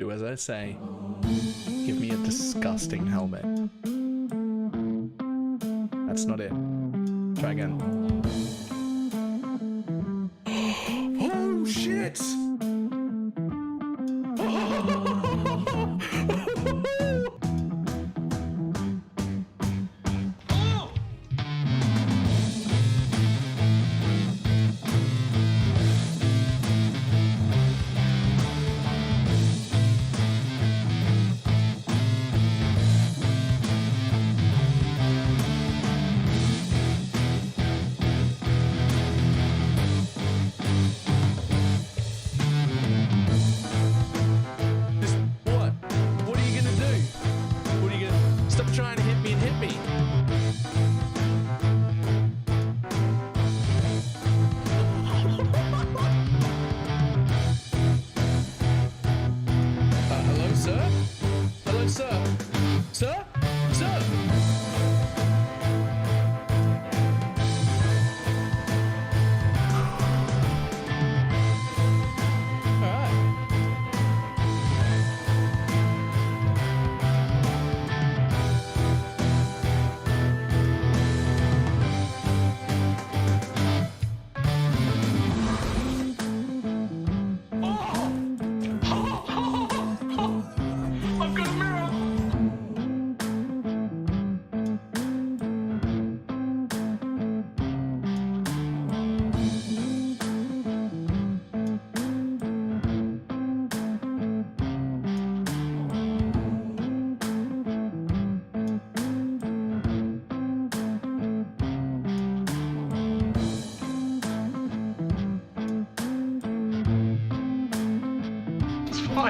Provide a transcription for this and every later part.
do as I say. Give me a disgusting helmet. That's not it. Try again. Oh shit!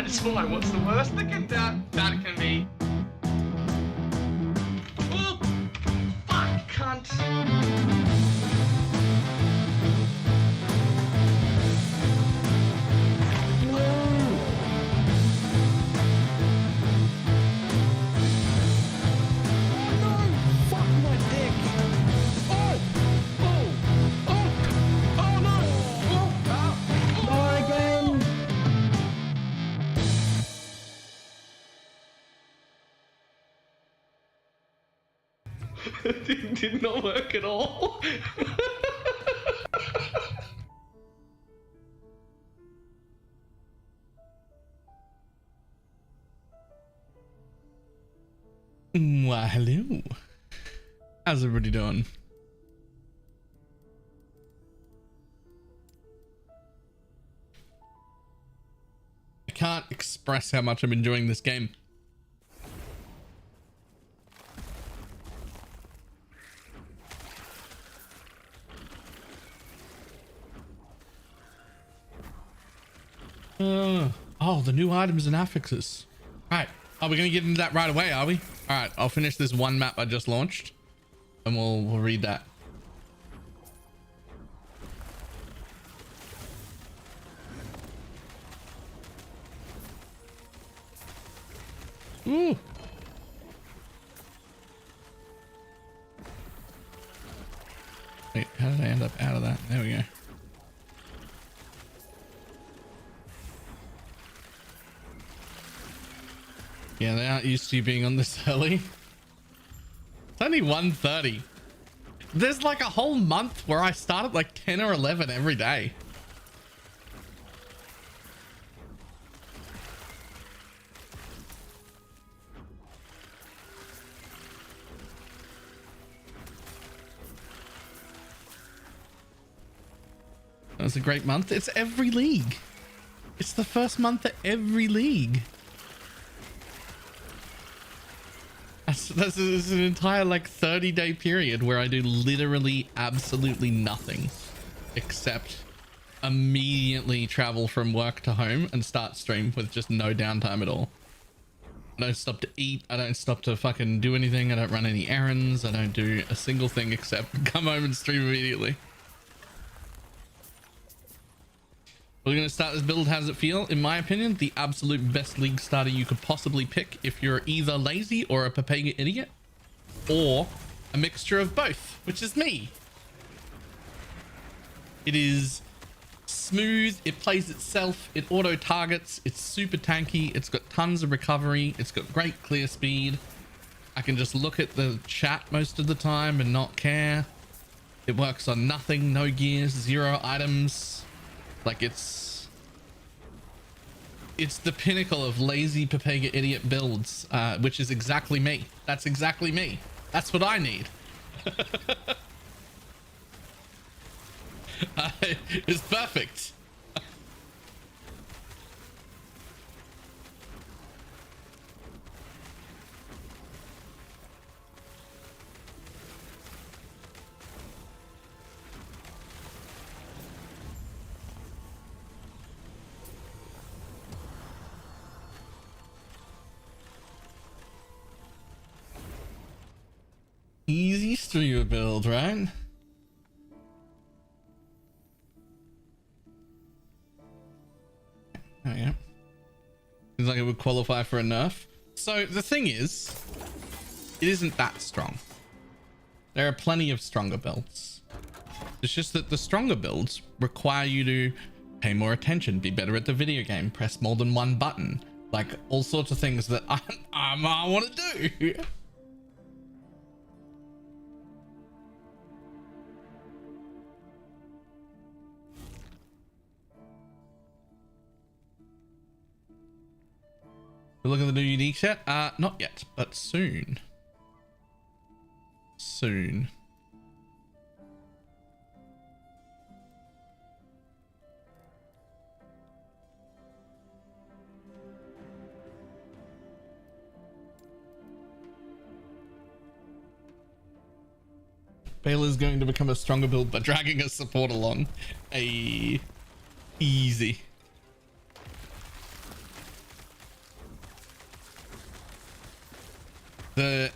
It's fine. What's the worst that can be? Oh, fuck, cunt. Did not work at all. Well, hello. How's everybody doing? I can't express how much I'm enjoying this game. Oh, the new items and affixes. All right. Are we going to get into that right away, are we? All right. I'll finish this one map I just launched and we'll read that. Ooh. Wait, how did I end up out of that? There we go. Yeah, they aren't used to you being on this early. It's only 1:30. There's like a whole month where I start at like 10 or 11 every day. That was a great month. It's every league. It's the first month of every league. This is an entire like 30-day period where I do literally absolutely nothing except immediately travel from work to home and start stream with just no downtime at all. I don't stop to eat. I don't stop to fucking do anything. I don't run any errands. I don't do a single thing except come home and stream immediately. We're going to start this build. How does it feel? In my opinion, the absolute best league starter you could possibly pick if you're either lazy or a Papega idiot, or a mixture of both, which is me. It is Smooth, it plays itself, it auto targets, it's super tanky, it's got tons of recovery, it's got great clear speed. I can just look at the chat most of the time and not care. It works on nothing, no gears, 0 items. Like it's the pinnacle of lazy Pepega idiot builds, which is exactly me. That's exactly me. That's what I need. It's perfect. Easy streamer build, right? Oh yeah. Seems like it would qualify for a nerf. So the thing is, it isn't that strong. There are plenty of stronger builds. It's just that the stronger builds require you to pay more attention, be better at the video game, press more than one button, like all sorts of things that I want to do. Look at the new unique set. Not yet, but soon. Soon. Baylor's going to become a stronger build by dragging a support along. Easy.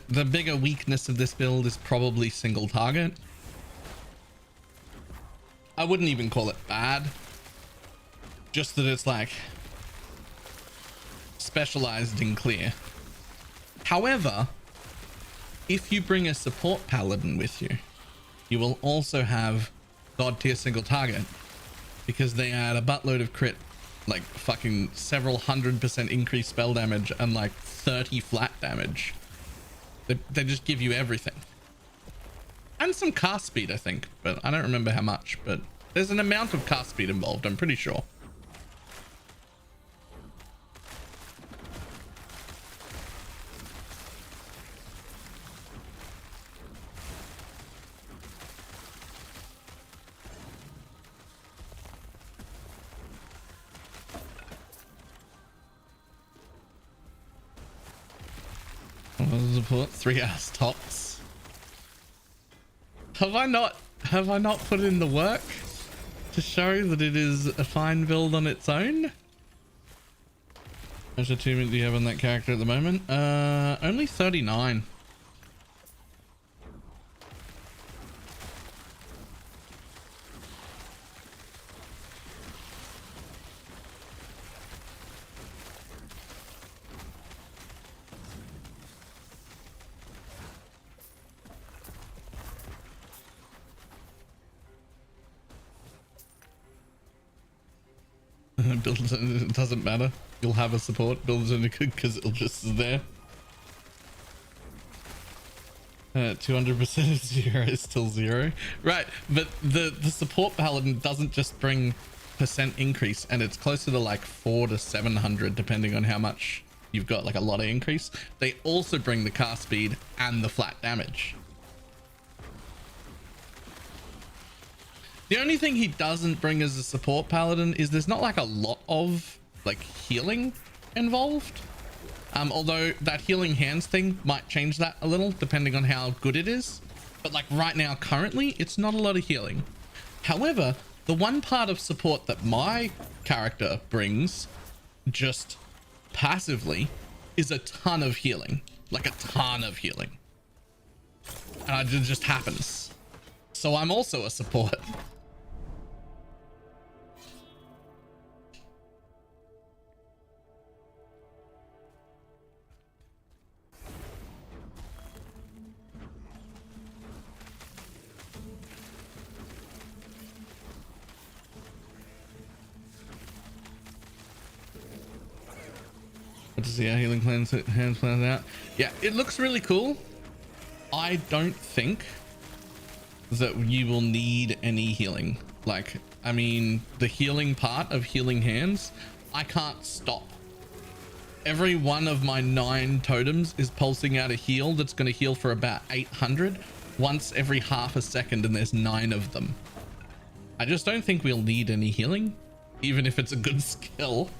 The bigger weakness of this build is probably single target. I wouldn't even call it bad. Just that it's like specialized in clear. However, if you bring a support paladin with you, you will also have god tier single target because they add a buttload of crit, like fucking several 100% increased spell damage and like 30 flat damage. They just give you everything. And some cast speed, I think, but I don't remember how much, but there's an amount of cast speed involved, I'm pretty sure. Support 3 hours tops. Have I not put in the work to show that it is a fine build on its own? How much attunement do you have on that character at the moment? Only 39. It doesn't matter. You'll have a support. Build it because it'll just is there. 200% of 0 is still 0. Right, but the support paladin doesn't just bring percent increase, and it's closer to like 400 to 700 depending on how much you've got, like a lot of increase. They also bring the cast speed and the flat damage. The only thing he doesn't bring as a support paladin is there's not like a lot of like healing involved. Although that healing hands thing might change that a little depending on how good it is. But like right now, currently, it's not a lot of healing. However, the one part of support that my character brings just passively is a ton of healing, like a ton of healing. And it just happens. So I'm also a support. Good to see our healing plans, hands plans out. Yeah, it looks really cool. I don't think that you will need any healing. Like, I mean, the healing part of healing hands, I can't stop. Every one of my 9 totems is pulsing out a heal that's going to heal for about 800 once every half a second, and there's 9 of them. I just don't think we'll need any healing, even if it's a good skill.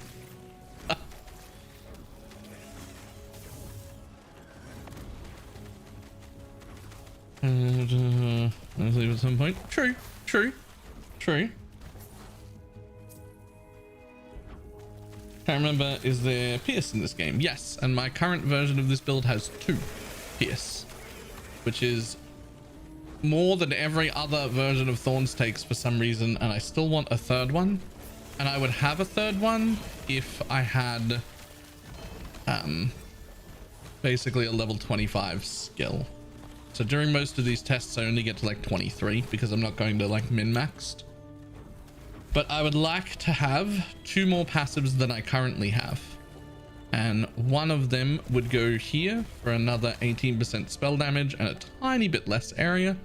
And let's leave at some point. True. Can't remember, is there Pierce in this game? Yes, and my current version of this build has 2 Pierce, which is more than every other version of Thorns takes for some reason, and I still want a 3rd one. And I would have a 3rd one if I had basically a level 25 skill. So during most of these tests, I only get to like 23 because I'm not going to like min-maxed. But I would like to have 2 more passives than I currently have. And one of them would go here for another 18% spell damage and a tiny bit less area,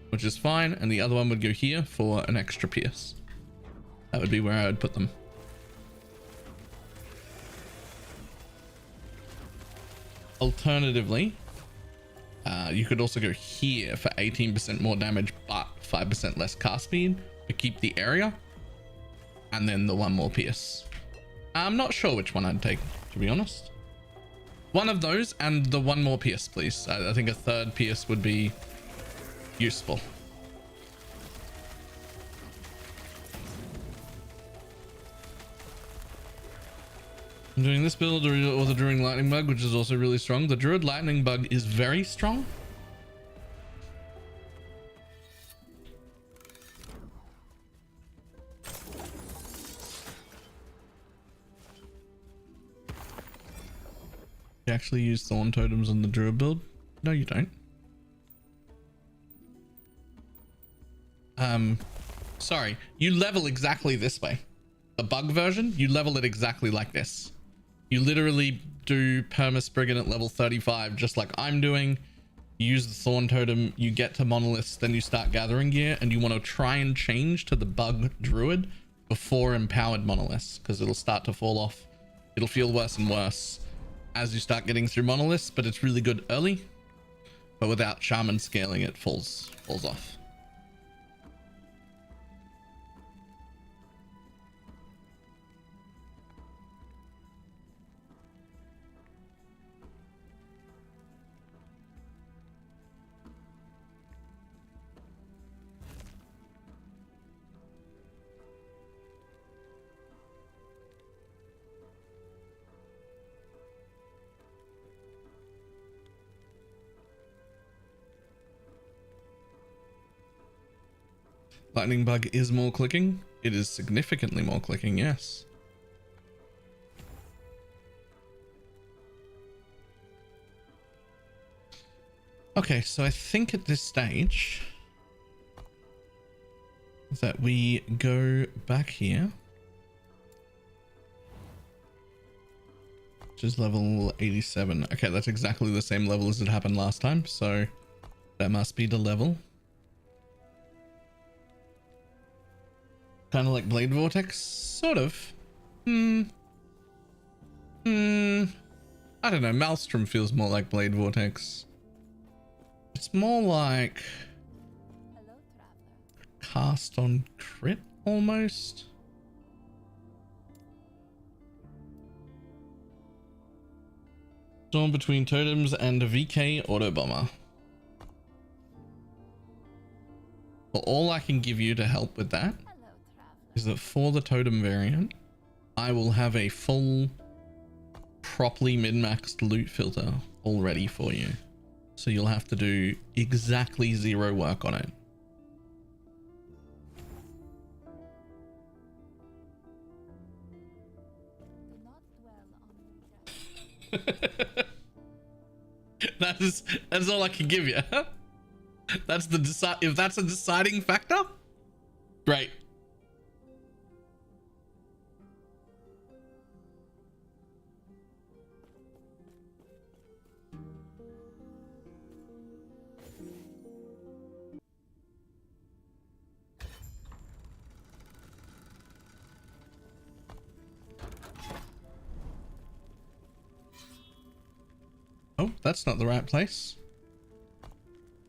which is fine. And the other one would go here for an extra pierce. That would be where I would put them. Alternatively, you could also go here for 18% more damage, but 5% less cast speed to keep the area. And then the 1 more pierce. I'm not sure which one I'd take, to be honest. One of those and the 1 more pierce, please. I think a 3rd pierce would be useful. I'm doing this build or the Druid Lightning Bug, which is also really strong. The Druid Lightning Bug is very strong. You actually use Thorn Totems on the Druid build? No, you don't. Sorry. You level exactly this way. The bug version, you level it exactly like this. You literally do Perma Spriggan at level 35, just like I'm doing. You use the Thorn Totem, you get to Monoliths, then you start gathering gear, and you want to try and change to the bug Druid before empowered Monoliths, because it'll start to fall off. It'll feel worse and worse as you start getting through Monoliths, but it's really good early. But without Shaman scaling, it falls off. Lightning Bug is more clicking. It is significantly more clicking, yes. Okay, so I think at this stage that we go back here, which is level 87. Okay, that's exactly the same level as it happened last time, so that must be the level. Kind of like Blade Vortex, sort of. I don't know. Maelstrom feels more like Blade Vortex. It's more like cast on crit almost. Storm between totems and a VK auto bomber. Well, all I can give you to help with that is that for the totem variant, I will have a full, properly min-maxed loot filter all ready for you. So you'll have to do exactly 0 work on it. That's all I can give you. That's the if that's a deciding factor, great. Oh, that's not the right place.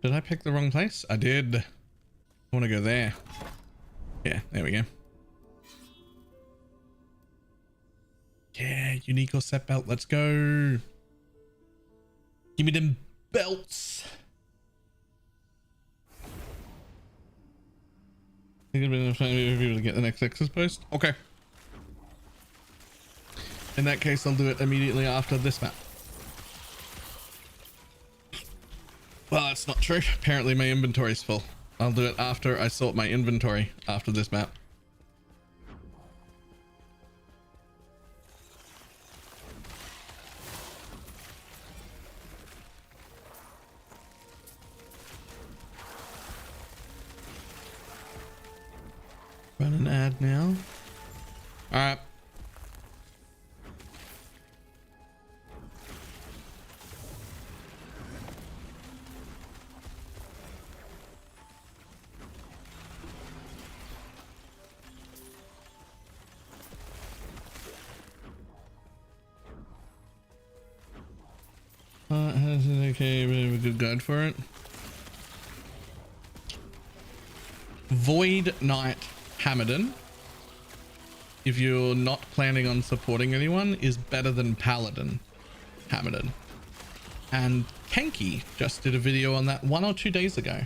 Did I pick the wrong place? I did. I want to go there. Yeah, there we go. Yeah, unique or set belt. Let's go. Give me them belts. I think it'd be able to get the next access post. Okay. In that case, I'll do it immediately after this map. Well, that's not true. Apparently my inventory's full. I'll do it after I sort my inventory after this map. Run an ad now. All right. Okay, we have a good guide for it. Void Knight Hamadon, if you're not planning on supporting anyone, is better than Paladin Hamadon. And Kenki just did a video on that 1 or 2 days ago.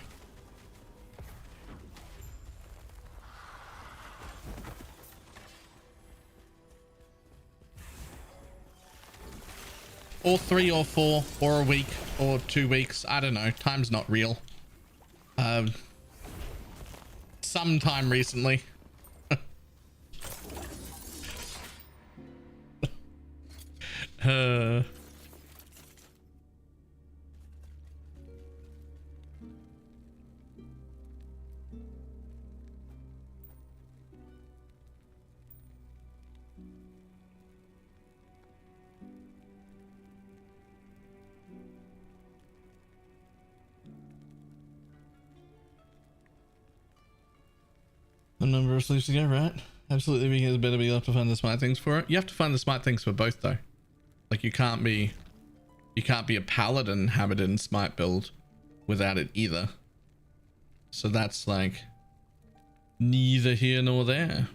Or 3 or 4 or a week or 2 weeks. I don't know. Time's not real. Sometime recently. The number of sleeps to go, right? Absolutely, because it's better be able to find the smart things for it. You have to find the smart things for both though. Like you can't be a Paladin Hamadon smite build without it either. So that's like neither here nor there.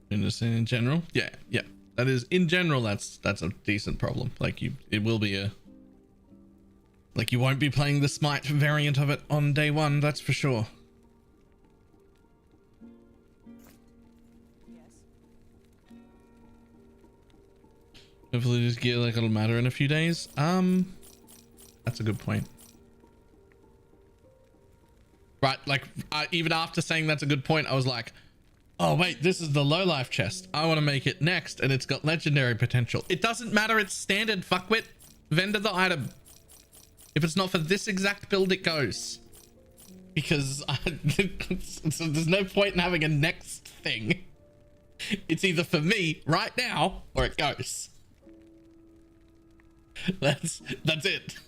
Understand in general, yeah, that is in general, that's a decent problem. Like it will be a, like you won't be playing the smite variant of it on day one, that's for sure. Hopefully this gear like it'll matter in a few days. That's a good point. Right, like even after saying that's a good point, I was like, oh wait, this is the low life chest. I want to make it next and it's got legendary potential. It doesn't matter, it's standard, fuckwit. Vendor the item. If it's not for this exact build, it goes. Because so there's no point in having a next thing. It's either for me right now or it goes. That's it.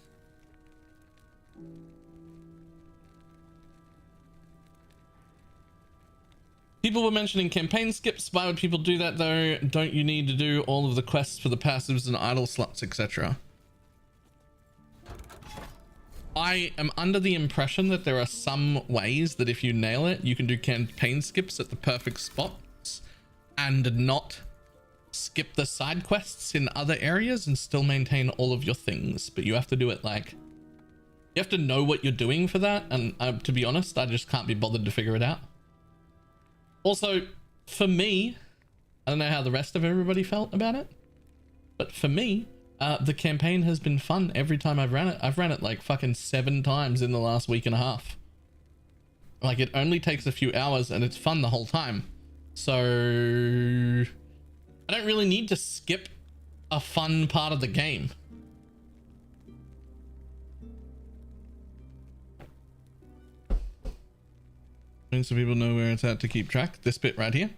People were mentioning campaign skips. Why would people do that though? Don't you need to do all of the quests for the passives and idle slots, etc.? I am under the impression that there are some ways that if you nail it, you can do campaign skips at the perfect spots and not skip the side quests in other areas and still maintain all of your things. But you have to do it like, you have to know what you're doing for that. And to be honest, I just can't be bothered to figure it out. Also, for me, I don't know how the rest of everybody felt about it, but for me, the campaign has been fun every time I've ran it. I've ran it like fucking 7 times in the last week and a half. Like it only takes a few hours and it's fun the whole time. So I don't really need to skip a fun part of the game. So people know where it's at to keep track. This bit right here.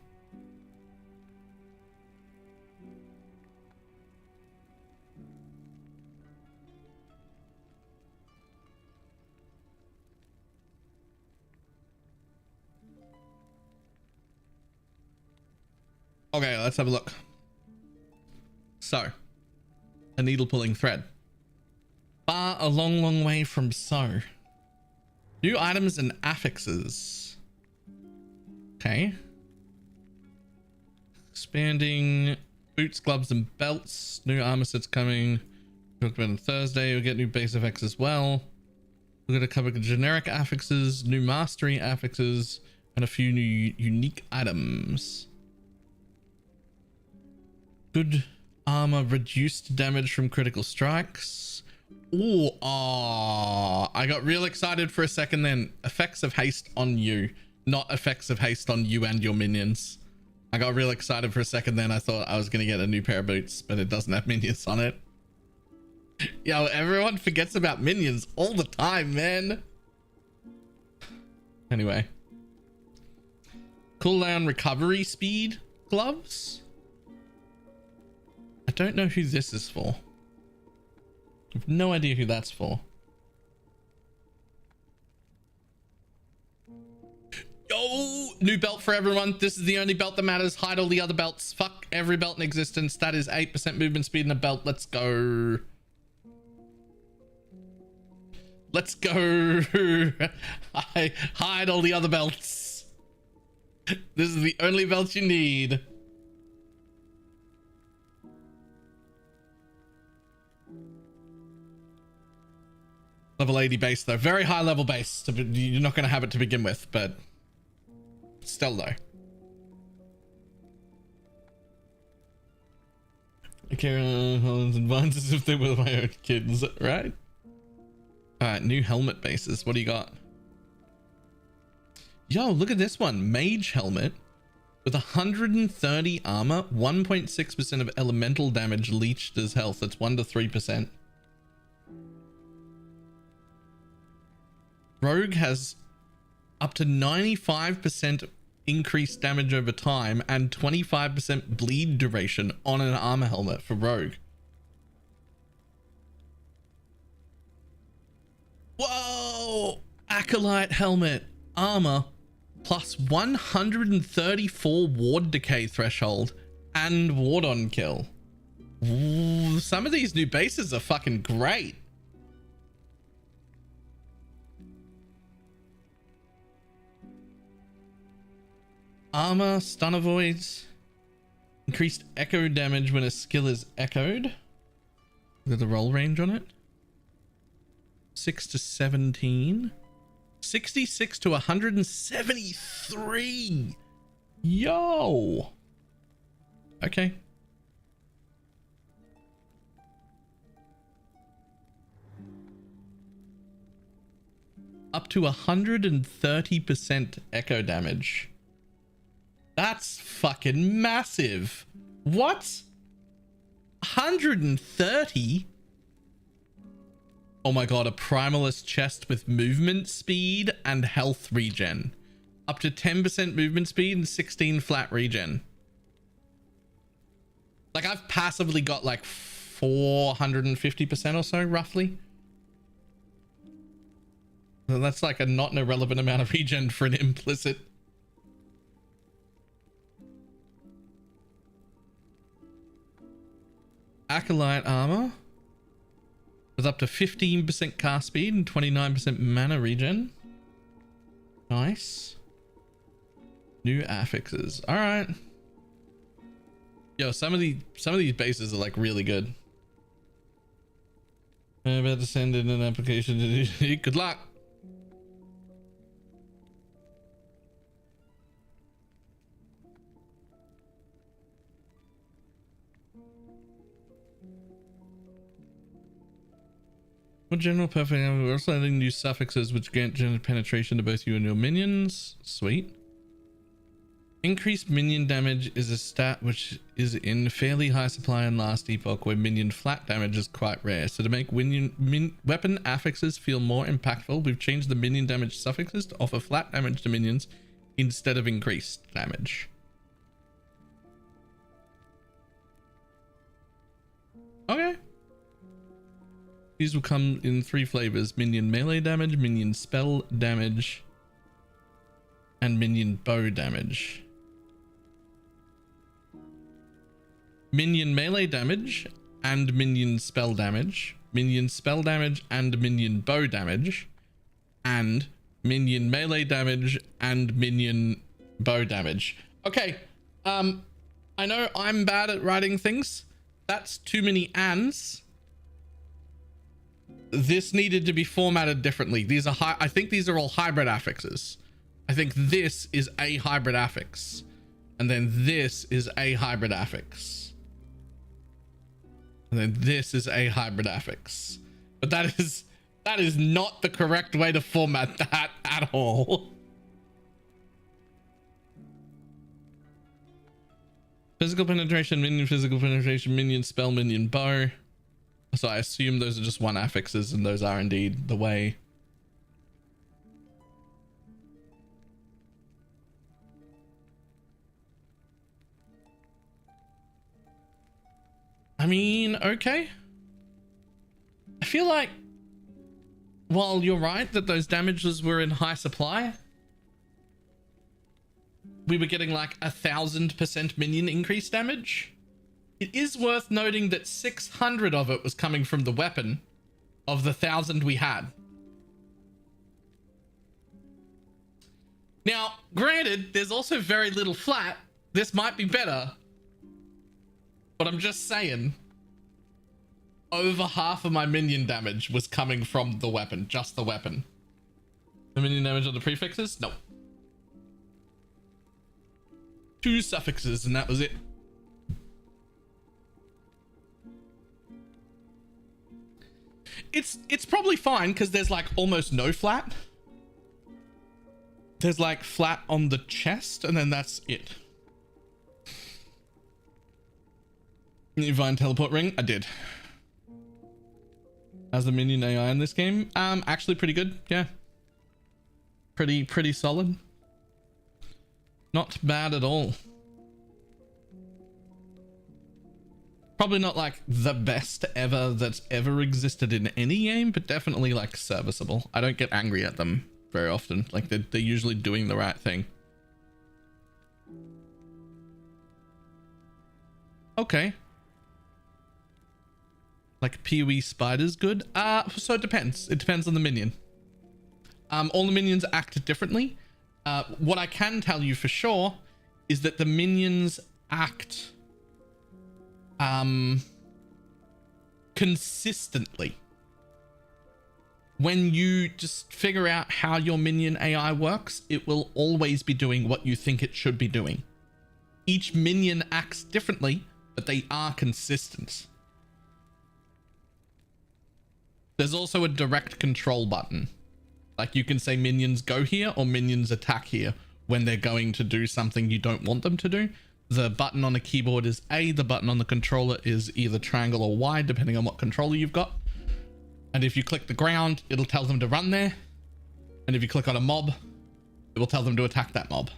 Okay, let's have a look. So, a needle pulling thread. Far a long, long way from so. New items and affixes. Okay. Expanding boots, gloves, and belts. New armor sets coming. Talked about on Thursday. We'll get new base effects as well. We're going to cover generic affixes, new mastery affixes, and a few new unique items. Good armor, reduced damage from critical strikes. Ooh, I got real excited for a second then. Effects of haste on you, not effects of haste on you and your minions. I got real excited for a second then. I thought I was going to get a new pair of boots, but it doesn't have minions on it. Yo, everyone forgets about minions all the time, man. Anyway. Cooldown recovery speed gloves. I don't know who this is for. I have no idea who that's for. Yo, new belt for everyone. This is the only belt that matters. Hide all the other belts. Fuck every belt in existence. That is 8% movement speed in a belt. Let's go. Let's go. Hide all the other belts. This is the only belt you need. Level 80 base though. Very high level base. You're not going to have it to begin with, but still though. Karen Holland's advice as if they were my own kids, right? Alright, new helmet bases. What do you got? Yo, look at this one. Mage helmet with 130 armor, 1.6% of elemental damage leached as health. That's 1 to 3%. Rogue has up to 95% increased damage over time and 25% bleed duration on an armor helmet for Rogue. Whoa! Acolyte helmet armor plus 134 ward decay threshold and ward on kill. Ooh, some of these new bases are fucking great. Armor, stun avoids, increased echo damage when a skill is echoed. Look at the roll range on it. 6 to 17. 66 to 173. Yo. Okay. Up to 130% echo damage. That's fucking massive. What? 130? Oh my god, a primalist chest with movement speed and health regen. Up to 10% movement speed and 16 flat regen. Like I've passively got like 450% or so roughly. So that's like a not an irrelevant amount of regen for an implicit. Acolyte armor with up to 15% cast speed and 29% mana regen. Nice. New affixes. All right. Yo, some of these bases are like really good. I'm about to send in an application. Good luck. What general perfect? We're also adding new suffixes which grant general penetration to both you and your minions. Sweet. Increased minion damage is a stat which is in fairly high supply in last epoch, where minion flat damage is quite rare. So to make weapon affixes feel more impactful, we've changed the minion damage suffixes to offer flat damage to minions instead of increased damage. Okay. These will come in 3 flavors: minion melee damage, minion spell damage, and minion bow damage. Minion melee damage and minion spell damage, minion spell damage and minion bow damage, and minion melee damage and minion bow damage. Okay, I know I'm bad at writing things. That's too many ands. This needed to be formatted differently. These are I think these are all hybrid affixes. I think this is a hybrid affix, and then this is a hybrid affix, and then this is a hybrid affix. But that is not the correct way to format that at all. Physical penetration, minion physical penetration, minion spell, minion bow. So I assume those are just 1 affixes, and those are indeed the way. I mean, okay. I feel like, while you're right that those damages were in high supply, we were getting like 1000% minion increase damage. It is worth noting that 600 of it was coming from the weapon of the 1000 we had. Now, granted, there's also very little flat. This might be better, but I'm just saying, over half of my minion damage was coming from the weapon, just the weapon. The minion damage on the prefixes? No. 2 suffixes, and that was it. It's probably fine because there's like almost no flat. There's like flat on the chest, and then that's it. You find teleport ring? I did. How's the minion AI in this game? Actually pretty good. Yeah. Pretty solid. Not bad at all. Probably not like the best ever that's ever existed in any game, but definitely like serviceable. I don't get angry at them very often. Like they're usually doing the right thing. Okay. Like PoE spiders good? So it depends. It depends on the minion. All the minions act differently. What I can tell you for sure is that the minions act consistently. When you just figure out how your minion AI works, it will always be doing what you think it should be doing. Each minion acts differently, but they are consistent. There's also a direct control button. Like you can say minions go here or minions attack here when they're going to do something you don't want them to do. The button on the keyboard is A, the button on the controller is either triangle or Y, depending on what controller you've got. And if you click the ground, it'll tell them to run there. And if you click on a mob, it will tell them to attack that mob.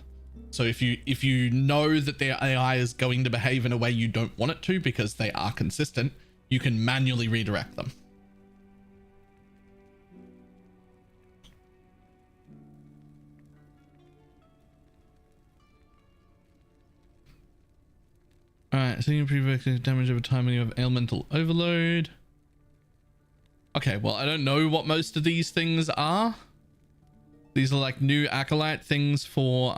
So if you know that their AI is going to behave in a way you don't want it to because they are consistent, you can manually redirect them. Alright, so you prefix damage over time when you have elemental overload. Okay, well, I don't know what most of these things are. These are like new acolyte things for,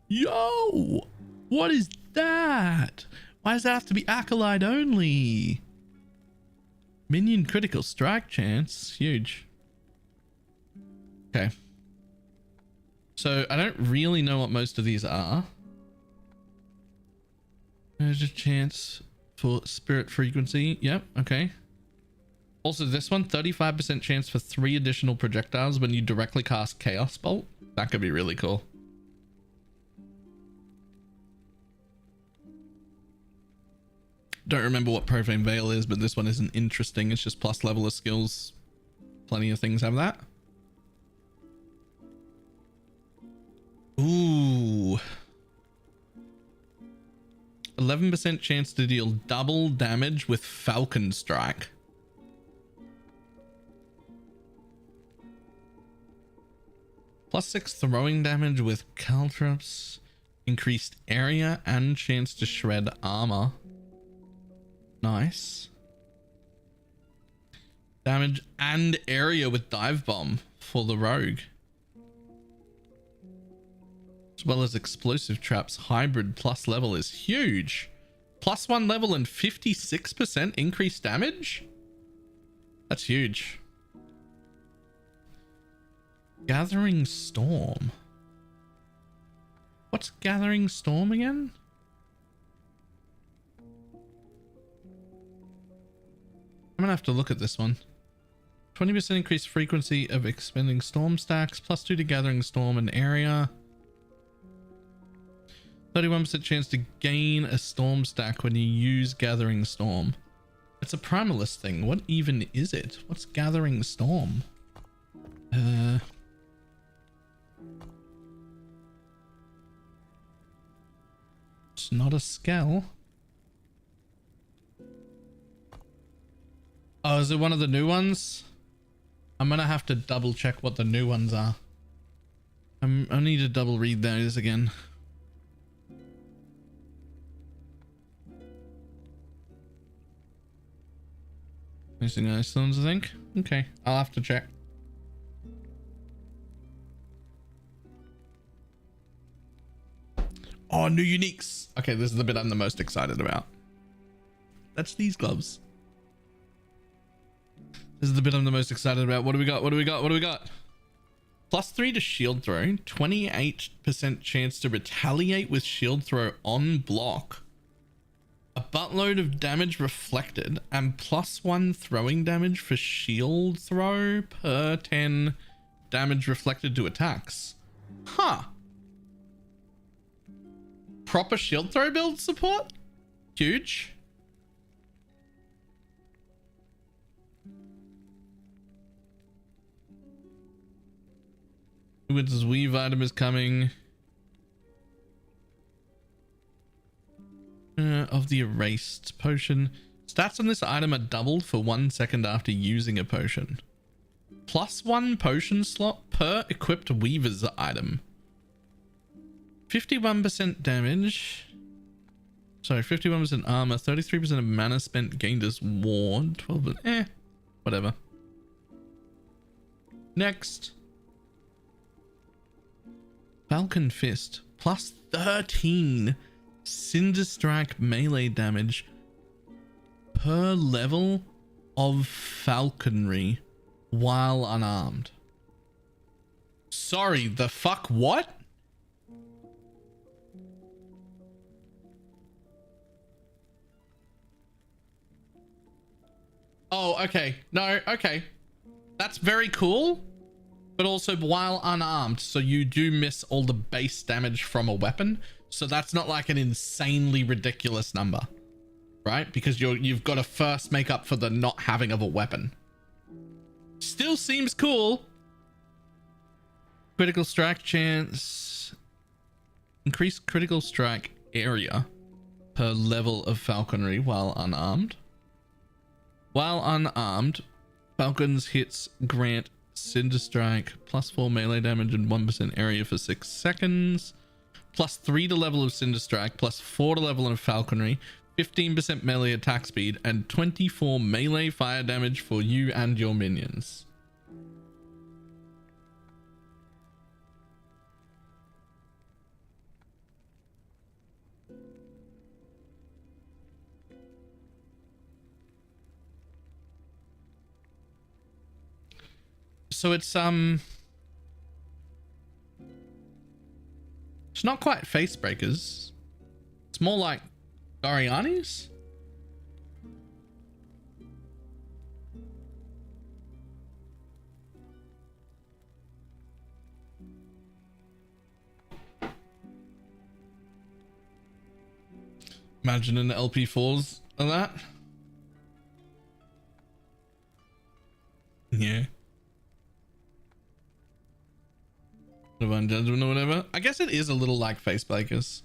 Yo! What is that? Why does that have to be acolyte only? Minion critical strike chance. Huge. Okay. So, I don't really know what most of these are. There's a chance for spirit frequency. Yep, okay. Also, this one, 35% chance for 3 additional projectiles when you directly cast Chaos Bolt. That could be really cool. Don't remember what Profane Veil is, but this one isn't interesting. It's just plus level of skills. Plenty of things have that. Ooh. 11% chance to deal double damage with Falcon Strike. +6 throwing damage with caltrops. Increased area and chance to shred armor. Nice. Damage and area with dive bomb for the rogue. As well as explosive traps. Hybrid plus level is huge. +1 level and 56% increased damage. That's huge. Gathering Storm. What's Gathering Storm again? I'm gonna have to look at this one. 20% increased frequency of expending storm stacks, +2 to Gathering Storm and area. 31% chance to gain a storm stack when you use Gathering Storm. It's a primalist thing. What even is it? What's Gathering Storm? It's not a skell. Oh, is it one of the new ones? I'm gonna have to double check what the new ones are. I need to double read those again. Missing Icelands, I think. Okay, I'll have to check. Oh, new uniques. Okay, this is the bit I'm the most excited about. That's these gloves. This is the bit I'm the most excited about. What do we got? What do we got? What do we got? +3 to shield throw. 28% chance to retaliate with shield throw on block. A buttload of damage reflected and +1 throwing damage for shield throw per 10 damage reflected to attacks. Huh. Proper shield throw build support? Huge. Winter's Weave item is coming. Of the erased potion. Stats on this item are doubled for 1 second after using a potion. +1 potion slot per equipped weaver's item. 51% damage. Sorry, 51% armor. 33% of mana spent gained as ward. 12, whatever. Next. Falcon Fist. +13 Cinder Strike melee damage per level of falconry while unarmed. Sorry, the fuck what? Oh, okay. No, okay. That's very cool. But also while unarmed, so you do miss all the base damage from a weapon. So that's not like an insanely ridiculous number, right? Because you've got to first make up for the not having of a weapon. Still seems cool. Critical strike chance. Increased critical strike area per level of falconry while unarmed. While unarmed, Falcon's hits grant Cinder Strike +4 melee damage and 1% area for 6 seconds. +3 to level of Cinder Strike, +4 to level of Falconry, 15% melee attack speed, and 24 melee fire damage for you and your minions. So it's not quite face breakers. It's more like Doriani's. Imagine an LP4s of that. Yeah. Divine Judgment or whatever. I guess it is a little like Face Breakers.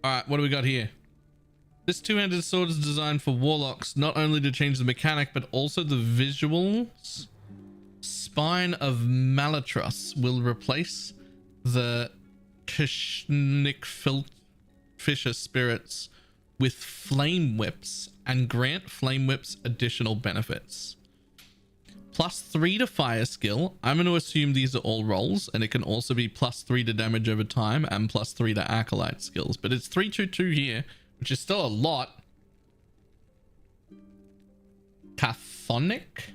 All right, what do we got here? This two-handed sword is designed for warlocks, not only to change the mechanic, but also the visuals. Spine of Malatrus will replace the Kishnik Fisher spirits with flame whips and grant flame whips additional benefits. +3 to fire skill. I'm going to assume these are all rolls, and it can also be +3 to damage over time and +3 to acolyte skills, but it's 322 here, which is still a lot. Chthonic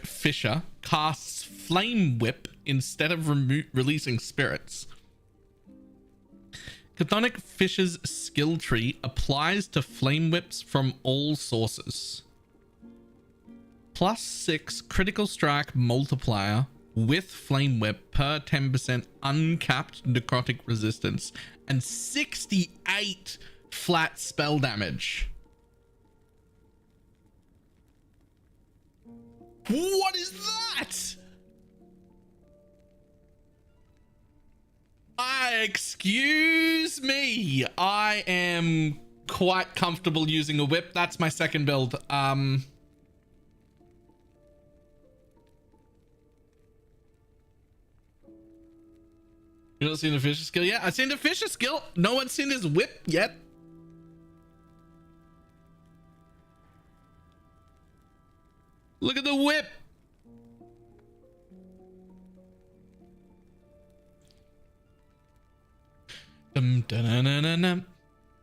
Fisher casts Flame Whip instead of releasing spirits. Chthonic Fisher's skill tree applies to Flame Whips from all sources. +6 critical strike multiplier with Flame Whip per 10% uncapped necrotic resistance and 68 flat spell damage. What is that? Excuse me. I am quite comfortable using a whip. That's my second build. You not seen the Fisher skill yet? I've seen the Fisher skill. No one's seen his whip yet. Look at the whip. Dum dum dum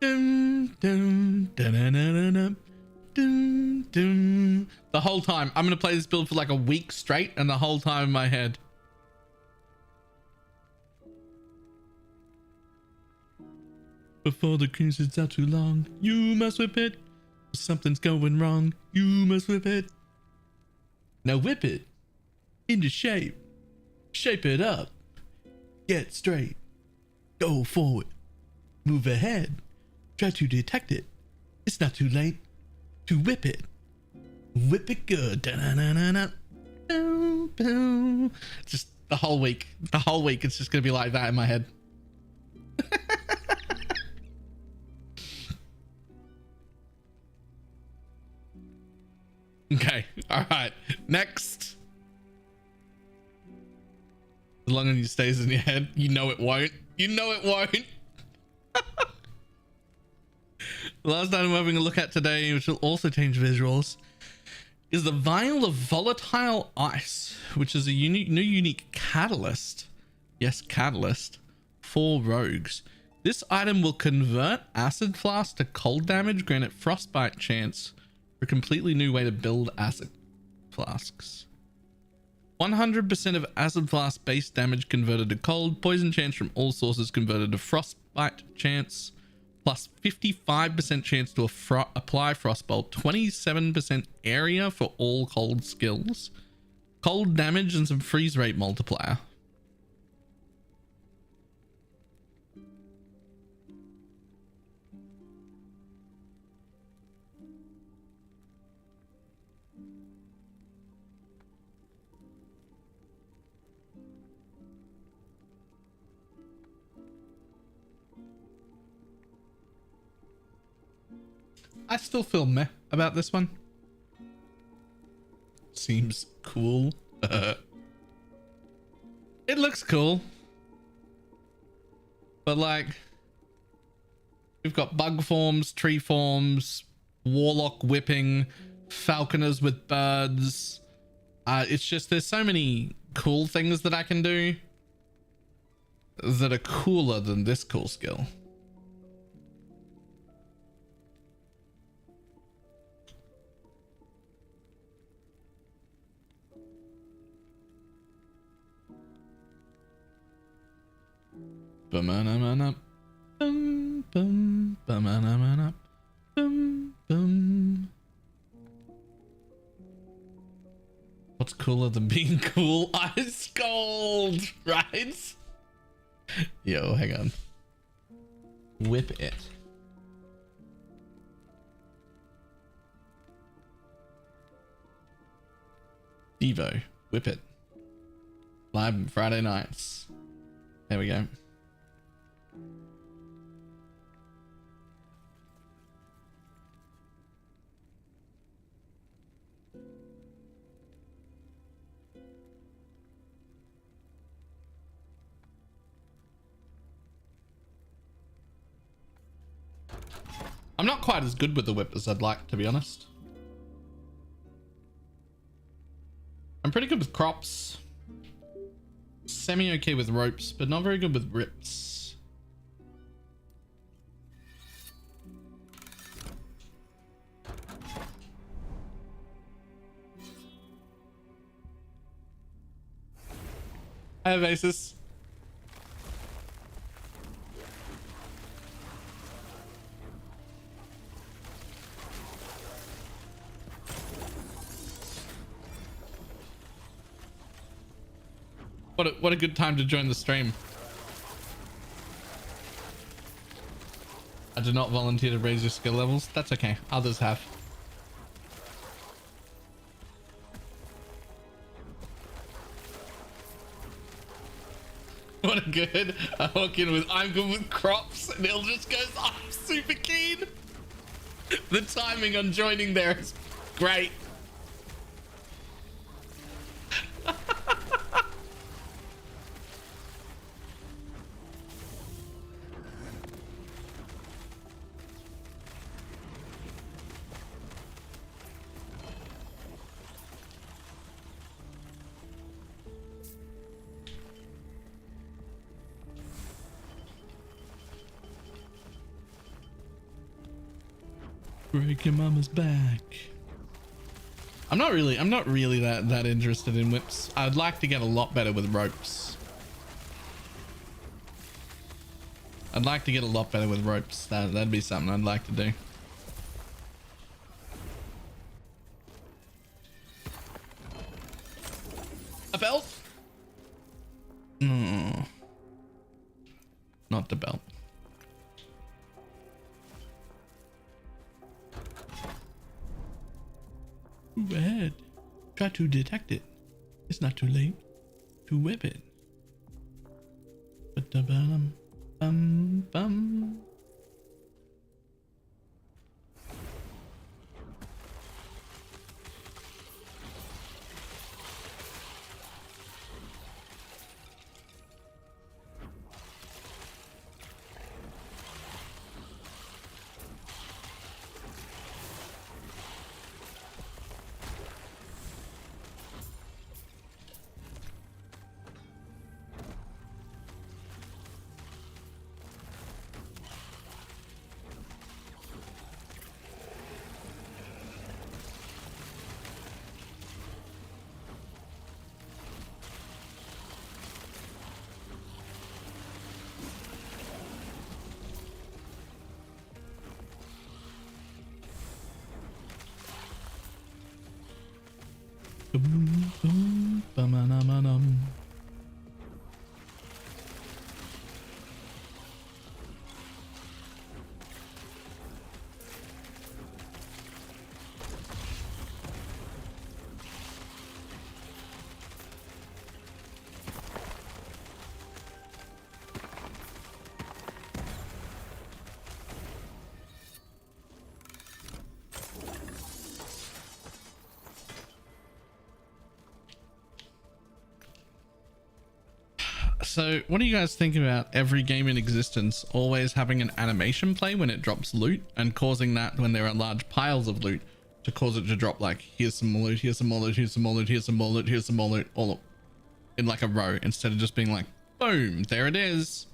dum dum dum dum dum. The whole time I'm gonna play this build for like a week straight, and the whole time in my head. Before the king sits out too long, you must whip it. Something's going wrong, you must whip it. Now whip it into shape. Shape it up. Get straight. Go forward. Move ahead. Try to detect it. It's not too late to whip it. Whip it good. Da-na-na-na-na. Boom, boom. Just the whole week. The whole week it's just gonna be like that in my head. Okay, all right. Next. As long as it stays in your head, you know it won't. You know it won't. The last item I'm having a look at today, which will also change visuals, is the Vial of Volatile Ice, which is a unique catalyst. Yes, catalyst for rogues. This item will convert Acid Flask to cold damage, grant it frostbite chance. A completely new way to build acid flasks. 100% of acid flask base damage converted to cold, poison chance from all sources converted to frostbite chance, plus 55% chance to apply frostbolt, 27% area for all cold skills, cold damage, and some freeze rate multiplier. I still feel meh about this one. Seems cool. It looks cool. But like, we've got bug forms, tree forms, warlock whipping, falconers with birds. It's just, there's so many cool things that I can do that are cooler than this cool skill. Bum, bum, bum, bum. What's cooler than being cool? Ice cold, right? Yo, hang on. Whip it. Devo. Whip it. Live Friday nights. There we go. I'm not quite as good with the whip as I'd like, to be honest. I'm pretty good with crops. Semi okay with ropes, but not very good with rips. I have aces. What a good time to join the stream. I did not volunteer to raise your skill levels. That's okay. Others have. What a good. I walk in with I'm good with crops and he'll just goes, I'm super keen. The timing on joining there is great. Break your mama's back. I'm not really that interested in whips. I'd like to get a lot better with ropes. That'd be something I'd like to do. A belt? No. Not the belt. Move ahead. Try to detect it. It's not too late to whip it. Bum. So what do you guys think about every game in existence always having an animation play when it drops loot, and causing that when there are large piles of loot to cause it to drop like, here's some more loot, here's some more loot, here's some more loot, here's some more loot, here's some more loot, all in like a row, instead of just being like, boom, there it is.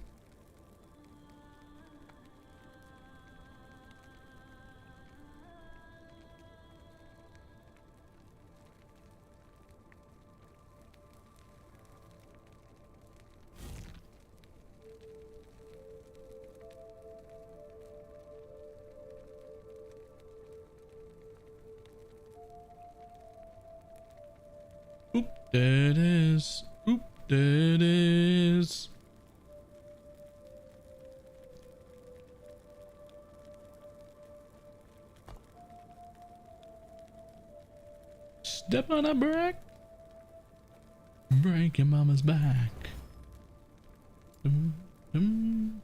Oop, there it is. Oop, there it is. Step on a brick. Break your mama's back. Dum, dum.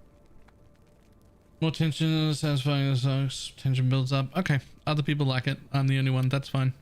More tension, satisfying as sucks. Tension builds up. Okay, other people like it. I'm the only one. That's fine.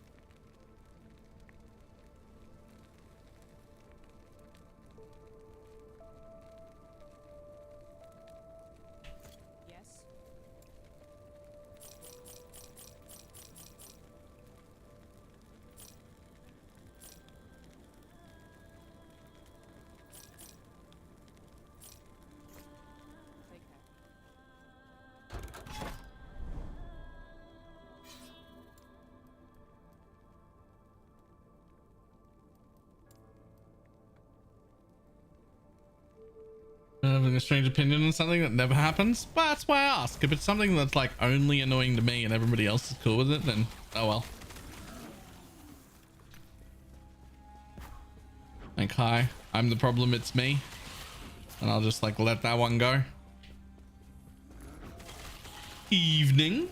Having a strange opinion on something that never happens, but that's why I ask. If it's something that's like only annoying to me and everybody else is cool with it, then oh well. Like, hi, I'm the problem, it's me, and I'll just like let that one go. Evening.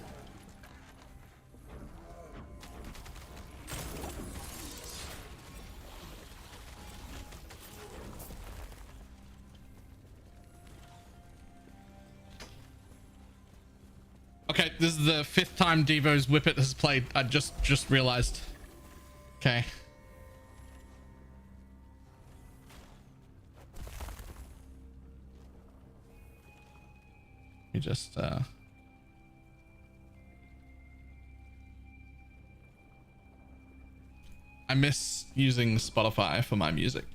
Okay, this is the 5th time Devo's Whippet has played. I just realized. Okay. You just I miss using Spotify for my music.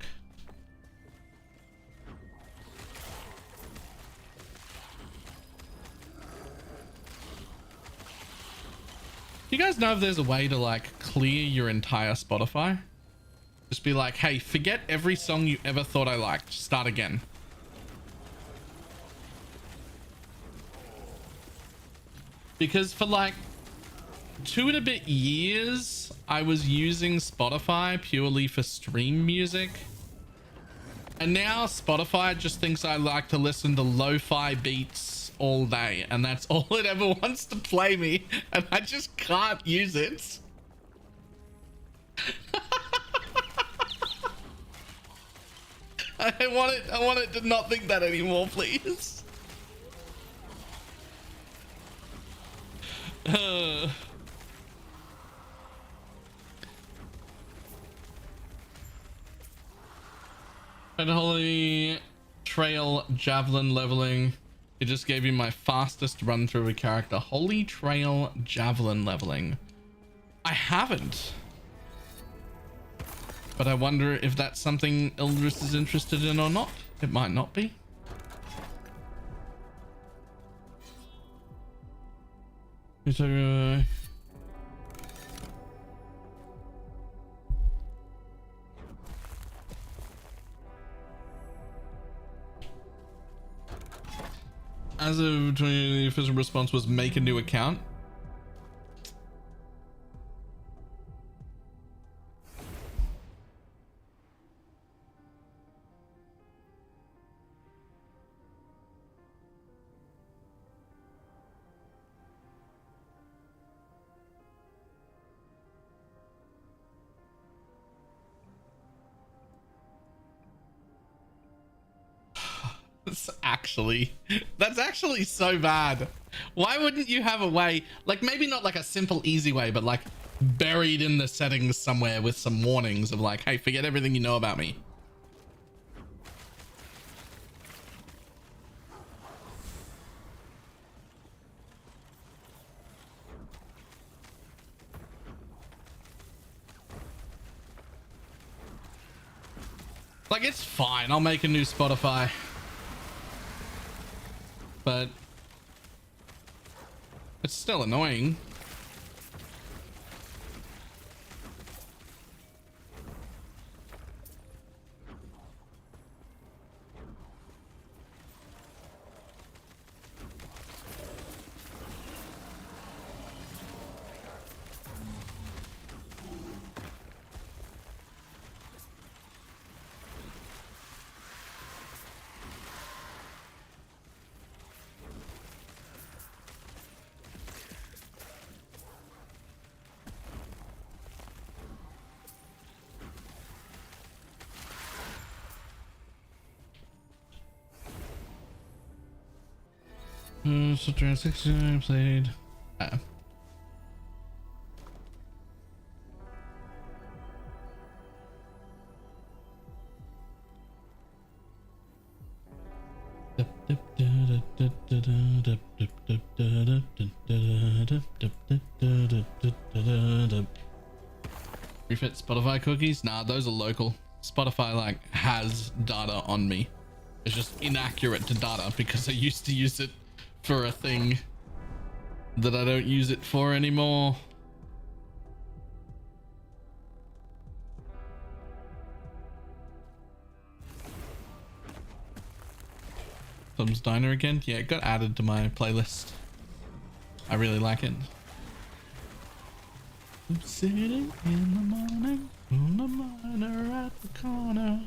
Do you guys know if there's a way to like clear your entire Spotify? Just be like, hey, forget every song you ever thought I liked. Start again. Because for like 2 and a bit years, I was using Spotify purely for stream music. And now Spotify just thinks I like to listen to lo-fi beats all day, and that's all it ever wants to play me, and I just can't use it. I want it to not think that anymore, please. Holy Trail Javelin leveling. It just gave me my fastest run through a character. Holy Trail Javelin leveling. I haven't. But I wonder if that's something Ildris is interested in or not. It might not be. As of the official response was make a new account. That's actually so bad. Why wouldn't you have a way, like maybe not like a simple easy way, but like buried in the settings somewhere with some warnings of like, hey, forget everything you know about me. Like, it's fine, I'll make a new Spotify. But it's still annoying. So 69 played. Refit Spotify cookies? Nah, those are local. Spotify like has data on me. It's just inaccurate to data because I used to use it for a thing that I don't use it for anymore. Tom's Diner again? Yeah, it got added to my playlist. I really like it. I'm sitting in the morning on the miner at the corner.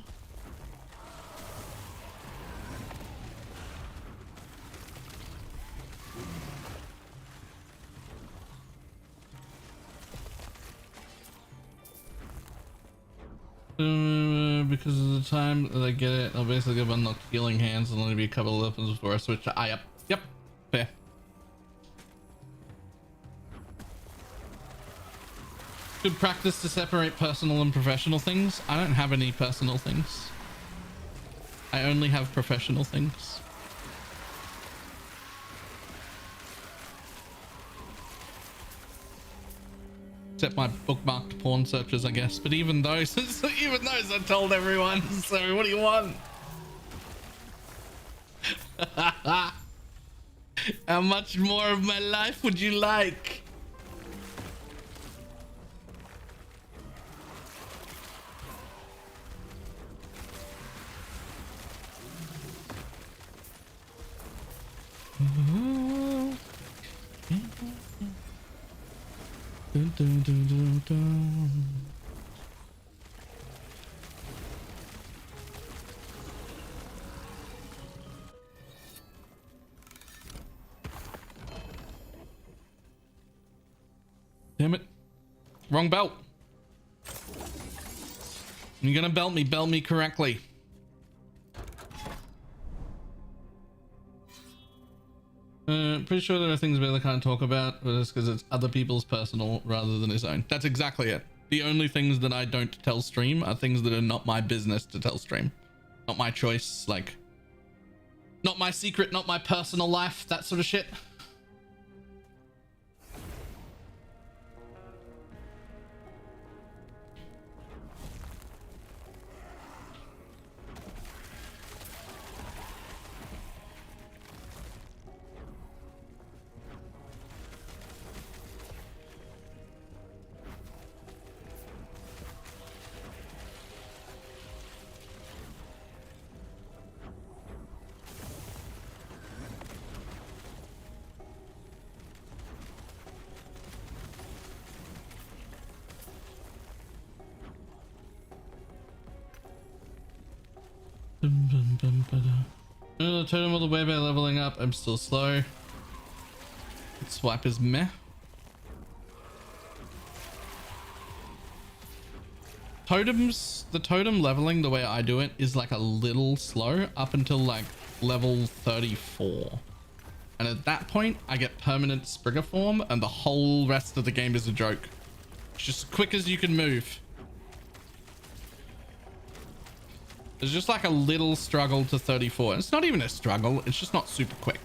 Because of the time that I get it, I'll basically give unlocked healing hands and only be a couple of weapons before I switch to yep, fair. Good practice to separate personal and professional things. I don't have any personal things. I only have professional things. Except my bookmarked porn searches, I guess. But even those, I told everyone. So what do you want? How much more of my life would you like? Dun, dun, dun, dun, dun. Damn it. Wrong belt. You're gonna belt me correctly. Pretty sure there are things Baylor can't talk about, but it's because it's other people's personal rather than his own. That's exactly it. The only things that I don't tell stream are things that are not my business to tell stream. Not my choice, like, not my secret, not my personal life, that sort of shit. The totem all the way by leveling up. I'm still slow. Swipe is meh. Totems, the totem leveling the way I do it is like a little slow up until like level 34. And at that point I get permanent Sprigger form and the whole rest of the game is a joke. It's just quick as you can move. It's just like a little struggle to 34. It's not even a struggle. It's just not super quick.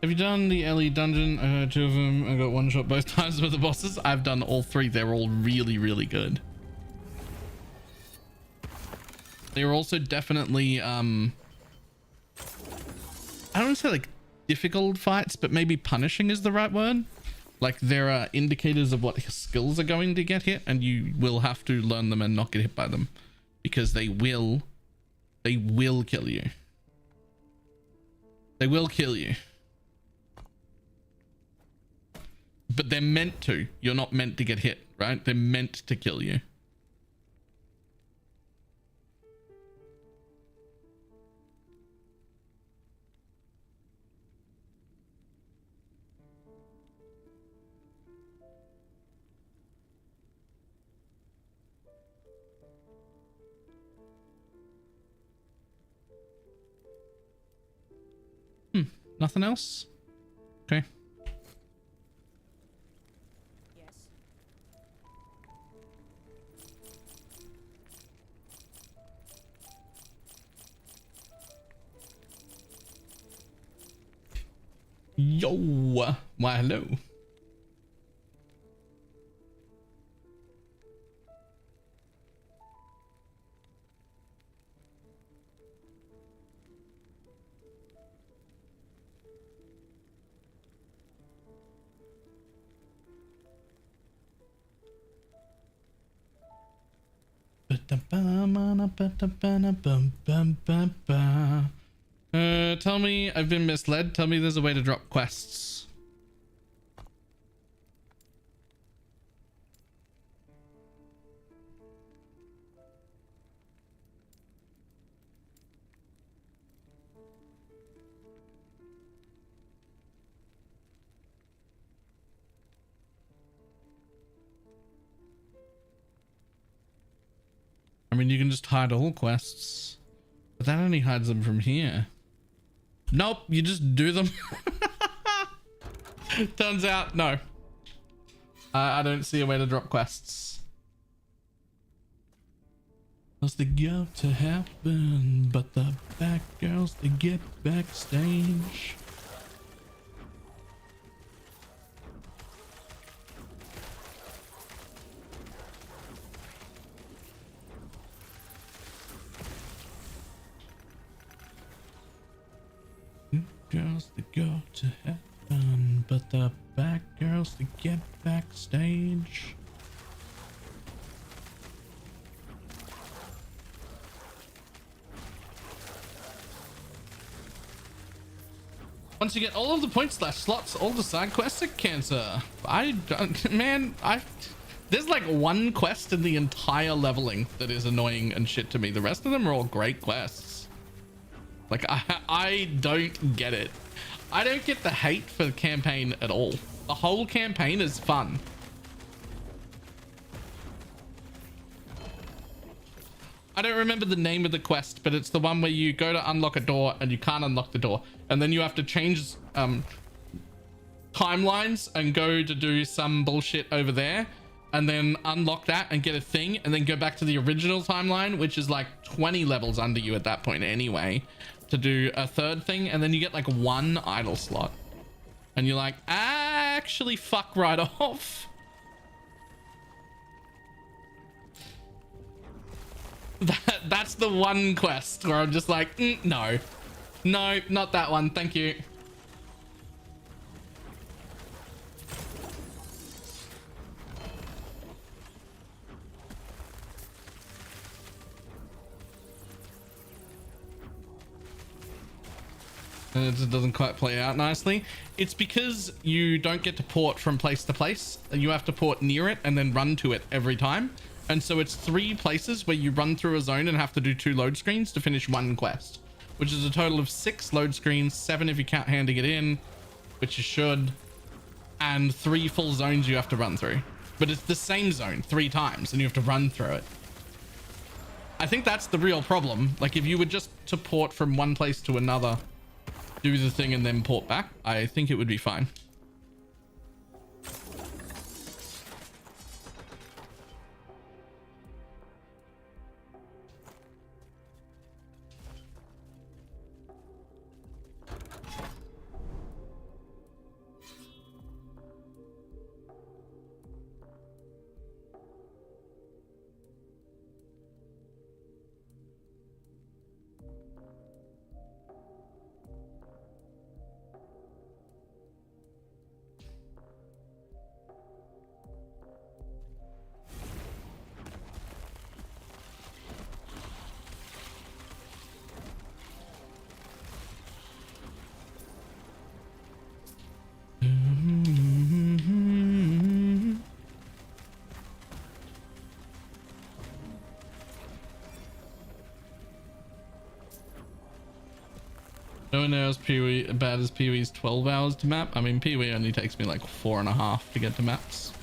Have you done the Ellie dungeon? I heard 2 of them. I got one shot both times with the bosses. I've done all 3. They're all really, really good. They were also definitely, I don't want to say like difficult fights, but maybe punishing is the right word. Like there are indicators of what skills are going to get hit, and you will have to learn them and not get hit by them, because they will kill you. They will kill you. But they're meant to. You're not meant to get hit, right? They're meant to kill you. Nothing else? Okay. Yes. Yo, why hello. Tell me I've been misled. Tell me there's a way to drop quests. I mean, you can just hide all quests, but that only hides them from here. Nope, you just do them. Turns out, no. I don't see a way to drop quests. What's the go to happen? But the back girls, they get backstage. Girls that go to heaven, but the back girls that get backstage. Once you get all of the point slash slots, all the side quests are cancer. I don't, man, there's like one quest in the entire leveling that is annoying and shit to me. The rest of them are all great quests. Like, I don't get it. I don't get the hate for the campaign at all. The whole campaign is fun. I don't remember the name of the quest, but it's the one where you go to unlock a door and you can't unlock the door. And then you have to change timelines and go to do some bullshit over there. And then unlock that and get a thing. And then go back to the original timeline, which is like 20 levels under you at that point anyway, to do a third thing. And then you get like one idle slot. And you're like, actually fuck right off. That's the one quest where I'm just like, no, not that one. Thank you. And it just doesn't quite play out nicely. It's because you don't get to port from place to place. You have to port near it and then run to it every time. And so it's 3 places where you run through a zone and have to do 2 load screens to finish 1 quest, which is a total of 6 load screens, 7 if you count handing it in, which you should, and 3 full zones you have to run through. But it's the same zone 3 times and you have to run through it. I think that's the real problem. Like if you were just to port from one place to another, do the thing and then port back, I think it would be fine. No one knows PoE bad as PoE's 12 hours to map. I mean, PoE only takes me like 4.5 to get to maps.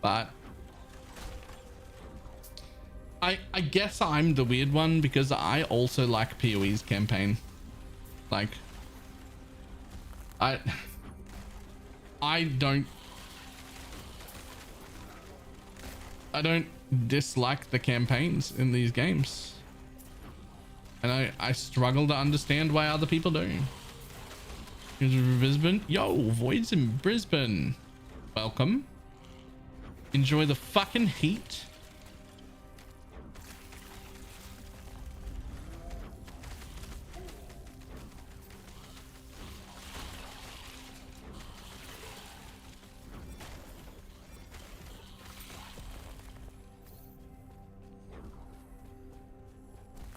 But I guess I'm the weird one because I also like PoE's campaign. Like, I don't dislike the campaigns in these games. And I struggle to understand why other people do. Brisbane. Yo, Void's in Brisbane. Welcome. Enjoy the fucking heat.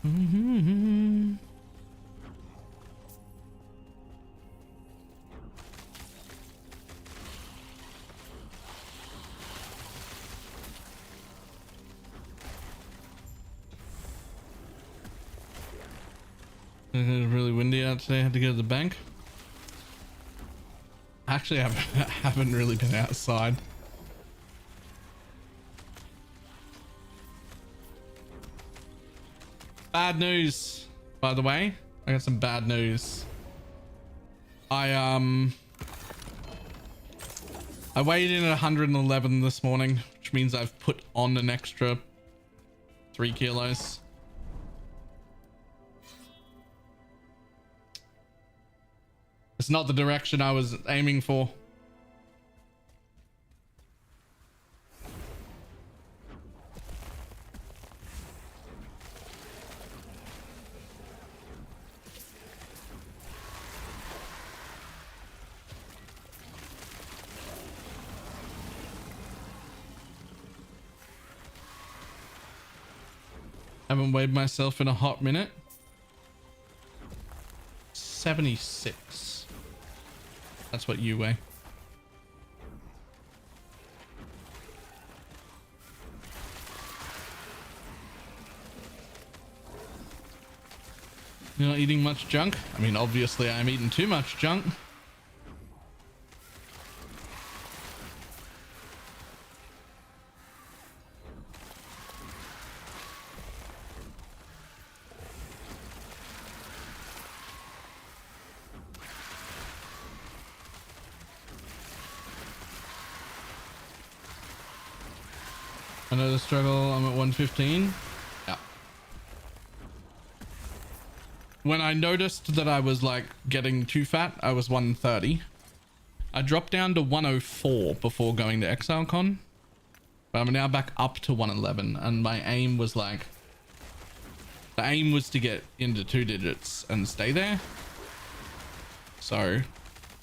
Mm-hmm. It was really windy out today. I had to go to the bank. Actually, I haven't really been outside. Bad news, by the way. I got some bad news. I weighed in at 111 this morning, which means I've put on an extra 3 kilos. It's not the direction I was aiming for. Haven't weighed myself in a hot minute. 76. That's what you weigh. You're not eating much junk? I mean, obviously I'm eating too much junk. I know the struggle. I'm at 115. Yeah. When I noticed that I was like getting too fat, I was 130. I dropped down to 104 before going to Exilecon, but I'm now back up to 111. And my aim was like, the aim was to get into 2 digits and stay there. So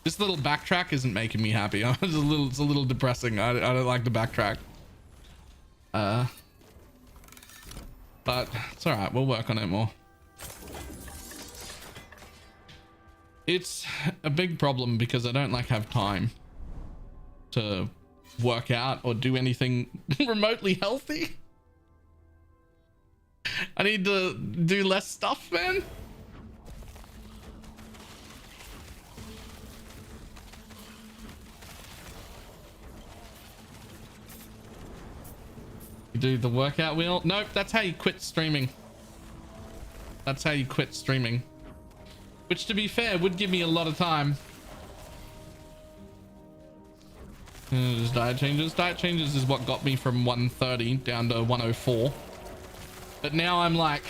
this little backtrack isn't making me happy. It's a little depressing. I don't like the backtrack. But it's all right. We'll work on it more. It's a big problem because I don't like have time to work out or do anything remotely healthy. I need to do less stuff, man. You do the workout wheel? Nope, that's how you quit streaming. That's how you quit streaming. Which, to be fair, would give me a lot of time. Just diet changes. Diet changes is what got me from 130 down to 104. But now I'm like,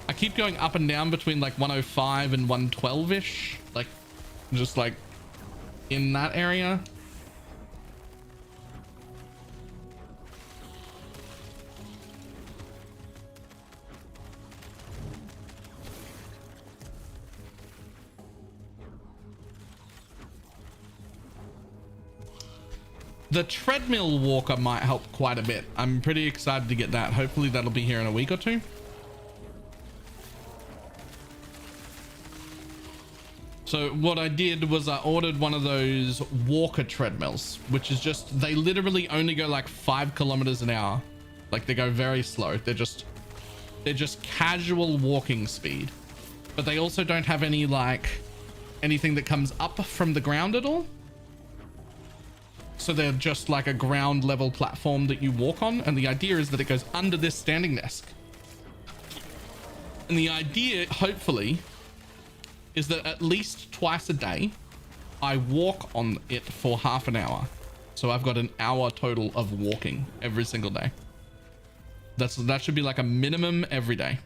I keep going up and down between like 105 and 112-ish. Like, just like in that area. The treadmill walker might help quite a bit. I'm pretty excited to get that. Hopefully that'll be here in a week or 2. So what I did was I ordered one of those walker treadmills, which is just, they literally only go like 5 kilometers an hour. Like they go very slow. They're just casual walking speed, but they also don't have any like anything that comes up from the ground at all. So they're just like a ground level platform that you walk on. And the idea is that it goes under this standing desk. And the idea, hopefully, is that at least twice a day, I walk on it for half an hour. So I've got an hour total of walking every single day. That should be like a minimum every day.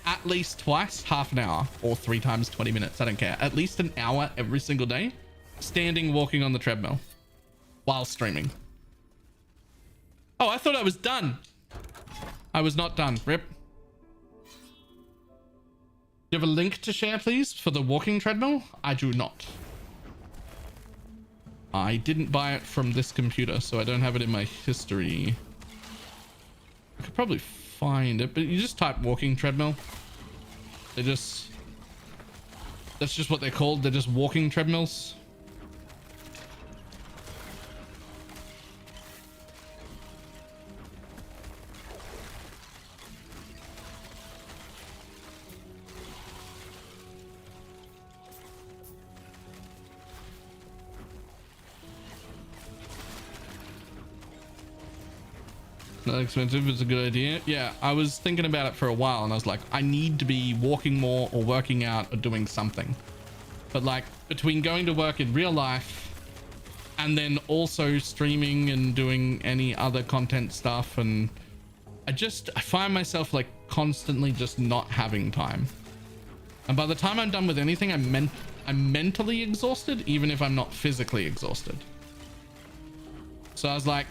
At least twice, half an hour, or 3 times 20 minutes. I don't care. At least an hour every single day, standing, walking on the treadmill while streaming. Oh, I thought I was done. I was not done. Rip. Do you have a link to share, please, for the walking treadmill? I do not. I didn't buy it from this computer, so I don't have it in my history. I could probably find it, but you just type walking treadmill. That's just what they're called. They're just walking treadmills. Not expensive, it's a good idea. Yeah, I was thinking about it for a while and I was like, I need to be walking more or working out or doing something. But like between going to work in real life and then also streaming and doing any other content stuff, and I find myself like constantly just not having time. And by the time I'm done with anything, I'm mentally exhausted, even if I'm not physically exhausted. So I was like,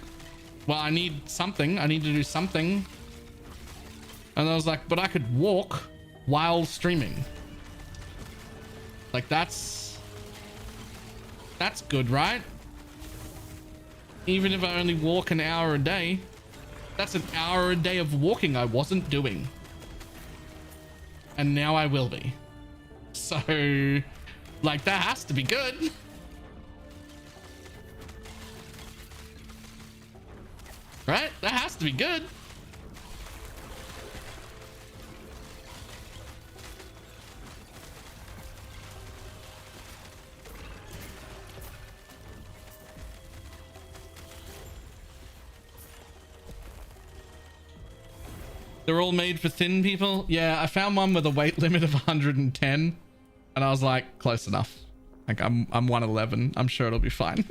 well, I need something. I need to do something. And I was like, but I could walk while streaming. Like that's good, right? Even if I only walk an hour a day, that's an hour a day of walking I wasn't doing. And now I will be. So, like, that has to be good. Right? That has to be good. They're all made for thin people. Yeah, I found one with a weight limit of 110 and I was like, close enough. Like I'm 111. I'm sure it'll be fine.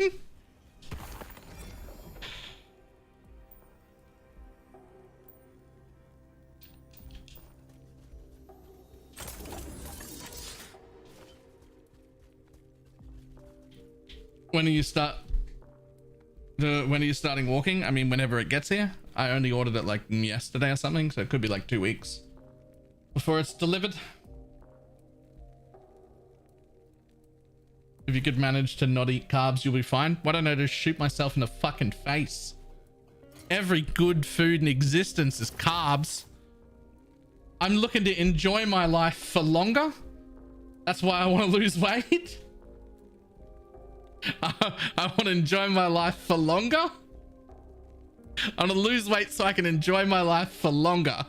When are you starting walking? I mean, whenever it gets here. I only ordered it like yesterday or something, so it could be like 2 weeks before it's delivered. If you could manage to not eat carbs, you'll be fine. Why don't I just shoot myself in the fucking face? Every good food in existence is carbs. I'm looking to enjoy my life for longer. That's why I want to lose weight. I want to enjoy my life for longer. I want to lose weight so I can enjoy my life for longer.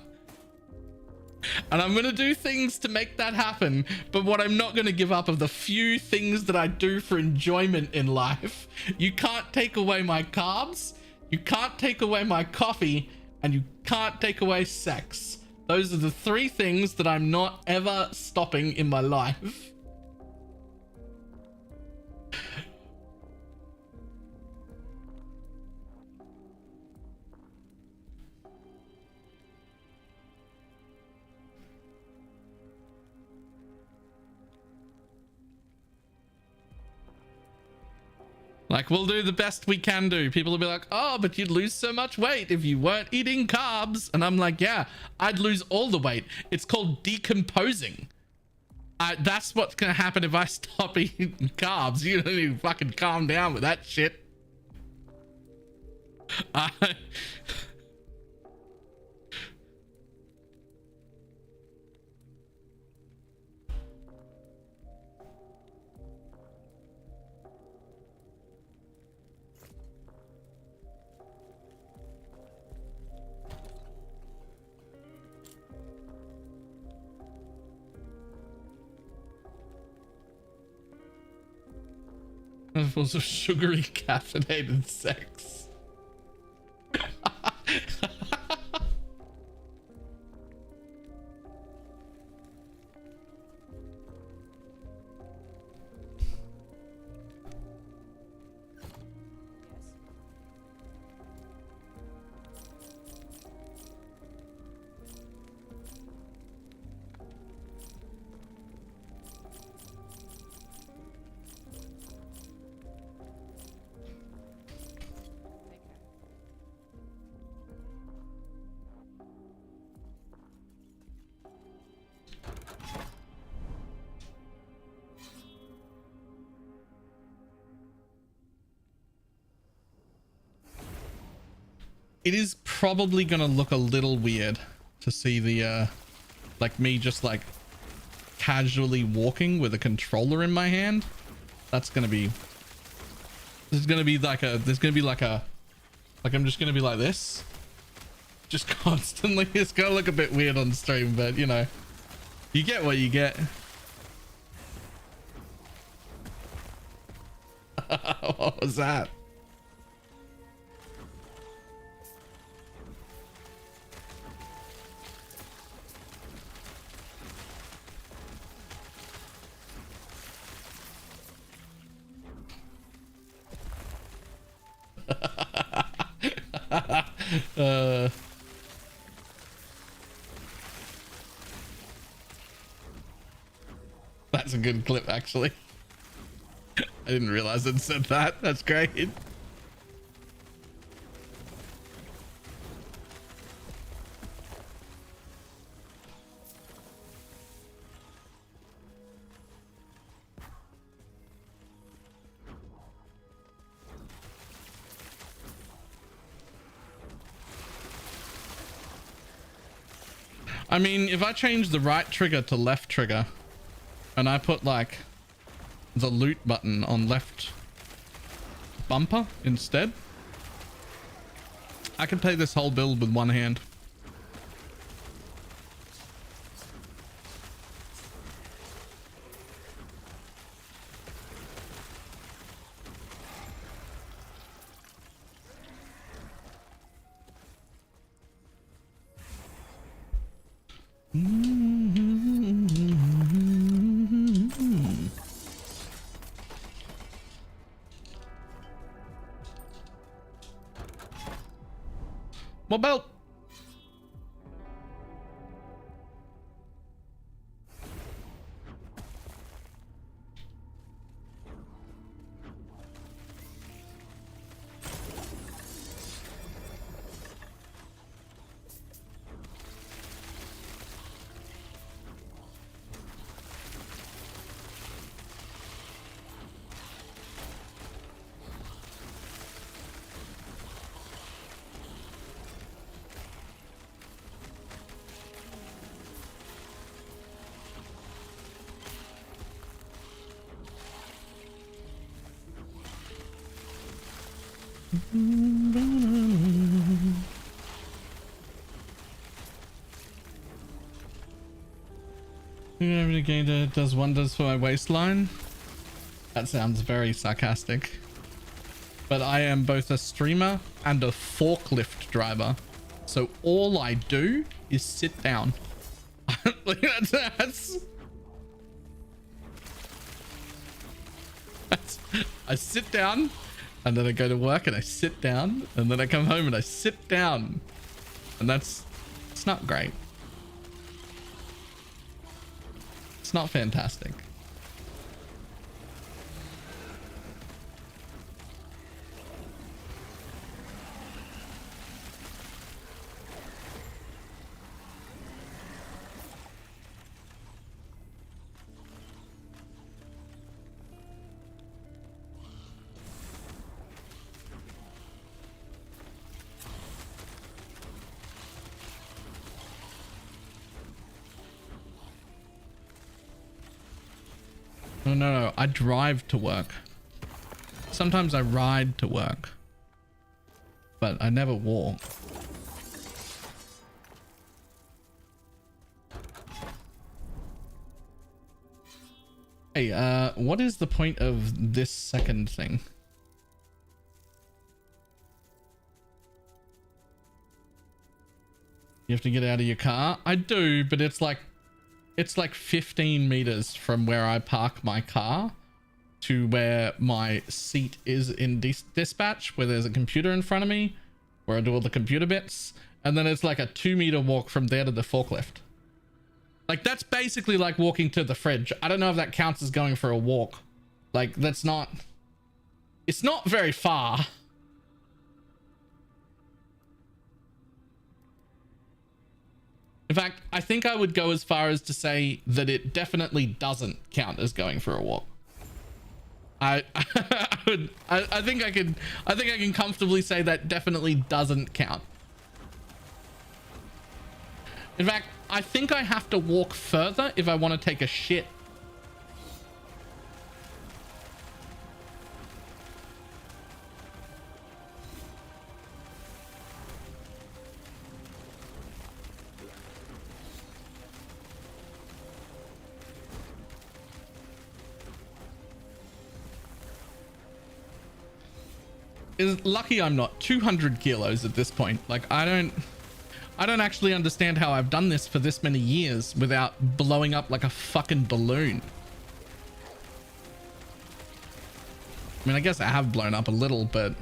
And I'm going to do things to make that happen. But what I'm not going to give up are the few things that I do for enjoyment in life. You can't take away my carbs. You can't take away my coffee. And you can't take away sex. Those are the 3 things that I'm not ever stopping in my life. Like, we'll do the best we can do. People will be like, oh, but you'd lose so much weight if you weren't eating carbs. And I'm like, yeah, I'd lose all the weight. It's called decomposing. That's what's going to happen if I stop eating carbs. You don't need to fucking calm down with that shit. Metaphors of sugary caffeinated sex. It is probably gonna look a little weird to see the like me just like casually walking with a controller in my hand. That's gonna be, there's gonna be like a like I'm just gonna be like this just constantly. It's gonna look a bit weird on stream, but you know, you get what you get. What was that? That's a good clip, actually. I didn't realize it said that. That's great. I mean, if I change the right trigger to left trigger and I put like the loot button on left bumper instead, I can play this whole build with one hand. What about? Every game that does wonders for my waistline. That sounds very sarcastic. But I am both a streamer and a forklift driver. So all I do is sit down. I sit down and then I go to work and I sit down and then I come home and I sit down. And it's not great. It's not fantastic. No. I drive to work. Sometimes I ride to work. But I never walk. Hey, Okay, what is the point of this second thing? You have to get out of your car? I do, but it's like 15 meters from where I park my car to where my seat is in dispatch, where there's a computer in front of me, where I do all the computer bits. And then it's like a 2-meter walk from there to the forklift. Like, that's basically like walking to the fridge. I don't know if that counts as going for a walk. Like, that's not... It's not very far. In fact, I think I would go as far as to say that it definitely doesn't count as going for a walk. I think I can comfortably say that definitely doesn't count. In fact, I think I have to walk further if I want to take a shit. Is lucky I'm not 200 kilos at this point. Like, I don't actually understand how I've done this for this many years without blowing up like a fucking balloon. I mean, I guess I have blown up a little, but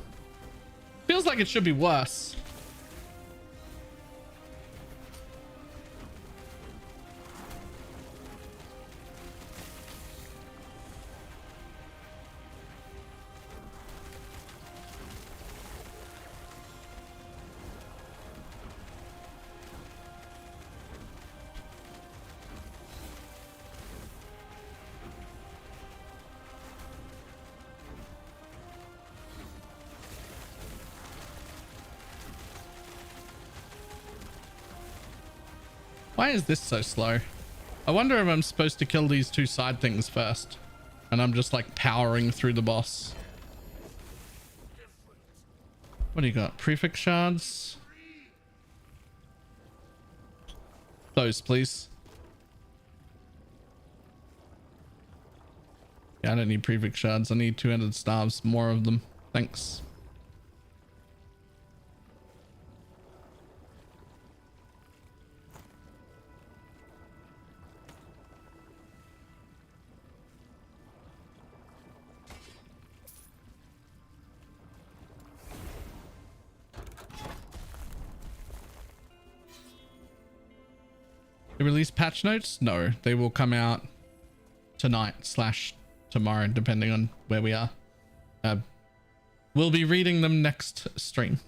feels like it should be worse. Why is this so slow? I wonder if I'm supposed to kill these two side things first. And I'm just like powering through the boss. What do you got? Prefix shards? Those, please. Yeah, I don't need prefix shards. I need 200 stars. More of them. Thanks. They release patch notes? No, they will come out tonight / tomorrow, depending on where we are. We'll be reading them next stream.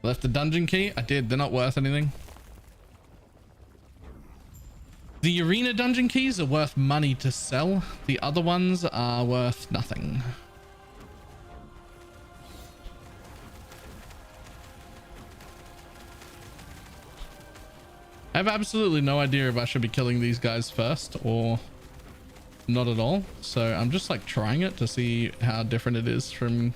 Left the dungeon key? I did. They're not worth anything. The arena dungeon keys are worth money to sell. The other ones are worth nothing. I have absolutely no idea if I should be killing these guys first or not at all. So I'm just like trying it to see how different it is from...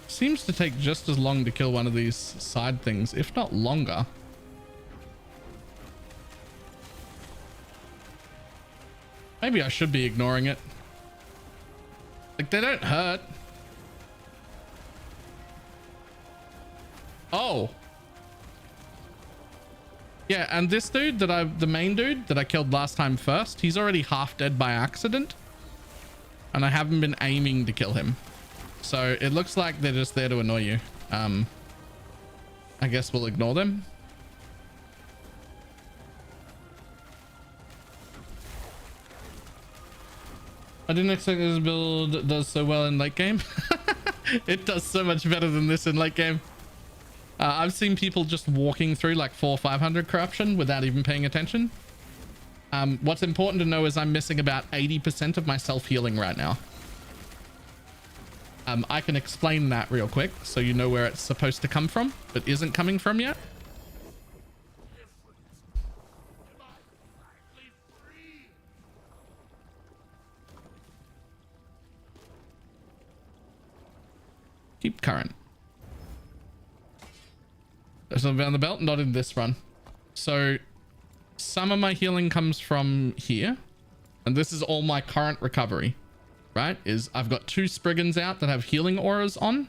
Seems to take just as long to kill one of these side things, if not longer. Maybe I should be ignoring it. Like, they don't hurt. Oh. Yeah, and this dude that the main dude that I killed last time first, he's already half dead by accident. And I haven't been aiming to kill him. So it looks like they're just there to annoy you. I guess we'll ignore them. I didn't expect this build does so well in late game. It does so much better than this in late game. I've seen people just walking through like 400 or 500 corruption without even paying attention. What's important to know is I'm missing about 80% of my self-healing right now. I can explain that real quick so you know where it's supposed to come from, but isn't coming from yet. Keep current. There's something on the belt, not in this run. So some of my healing comes from here, and this is all my current recovery, right? Is I've got 2 Spriggans out that have healing auras on,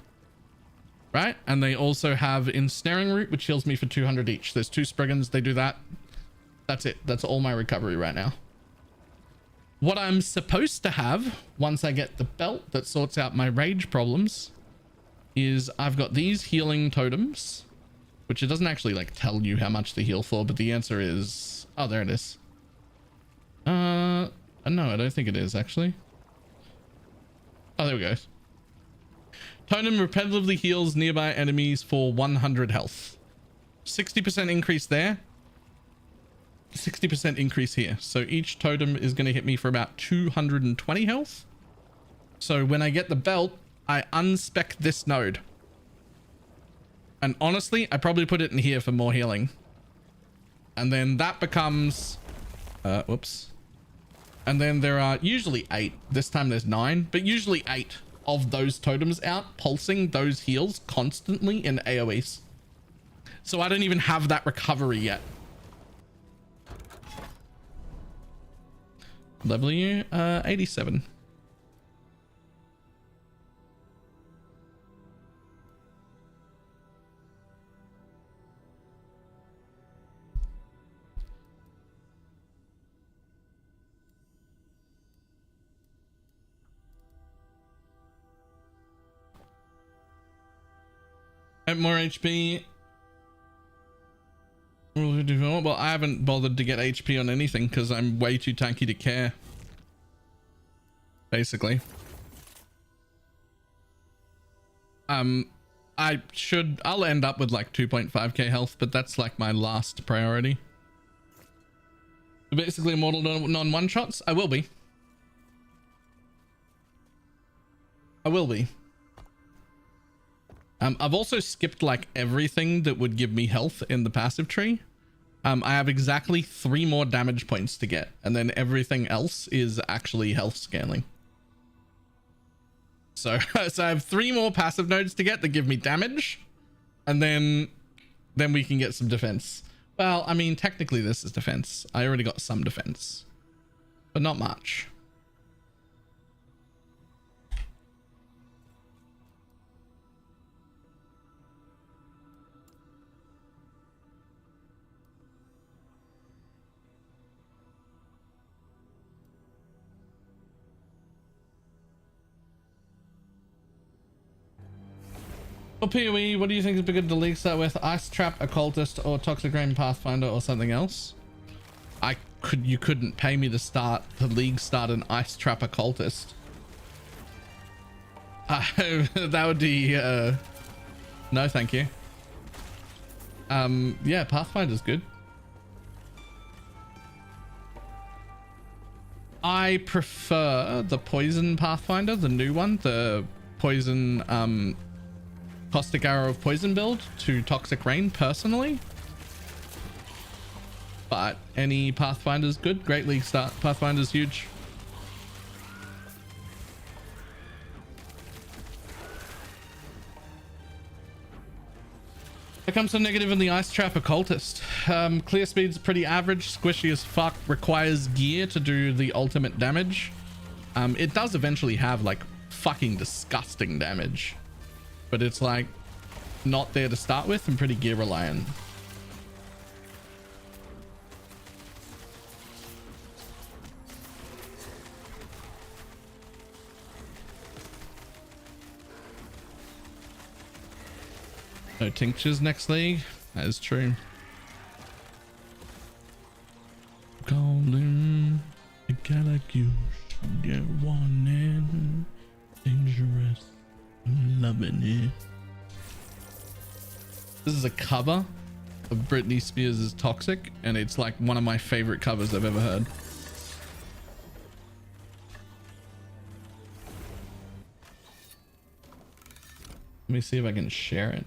right? And they also have Ensnaring Root, which heals me for 200 each. There's 2 Spriggans, they do that. That's it. That's all my recovery right now. What I'm supposed to have once I get the belt that sorts out my rage problems is I've got these healing totems, which it doesn't actually like tell you how much to heal for, but the answer is, oh, there it is. No, I don't think it is actually. Oh, there we go. Totem repetitively heals nearby enemies for 100 health. 60% increase there. 60% increase here. So each totem is going to hit me for about 220 health. So when I get the belt, I unspec this node. And honestly, I probably put it in here for more healing. And then that becomes... whoops. And then there are usually 8. This time there's 9. But usually 8 of those totems out, pulsing those heals constantly in AoEs. So I don't even have that recovery yet. Level you? 87. More HP. Well, I haven't bothered to get HP on anything because I'm way too tanky to care. Basically. I'll end up with like 2.5k health, but that's like my last priority. Basically immortal non-one shots. I will be. I've also skipped like everything that would give me health in the passive tree. I have exactly 3 more damage points to get, and then everything else is actually health scaling. So I have 3 more passive nodes to get that give me damage, and then we can get some defense. Well, I mean, technically this is defense. I already got some defense, but not much. For PoE, what do you think is bigger to league start with? Ice Trap, Occultist, or Toxic Rain Pathfinder, or something else? You couldn't pay me to league start an Ice Trap Occultist. That would be no thank you. Yeah, Pathfinder's good. I prefer the Poison Pathfinder, the new one, the Poison Caustic Arrow of Poison build to Toxic Rain personally. But any Pathfinder's good. Great league start. Pathfinder's huge. Here comes some negative in the Ice Trap Occultist. Clear speed's pretty average, squishy as fuck, requires gear to do the ultimate damage. It does eventually have like fucking disgusting damage, but it's like not there to start with and pretty gear reliant. No tinctures next league. That is true. Calling a guy like you should get one in. Dangerous. I'm loving it. This is a cover of Britney Spears' Toxic, and it's like one of my favorite covers I've ever heard. Let me see if I can share it.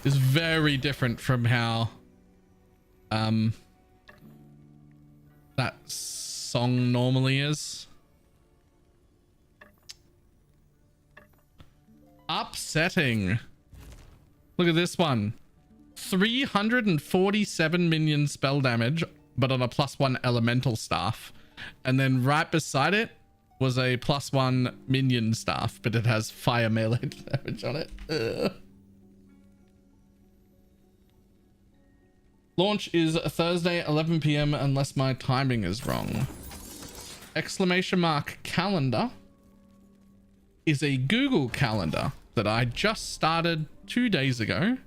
Is very different from how that song normally is. Upsetting. Look at this one. 347 minion spell damage, but on a +1 elemental staff. And then right beside it was a +1 minion staff, but it has fire melee damage on it. Ugh. Launch is Thursday, 11 p.m. unless my timing is wrong. Exclamation mark calendar is a Google calendar that I just started 2 days ago.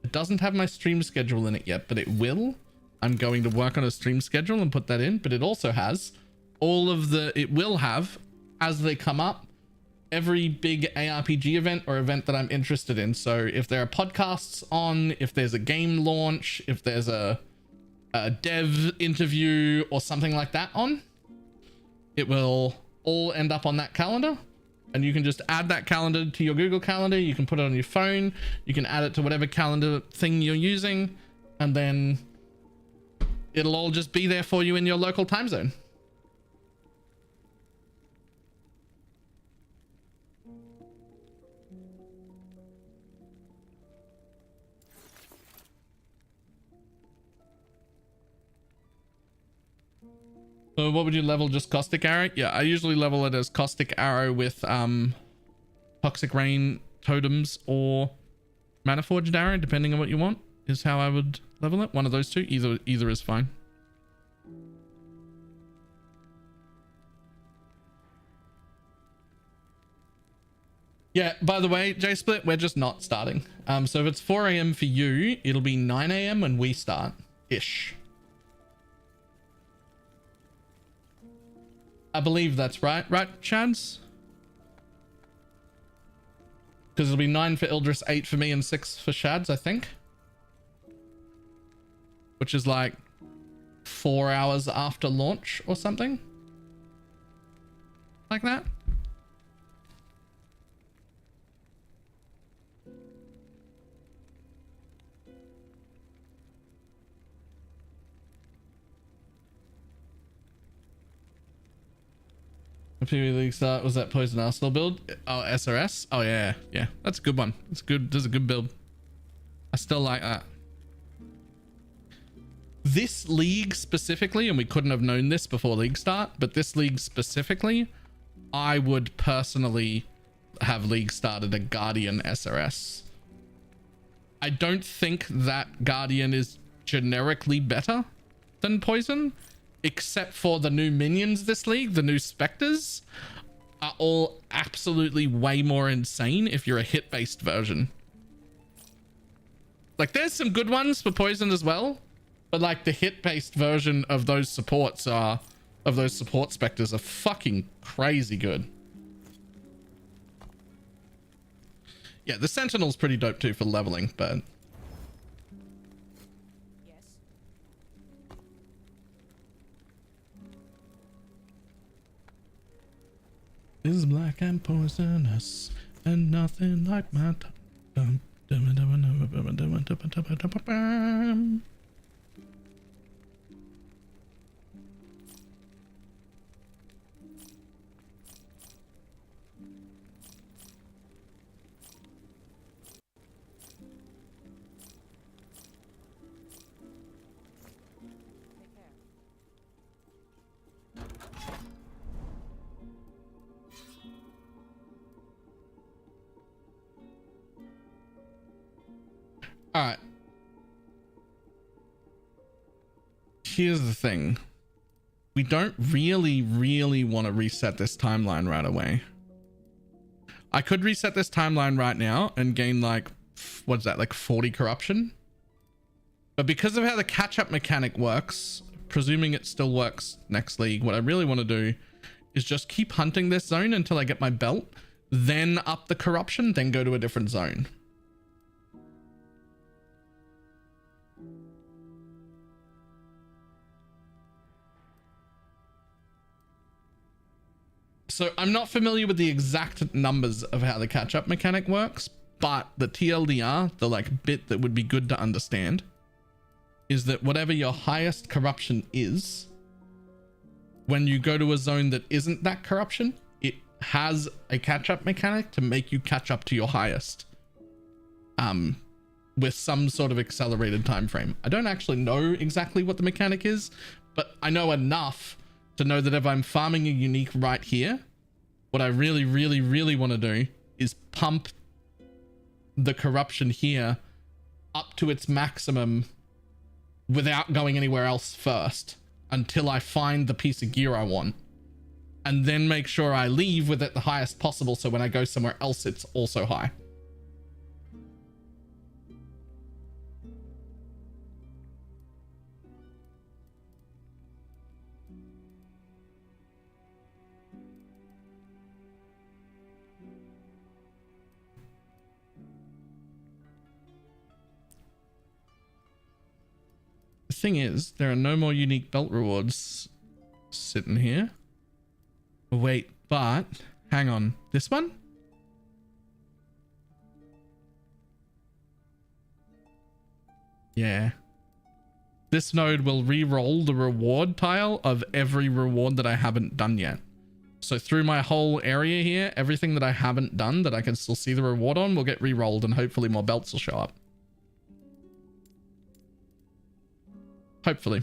It doesn't have my stream schedule in it yet, but it will. I'm going to work on a stream schedule and put that in, but it also has all of the, it will have, as they come up, every big ARPG event or event that I'm interested in. So if there are podcasts on, if there's a game launch, if there's a dev interview or something like that on, it will all end up on that calendar. And you can just add that calendar to your Google Calendar. You can put it on your phone. You can add it to whatever calendar thing you're using. And then it'll all just be there for you in your local time zone. So what would you level? Just Caustic Arrow? Yeah, I usually level it as Caustic Arrow with Toxic Rain Totems or Mana Forged Arrow, depending on what you want, is how I would level it. One of those two. Either is fine. Yeah, by the way, J-Split, we're just not starting. So if it's 4 a.m. for you, it'll be 9 a.m. when we start-ish. I believe that's right. Right, Chads? Because it'll be 9 for Ildris, 8 for me, and 6 for Shads, I think. Which is like 4 hours after launch or something. Like that. PvE League start was that Poison Arsenal build? Oh, SRS? Oh yeah, yeah. That's a good one. It's good. There's a good build. I still like that. This league specifically, and we couldn't have known this before league start, but this league specifically, I would personally have league started a Guardian SRS. I don't think that Guardian is generically better than Poison, except for the new minions this league. The new Spectres are all absolutely way more insane if you're a hit-based version. Like, there's some good ones for Poison as well, but like the hit-based version of those supports are, of those support Spectres are fucking crazy good. Yeah, the Sentinel's pretty dope too for leveling, but is black and poisonous and nothing like my tongue. All right. Here's the thing. We don't really want to reset this timeline right away. I could reset this timeline right now and gain like, what's that, like 40 corruption? But because of how the catch-up mechanic works, presuming it still works next league, what I really want to do is just keep hunting this zone until I get my belt, then up the corruption, then go to a different zone. So I'm not familiar with the exact numbers of how the catch-up mechanic works, but the TLDR, the like bit that would be good to understand, is that whatever your highest corruption is, when you go to a zone that isn't that corruption, it has a catch-up mechanic to make you catch up to your highest, with some sort of accelerated time frame. I don't actually know exactly what the mechanic is, but I know enough to know that if I'm farming a unique right here, what I really, really, really want to do is pump the corruption here up to its maximum without going anywhere else first until I find the piece of gear I want, and then make sure I leave with it the highest possible so when I go somewhere else it's also high. The thing is, there are no more unique belt rewards sitting here. Wait, but hang on, this one? Yeah. This node will re-roll the reward tile of every reward that I haven't done yet. So through my whole area here, everything that I haven't done that I can still see the reward on will get re-rolled, and hopefully more belts will show up. Hopefully.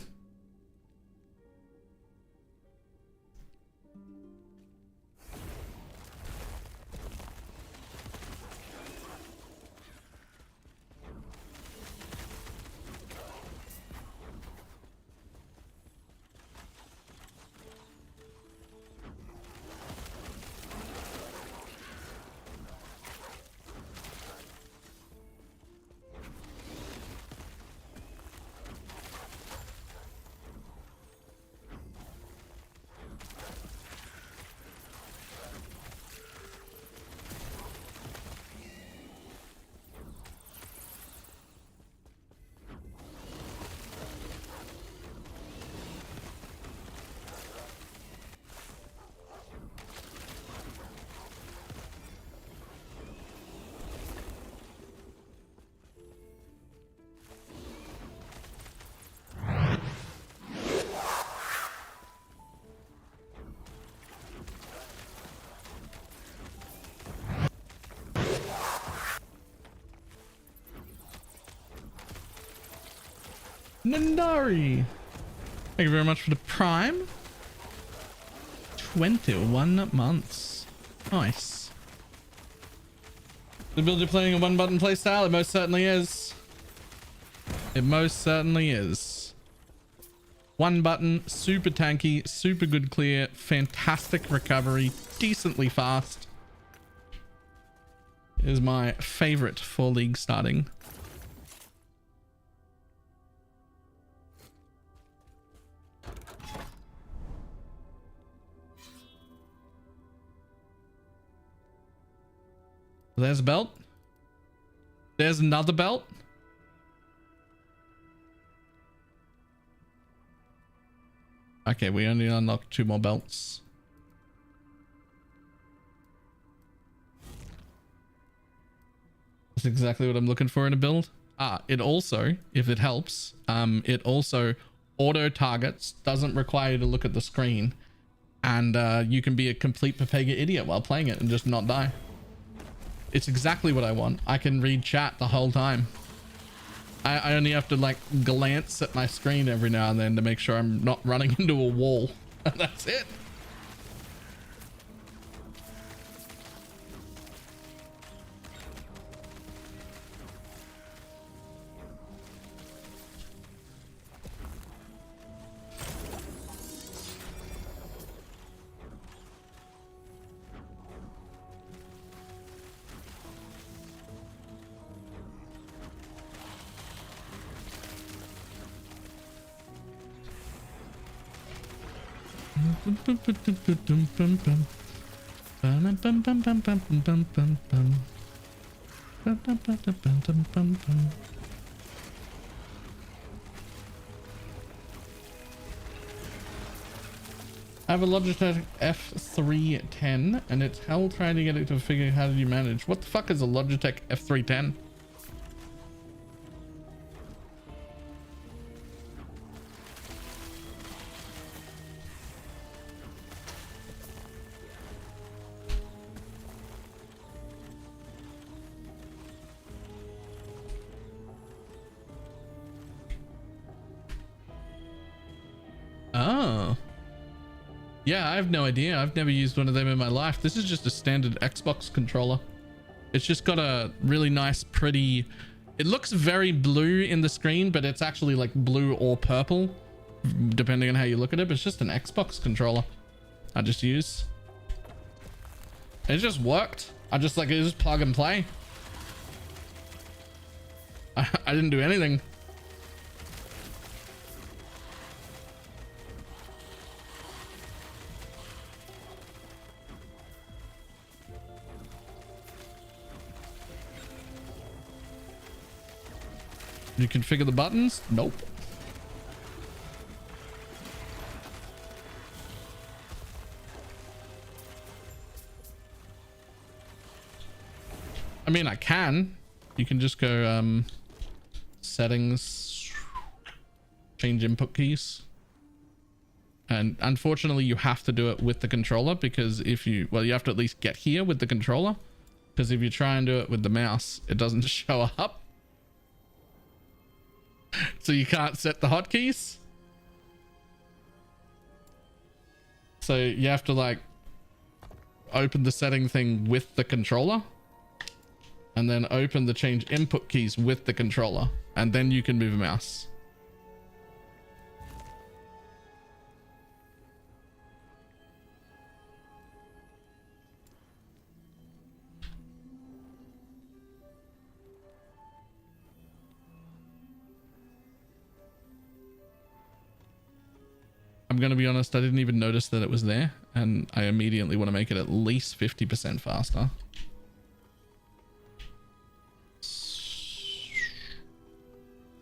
Nandari, thank you very much for the prime. 21 months. Nice. The build you're playing a one button playstyle? It most certainly is. It most certainly is. One button, super tanky, super good clear, fantastic recovery, decently fast. Is my favorite for league starting. There's a belt. There's another belt. Okay, we only unlocked 2 more belts. That's exactly what I'm looking for in a build. It also, if it helps, it also auto targets, doesn't require you to look at the screen, and you can be a complete Papega idiot while playing it and just not die. It's exactly what I want. I can read chat the whole time. I only have to like glance at my screen every now and then to make sure I'm not running into a wall. That's it. I have a Logitech F310 and it's hell trying to get it to figure how did you manage. What the fuck is a Logitech F310? Oh. Yeah, I have no idea. I've never used one of them in my life. This is just a standard Xbox controller. It's just got a really nice, pretty... It looks very blue in the screen, but it's actually like blue or purple, depending on how you look at it. But it's just an Xbox controller I just use. It just worked. I just like, it just plug and play. I didn't do anything. You configure the buttons? Nope. I mean, I can. You can just go settings, change input keys. And unfortunately, you have to do it with the controller because if you, well, you have to at least get here with the controller. Because if you try and do it with the mouse, it doesn't show up. So you can't set the hotkeys. So you have to like open the setting thing with the controller and then open the change input keys with the controller and then you can move a mouse. I'm going to be honest, I didn't even notice that it was there, and I immediately want to make it at least 50% faster.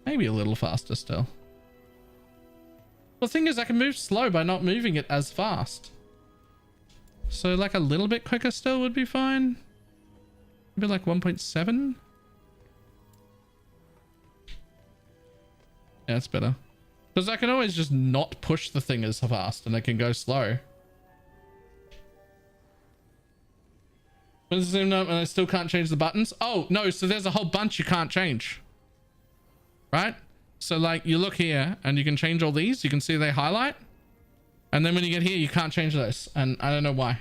Maybe a little faster still. The thing is, I can move slow by not moving it as fast. So like a little bit quicker still would be fine. Maybe like 1.7. Yeah, it's better. Because I can always just not push the thing as fast and I can go slow. And I still can't change the buttons. Oh, no. So there's a whole bunch you can't change. Right? So like you look here and you can change all these. You can see they highlight. And then when you get here, you can't change those. And I don't know why.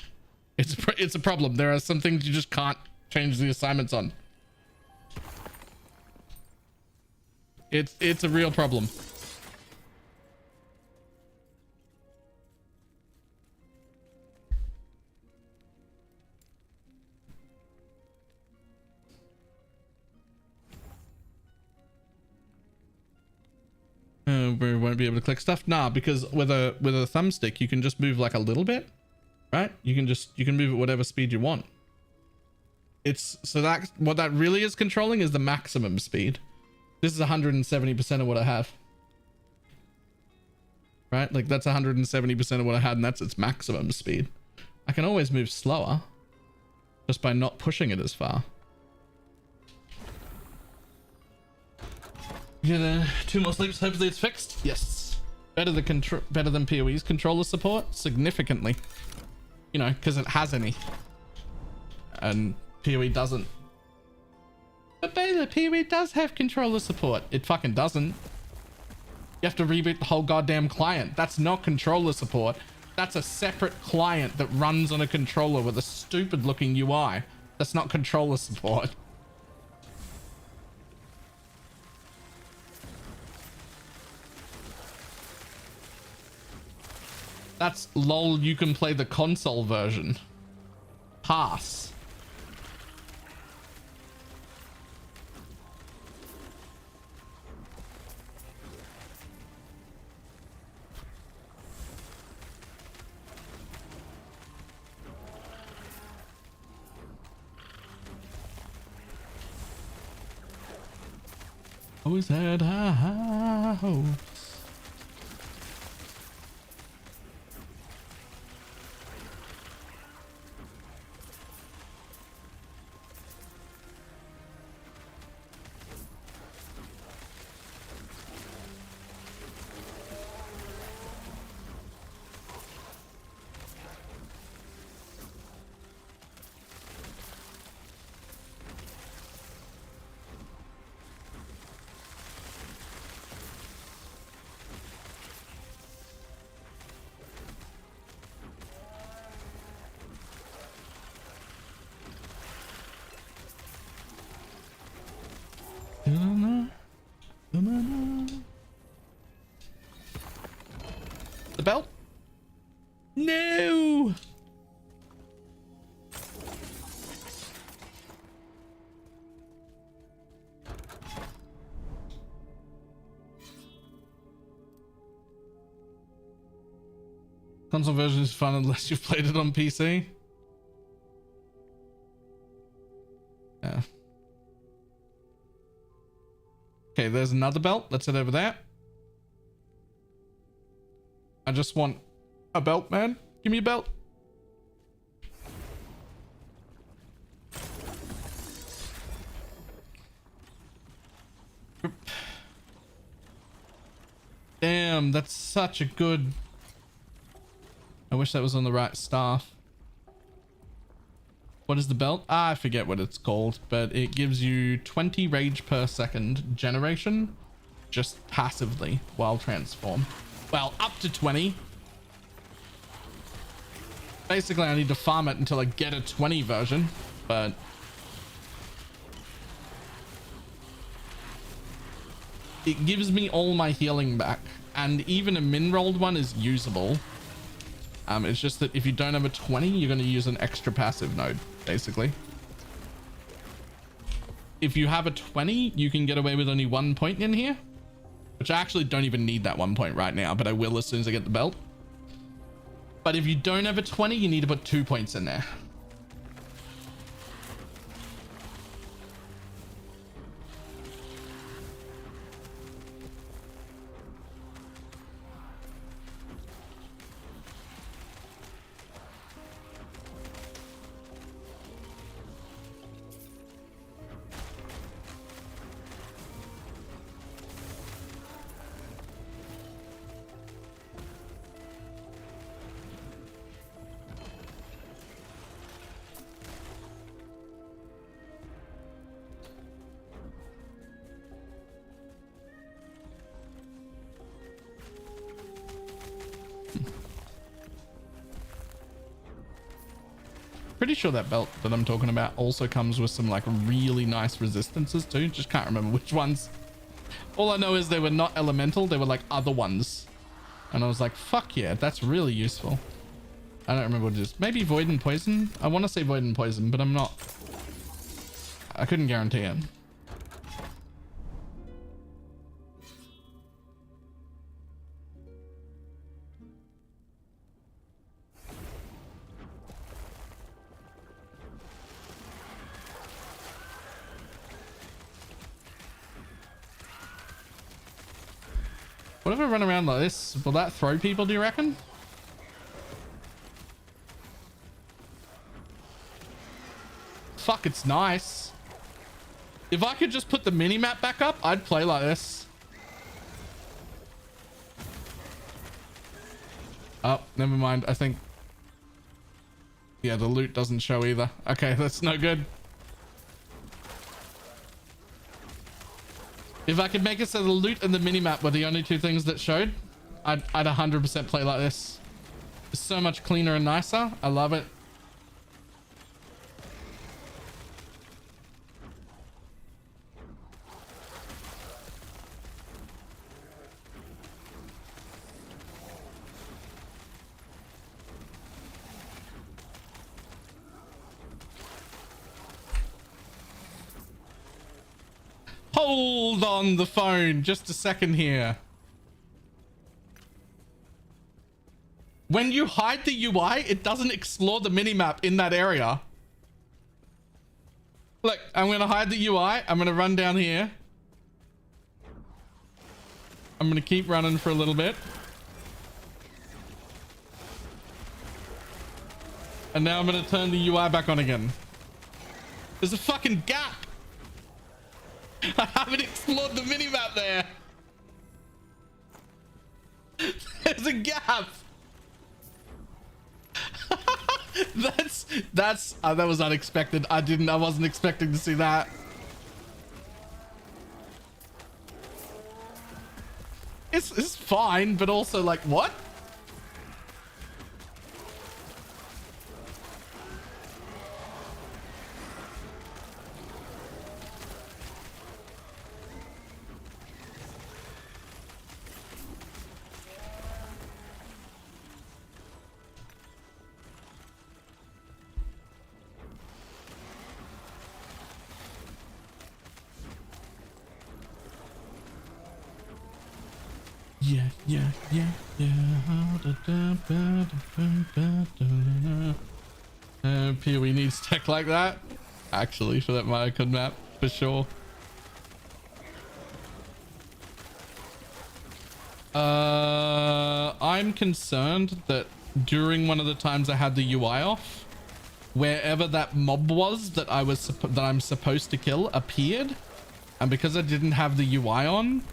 It's a problem. There are some things you just can't change the assignments on. It's a real problem. We won't be able to click stuff. Nah, because with a thumbstick you can just move like a little bit, right? You can move at whatever speed you want. It's so that what that really is controlling is the maximum speed. This is 170% of what I have, right? Like that's 170% of what I had, and that's its maximum speed. I can always move slower just by not pushing it as far. Yeah, 2 more sleeps. Hopefully it's fixed. Yes. Better than PoE's controller support significantly. You know, because it has any, and PoE doesn't. But Baylor, PoE does have controller support. It fucking doesn't. You have to reboot the whole goddamn client. That's not controller support. That's a separate client that runs on a controller with a stupid looking UI. That's not controller support. That's lol, you can play the console version. Pass. Always had high hopes. The belt? No! Console version is fun unless you've played it on PC. Yeah. Okay, there's another belt. Let's head over there. I just want a belt, man. Give me a belt. Damn, that's such a good... I wish that was on the right staff. What is the belt? Ah, I forget what it's called, but it gives you 20 rage per second generation just passively while transform. Well, up to 20. Basically, I need to farm it until I get a 20 version, but it gives me all my healing back, and even a min-rolled one is usable. It's just that if you don't have a 20, you're going to use an extra passive node, basically. If you have a 20, you can get away with only 1 point in here, which I actually don't even need that 1 point right now, but I will as soon as I get the belt. But if you don't have a 20, you need to put 2 points in there. Pretty sure that belt that I'm talking about also comes with some like really nice resistances too. Just can't remember which ones. All I know is they were not elemental. They were like other ones. And I was like, fuck yeah, that's really useful. I don't remember what it is. Maybe void and poison. I want to say void and poison, but I'm not. I couldn't guarantee it. What if I run around like this? Will that throw people, do you reckon? Fuck, it's nice. If I could just put the mini-map back up, I'd play like this. Oh, never mind. I think... yeah, the loot doesn't show either. Okay, that's no good. If I could make it so the loot and the minimap were the only two things that showed, I'd 100% play like this. It's so much cleaner and nicer. I love it. Hold on the phone just a second here. When you hide the UI, it doesn't explore the minimap in that area. Look, I'm going to hide the UI. I'm going to run down here. I'm gonna keep running for a little bit. And now I'm gonna turn the UI back on again. There's a fucking gap. I haven't explored the minimap there. There's a gap. That's that was unexpected. I wasn't expecting to see that. It's fine, but also like, what? Yeah. PoE needs tech like that. Actually, for that Myocon map, for sure. I'm concerned that during one of the times I had the UI off, wherever that mob was that I'm supposed to kill appeared, and because I didn't have the UI on,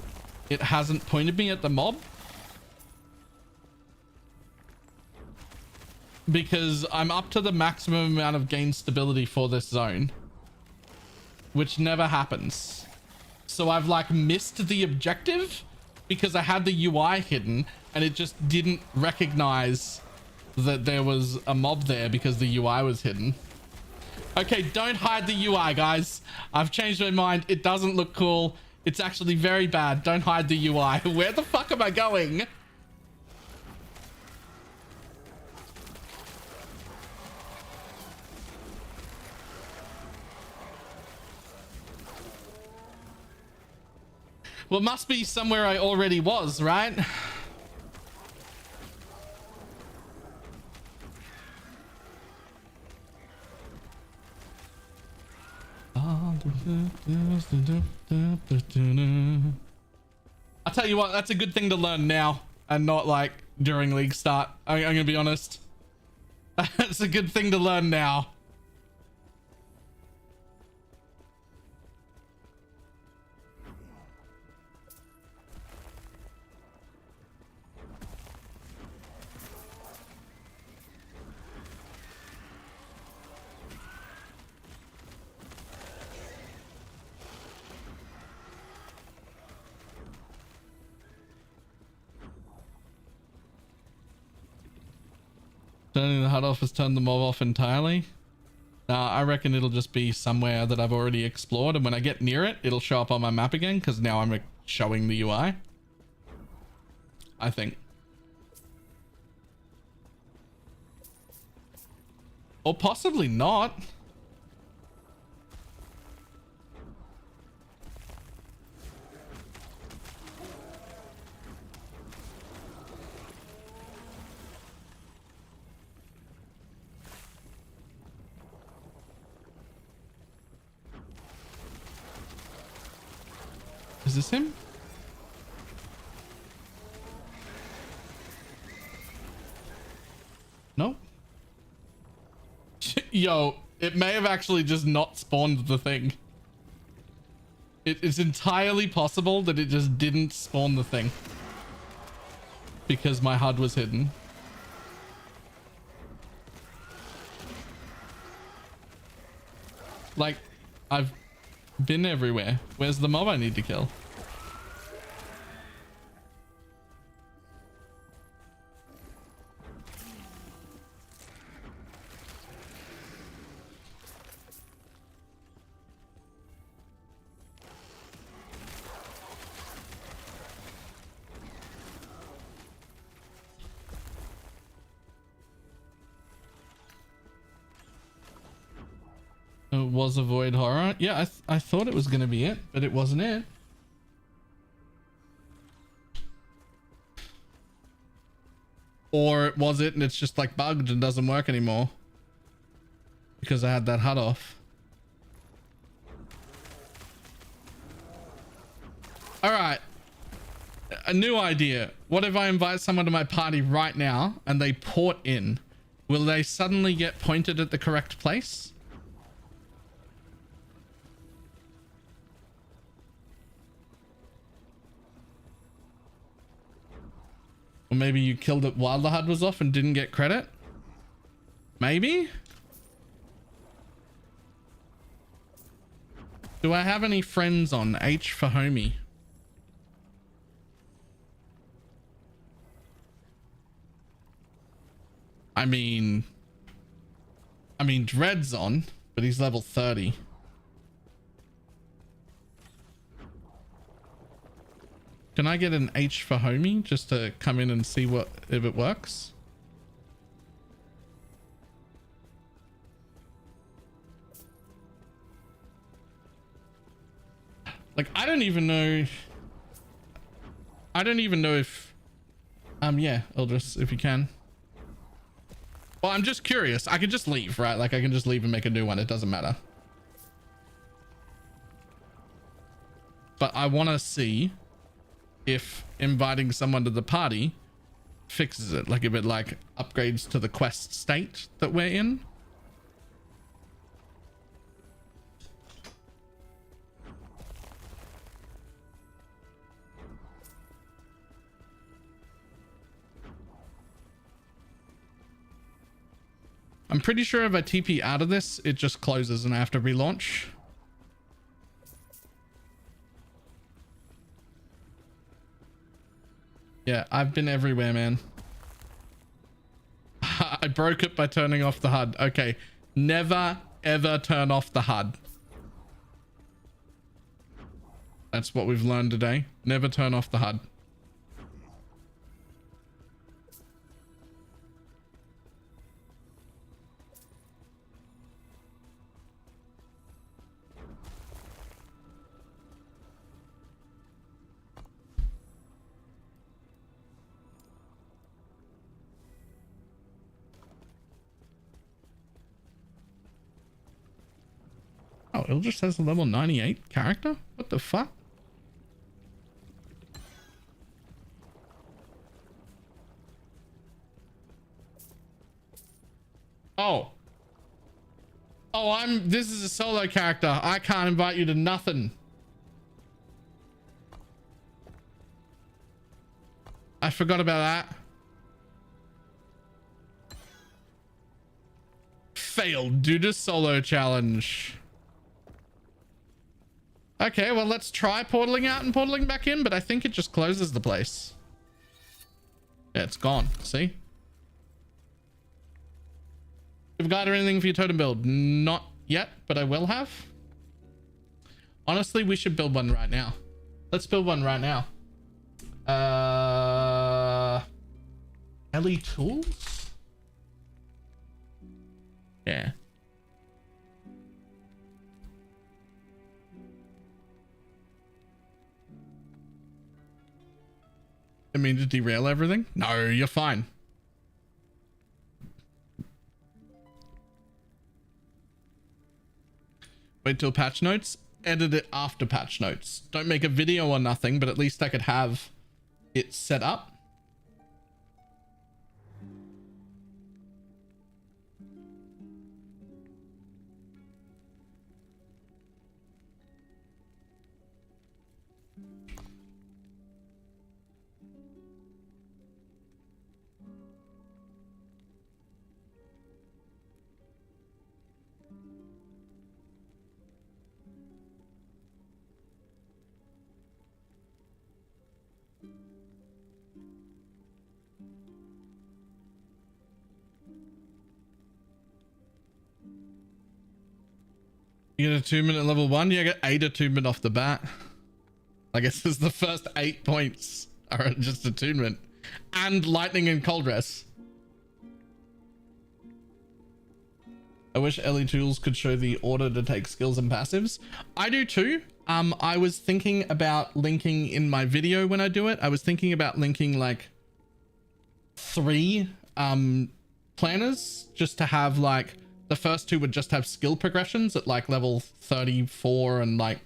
it hasn't pointed me at the mob. Because I'm up to the maximum amount of gain stability for this zone, which never happens. So I've like missed the objective because I had the UI hidden and it just didn't recognize that there was a mob there because the UI was hidden. Okay, don't hide the UI, guys. I've changed my mind. It doesn't look cool. It's actually very bad. Don't hide the UI. Where the fuck am I going? Well, it must be somewhere I already was, right? I'll tell you what, that's a good thing to learn now and not like during league start. I'm gonna be honest. It's a good thing to learn now. Turning the HUD off has turned the mob off entirely. I reckon it'll just be somewhere that I've already explored, and when I get near it, it'll show up on my map again because now I'm showing the UI. I think. Or possibly not. Is this him? No. Yo, it may have actually just not spawned the thing. It's entirely possible that it just didn't spawn the thing because my HUD was hidden. Like, I've been everywhere. Where's the mob I need to kill? It was a void horror. Yeah, I thought it was going to be it, but it wasn't it. Or was it and it's just like bugged and doesn't work anymore because I had that HUD off. All right. a new idea. What if I invite someone to my party right now and they port in? Will they suddenly get pointed at the correct place? Or maybe you killed it while the HUD was off and didn't get credit? Maybe? Do I have any friends on? H for homie. I mean, Dread's on, but he's level 30. Can I get an H for homie just to come in and see if it works? Like, I don't even know if, yeah, Eldris, if you can. Well, I'm just curious. I could just leave, right? Like, I can just leave and make a new one. It doesn't matter. But I want to see if inviting someone to the party fixes it. Like, if it, like, upgrades to the quest state that we're in. I'm pretty sure if I TP out of this, it just closes and I have to relaunch. Yeah, I've been everywhere, man. I broke it by turning off the HUD. Okay, never, ever turn off the HUD. That's what we've learned today. Never turn off the HUD. Oh, it just has a level 98 character? What the fuck? Oh. Oh, this is a solo character. I can't invite you to nothing. I forgot about that. Failed due to solo challenge. Okay, well, let's try portaling out and portaling back in, but I think it just closes the place. Yeah, it's gone. See? Have you got anything for your totem build? Not yet, but I will have. Honestly, we should build one right now. Let's build one right now. LE tools? Yeah. I mean, to derail everything? No, you're fine. Wait till patch notes. Edit it after patch notes. Don't make a video or nothing, but at least I could have it set up. You get attunement at level 1. You get 8 attunement off the bat. I guess it's the first 8 points are just attunement. And lightning and cold dress. I wish LE tools could show the order to take skills and passives. I do too. I was thinking about linking in my video when I do it. I was thinking about linking like 3 planners just to have like the first 2 would just have skill progressions at like level 34 and like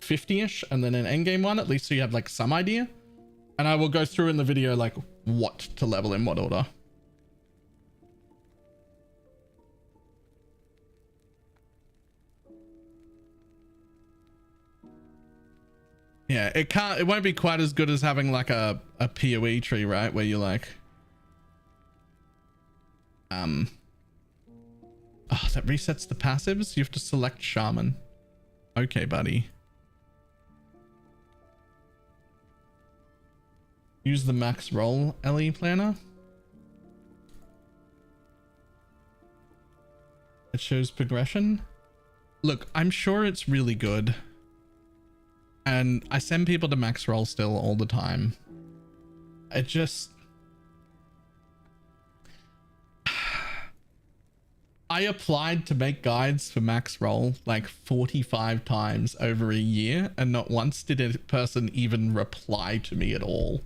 50ish, and then an endgame one, at least so you have like some idea. And I will go through in the video like what to level in what order. Yeah, it won't be quite as good as having like a PoE tree, right? Where you like oh, that resets the passives. You have to select shaman. Okay, buddy. Use the max roll LE planner. It shows progression. Look, I'm sure it's really good. And I send people to max roll still all the time. It just... I applied to make guides for max roll like 45 times over a year, and not once did a person even reply to me at all.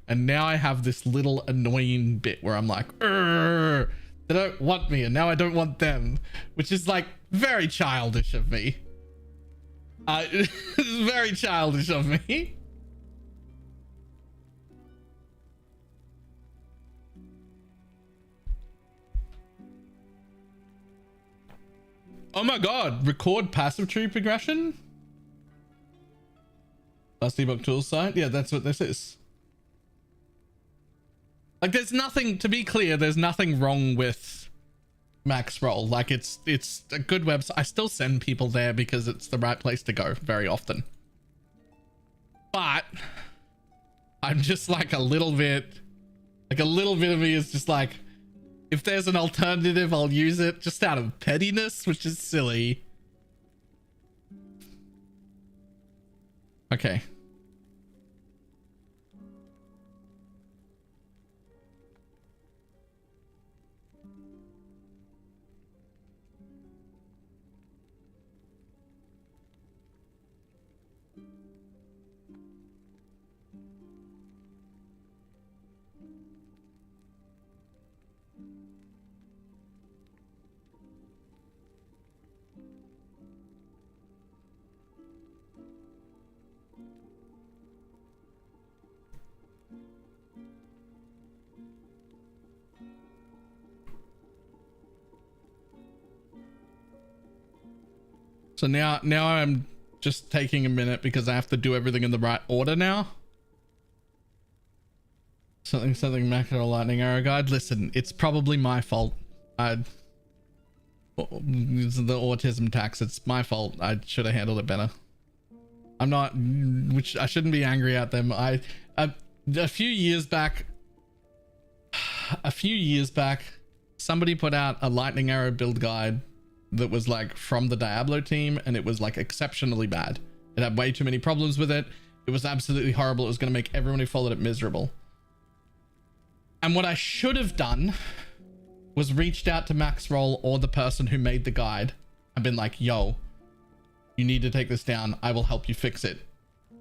And now I have this little annoying bit where I'm like, they don't want me, and now I don't want them, which is like very childish of me. It's very childish of me. Oh my god, record passive tree progression? Last debug tools site? Yeah, that's what this is. Like, there's nothing, to be clear, there's nothing wrong with max roll. Like, it's a good website. I still send people there because it's the right place to go very often. But I'm just like a little bit of me is just like, if there's an alternative, I'll use it just out of pettiness, which is silly. Okay. So now I'm just taking a minute because I have to do everything in the right order now. Something macro lightning arrow guide. Listen, it's probably my fault. It's the autism tax. It's my fault. I should have handled it better. I'm not, which I shouldn't be angry at them. A few years back, somebody put out a lightning arrow build guide that was like from the Diablo team, and it was like exceptionally bad. It had way too many problems with it. It was absolutely horrible. It was going to make everyone who followed it miserable. And what I should have done was reached out to Max Roll or the person who made the guide and been like, yo, you need to take this down. I will help you fix it.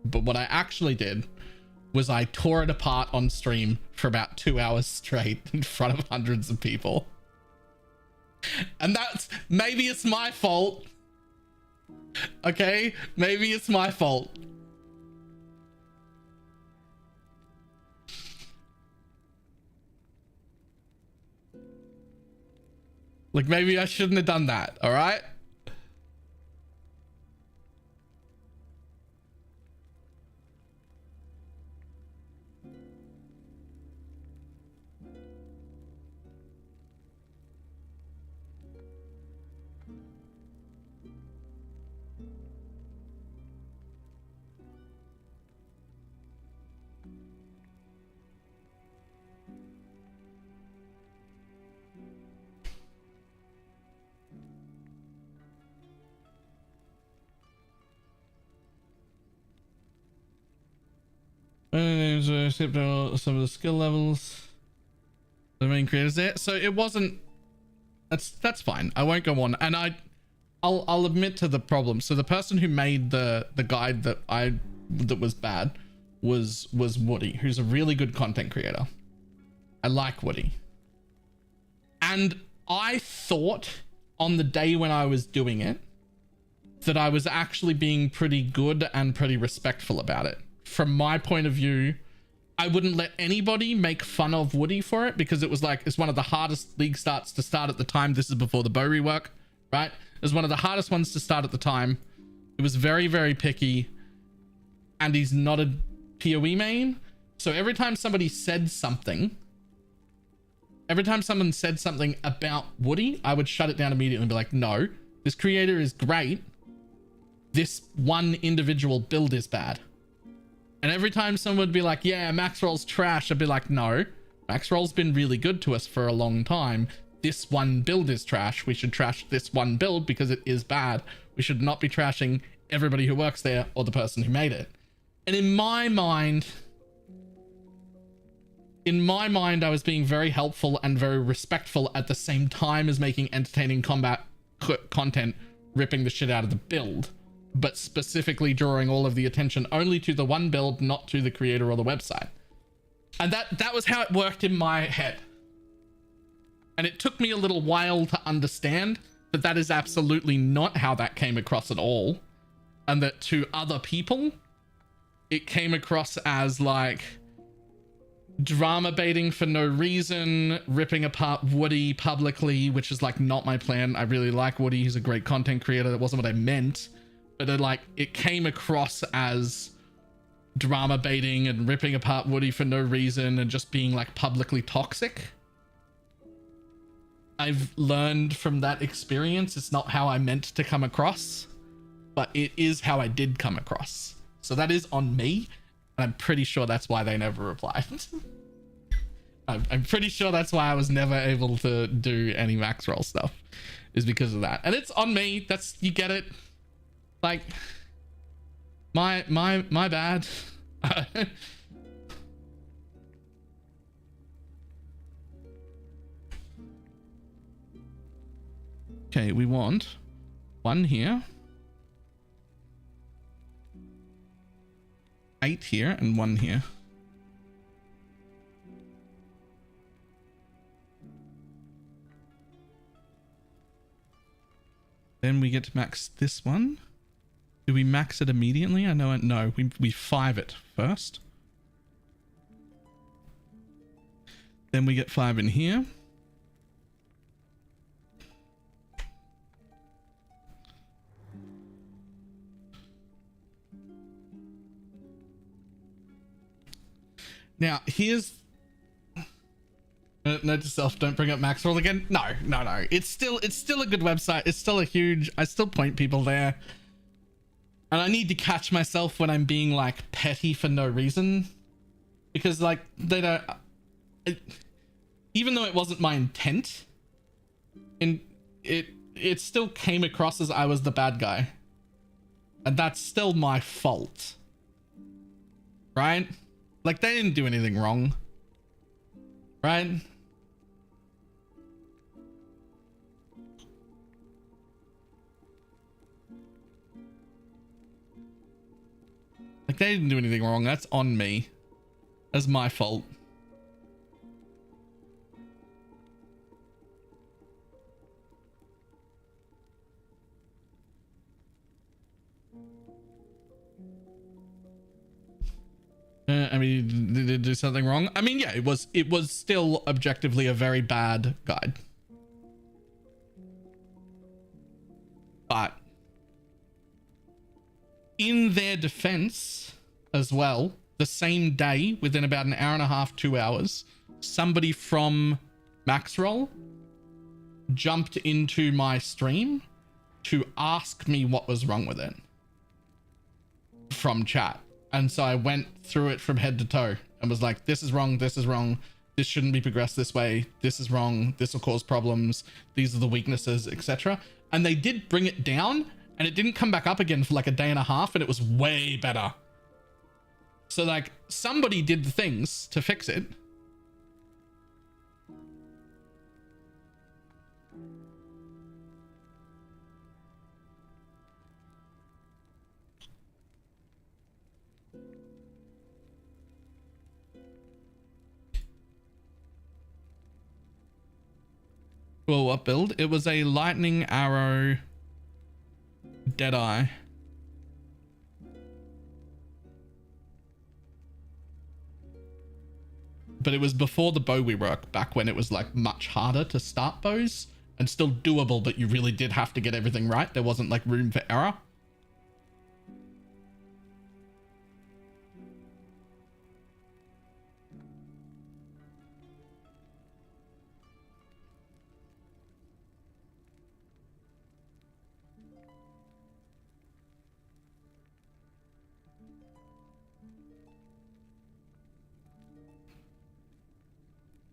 But what I actually did was I tore it apart on stream for about 2 hours straight in front of hundreds of people. And that's, maybe it's my fault. Okay, maybe it's my fault. Like, maybe I shouldn't have done that, all right? Some of the skill levels the main creators there, so it wasn't, that's fine. I won't go on, and I'll admit to the problem. So the person who made the guide that was bad was Woody, who's a really good content creator. I like Woody, and I thought on the day when I was doing it that I was actually being pretty good and pretty respectful about it. From my point of view, I wouldn't let anybody make fun of Woody for it because it was like, it's one of the hardest league starts to start at the time. This is before the bow rework, right? It was one of the hardest ones to start at the time. It was very, very picky, and he's not a PoE main. So every time somebody said something, every time someone said something about Woody, I would shut it down immediately and be like, no, this creator is great. This one individual build is bad. And every time someone would be like, yeah, Maxroll's trash, I'd be like, no, Maxroll's been really good to us for a long time. This one build is trash. We should trash this one build because it is bad. We should not be trashing everybody who works there or the person who made it. And in my mind, I was being very helpful and very respectful at the same time as making entertaining combat content, ripping the shit out of the build, but specifically drawing all of the attention only to the one build, not to the creator or the website. And that was how it worked in my head. And it took me a little while to understand that that is absolutely not how that came across at all. And that to other people, it came across as like drama baiting for no reason, ripping apart Woody publicly, which is like not my plan. I really like Woody. He's a great content creator. That wasn't what I meant. But it came across as drama baiting and ripping apart Woody for no reason and just being like publicly toxic. I've learned from that experience, it's not how I meant to come across, but it is how I did come across. So that is on me. And I'm pretty sure that's why they never replied. I'm pretty sure that's why I was never able to do any Maxroll stuff, is because of that. And it's on me. That's, you get it. Like, my bad. Okay, we want one here, 8 here, and 1 here. Then we get to max this one. Do we max it immediately? I know it. No, we 5 it first. Then we get 5 in here. Now, here's... Note to self, don't bring up Maxroll again. No. It's still a good website. It's still a huge... I still point people there. And I need to catch myself when I'm being, like, petty for no reason. Because, like, they don't... even though it wasn't my intent, it still came across as I was the bad guy. And that's still my fault. Right? Like, they didn't do anything wrong. Right? Like, they didn't do anything wrong. That's on me. That's my fault. I mean, did it do something wrong? I mean, yeah, it was still objectively a very bad guide. But in their defense as well, the same day, within about an hour and a half, 2 hours, somebody from Maxroll jumped into my stream to ask me what was wrong with it from chat. And so I went through it from head to toe and was like, this is wrong. This is wrong. This shouldn't be progressed this way. This is wrong. This will cause problems. These are the weaknesses, etc. And they did bring it down, and it didn't come back up again for like a day and a half, and it was way better. So like, somebody did the things to fix it. Well, what build? It was a lightning arrow Deadeye. but it was before the bow rework, back when it was like much harder to start bows and still doable, but you really did have to get everything right. There wasn't like room for error.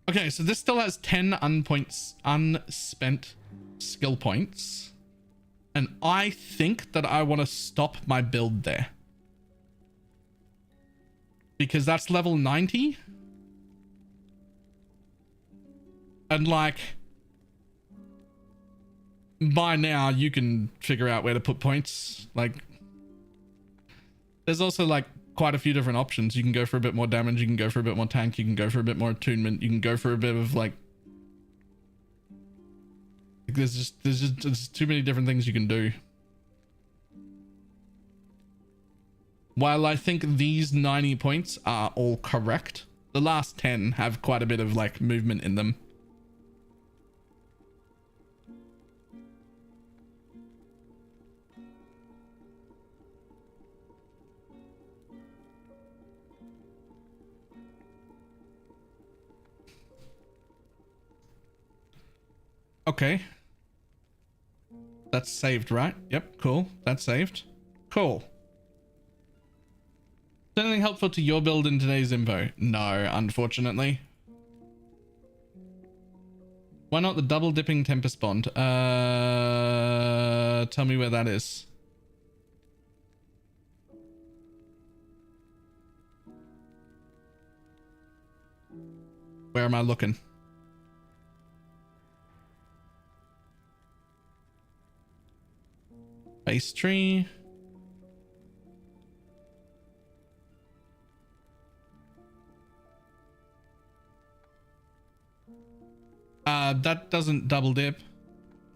Okay, so this still has 10 unspent skill points. And I think that I want to stop my build there. Because that's level 90. And like, by now you can figure out where to put points. Like, there's also like quite a few different options. You can go for a bit more damage, you can go for a bit more tank, you can go for a bit more attunement, you can go for a bit of like there's too many different things you can do. While I think these 90 points are all correct, the last 10 have quite a bit of like movement in them. Okay. That's saved, right? Yep, cool. That's saved. Cool. Is anything helpful to your build in today's info? No, unfortunately. Why not the double dipping Tempest Bond? Tell me where that is. Where am I looking? Base tree. That doesn't double dip.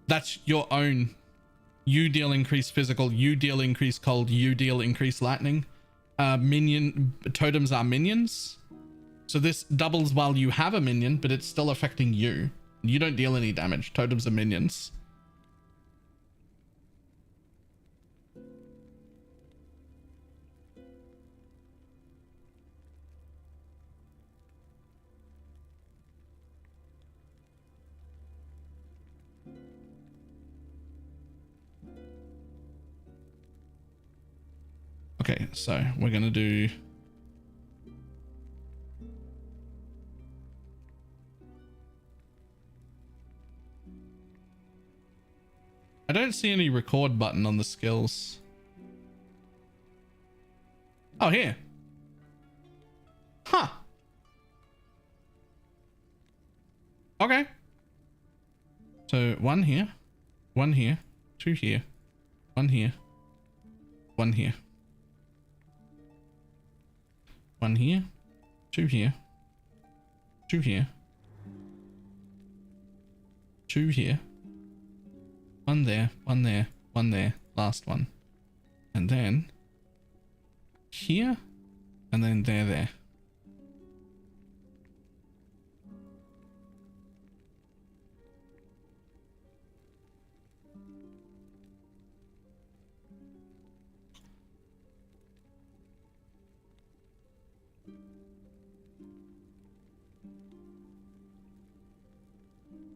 That's your own. You deal increased physical, you deal increased cold, you deal increased lightning. Minion totems are minions. So this doubles while you have a minion, but it's still affecting you. You don't deal any damage. Totems are minions. Okay, so we're gonna do I don't see any record button on the skills. Oh, here. Huh. Okay. So one here, two here, one here, one here. One here, two here, two here, two here, one there, one there, one there, last one. And then here, and then there.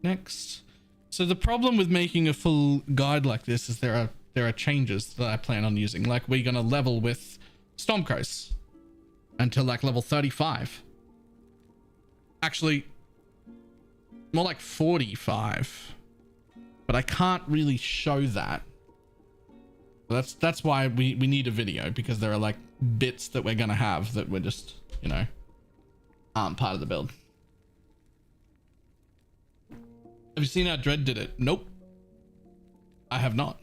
Next. So the problem with making a full guide like this is there are changes that I plan on using. Like, we're gonna level with Stormcrows until like level 35. Actually, more like 45. But I can't really show that. That's why we need a video, because there are like bits that we're gonna have that we're just, you know, aren't part of the build. Have you seen how Dread did it? Nope. I have not.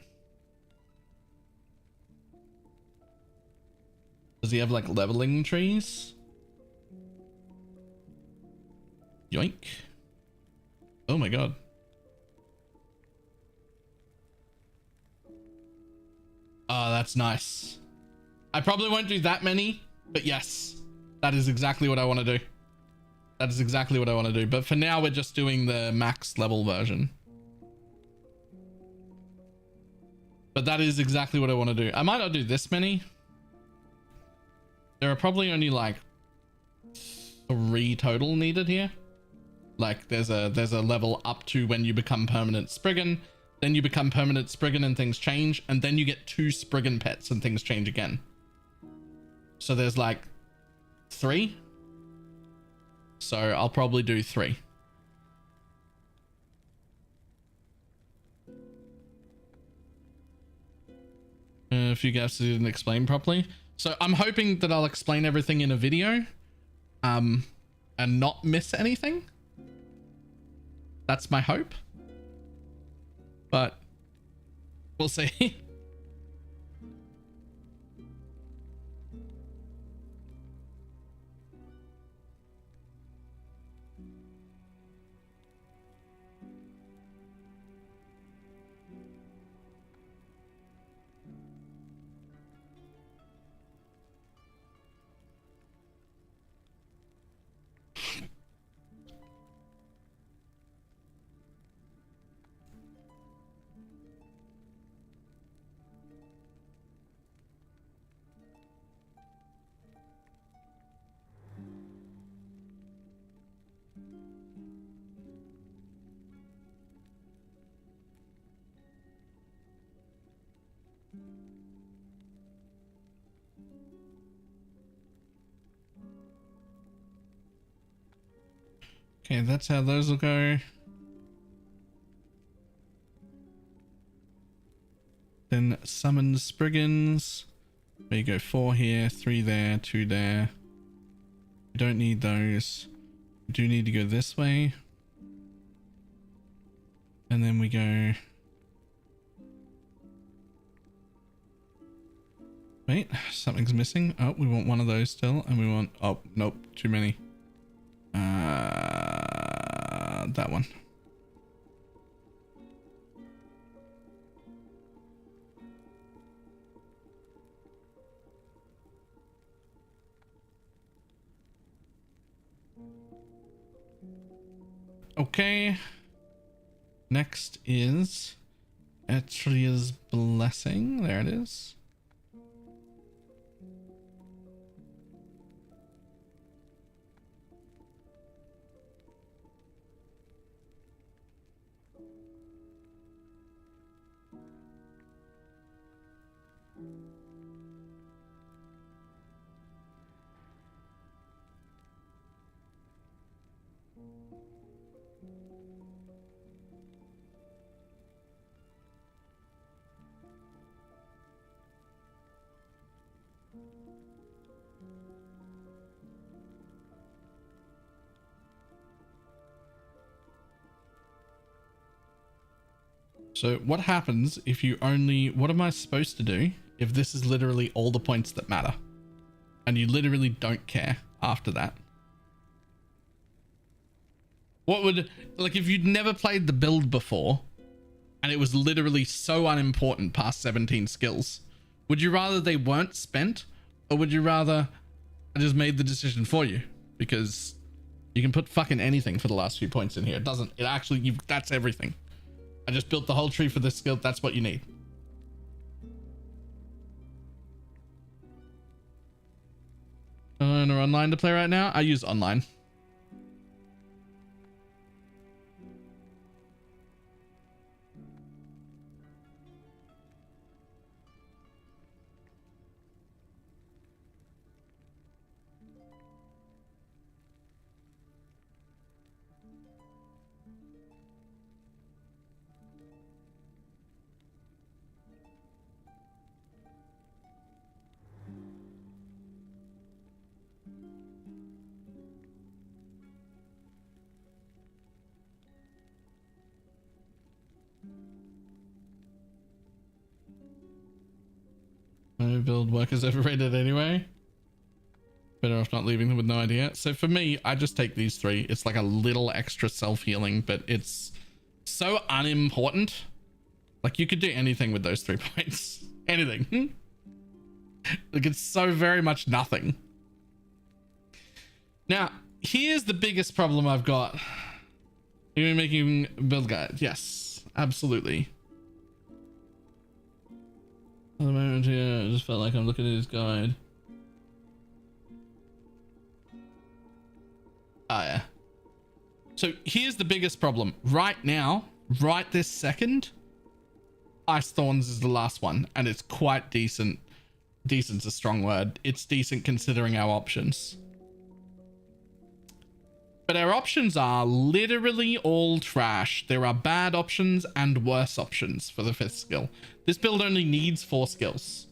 Does he have like leveling trees? Yoink. Oh my god. Oh, that's nice. I probably won't do that many, but yes, that is exactly what I want to do. That is exactly what I want to do. But for now, we're just doing the max level version. But that is exactly what I want to do. I might not do this many. There are probably only like 3 total needed here. Like there's a level up to when you become permanent Spriggan, then you become permanent Spriggan and things change, and then you get 2 Spriggan pets and things change again. So there's like 3. So I'll probably do 3. If you guys didn't explain properly. So I'm hoping that I'll explain everything in a video, and not miss anything. That's my hope. But we'll see. Okay, that's how those will go. Then summon Spriggans. There you go, 4 here, 3 there, 2 there. We don't need those. We do need to go this way. And then we go... Wait, something's missing. Oh, we want one of those still. And we want... Oh, nope, too many. That one. Okay. Next is Etria's Blessing. There it is. So what happens if you only, what am I supposed to do if this is literally all the points that matter and you literally don't care after that? What would, like if you'd never played the build before and it was literally so unimportant past 17 skills, would you rather they weren't spent, or would you rather I just made the decision for you? Because you can put fucking anything for the last few points in here. It doesn't, it actually, that's everything. I just built the whole tree for this skill. That's what you need. Or online to play right now? I use online. No build work is overrated anyway. Better off not leaving them with no idea. So for me, I just take these 3. It's like a little extra self-healing, but it's so unimportant. Like you could do anything with those 3 points. Anything. Like it's so very much nothing. Now, here's the biggest problem I've got. You're making build guide. Yes, absolutely. At the moment here, I just felt like I'm looking at his guide. Oh yeah. So here's the biggest problem. Right now, right this second, Ice Thorns is the last one, and it's quite decent. Decent's a strong word. It's decent considering our options. But our options are literally all trash. There are bad options and worse options for the 5th skill. This build only needs 4 skills.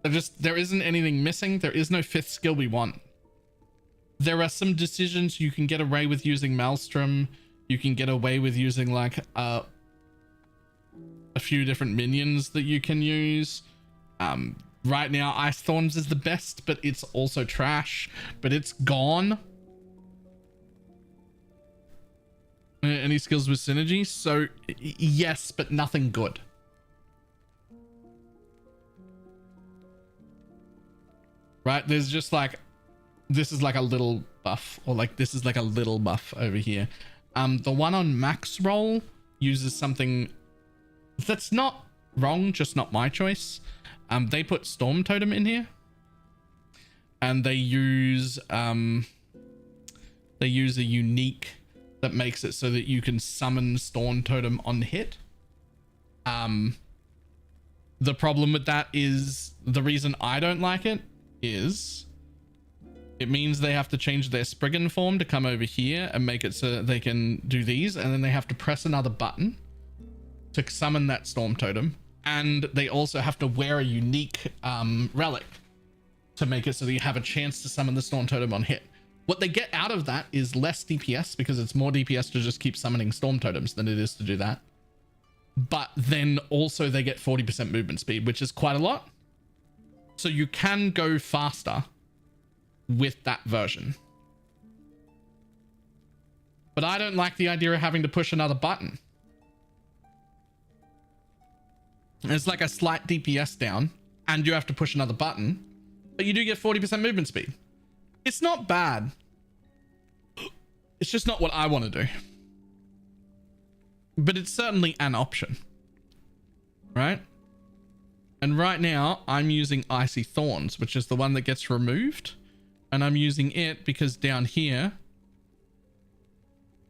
There isn't anything missing. There is no 5th skill we want. There are some decisions you can get away with using Maelstrom. You can get away with using like a few different minions that you can use. Right now, Ice Thorns is the best, but it's also trash. But it's gone. Any skills with synergy? So yes, but nothing good. Right? There's just like, this is like a little buff, or like this is like a little buff over here. The one on max roll uses something that's not wrong, just not my choice. They put Storm Totem in here, and they use a unique that makes it so that you can summon Storm Totem on hit. The problem with that is, the reason I don't like it is it means they have to change their Spriggan form to come over here and make it so that they can do these, and then they have to press another button to summon that Storm Totem, and they also have to wear a unique relic to make it so that you have a chance to summon the Storm Totem on hit. What they get out of that is less DPS, because it's more DPS to just keep summoning Storm Totems than it is to do that. But then also they get 40% movement speed, which is quite a lot. So you can go faster with that version. But I don't like the idea of having to push another button. It's like a slight DPS down, and you have to push another button, but you do get 40% movement speed. It's not bad. It's just not what I want to do. But it's certainly an option. Right? And right now, I'm using Icy Thorns, which is the one that gets removed. And I'm using it because down here...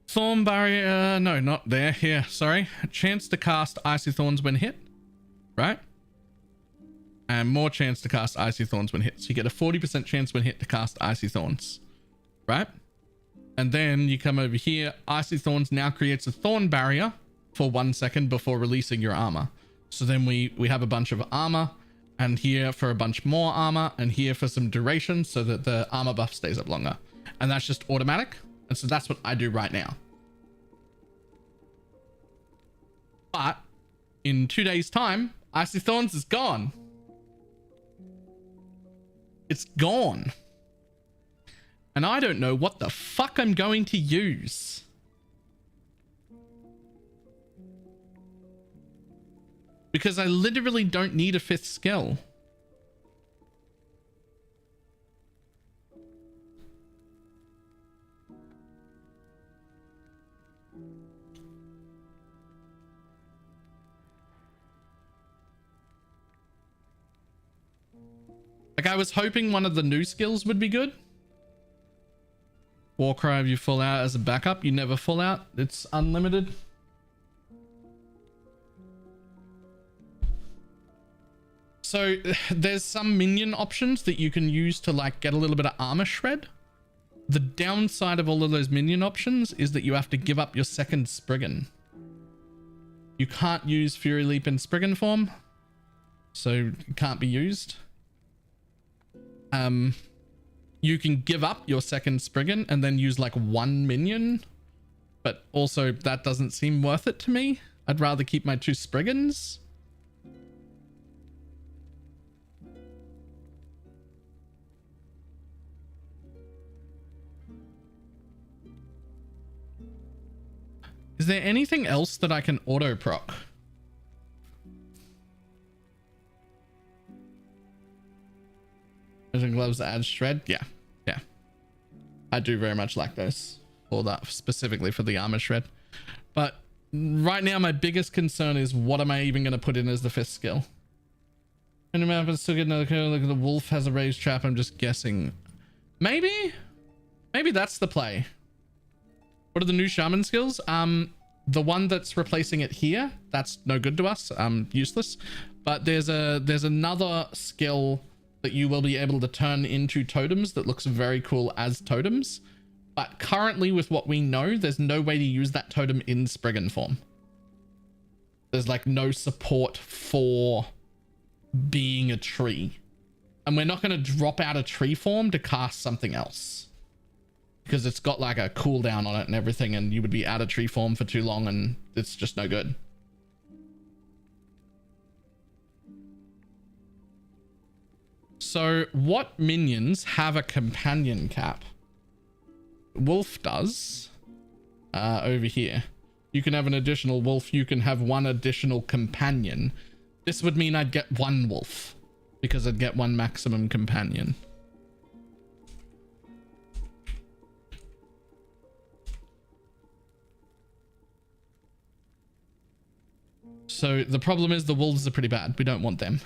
Thorn Barrier... no, not there. Here, sorry. A chance to cast Icy Thorns when hit. Right? And more chance to cast Icy Thorns when hit. So you get a 40% chance when hit to cast Icy Thorns. Right? And then you come over here. Icy Thorns now creates a Thorn Barrier for 1 second before releasing your armor. So then we have a bunch of armor, and here for a bunch more armor, and here for some duration so that the armor buff stays up longer. And that's just automatic. And so that's what I do right now. But in 2 days' time, Icy Thorns is gone. It's gone. And I don't know what the fuck I'm going to use. Because I literally don't need a 5th skill. Like, I was hoping one of the new skills would be good. Warcry, if you full out as a backup, you never full out. It's unlimited. So there's some minion options that you can use to like get a little bit of armor shred. The downside of all of those minion options is that you have to give up your second Spriggan. You can't use Fury Leap in Spriggan form, so it can't be used. You can give up your second Spriggan and then use like 1 minion, but also that doesn't seem worth it to me. I'd rather keep my 2 Spriggans. Is there anything else that I can auto proc? Vision gloves add shred? Yeah. I do very much like those for that, specifically for the armor shred. But right now, my biggest concern is what am I even going to put in as the 5th skill? And map is still getting another code. Look, the wolf has a raised trap. I'm just guessing. Maybe that's the play. What are the new shaman skills? The one that's replacing it here, that's no good to us. Useless. But there's another skill that you will be able to turn into totems that looks very cool as totems. But currently, with what we know, there's no way to use that totem in Spriggan form. There's like no support for being a tree. And we're not going to drop out a tree form to cast something else. Because it's got like a cooldown on it and everything, and you would be out of tree form for too long, and it's just no good. So what minions have a companion cap? Wolf does. Over here. You can have an additional wolf. You can have one additional companion. This would mean I'd get one wolf, because I'd get one maximum companion. So the problem is the wolves are pretty bad. We don't want them.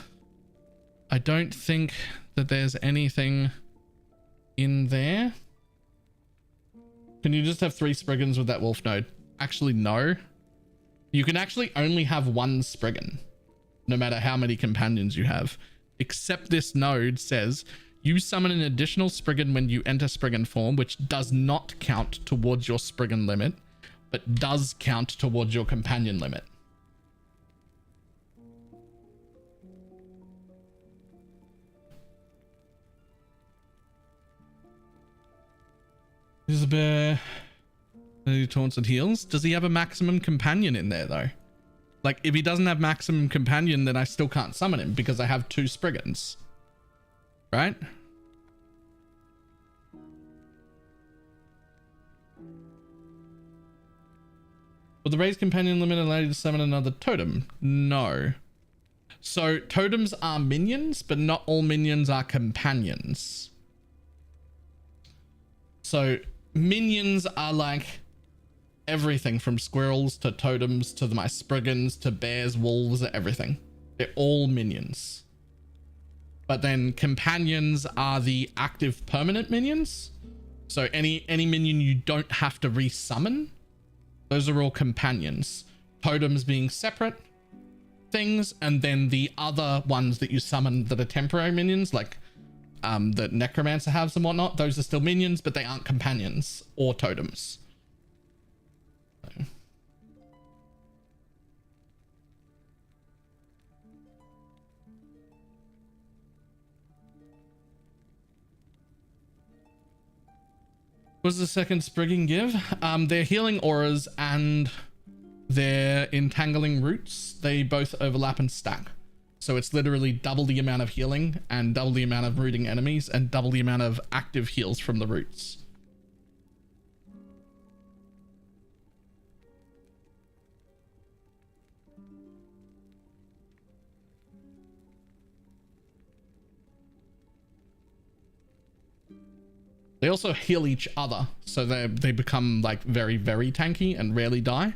I don't think that there's anything in there. Can you just have 3 Spriggans with that wolf node? Actually, no. You can actually only have 1 Spriggan, no matter how many companions you have. Except this node says, you summon an additional Spriggan when you enter Spriggan form, which does not count towards your Spriggan limit, but does count towards your companion limit. He's a bear. He taunts and heals. Does he have a maximum companion in there though? Like if he doesn't have maximum companion, then I still can't summon him because I have 2 Spriggans. Right? Will the raised companion limit allow you to summon another totem? No. So totems are minions, but not all minions are companions. So minions are like everything from squirrels to totems to my Spriggans to bears, wolves, everything. They're all minions. But then companions are the active permanent minions. So any minion you don't have to resummon, those are all companions. Totems being separate things, and then the other ones that you summon that are temporary minions, like that Necromancer has and whatnot, those are still minions, but they aren't companions or totems. So. What does the second Sprigging give? Their healing auras and their entangling roots, they both overlap and stack. So it's literally double the amount of healing and double the amount of rooting enemies and double the amount of active heals from the roots. They also heal each other, so they become like very, very tanky and rarely die.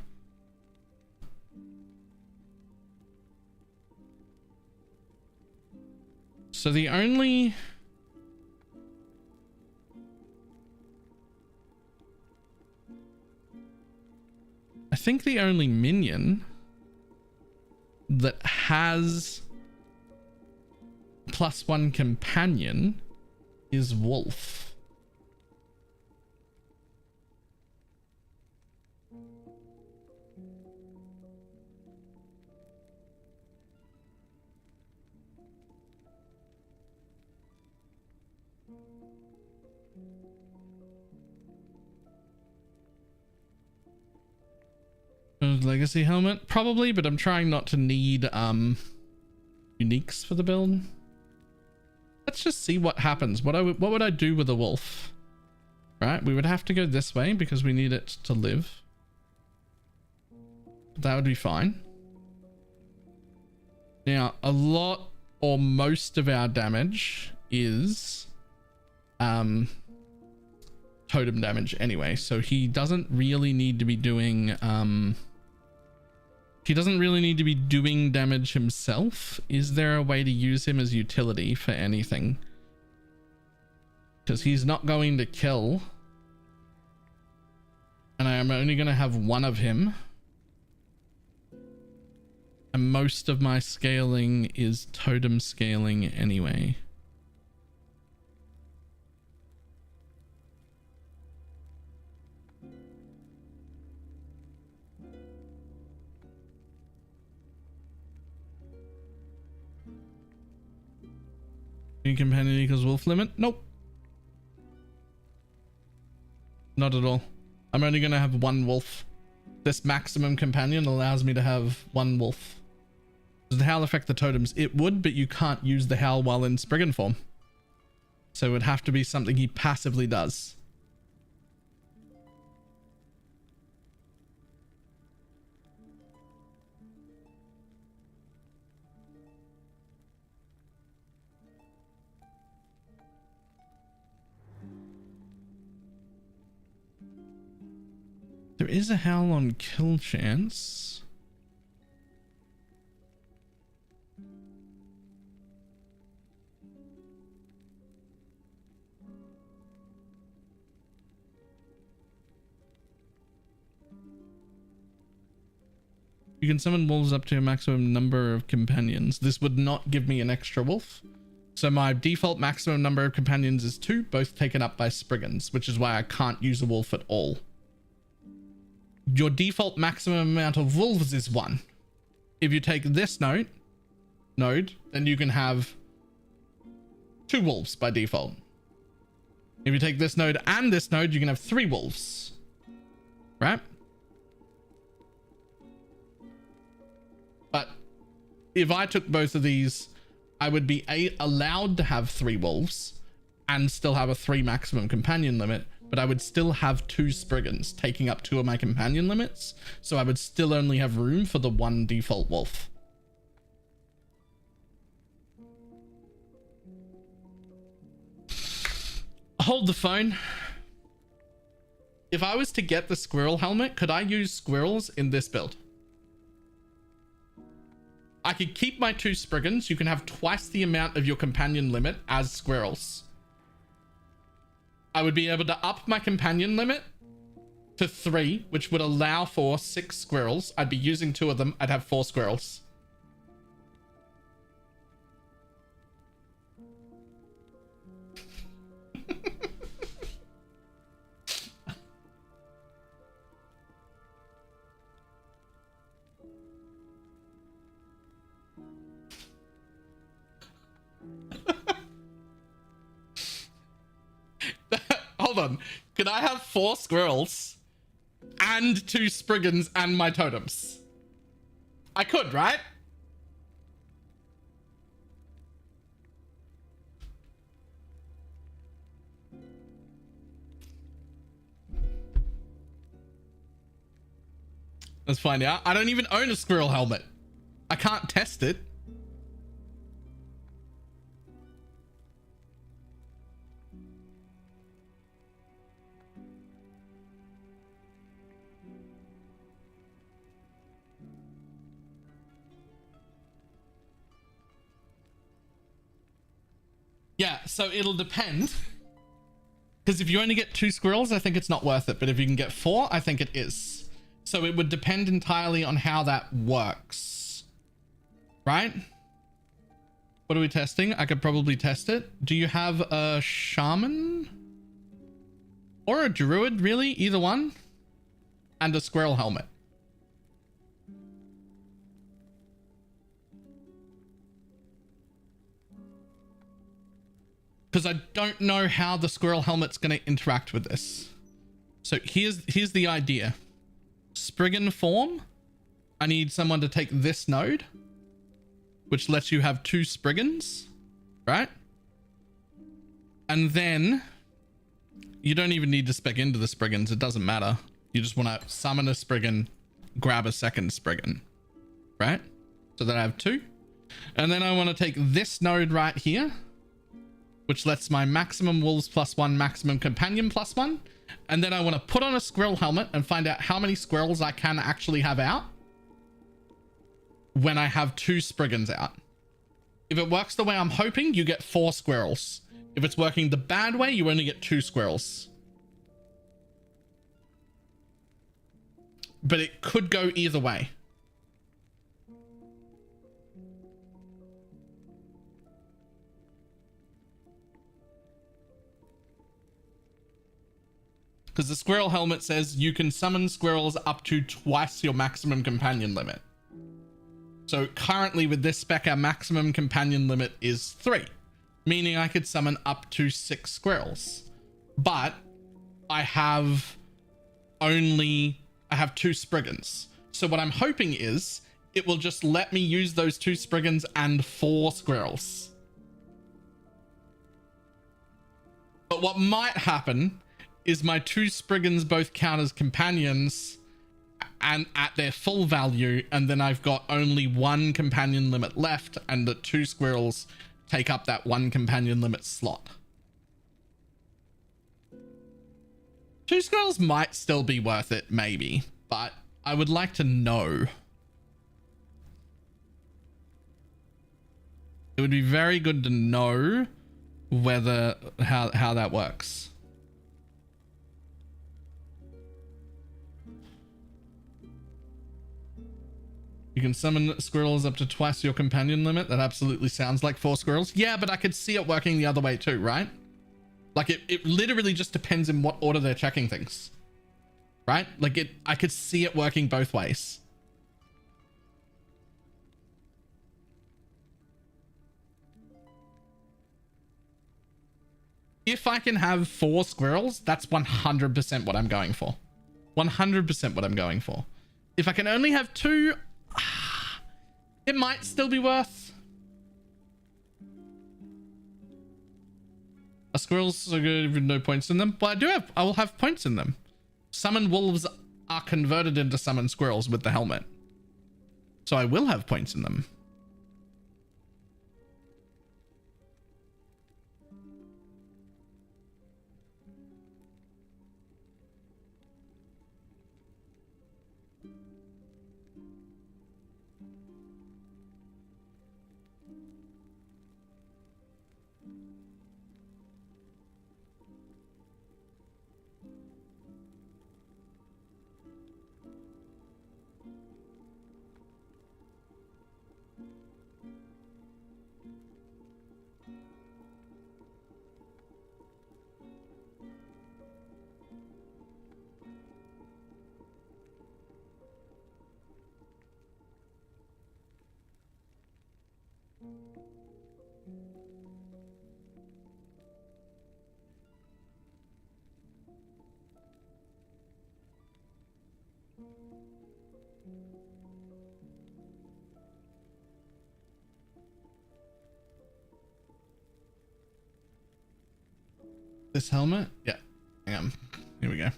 So the only... I think the only minion that has +1 companion is Wolf. Legacy helmet probably, but I'm trying not to need uniques for the build. Let's just see what happens. What would I do with a wolf? Right, we would have to go this way because we need it to live. That would be fine. Now a lot or most of our damage is totem damage anyway, so he doesn't really need to be doing damage himself. Is there a way to use him as utility for anything? Because he's not going to kill, and I am only going to have one of him, and most of my scaling is totem scaling anyway. New companion equals wolf limit? Nope. Not at all. I'm only going to have one wolf. This maximum companion allows me to have one wolf. Does the howl affect the totems? It would, but you can't use the howl while in Spriggan form. So it would have to be something he passively does. There is a howl on kill chance. You can summon wolves up to a maximum number of companions. This would not give me an extra wolf. So my default maximum number of companions is 2, both taken up by Spriggans, which is why I can't use a wolf at all. Your default maximum amount of wolves is 1. If you take this node, then you can have 2 wolves by default. If you take this node and this node, you can have 3 wolves. Right? But if I took both of these, I would be allowed to have 3 wolves and still have a 3 maximum companion limit, but I would still have 2 Spriggans taking up 2 of my companion limits, so I would still only have room for the 1 default wolf. Hold the phone. If I was to get the squirrel helmet, could I use squirrels in this build? I could keep my 2 Spriggans. You can have twice the amount of your companion limit as squirrels. I would be able to up my companion limit to 3, which would allow for 6 squirrels. I'd be using 2 of them. I'd have 4 squirrels. Hold on. Could I have 4 squirrels and 2 Spriggans and my totems? I could, right? Let's find out. I don't even own a squirrel helmet. I can't test it. Yeah, so it'll depend. Because if you only get 2 squirrels, I think it's not worth it. But if you can get 4, I think it is. So it would depend entirely on how that works. Right? What are we testing? I could probably test it. Do you have a shaman? Or a druid, really? Either one? And a squirrel helmet. Because I don't know how the squirrel helmet's going to interact with this. So here's the idea. Spriggan form. I need someone to take this node, which lets you have 2 Spriggans, right? And then you don't even need to spec into the Spriggans. It doesn't matter. You just want to summon a Spriggan, grab a second Spriggan, right? So then I have 2. And then I want to take this node right here, which lets my maximum wolves +1, maximum companion +1. And then I want to put on a squirrel helmet and find out how many squirrels I can actually have out when I have 2 Spriggans out. If it works the way I'm hoping, you get 4 squirrels. If it's working the bad way, you only get 2 squirrels. But it could go either way. Because the squirrel helmet says you can summon squirrels up to twice your maximum companion limit. So currently with this spec, our maximum companion limit is 3, meaning I could summon up to 6 squirrels. But I have 2 Spriggans. So what I'm hoping is it will just let me use those 2 Spriggans and 4 squirrels. But what might happen is my 2 Spriggans both count as companions and at their full value, and then I've got only 1 companion limit left, and the 2 squirrels take up that 1 companion limit slot. 2 squirrels might still be worth it, maybe, but I would like to know. It would be very good to know whether how that works. You can summon squirrels up to twice your companion limit. That absolutely sounds like 4 squirrels. Yeah, but I could see it working the other way too, right? Like it literally just depends in what order they're checking things, right? Like I could see it working both ways. If I can have 4 squirrels, that's 100% what I'm going for. 100% what I'm going for. If I can only have 2, it might still be worth. Are squirrels so good with no points in them? Well, I will have points in them. Summon wolves are converted into summon squirrels with the helmet. So I will have points in them. This helmet? Yeah. Hang on. Here we go.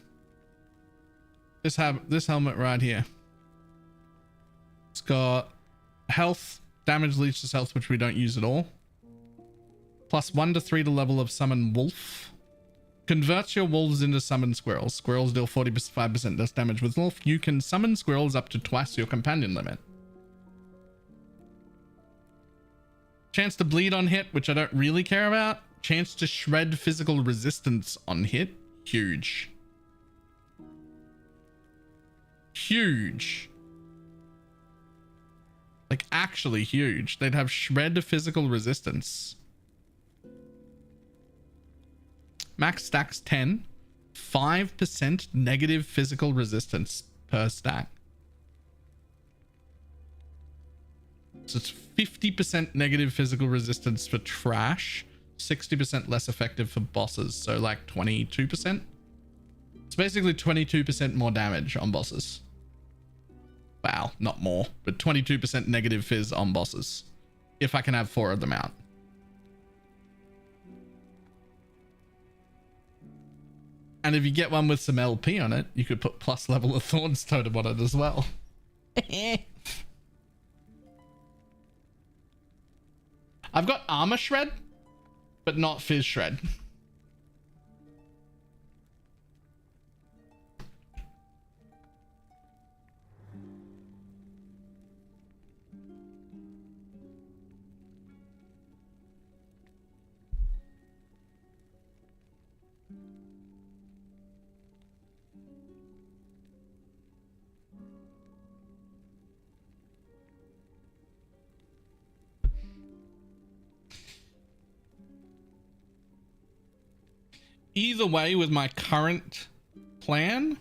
This helmet right here. It's got health, damage leeches health, which we don't use at all. Plus 1 to 3 to level of summon wolf. Converts your wolves into summon squirrels. Squirrels deal 45% less damage with wolf. You can summon squirrels up to twice your companion limit. Chance to bleed on hit, which I don't really care about. Chance to shred physical resistance on hit. Huge. Huge. Like actually huge. They'd have shred physical resistance. Max stacks 10. 5% negative physical resistance per stack. So it's 50% negative physical resistance for trash. 60% less effective for bosses. So like 22%. It's basically 22% more damage on bosses. Wow, not more, but 22% negative fizz on bosses. If I can have 4 of them out. And if you get one with some LP on it, you could put plus level of Thorns Totem on it as well. I've got armor shred. but not Fizz Shred. Either way, with my current plan,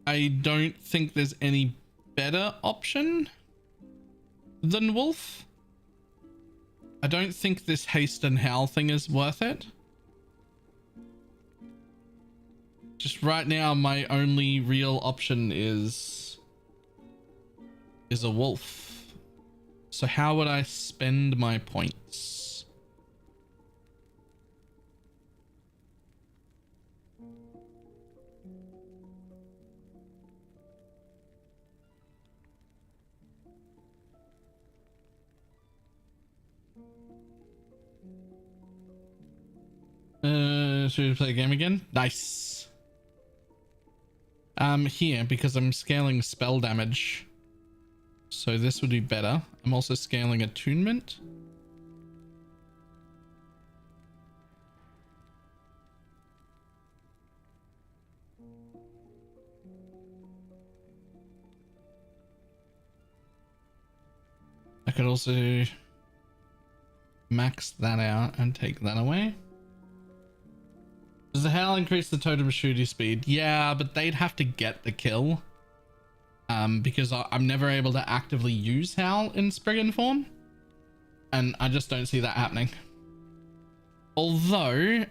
I don't think there's any better option than Wolf. I don't think this haste and howl thing is worth it. Just right now, my only real option is a Wolf. So how would I spend my points? Should we play a game again? Nice. Here, because I'm scaling spell damage. So this would be better. I'm also scaling attunement. I could also max that out and take that away. Does the howl increase the totem shooting speed? Yeah, but they'd have to get the kill. Because I'm never able to actively use howl in Spriggan form. And I just don't see that happening. Although,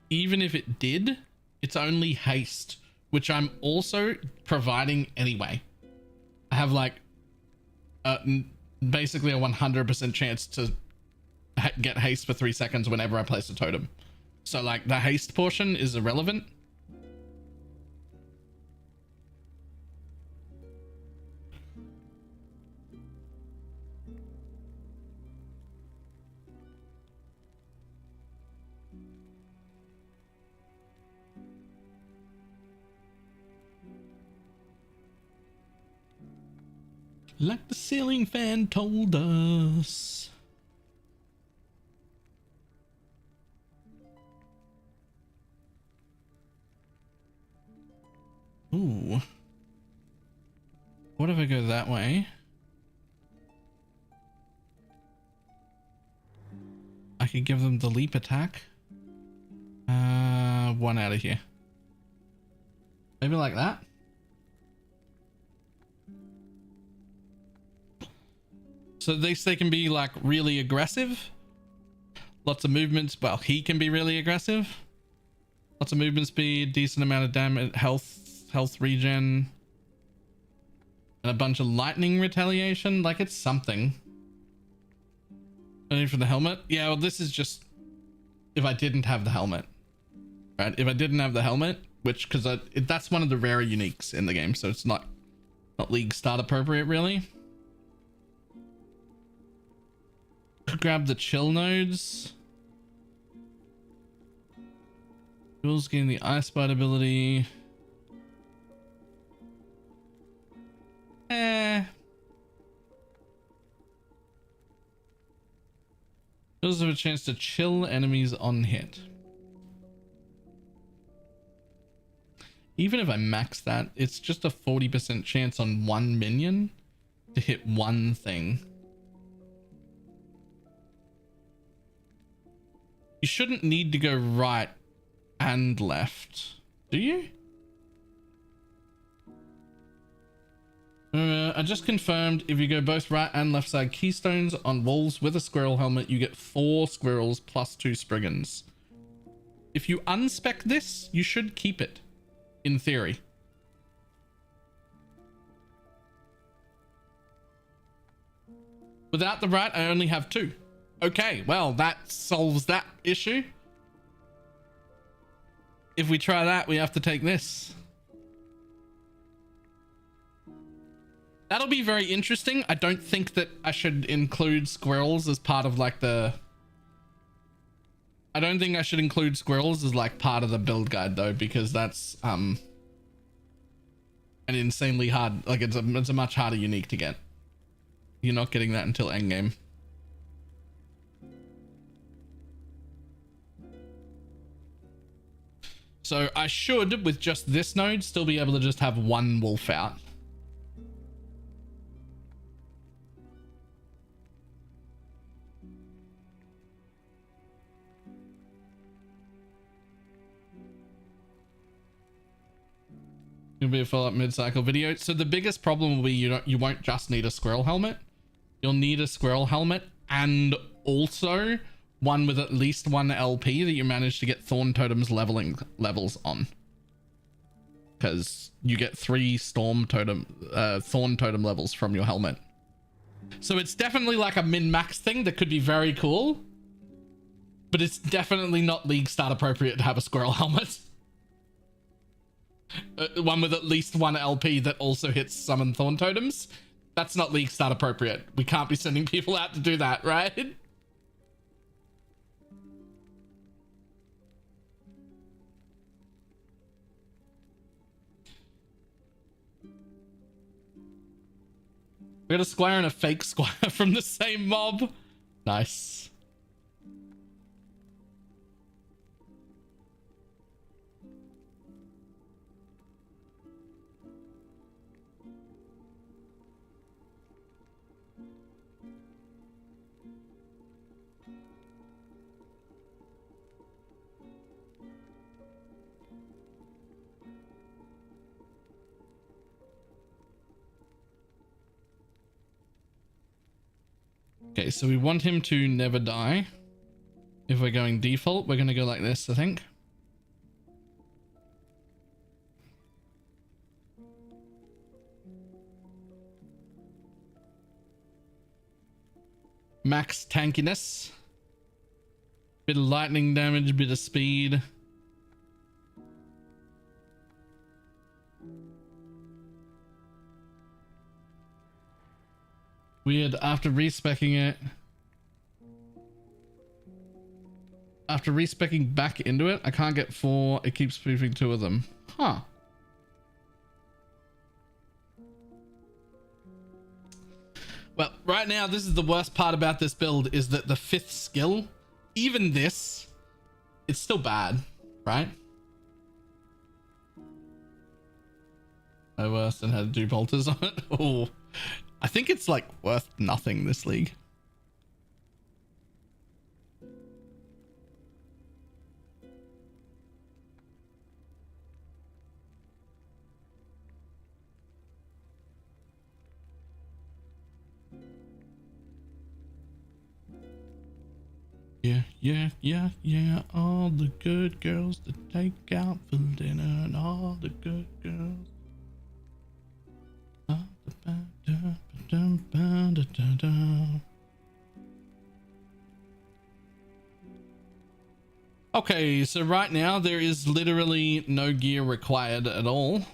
even if it did, it's only haste, which I'm also providing anyway. I have like basically a 100% chance to get haste for 3 seconds whenever I place a totem. So like the haste portion is irrelevant. Like the ceiling fan told us. Ooh. What if I go that way? I could give them the leap attack. One out of here. Maybe like that. So at least they can be like really aggressive. Lots of movements. Well, he can be really aggressive. Lots of movement speed, decent amount of damage, health regen, and a bunch of lightning retaliation. Like it's something. Only for the helmet. Yeah, well, this is just if I didn't have the helmet, right? If I didn't have the helmet, which because that's one of the rarer uniques in the game, so it's not league start appropriate really. Grab the chill nodes. Jules getting the ice bite ability. Jules have a chance to chill enemies on hit. Even if I max that, it's just a 40% chance on one minion to hit one thing. You shouldn't need to go right and left, do you? I just confirmed if you go both right and left side keystones on walls with a squirrel helmet, you get 4 squirrels plus 2 spriggans. If you unspec this, you should keep it, in theory. Without the right, I only have 2. Okay, well, that solves that issue. If we try that, we have to take this. That'll be very interesting. I don't think that I should include squirrels as part of like the... I don't think I should include squirrels as like part of the build guide though, because that's an insanely hard, like it's a much harder unique to get. You're not getting that until endgame. So I should, with just this node, still be able to just have one wolf out. It'll be a follow-up mid-cycle video. So the biggest problem will be you won't just need a squirrel helmet. You'll need a squirrel helmet and also one with at least one LP that you manage to get Thorn Totem's levels on. Because you get 3 Thorn Totem levels from your helmet. So it's definitely like a min-max thing that could be very cool. But it's definitely not League start appropriate to have a squirrel helmet. One with at least one LP that also hits summon Thorn Totems. That's not League start appropriate. We can't be sending people out to do that, right? We got a squire and a fake squire from the same mob. Nice. Okay, so we want him to never die. If we're going default, we're going to go like this, I think. Max tankiness. Bit of lightning damage, bit of speed. Weird, after respecking it. After respecking back into it, I can't get 4. It keeps spoofing 2 of them. Huh. Well, right now, this is the worst part about this build is that the 5th skill, even this, it's still bad, right? No worse than had to do bolters on it. Oh. I think it's like worth nothing this league. Yeah. All the good girls to take out for dinner and all the good girls. Okay, so right now there is literally no gear required at all.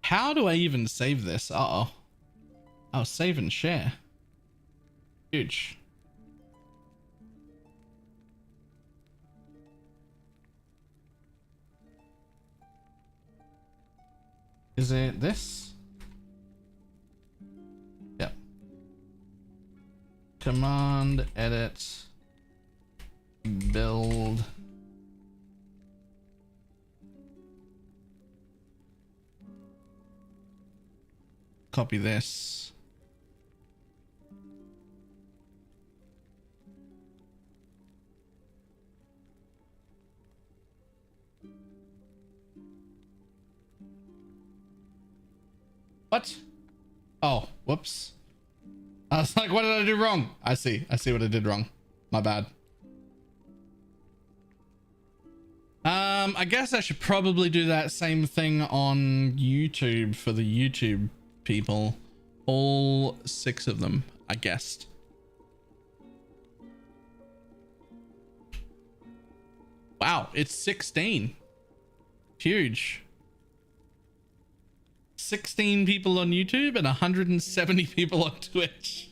How do I even save this? Uh-oh. Oh, save and share. Huge. Is it this? Yep. Command, edit, build. Copy this. What? Oh, whoops. I was like, what did I do wrong? I see what I did wrong. My bad. I guess I should probably do that same thing on YouTube for the YouTube people. All 6 of them, I guessed. Wow, it's 16. Huge. 16 people on YouTube and 170 people on Twitch.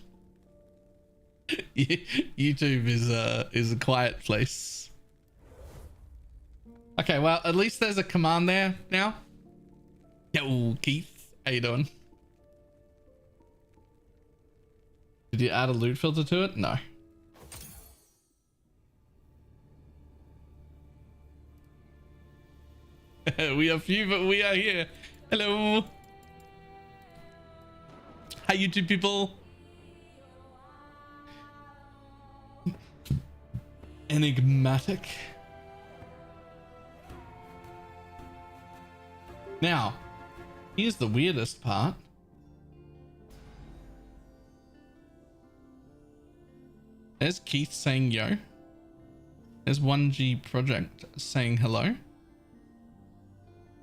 YouTube is a quiet place. Okay, well, at least there's a command there now. Yo, Keith, how you doing? Did you add a loot filter to it? No. We are few, but we are here. Hello. Hi, YouTube people. Enigmatic. Now, here's the weirdest part. There's Keith saying yo. There's 1G Project saying hello.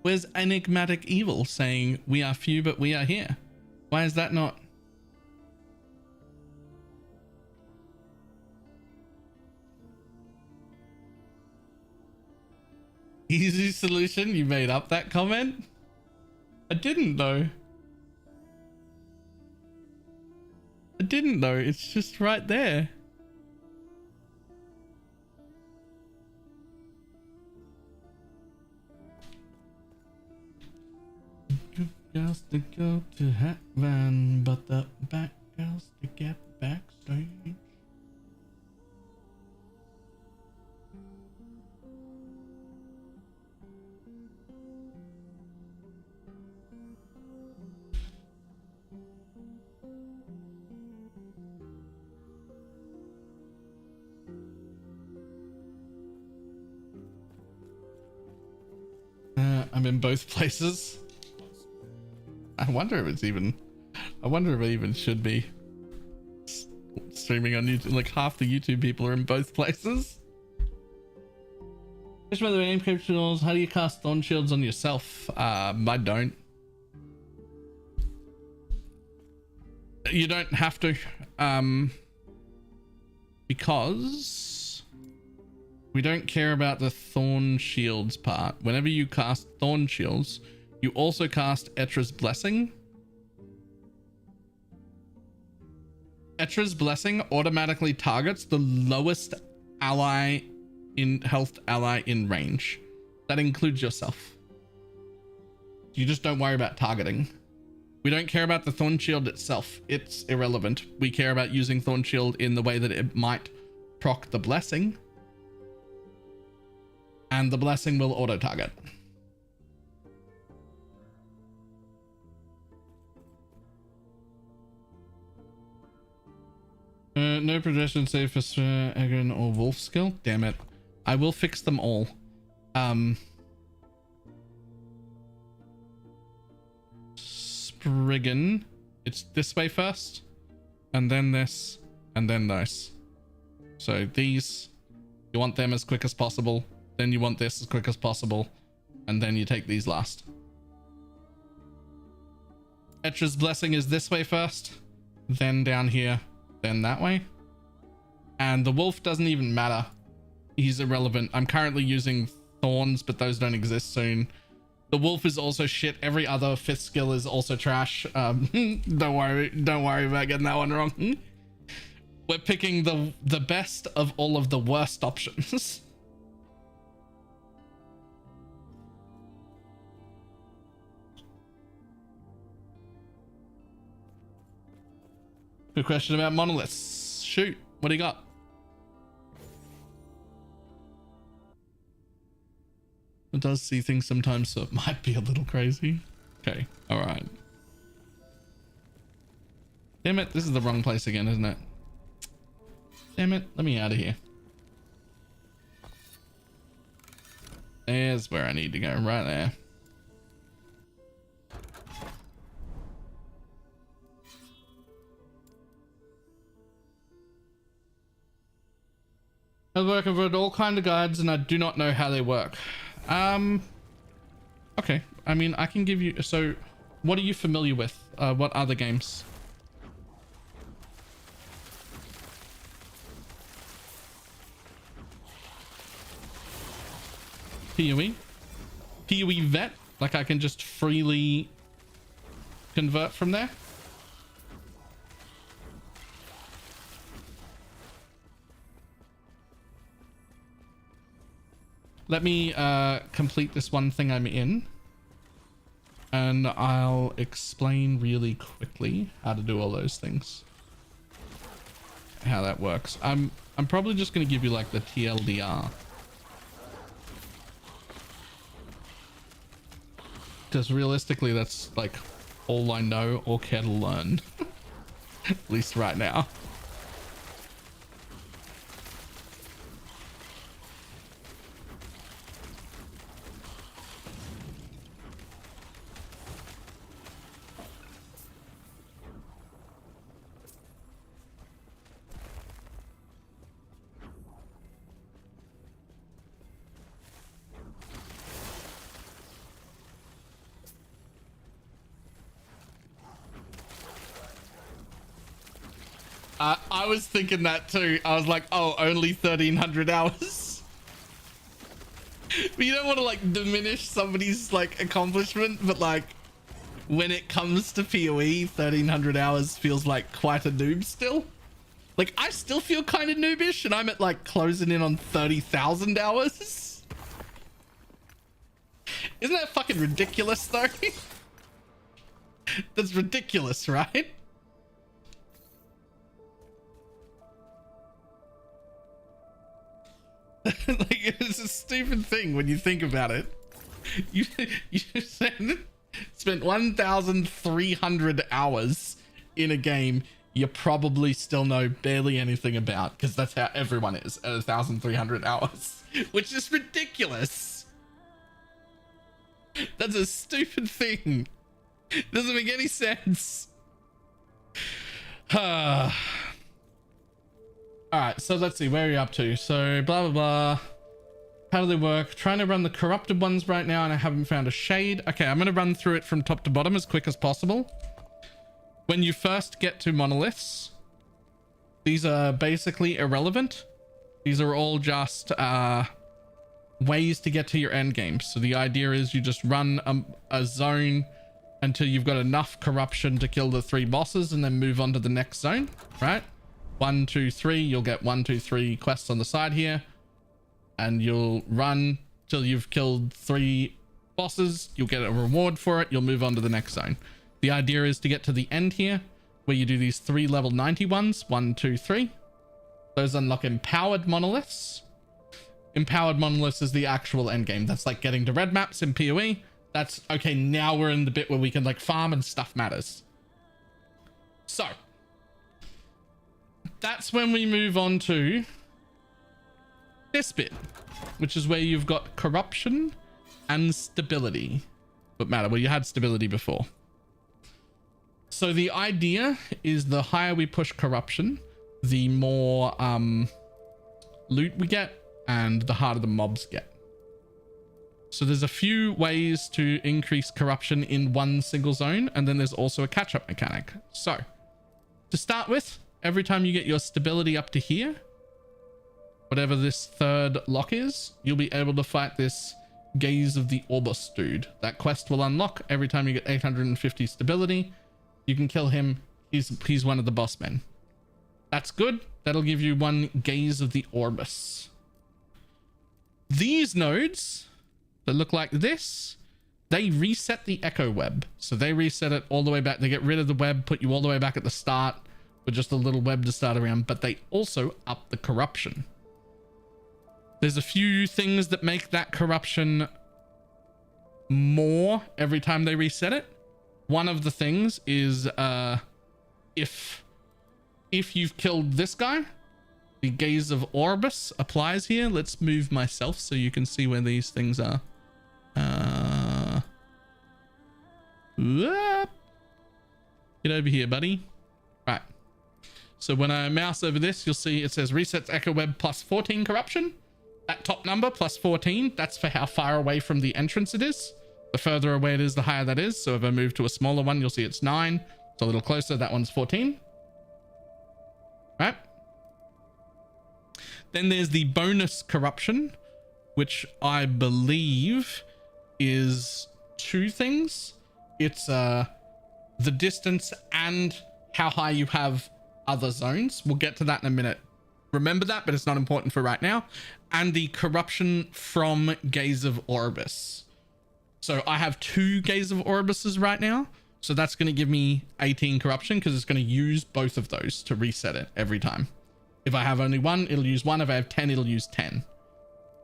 Where's Enigmatic Evil saying we are few but we are here? Why is that not? Easy solution? You made up that comment? I didn't though. I didn't though. It's just right there. Girls to go to heaven, but the back girls to get backstage. I'm in both places. I wonder if it even should be streaming on YouTube. Like half the YouTube people are in both places. Question about the aim capsules. How do you cast Thorn Shields on yourself? I don't. You don't have to, because we don't care about the Thorn Shields part. Whenever you cast Thorn Shields, you also cast Etra's Blessing. Etra's Blessing automatically targets the lowest ally in health ally in range. That includes yourself. You just don't worry about targeting. We don't care about the Thorn Shield itself. It's irrelevant. We care about using Thorn Shield in the way that it might proc the Blessing. And the Blessing will auto-target. No progression save for Egan or Wolf skill. Damn it. I will fix them all. Spriggan. It's this way first. And then this. And then this. So these. You want them as quick as possible. Then you want this as quick as possible. And then you take these last. Etra's Blessing is this way first. Then down here. Then that way. And the wolf doesn't even matter. He's irrelevant. I'm currently using thorns, but those don't exist soon. The wolf is also shit. Every other 5th skill is also trash. Don't worry about getting that one wrong. We're picking the best of all of the worst options. Good question about monoliths. Shoot, what do you got? It does see things sometimes, so it might be a little crazy. Okay, all right. Damn it, this is the wrong place again, isn't it? Damn it, let me out of here. There's where I need to go, right there. I've read all kind of guides and I do not know how they work. Okay, I mean, I can give you, so what are you familiar with? What other games? PoE? PoE vet? Like I can just freely convert from there. Let me complete this one thing I'm in, and I'll explain really quickly how to do all those things, how that works. I'm probably just going to give you like the TLDR, because realistically that's like all I know or care to learn, at least right now. I was thinking that too. I was like, oh, only 1300 hours. But you don't want to like diminish somebody's like accomplishment, but like when it comes to PoE, 1300 hours feels like quite a noob still. Like I still feel kind of noobish, and I'm at like closing in on 30,000 hours. Isn't that fucking ridiculous though? That's ridiculous, right? Like, it's a stupid thing when you think about it. You spent 1,300 hours in a game you probably still know barely anything about, because that's how everyone is at 1,300 hours, which is ridiculous. That's a stupid thing. It doesn't make any sense. All right, so let's see, where are you up to? So blah, blah, blah. How do they work? Trying to run the corrupted ones right now, and I haven't found a shade. Okay, I'm going to run through it from top to bottom as quick as possible. When you first get to monoliths, these are basically irrelevant. These are all just ways to get to your end game. So the idea is you just run a zone until you've got enough corruption to kill the 3 bosses, and then move on to the next zone, right? 1, 2, 3, you'll get 1, 2, 3 quests on the side here, and you'll run till you've killed 3 bosses. You'll get a reward for it. You'll move on to the next zone. The idea is to get to the end here, where you do these 3 level 90 ones. 1, 2, 3. Those unlock empowered monoliths. Empowered monoliths is the actual end game. That's like getting to red maps in PoE. That's okay. Now we're in the bit where we can like farm and stuff matters. So that's when we move on to this bit, which is where you've got corruption and stability. But matter, well, you had stability before. So the idea is the higher we push corruption, the more loot we get, and the harder the mobs get. So there's a few ways to increase corruption in one single zone, and then there's also a catch-up mechanic. So to start with, every time you get your stability up to here, whatever this 3rd lock is, you'll be able to fight this Gaze of the Orbus dude. That quest will unlock every time you get 850 stability. You can kill him. He's one of the boss men. That's good. That'll give you 1 Gaze of the Orbus. These nodes that look like this, they reset the echo web. So they reset it all the way back. They get rid of the web, put you all the way back at the start with just a little web to start around, but they also up the corruption. There's a few things that make that corruption more every time they reset it. One of the things is if you've killed this guy, the Gaze of Orbus applies here. Let's move myself so you can see where these things are. Get over here, buddy. Right. So when I mouse over this, you'll see it says resets echo web plus 14 corruption. That top number plus 14, that's for how far away from the entrance it is. The further away it is, the higher that is. So if I move to a smaller one, you'll see it's 9. It's a little closer. That one's 14. Right. Then there's the bonus corruption, which I believe is 2 things. It's the distance and how high you have other zones. We'll get to that in a minute. Remember that, but it's not important for right now. And the corruption from Gaze of Orbis. So I have 2 Gaze of Orbises right now. So that's going to give me 18 corruption because it's going to use both of those to reset it every time. If I have only 1, it'll use 1. If I have 10, it'll use 10.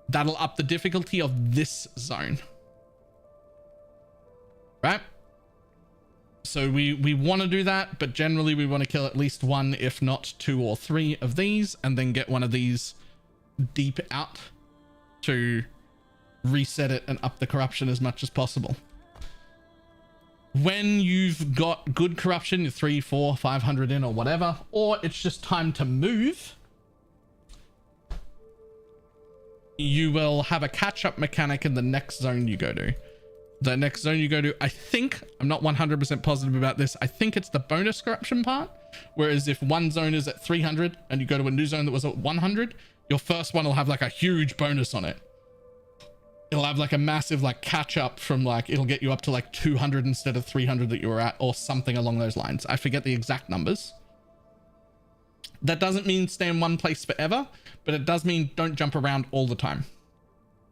That'll up the difficulty of this zone. Right? So we want to do that, but generally we want to kill at least 1, if not 2 or 3 of these, and then get one of these deep out to reset it and up the corruption as much as possible. When you've got good corruption, 3, 4, 500 in or whatever, or it's just time to move, you will have a catch-up mechanic in the next zone you go to. The next zone you go to, I think, I'm not 100% positive about this, I think it's the bonus corruption part. Whereas if one zone is at 300 and you go to a new zone that was at 100, your first one will have like a huge bonus on it. It'll have like a massive like catch up from like, it'll get you up to like 200 instead of 300 that you were at, or something along those lines. I forget the exact numbers. That doesn't mean stay in one place forever, but it does mean don't jump around all the time.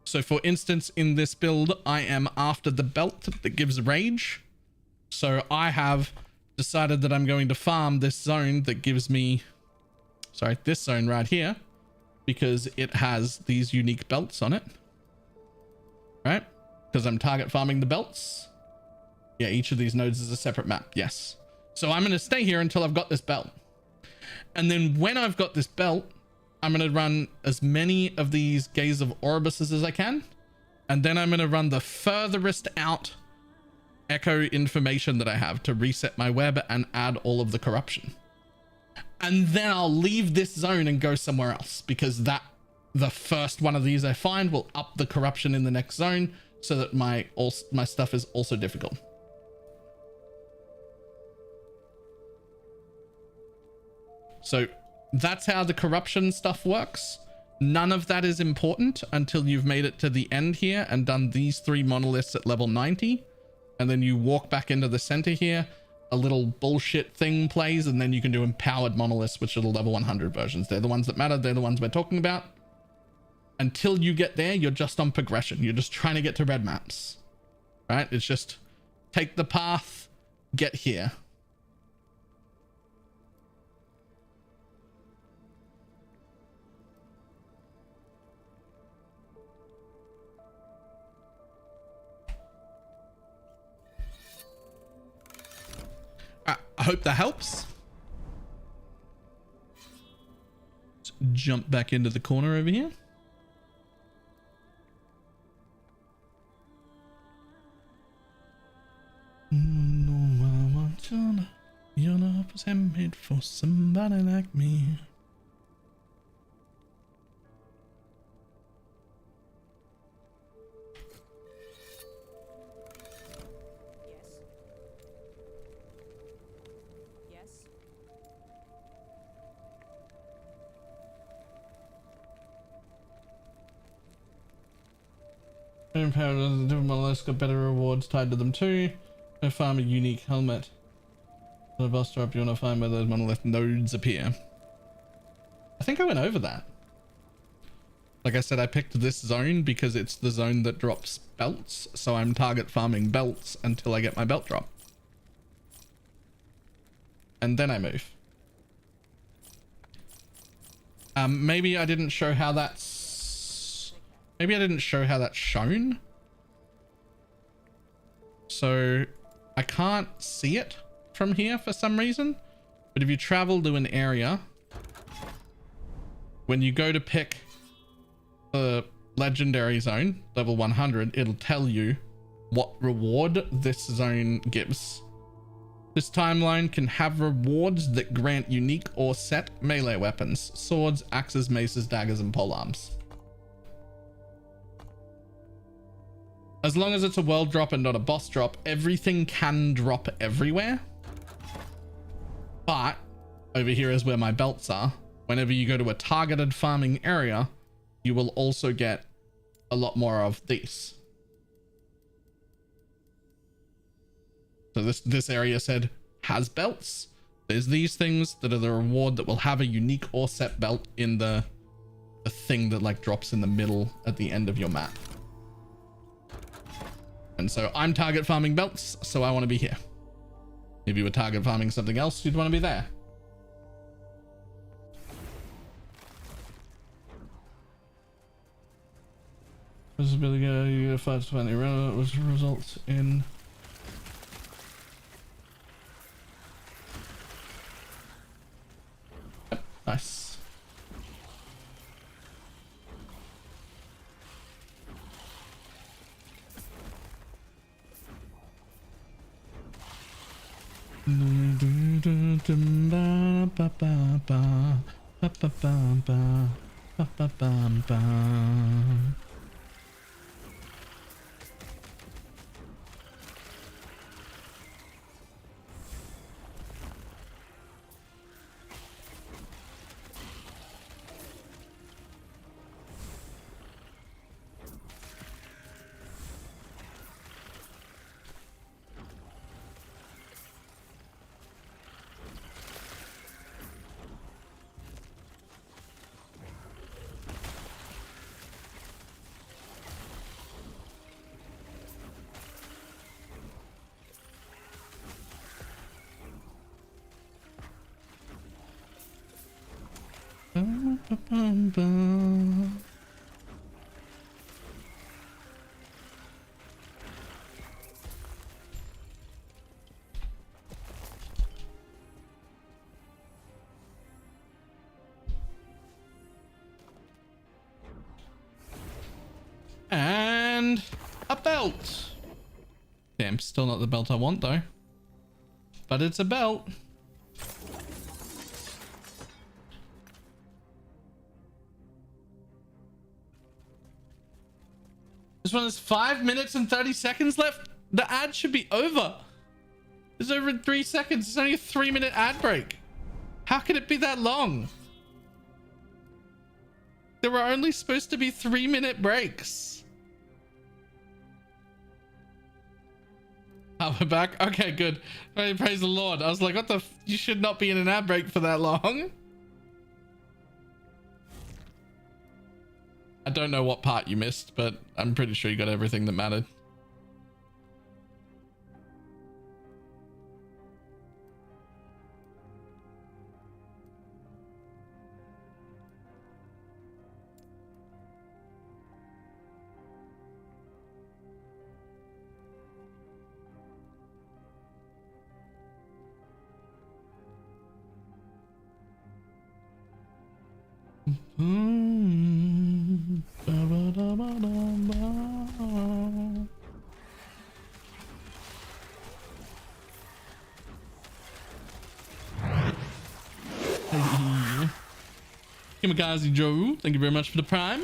So for instance, in this build, I am after the belt that gives rage. So I have decided that I'm going to farm this zone that gives me, sorry, this zone right here, because it has these unique belts on it. Right? Because I'm target farming the belts. Yeah, each of these nodes is a separate map. Yes. So I'm going to stay here until I've got this belt. And then when I've got this belt, I'm going to run as many of these Gaze of Orbises as I can. And then I'm going to run the furthest out echo information that I have to reset my web and add all of the corruption. And then I'll leave this zone and go somewhere else, because the first one of these I find will up the corruption in the next zone so that my stuff is also difficult. So that's how the corruption stuff works. None of that is important until you've made it to the end here and done these 3 monoliths at level 90. And then you walk back into the center here, a little bullshit thing plays, and then you can do empowered monoliths, which are the level 100 versions. They're the ones that matter. They're the ones we're talking about. Until you get there, you're just on progression. You're just trying to get to red maps, right? It's just take the path, get here. I hope that helps. Let's jump back into the corner over here. No, I want your love was handmade for somebody like me. Empowered different monoliths got better rewards tied to them too. Go farm a unique helmet. The boss drop, you want to find where those monolith nodes appear. I think I went over that. Like I said, I picked this zone because it's the zone that drops belts, so I'm target farming belts until I get my belt drop. And then I move. Maybe I didn't show how that's... Maybe I didn't show how that's shown. So I can't see it from here for some reason. But if you travel to an area, when you go to pick the legendary zone, level 100, it'll tell you what reward this zone gives. This timeline can have rewards that grant unique or set melee weapons, swords, axes, maces, daggers, and polearms. As long as it's a world drop and not a boss drop, everything can drop everywhere. But over here is where my belts are. Whenever you go to a targeted farming area, you will also get a lot more of these. So this area said has belts. There's these things that are the reward that will have a unique or set belt in the thing that like drops in the middle at the end of your map. And so I'm target farming belts, so I want to be here. If you were target farming something else, you'd want to be there. Visibility, you 520 which results in yep, nice. And a belt. Damn, still not the belt I want though. But it's a belt. This one has 5 minutes and 30 seconds left. The ad should be over. It's over in 3 seconds. It's only a 3-minute ad break. How can it be that long? There were only supposed to be 3-minute breaks. Oh, we're back. Okay, good. Praise the Lord. I was like, what the you should not be in an ad break for that long. I don't know what part you missed, but I'm pretty sure you got everything that mattered. Kamikaze Joe, thank you very much for the prime.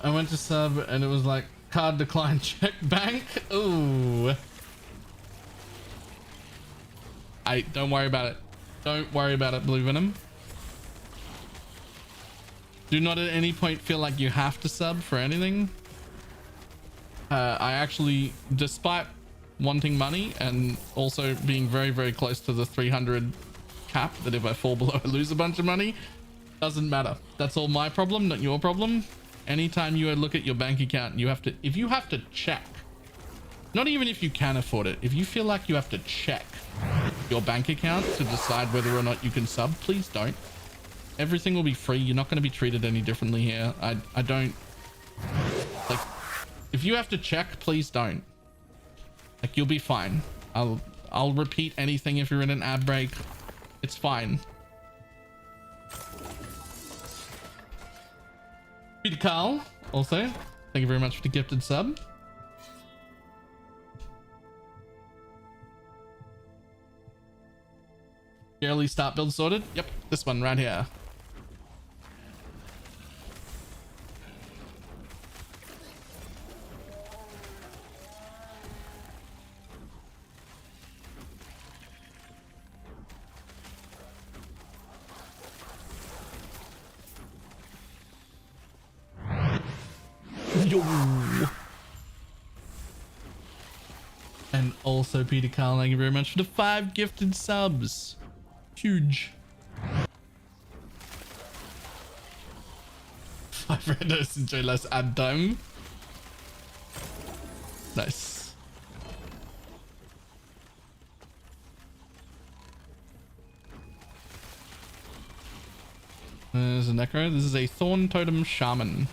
I went to sub and it was like card decline, check bank. Ooh. Don't worry about it. Don't worry about it, Blue Venom. Do not at any point feel like you have to sub for anything. I actually, despite wanting money and also being very, very close to the 300 cap, that if I fall below, I lose a bunch of money, doesn't matter. That's all my problem, not your problem. Anytime you look at your bank account, you have to, if you have to check, not even if you can afford it, if you feel like you have to check your bank account to decide whether or not you can sub, please don't. Everything will be free. You're not going to be treated any differently here. I don't like, if you have to check, please don't. Like, you'll be fine. I'll repeat anything if you're in an ad break. It's fine. Peter Carl, also, thank you very much for the gifted sub. Early start build sorted. Yep, this one right here. Yo. And also Peter Carl, thank you very much for the 5 gifted subs. Huge. 5 randos enjoy less ad time. Nice. There's a necro. This is a thorn totem shaman.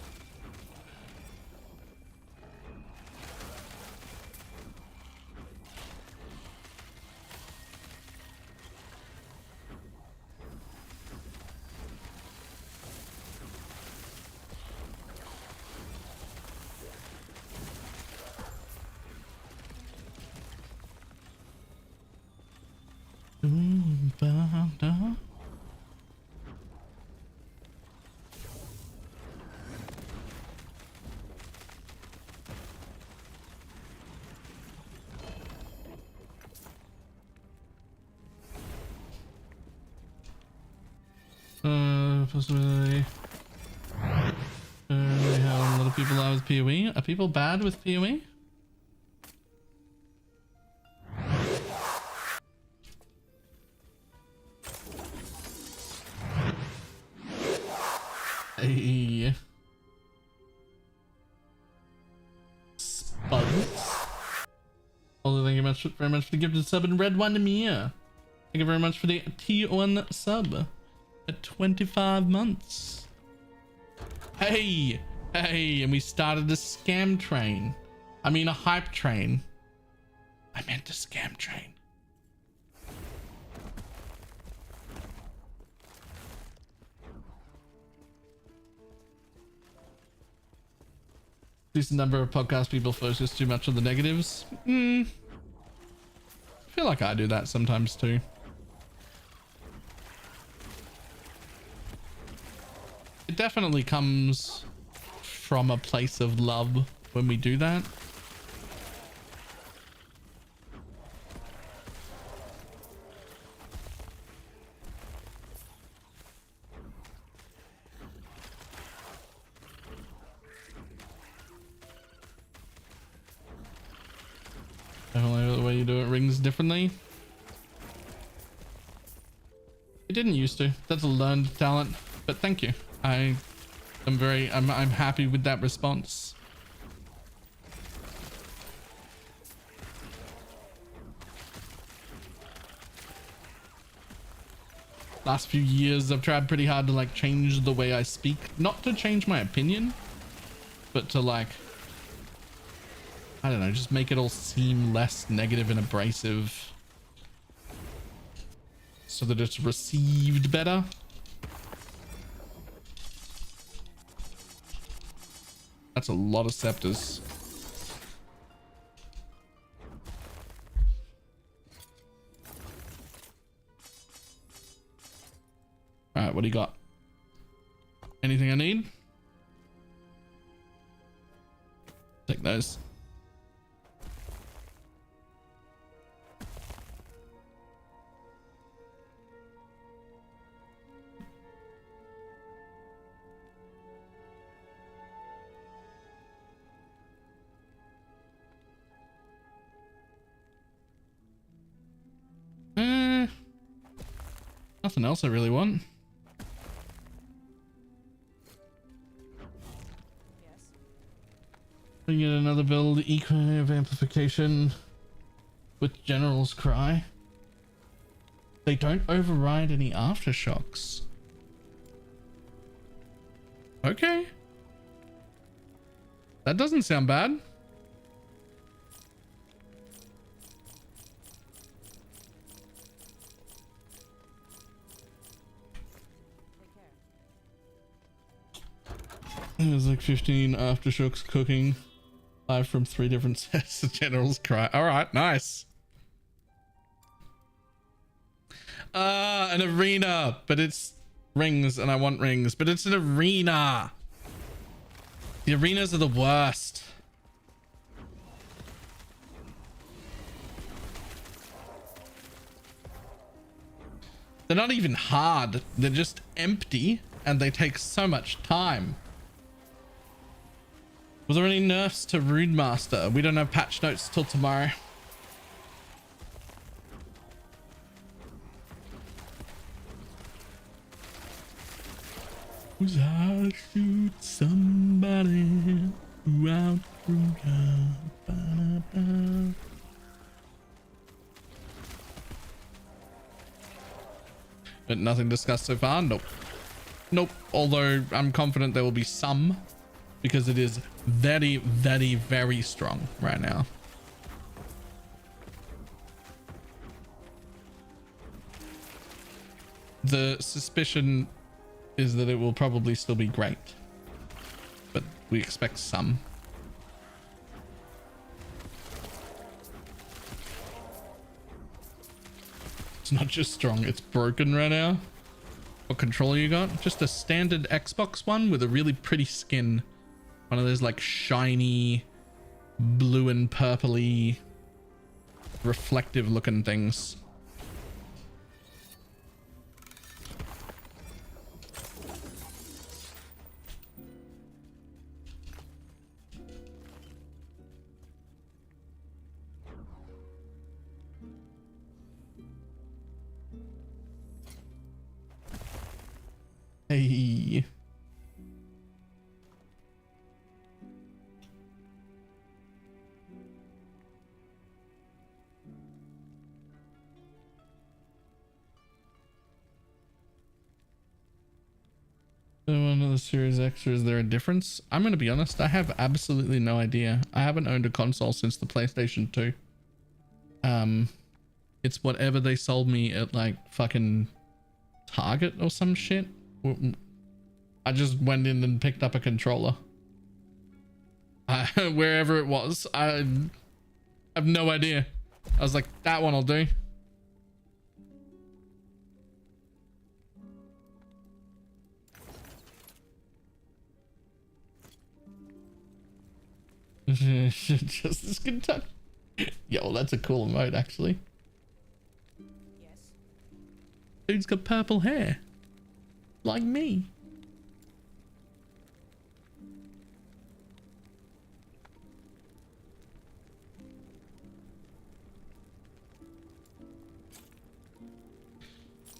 Possibly. How a lot of people are with PoE. Are people bad with PoE? Hey. Spuds. Also, thank you very much for the gifted sub and red one to me. Thank you very much for the T1 sub at 25 months. Hey, hey, and we started a scam train. I mean, a hype train. I meant a scam train. Decent number of podcast people focus too much on the negatives. I feel like I do that sometimes too. It definitely comes from a place of love when we do that. Definitely the way you do it rings differently. It didn't used to. That's a learned talent, but thank you. I'm happy with that response. Last few years I've tried pretty hard to like change the way I speak, not to change my opinion, but to like, I don't know, just make it all seem less negative and abrasive so that it's received better. That's a lot of scepters. All right, what do you got? Anything I need? Take those. Nothing else I really want. Yes. We get another build, eco of amplification with General's Cry. They don't override any aftershocks. Okay. That doesn't sound bad. There's like 15 aftershocks cooking. 5 from 3 different sets of General's Cry. All right, nice. An arena, but it's rings and I want rings, but it's an arena. The arenas are the worst. They're not even hard. They're just empty and they take so much time. Was there any nerfs to Rune Master? We don't have patch notes till tomorrow. Was I shoot somebody out from God? But nothing discussed so far. Nope. Nope. Although I'm confident there will be some, because it is very, very, very strong right now. The suspicion is that it will probably still be great, but we expect some. It's not just strong, it's broken right now. What controller you got? Just a standard Xbox one with a really pretty skin. One of those like shiny blue and purpley reflective looking things. Hey. One of the Series X, or is there a difference? I'm going to be honest, I have absolutely no idea. I haven't owned a console since the PlayStation 2. It's whatever they sold me at like fucking Target or some shit. I just went in and picked up a controller. Wherever it was. I have no idea. I was like, that one will do. Justice Kentucky. Yo, that's a cool emote actually. Yes. Dude's got purple hair. Like me.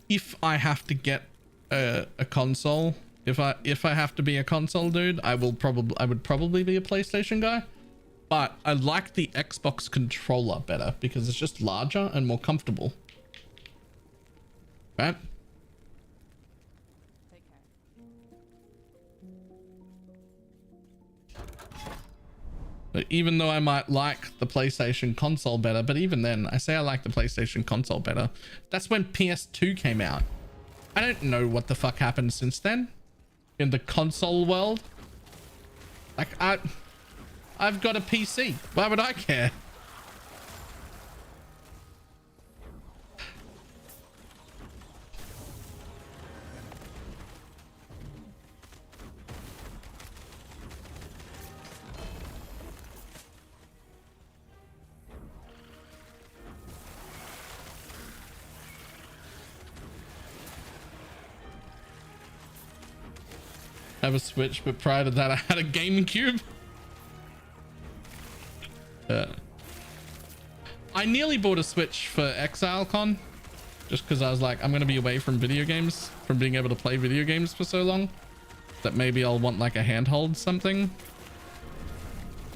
If I have to get a console, if I have to be a console dude, I would probably be a PlayStation guy. But I like the Xbox controller better because it's just larger and more comfortable. Right? Take care. But even though I might like the PlayStation console better, but even then, I say I like the PlayStation console better. That's when PS2 came out. I don't know what the fuck happened since then in the console world. Like, I've got a PC. Why would I care? I have a Switch, but prior to that, I had a GameCube. I nearly bought a Switch for Exilecon just because I was like, I'm going to be away from video games, from being able to play video games for so long, that maybe I'll want like a handheld something.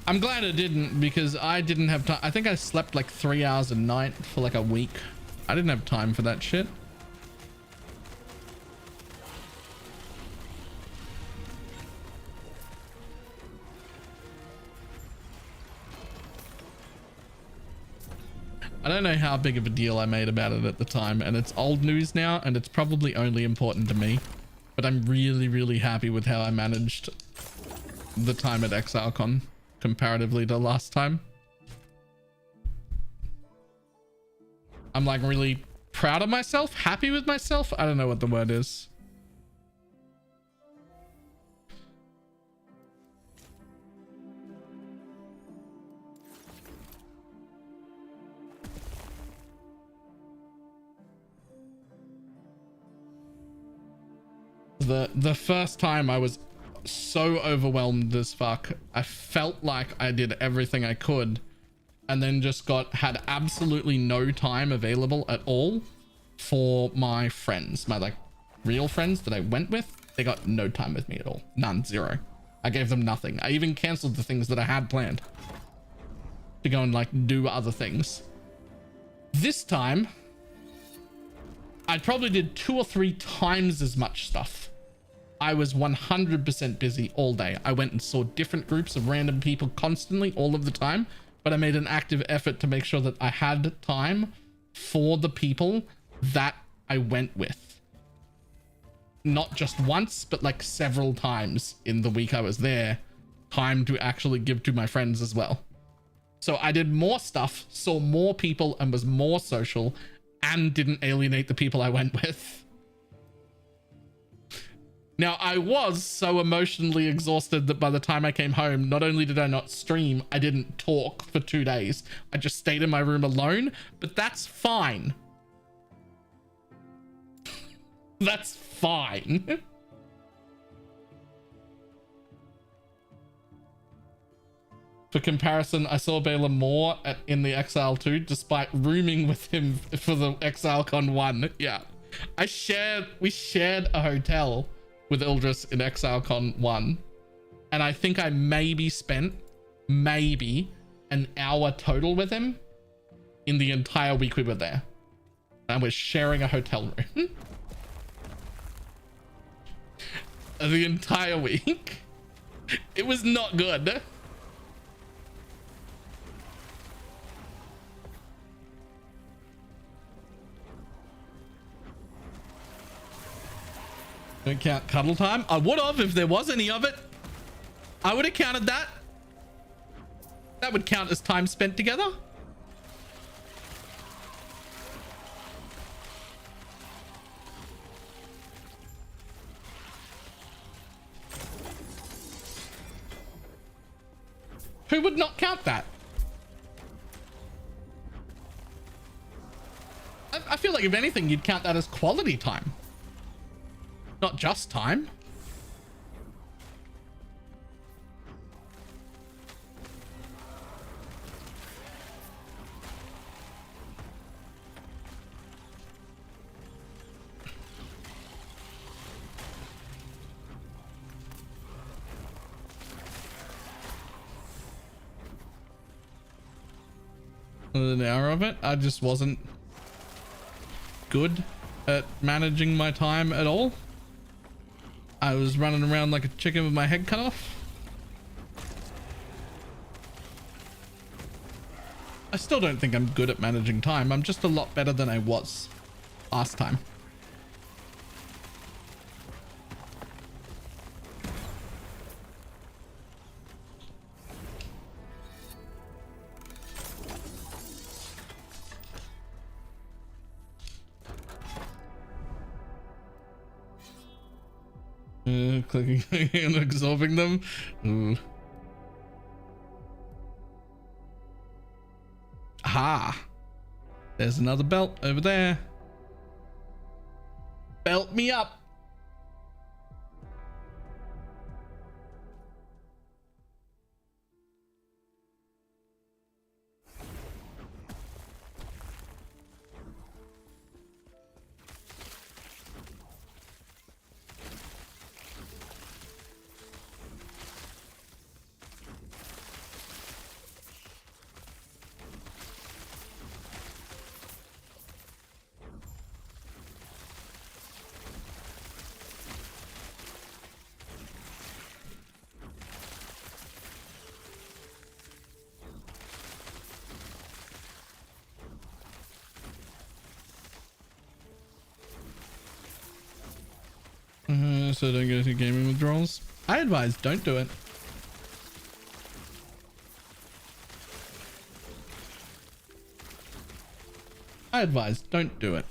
I'm glad I didn't, because I didn't have time. I think I slept like 3 hours a night for like a week. I didn't have time for that shit. I don't know how big of a deal I made about it at the time, and it's old news now, and it's probably only important to me, but I'm really, really happy with how I managed the time at Exilecon comparatively to last time. I'm like really proud of myself, happy with myself. I don't know what the word is. The first time I was so overwhelmed as fuck. I felt like I did everything I could, and then just had absolutely no time available at all for my friends, my like real friends that I went with. They got no time with me at all. None. Zero. I gave them nothing. I even canceled the things that I had planned to go and like do other things. This time I probably did 2 or 3 times as much stuff. I was 100% busy all day. I went and saw different groups of random people constantly all of the time, but I made an active effort to make sure that I had time for the people that I went with. Not just once, but like several times in the week I was there. Time to actually give to my friends as well. So I did more stuff, saw more people, and was more social, and didn't alienate the people I went with. Now, I was so emotionally exhausted that by the time I came home, not only did I not stream, I didn't talk for 2 days. I just stayed in my room alone, but that's fine. That's fine. For comparison, I saw Balor more in the Exile 2, despite rooming with him for the Exilecon 1. Yeah. We shared a hotel with Ildris in Exilecon 1. And I think I maybe spent an hour total with him in the entire week we were there. And we're sharing a hotel room. The entire week. It was not good. Don't count cuddle time. I would have if there was any of it. I would have counted that. That would count as time spent together. Who would not count that? I feel like if anything, you'd count that as quality time. Not just time. An hour of it. I just wasn't good at managing my time at all. I was running around like a chicken with my head cut off. I still don't think I'm good at managing time. I'm just a lot better than I was last time. Clicking and absorbing them. Ooh. Aha. There's another belt over there. Belt me up. So don't go through gaming withdrawals. I advise don't do it. I advise don't do it.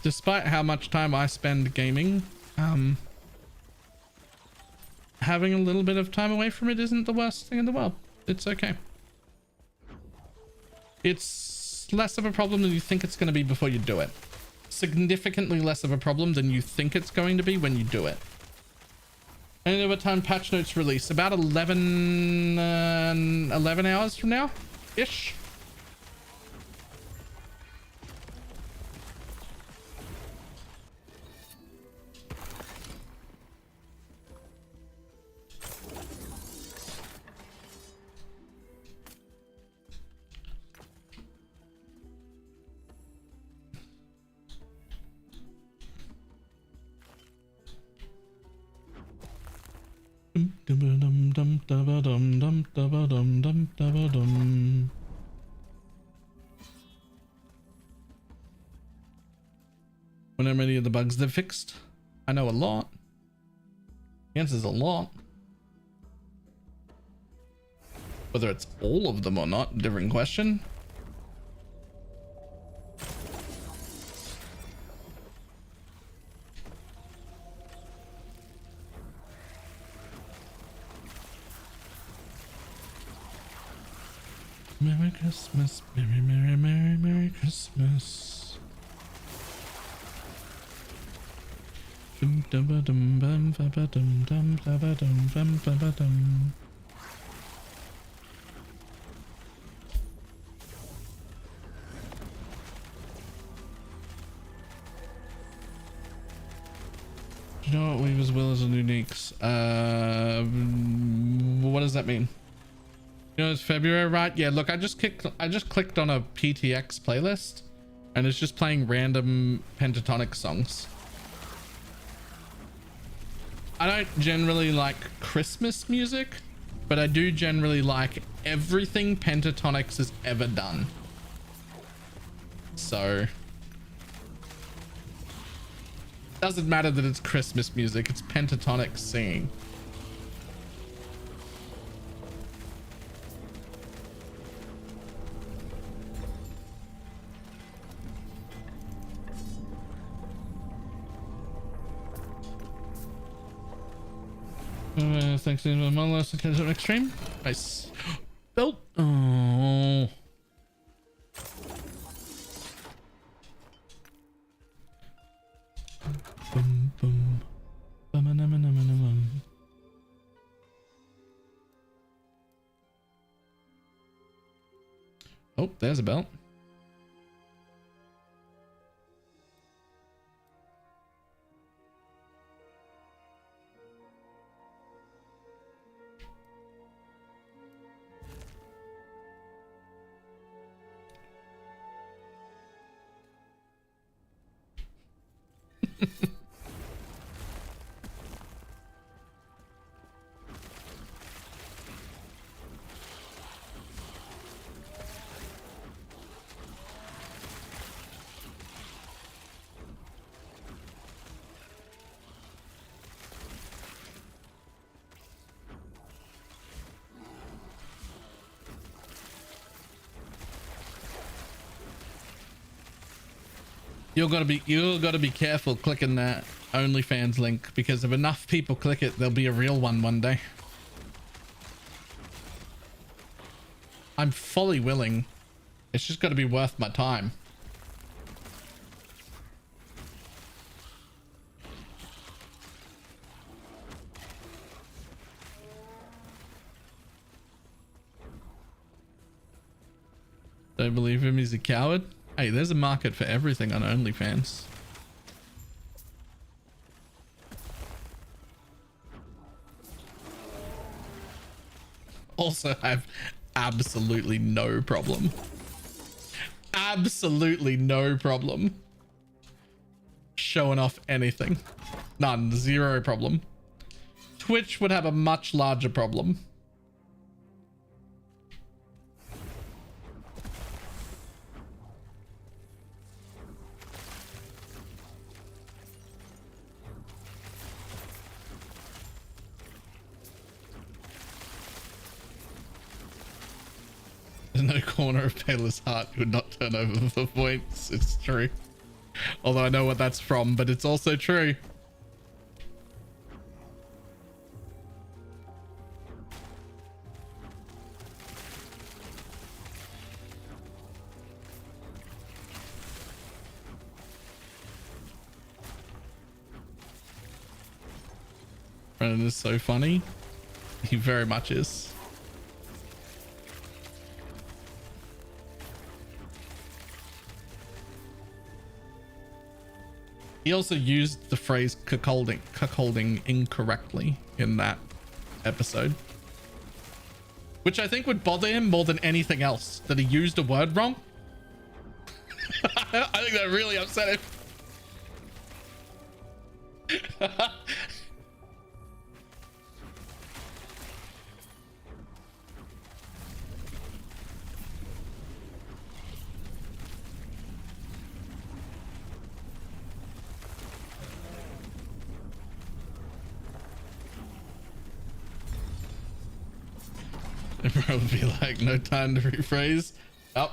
Despite how much time I spend gaming, having a little bit of time away from it isn't the worst thing in the world. It's okay. It's less of a problem than you think it's going to be before you do it. significantly less of a problem than you think it's going to be when you do it. And what time patch notes release? About 11 hours from now ish. When are many of the bugs they've fixed? I know a lot. The answer is a lot. Whether it's all of them or not, different question. Merry Christmas, Merry, Merry, Merry, Merry Christmas. Dum dum ba dum bum ba ba dum dum ba ba dum bum ba ba dum. Do you know what weave as well as uniques? What does that mean? You know, it's February, right? Yeah, look, I just clicked on a PTX playlist and it's just playing random pentatonic songs. I don't generally like Christmas music, but I do generally like everything Pentatonix has ever done. So doesn't matter that it's Christmas music, it's Pentatonix singing. Thanks to Monolith extreme. Nice. Belt. Oh. Boom, boom. Bum. Oh, there's a belt. You gotta be careful clicking that OnlyFans link, because if enough people click it, there'll be a real one day. I'm fully willing. It's just gotta be worth my time. Don't believe him, he's a coward. Hey, there's a market for everything on OnlyFans. Also have absolutely no problem. Absolutely no problem showing off anything. None. Zero problem. Twitch would have a much larger problem. There's no corner of Taylor's heart who would not turn over for points. It's true. Although I know what that's from, but it's also true. Brennan is so funny. He very much is. He also used the phrase cuckolding incorrectly in that episode, which I think would bother him more than anything else, that he used a word wrong. I think that really upset him. Everyone would be like, no time to rephrase. Oh.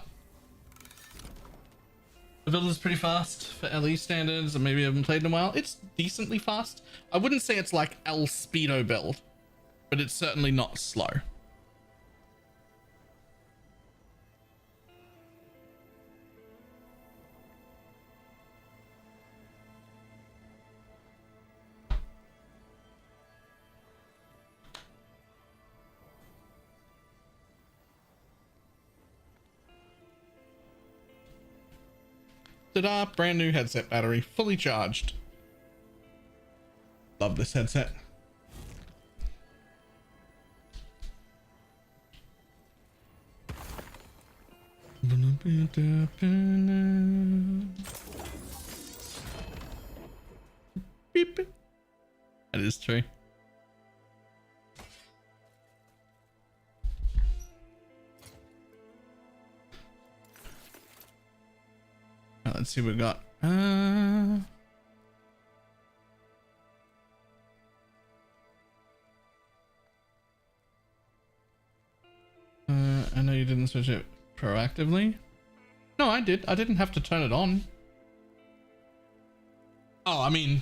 The build is pretty fast for LE standards, and maybe I haven't played in a while. It's decently fast. I wouldn't say it's like L Speedo build, but it's certainly not slow. Ta-da, brand new headset battery, fully charged. Love this headset. Beep. That is true. Let's see what we got. I know you didn't switch it proactively. No, I did. I didn't have to turn it on. Oh, I mean,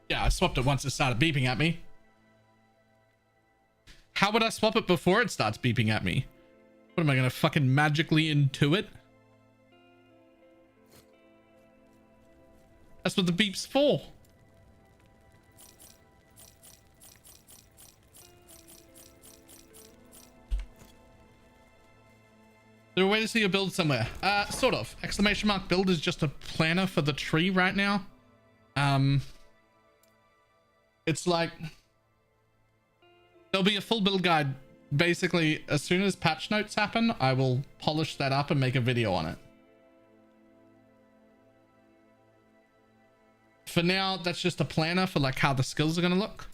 yeah, I swapped it once it started beeping at me. How would I swap it before it starts beeping at me? What am I gonna fucking magically intuit? That's what the beep's for. There a way to see your build somewhere? Sort of. Exclamation mark build is just a planner for the tree right now. It's like there'll be a full build guide. Basically, as soon as patch notes happen, I will polish that up and make a video on it. For now, that's just a planner for like how the skills are going to look.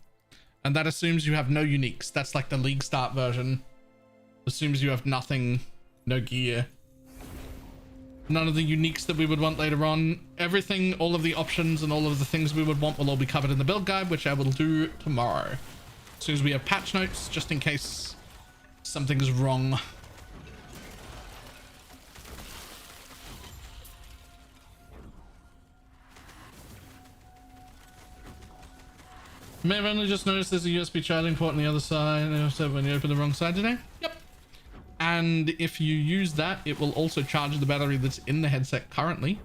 And that assumes you have no uniques. That's like the league start version. Assumes you have nothing, no gear. None of the uniques that we would want later on. Everything, all of the options and all of the things we would want will all be covered in the build guide, which I will do tomorrow. As soon as we have patch notes, just in case something's wrong. May have only just noticed there's a USB charging port on the other side. So when you open the wrong side today. Yep. And if you use that, it will also charge the battery that's in the headset currently,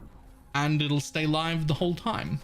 and it'll stay live the whole time.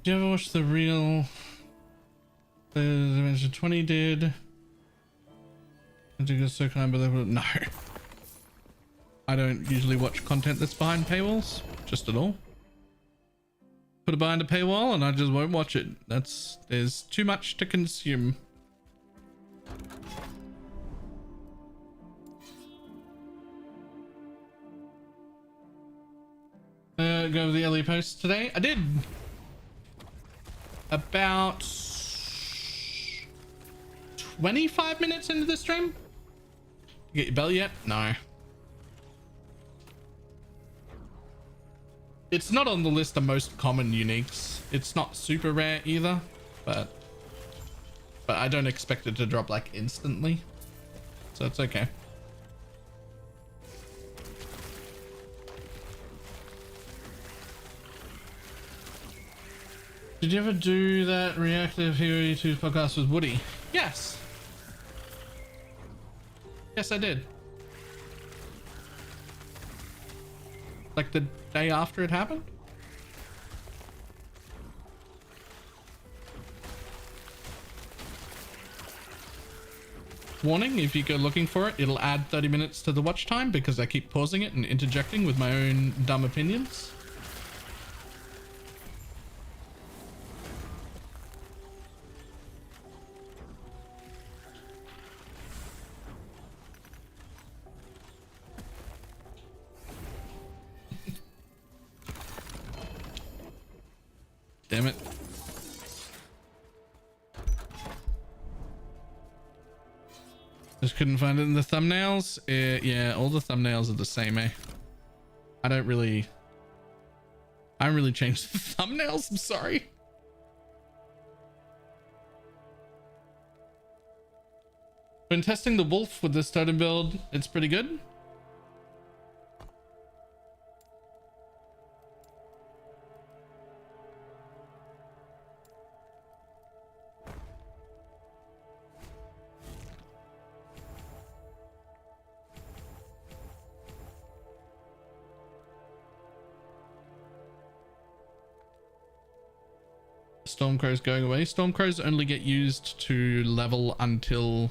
Did you ever watch the real Dimension 20 did? I think it's so kind, but no. I don't usually watch content that's behind paywalls, just at all. Put it behind a paywall and I just won't watch it. There's too much to consume. Go over the early post today. I did. About 25 minutes into the stream. You get your bell yet? No. It's not on the list of most common uniques. It's not super rare either, but I don't expect it to drop like instantly. So it's okay. Did you ever do that reactive Theory 2 podcast with Woody? Yes. Yes, I did. Like the day after it happened? Warning, if you go looking for it, it'll add 30 minutes to the watch time because I keep pausing it and interjecting with my own dumb opinions. Damn it. Just couldn't find it in the thumbnails. Yeah, all the thumbnails are the same, eh? I don't really change the thumbnails. I'm sorry. When testing the wolf with this totem build, it's pretty good. Stormcrow's going away. Stormcrows only get used to level until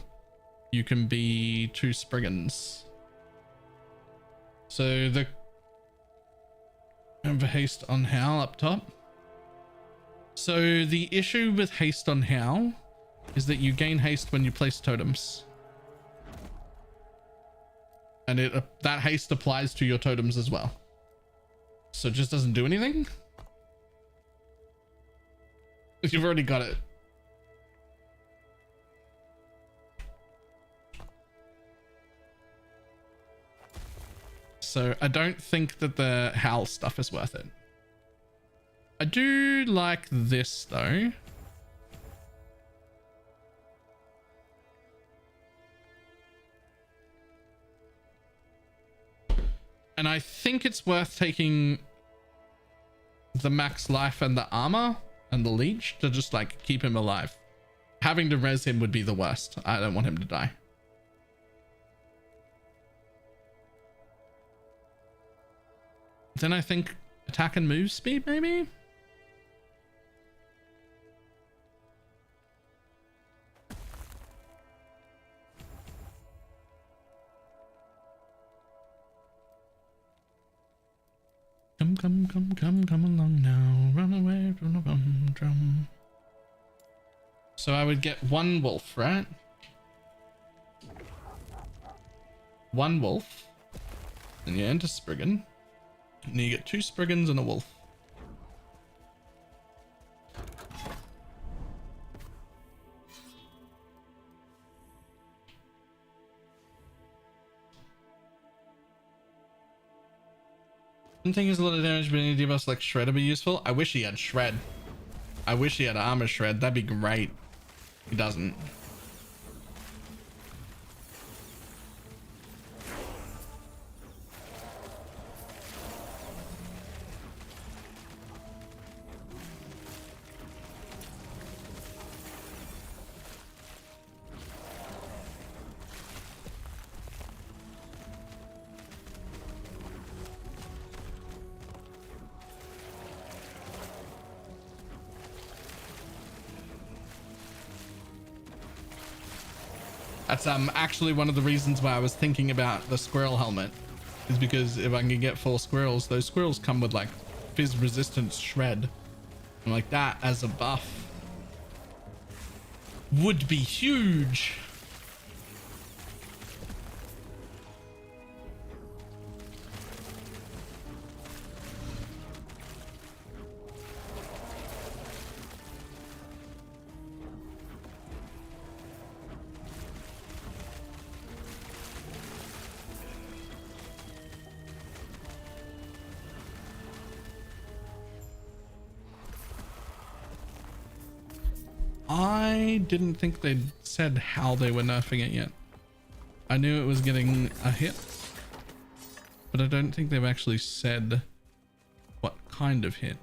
you can be 2 Spriggans. So the remember haste on Howl up top. So the issue with haste on Howl is that you gain haste when you place totems. And that haste applies to your totems as well. So it just doesn't do anything. You've already got it. So I don't think that the Howl stuff is worth it. I do like this though. And I think it's worth taking the max life and the armor and the leech to just like keep him alive. Having to res him would be the worst. I don't want him to die. Then I think attack and move speed maybe? Come along now. Run away from the drum. So I would get 1 wolf, right? 1 wolf. And you enter Spriggan. And you get 2 Spriggans and a wolf. I think there's a lot of damage, but any debuffs like Shred would be useful. I wish he had Shred. I wish he had Armor Shred. That'd be great. He doesn't. That's actually one of the reasons why I was thinking about the Squirrel helmet, is because if I can get 4 squirrels, those squirrels come with like fizz resistance shred. And like that as a buff would be huge. I didn't think they'd said how they were nerfing it yet. I knew it was getting a hit, but I don't think they've actually said what kind of hit.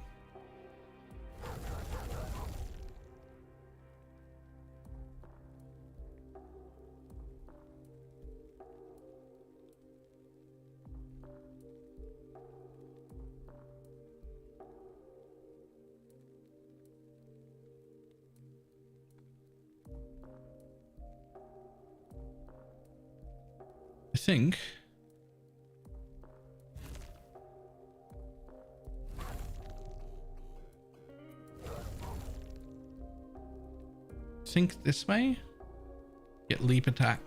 I think this way. Get leap attack.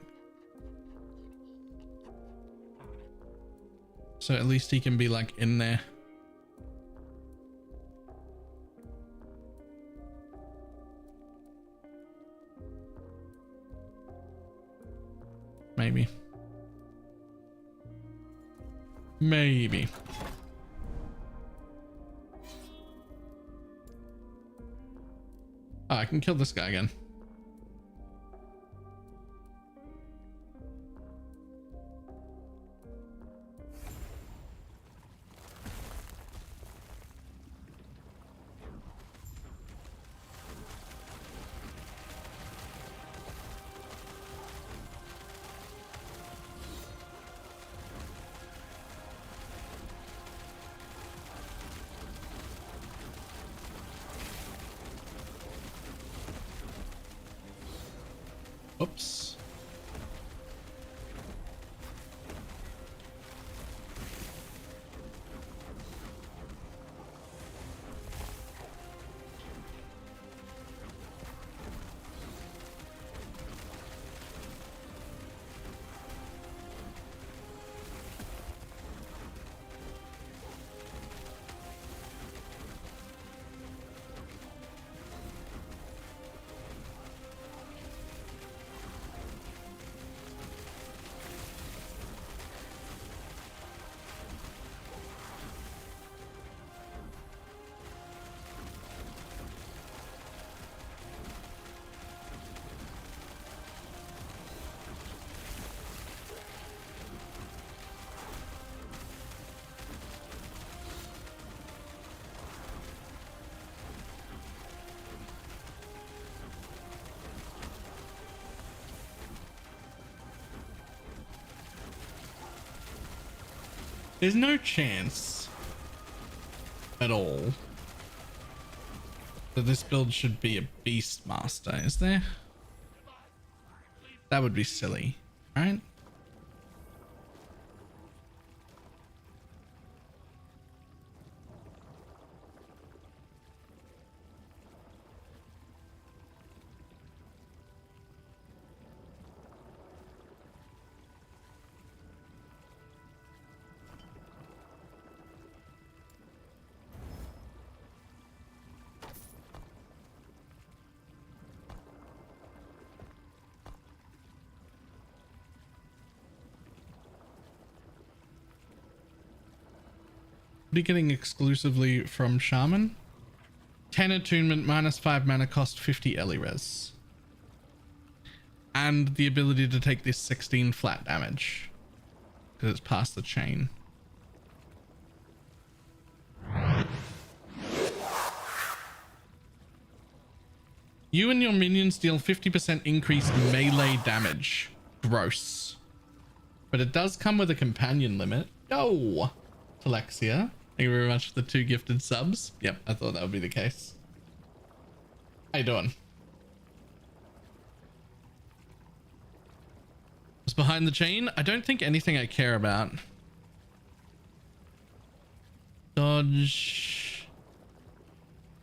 So at least he can be like in there. Maybe. Maybe. Oh, I can kill this guy again. Oops. There's no chance at all that this build should be a beast master, is there? That would be silly, right? Be getting exclusively from Shaman. 10 attunement, -5 mana cost, 50 Res. And the ability to take this 16 flat damage. Because it's past the chain. You and your minions deal 50% increased melee damage. Gross. But it does come with a companion limit. Yo! Alexia. Thank you very much for the 2 gifted subs. Yep, I thought that would be the case. How you doing? What's behind the chain? I don't think anything I care about. Dodge.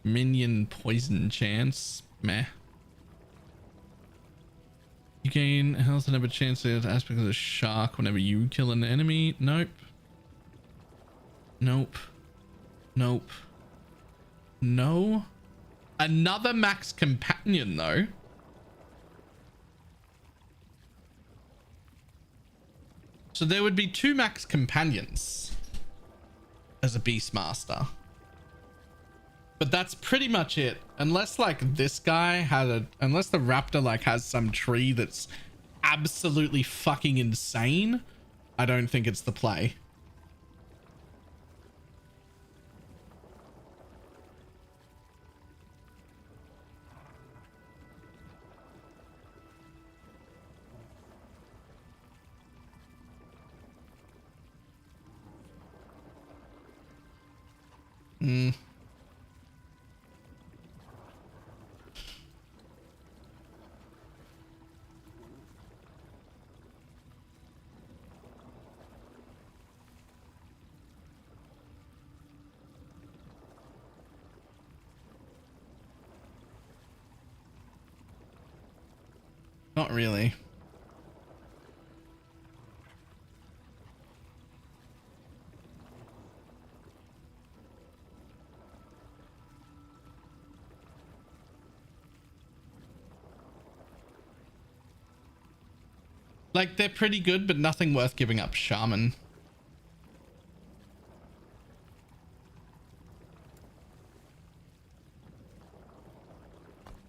Minion poison chance. Meh. You gain health and have a chance to get aspect of the shark whenever you kill an enemy. Nope. Nope. Nope. No. Another max companion though. So there would be 2 max companions as a Beastmaster. But that's pretty much it. Unless like this guy had a, unless the raptor like has some tree that's absolutely fucking insane, I don't think it's the play. Not really. Like, they're pretty good, but nothing worth giving up Shaman.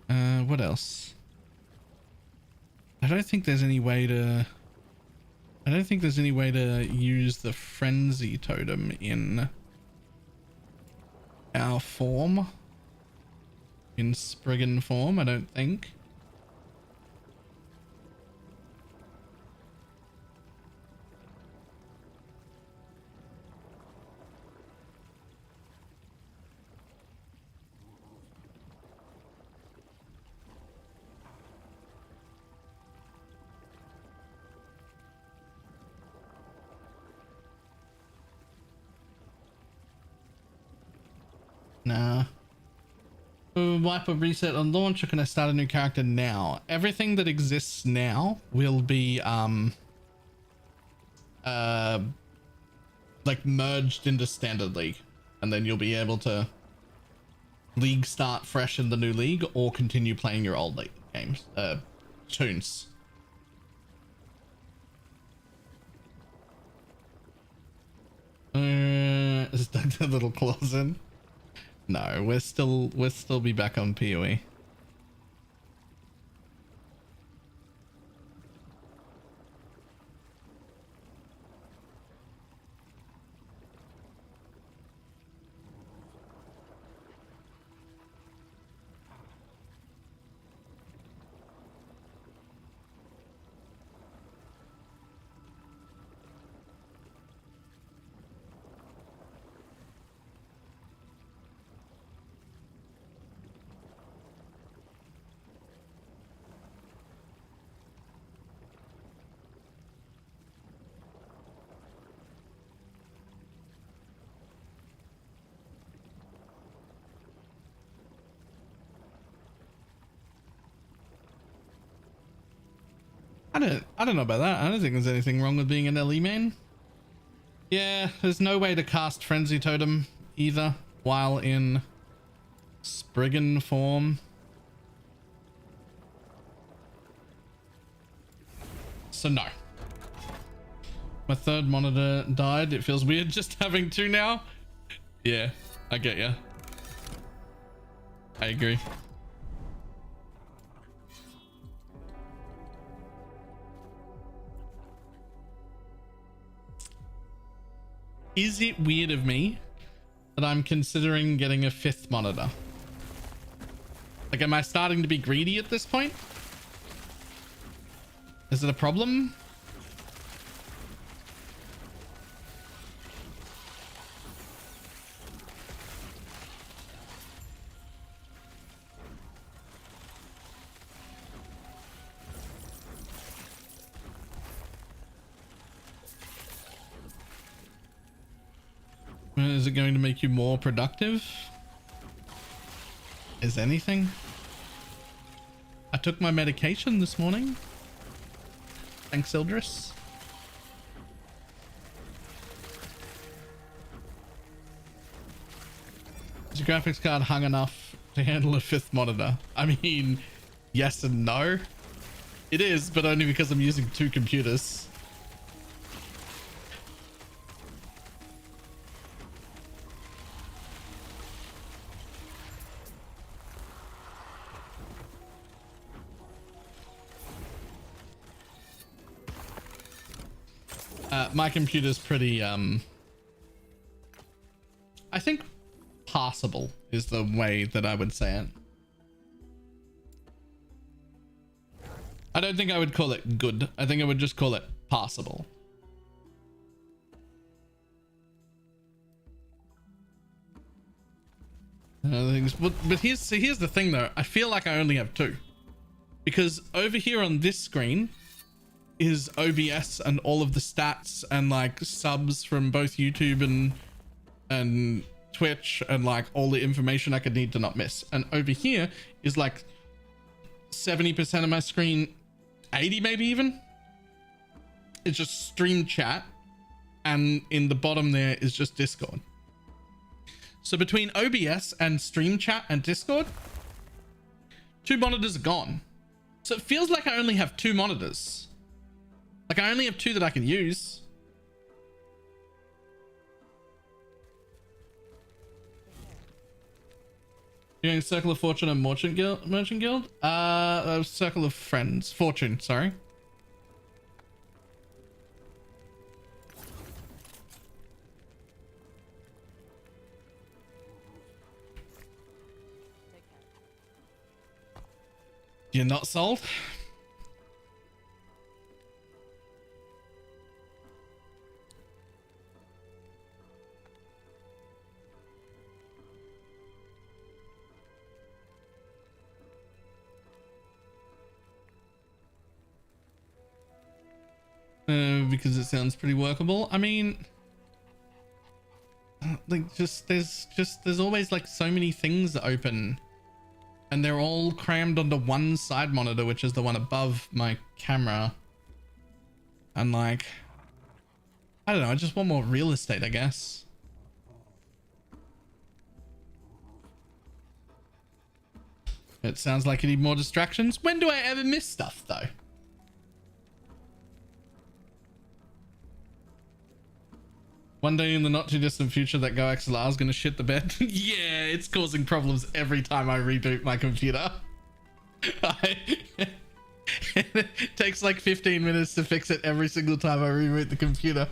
What else? I don't think there's any way to use the Frenzy Totem in our form. In Spriggan form, I don't think. Nah. Wipe or reset on launch, or can I start a new character now? Everything that exists now will be like merged into standard league, and then you'll be able to league start fresh in the new league or continue playing your old league games, tunes. Stuck the little claws in. No, we'll still be back on PoE. I don't know about that. I don't think there's anything wrong with being an LE main. Yeah, there's no way to cast Frenzy Totem either while in Spriggan form. So no. My third monitor died. It feels weird just having 2 now. Yeah, I get ya. I agree. Is it weird of me that I'm considering getting a 5th monitor? Like, am I starting to be greedy at this point? Is it a problem? Is it going to make you more productive? Is anything? I took my medication this morning. Thanks, Ildris. Is your graphics card hung enough to handle a 5th monitor? I mean, yes and no. It is, but only because I'm using 2 computers. My computer's pretty, I think passable is the way that I would say it. I don't think I would call it good. I think I would just call it passable. But here's the thing though. I feel like I only have 2. Because over here on this screen is OBS and all of the stats and like subs from both YouTube and Twitch and like all the information I could need to not miss. And over here is like 70% of my screen, 80 maybe even. It's just stream chat, and in the bottom there is just Discord. So between OBS and stream chat and Discord, 2 monitors are gone. So it feels like I only have 2 monitors. Like I only have 2 that I can use. You're doing Circle of Fortune and Merchant Guild? Circle of Friends. Fortune, sorry. You're not sold? Because it sounds pretty workable. I mean, like there's always like so many things that open, and they're all crammed onto one side monitor, which is the one above my camera. And like, I don't know, I just want more real estate, I guess. It sounds like you need more distractions. When do I ever miss stuff though? One day in the not too distant future, that GoXLR is going to shit the bed. Yeah, it's causing problems every time I reboot my computer. It takes like 15 minutes to fix it every single time I reboot the computer.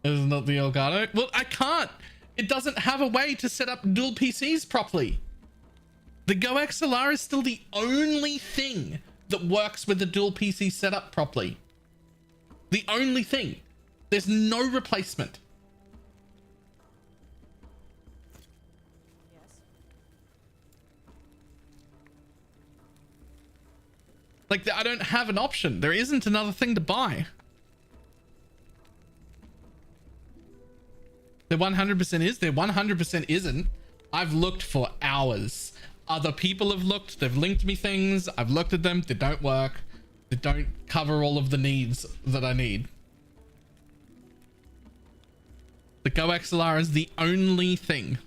This is not the Elgato. Well, I can't. It doesn't have a way to set up dual PCs properly. The GoXLR is still the only thing that works with the dual PC setup properly. The only thing. There's no replacement. Yes. Like, I don't have an option. There isn't another thing to buy. There 100% is. There 100% isn't. I've looked for hours. Other people have looked. They've linked me things. I've looked at them. They don't work. They don't cover all of the needs that I need. The GoXLR is the only thing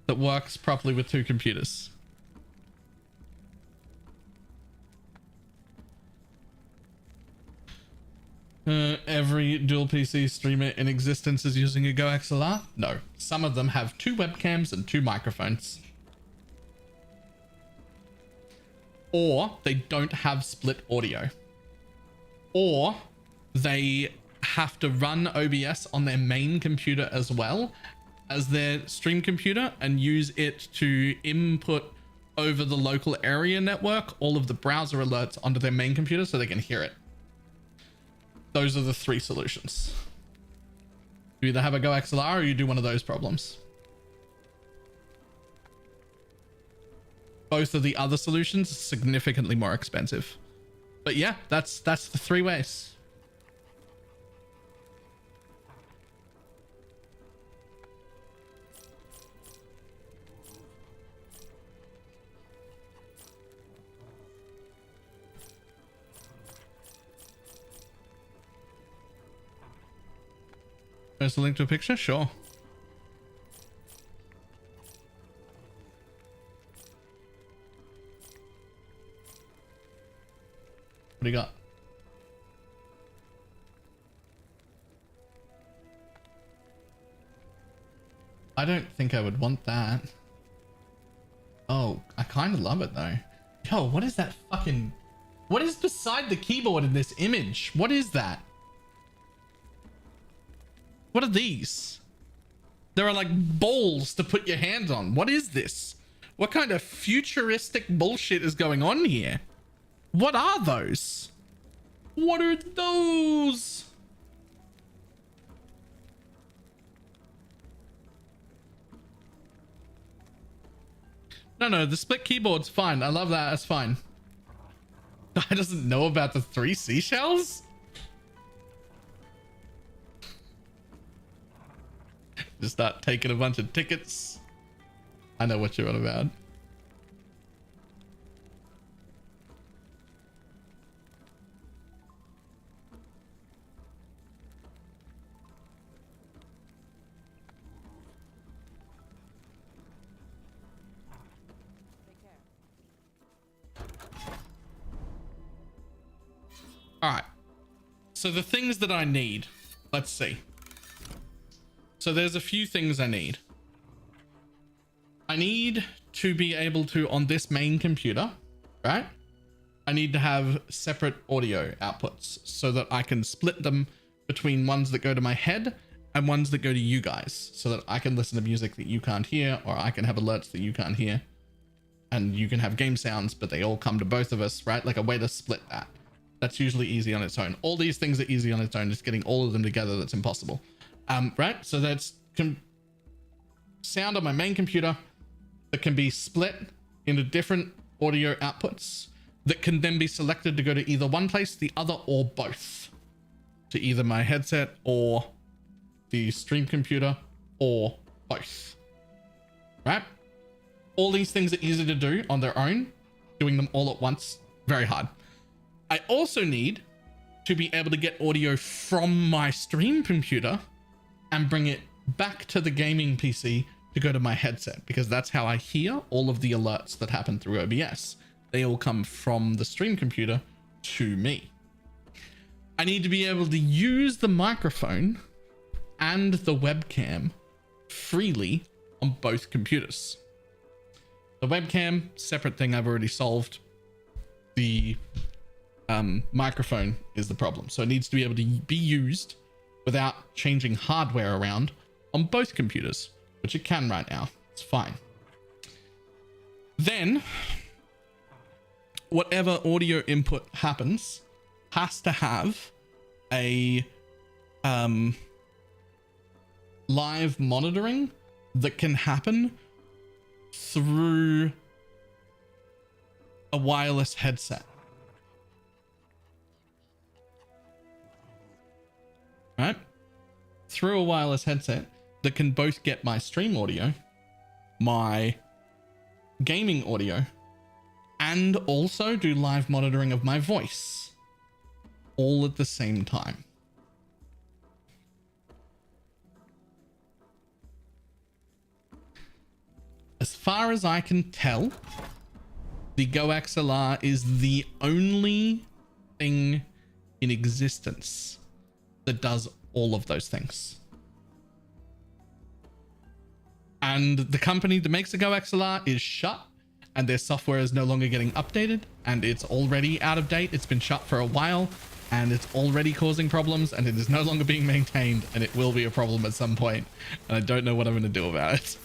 that works properly with 2 computers. Every dual PC streamer in existence is using a GoXLR? No. Some of them have 2 webcams and 2 microphones. Or they don't have split audio. Or they have to run OBS on their main computer as well as their stream computer and use it to input over the local area network all of the browser alerts onto their main computer so they can hear it. Those are the 3 solutions. You either have a GoXLR or you do one of those problems. both of the other solutions are significantly more expensive. But yeah, that's the 3 ways. There's a link to a picture? Sure. What do you got? I don't think I would want that. Oh, I kind of love it though. Yo, what is that fucking... What is beside the keyboard in this image? What is that? What are these? There are like balls to put your hands on. What is this? What kind of futuristic bullshit is going on here? What are those? What are those? No, the split keyboard's fine. I love that. That's fine. Guy doesn't know about the 3 seashells? Just start taking a bunch of tickets. I know what you're on about. Take care. All right. So the things that I need, let's see. So there's a few things I need. I need to be able to, on this main computer, right? I need to have separate audio outputs so that I can split them between ones that go to my head and ones that go to you guys, so that I can listen to music that you can't hear, or I can have alerts that you can't hear. And you can have game sounds, but they all come to both of us, right? Like a way to split that. That's usually easy on its own. All these things are easy on its own. Just getting all of them together, that's impossible. Right? So that's sound on my main computer that can be split into different audio outputs that can then be selected to go to either one place, the other, or both. To either my headset or the stream computer or both. Right? All these things are easy to do on their own. Doing them all at once, very hard. I also need to be able to get audio from my stream computer and bring it back to the gaming PC to go to my headset, because that's how I hear all of the alerts that happen through OBS. They all come from the stream computer to me. I need to be able to use the microphone and the webcam freely on both computers. The webcam, separate thing, I've already solved. The microphone is the problem. So it needs to be able to be used without changing hardware around on both computers, which it can right now. It's fine. Then, whatever audio input happens has to have a live monitoring that can happen through a wireless headset. Right? Through a wireless headset that can both get my stream audio, my gaming audio, and also do live monitoring of my voice all at the same time. As far as I can tell, the Go XLR is the only thing in existence that does all of those things. And the company that makes the Go XLR is shut, and their software is no longer getting updated, and it's already out of date. It's been shut for a while, and it's already causing problems, and it is no longer being maintained, and it will be a problem at some point, and I don't know what I'm going to do about it.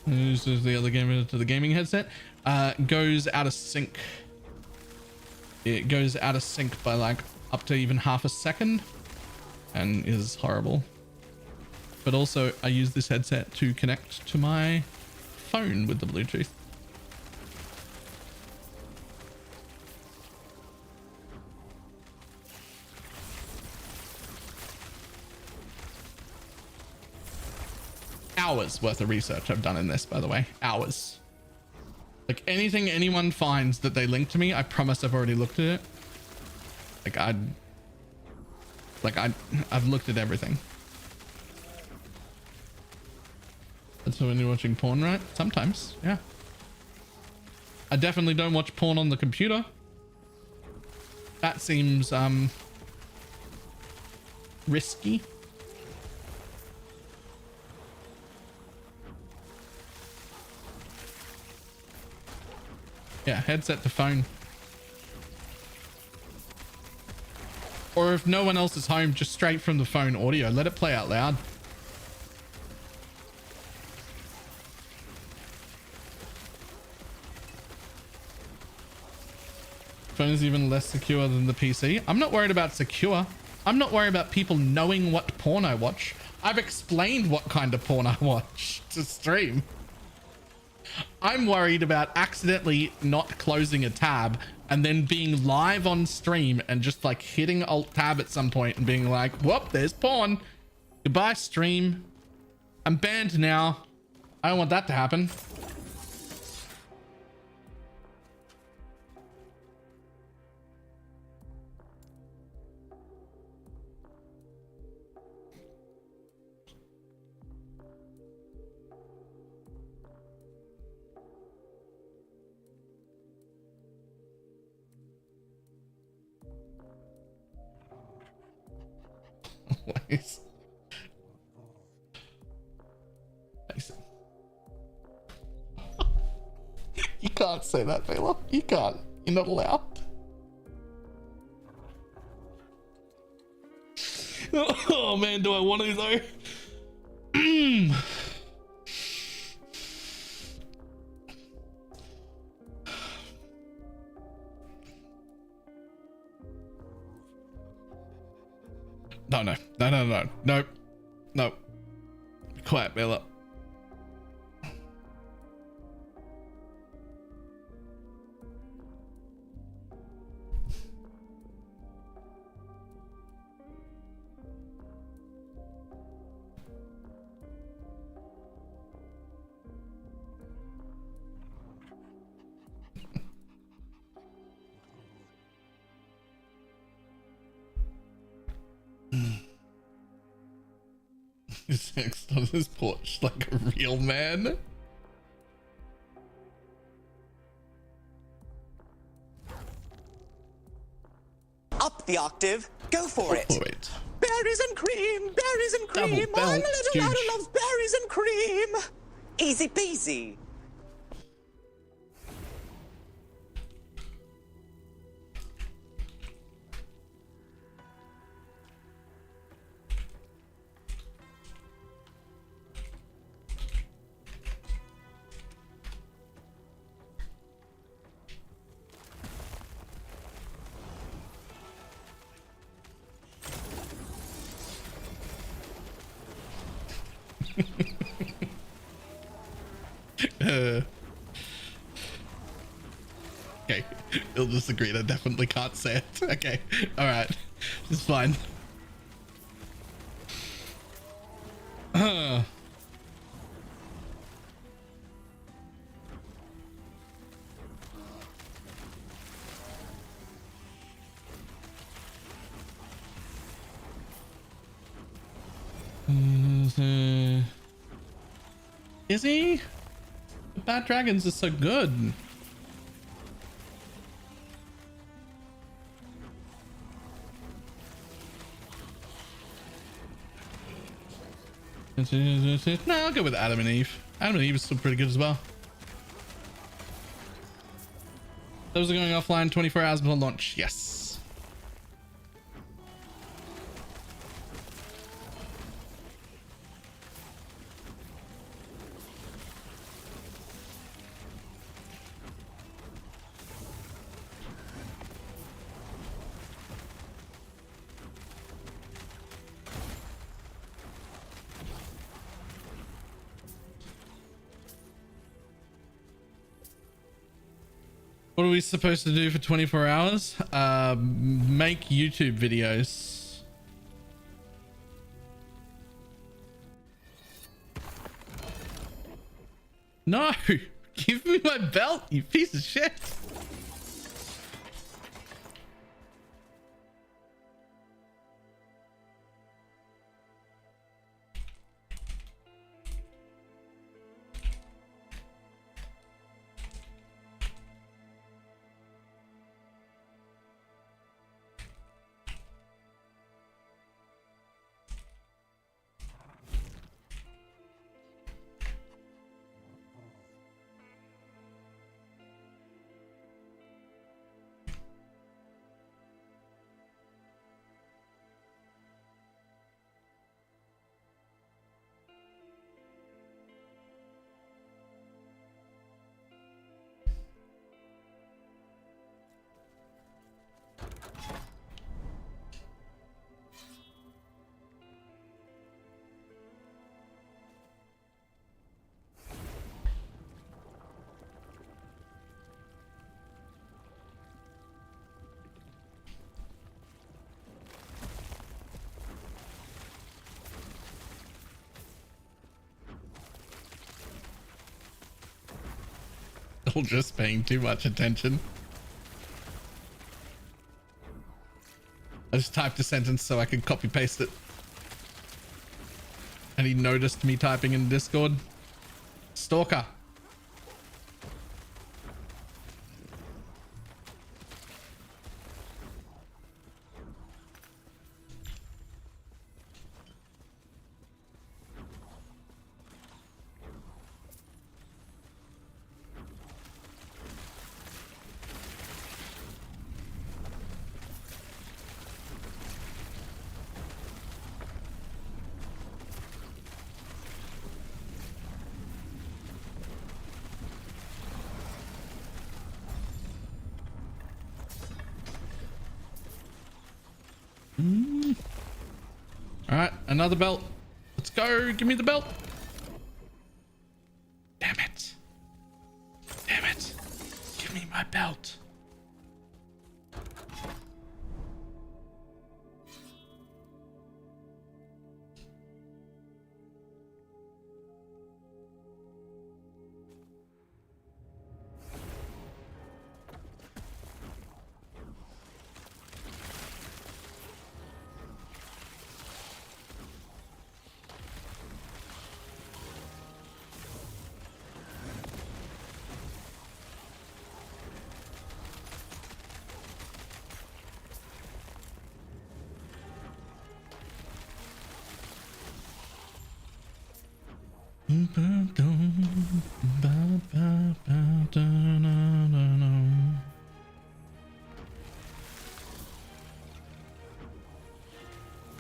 This is the other game to the gaming headset. Goes out of sync. It goes out of sync by like up to even half a second and is horrible. but also I use this headset to connect to my phone with the Bluetooth. Hours worth of research I've done in this, by the way. Hours. Like anything anyone finds that they link to me, I promise I've already looked at it. I've looked at everything. That's when you're watching porn, right? Sometimes, yeah. I definitely don't watch porn on the computer. That seems risky. Yeah, headset to phone. Or if no one else is home, just straight from the phone audio. Let it play out loud. Phone is even less secure than the PC. I'm not worried about secure. I'm not worried about people knowing what porn I watch. I've explained what kind of porn I watch to stream. I'm worried about accidentally not closing a tab and then being live on stream and just like hitting alt tab at some point and being like, whoop, there's porn. Goodbye, stream. I'm banned now. I don't want that to happen. Nice. Nice. You can't say that, Baylor. You can't. You're not allowed. Oh man, do I want to though? No. Nope. Be quiet, Bella. He's next on his porch like a real man. Up the octave. Go for it. Berries and cream, berries and cream. Double bell, I'm a little huge. lad who loves berries and cream. Easy peasy. Okay, he'll disagree. I definitely can't say it. Okay, all right, it's fine. Is he? The bad dragons are so good. No, I'll go with Adam and Eve. Adam and Eve is still pretty good as well. Those are going offline 24 hours before launch. Yes. What are we supposed to do for 24 hours? Make YouTube videos. No! Give me my belt, you piece of shit! All just paying too much attention. I just typed a sentence so I could copy paste it. And he noticed me typing in Discord. Stalker. All right, another belt. Let's go. Give me the belt. Damn it. Damn it. Give me my belt.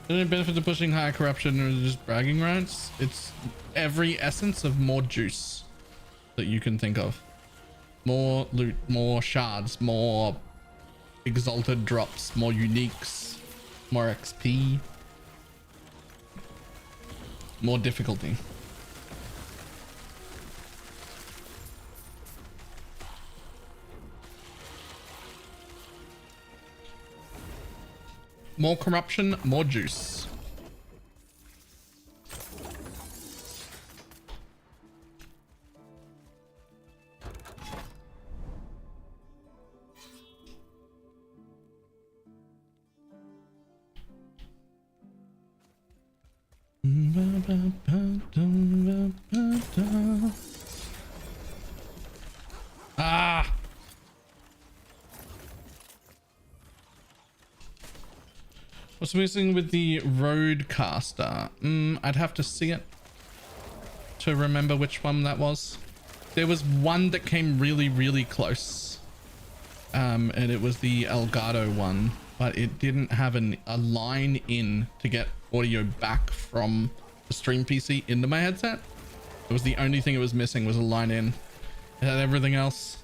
The only benefit of pushing higher corruption is just bragging rights. It's every essence of more juice that you can think of. More loot, more shards, more exalted drops, more uniques, more XP, more difficulty. More corruption, more juice. Ah! What's missing with the roadcaster? I'd have to see it to remember which one that was. There was one that came really, really close. And it was the Elgato one, but it didn't have a line in to get audio back from the stream PC into my headset. It was the only thing it was missing was a line in. It had everything else.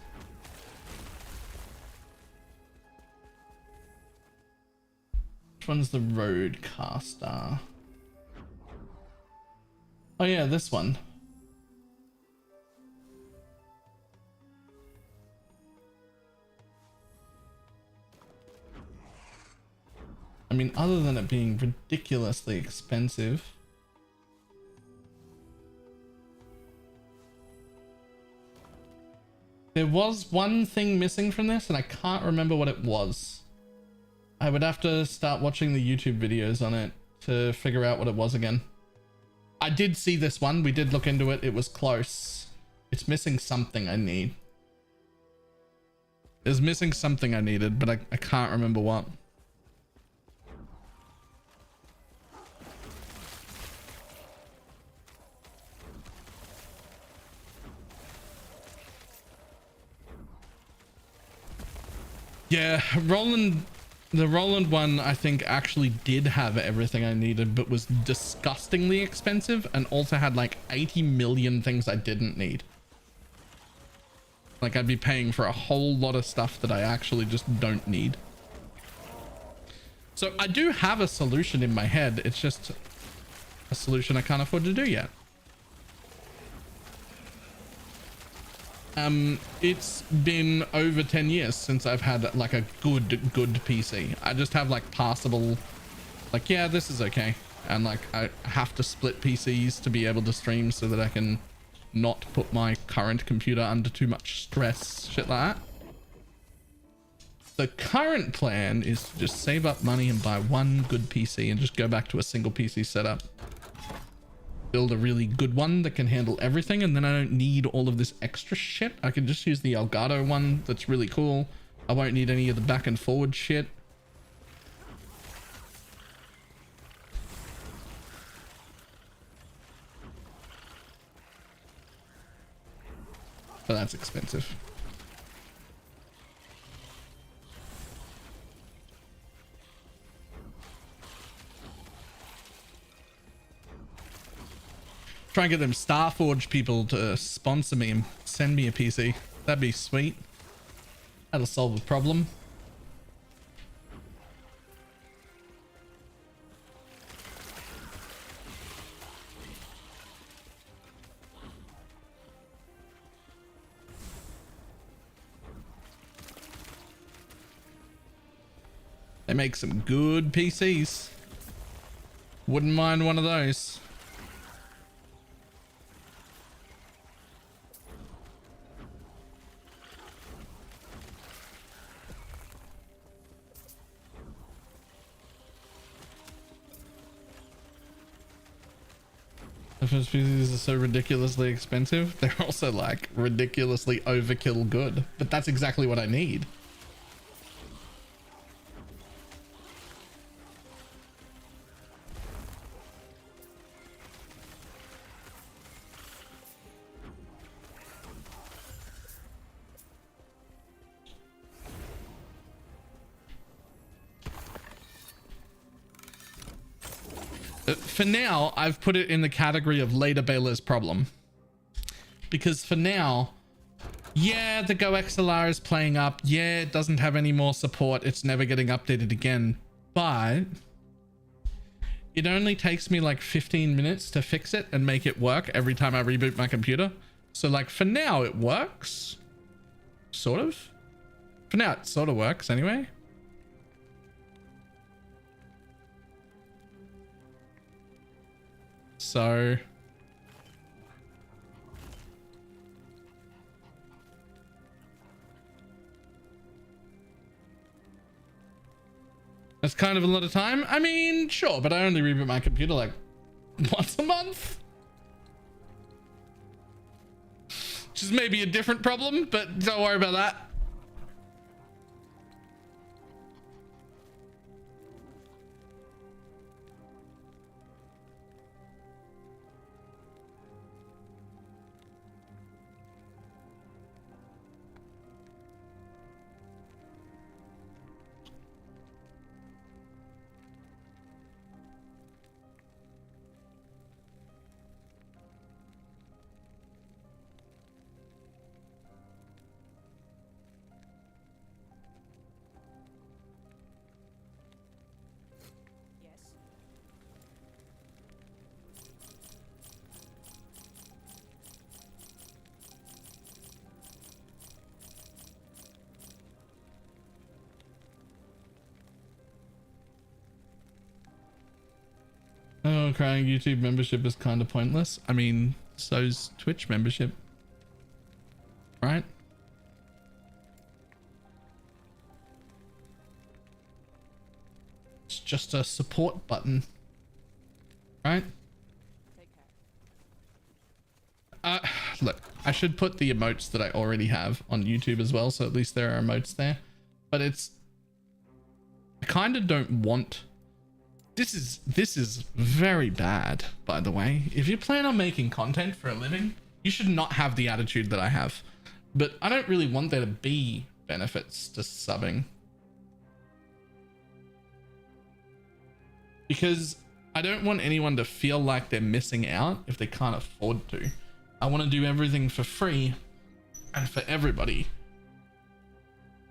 Which one's the roadcaster? Oh yeah, this one. mean, other than it being ridiculously expensive. There was one thing missing from this, and I can't remember what it was. I would have to start watching the YouTube videos on it to figure out what it was again. I did see this one. We did look into it. It was close. It's missing something I need. It's missing something I needed, but I can't remember what. Yeah, the Roland one, I think actually did have everything I needed, but was disgustingly expensive and also had like 80 million things I didn't need. Like I'd be paying for a whole lot of stuff that I actually just don't need. So I do have a solution in my head. It's just a solution I can't afford to do yet. It's been over 10 years since I've had like a good PC. I just have like passable, like, yeah, this is okay. And like, I have to split PCs to be able to stream so that I can not put my current computer under too much stress, shit like that. The current plan is to just save up money and buy one good PC and just go back to a single PC setup. Build a really good one that can handle everything, and then I don't need all of this extra shit. I can just use the Elgato one that's really cool. I won't need any of the back and forward shit. But that's expensive. Try and get them Starforge people to sponsor me and send me a PC. That'd be sweet. That'll solve the problem. They make some good PCs. Wouldn't mind one of those. Those PCs are so ridiculously expensive. They're also like ridiculously overkill good, but that's exactly what I need. For now, I've put it in the category of later Baylor's problem. Because for now, yeah, the Go XLR is playing up. Yeah, it doesn't have any more support. It's never getting updated again. But it only takes me like 15 minutes to fix it and make it work every time I reboot my computer. So like for now, it works. Sort of. For now, it sort of works anyway. So that's kind of a lot of time. I mean, sure, but I only reboot my computer like once a month. Which is maybe a different problem, but don't worry about that. crying YouTube membership is kind of pointless. I mean, so's Twitch membership, right? It's just a support button, right? Take care. Look, I should put the emotes that I already have on YouTube as well, so at least there are emotes there. But it's, I kind of don't want. This is very bad, by the way. If you plan on making content for a living, you should not have the attitude that I have. But I don't really want there to be benefits to subbing, because I don't want anyone to feel like they're missing out if they can't afford to. I want to do everything for free and for everybody.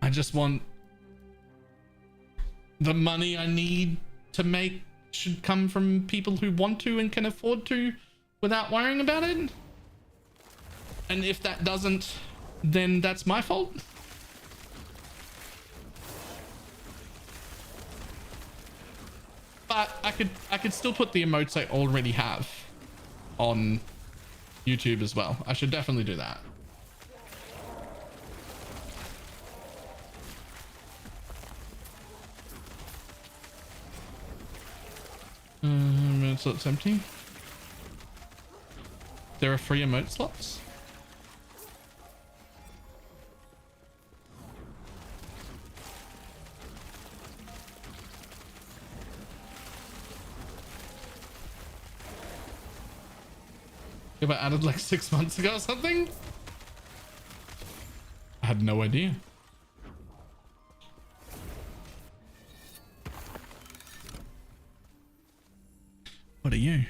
I just want the money I need to make should come from people who want to and can afford to without worrying about it. And if that doesn't, then that's my fault. But I could still put the emotes I already have on YouTube as well. I should definitely do that. So it's empty. There are free emote slots. If I added like 6 months ago or something? I had no idea. What are you?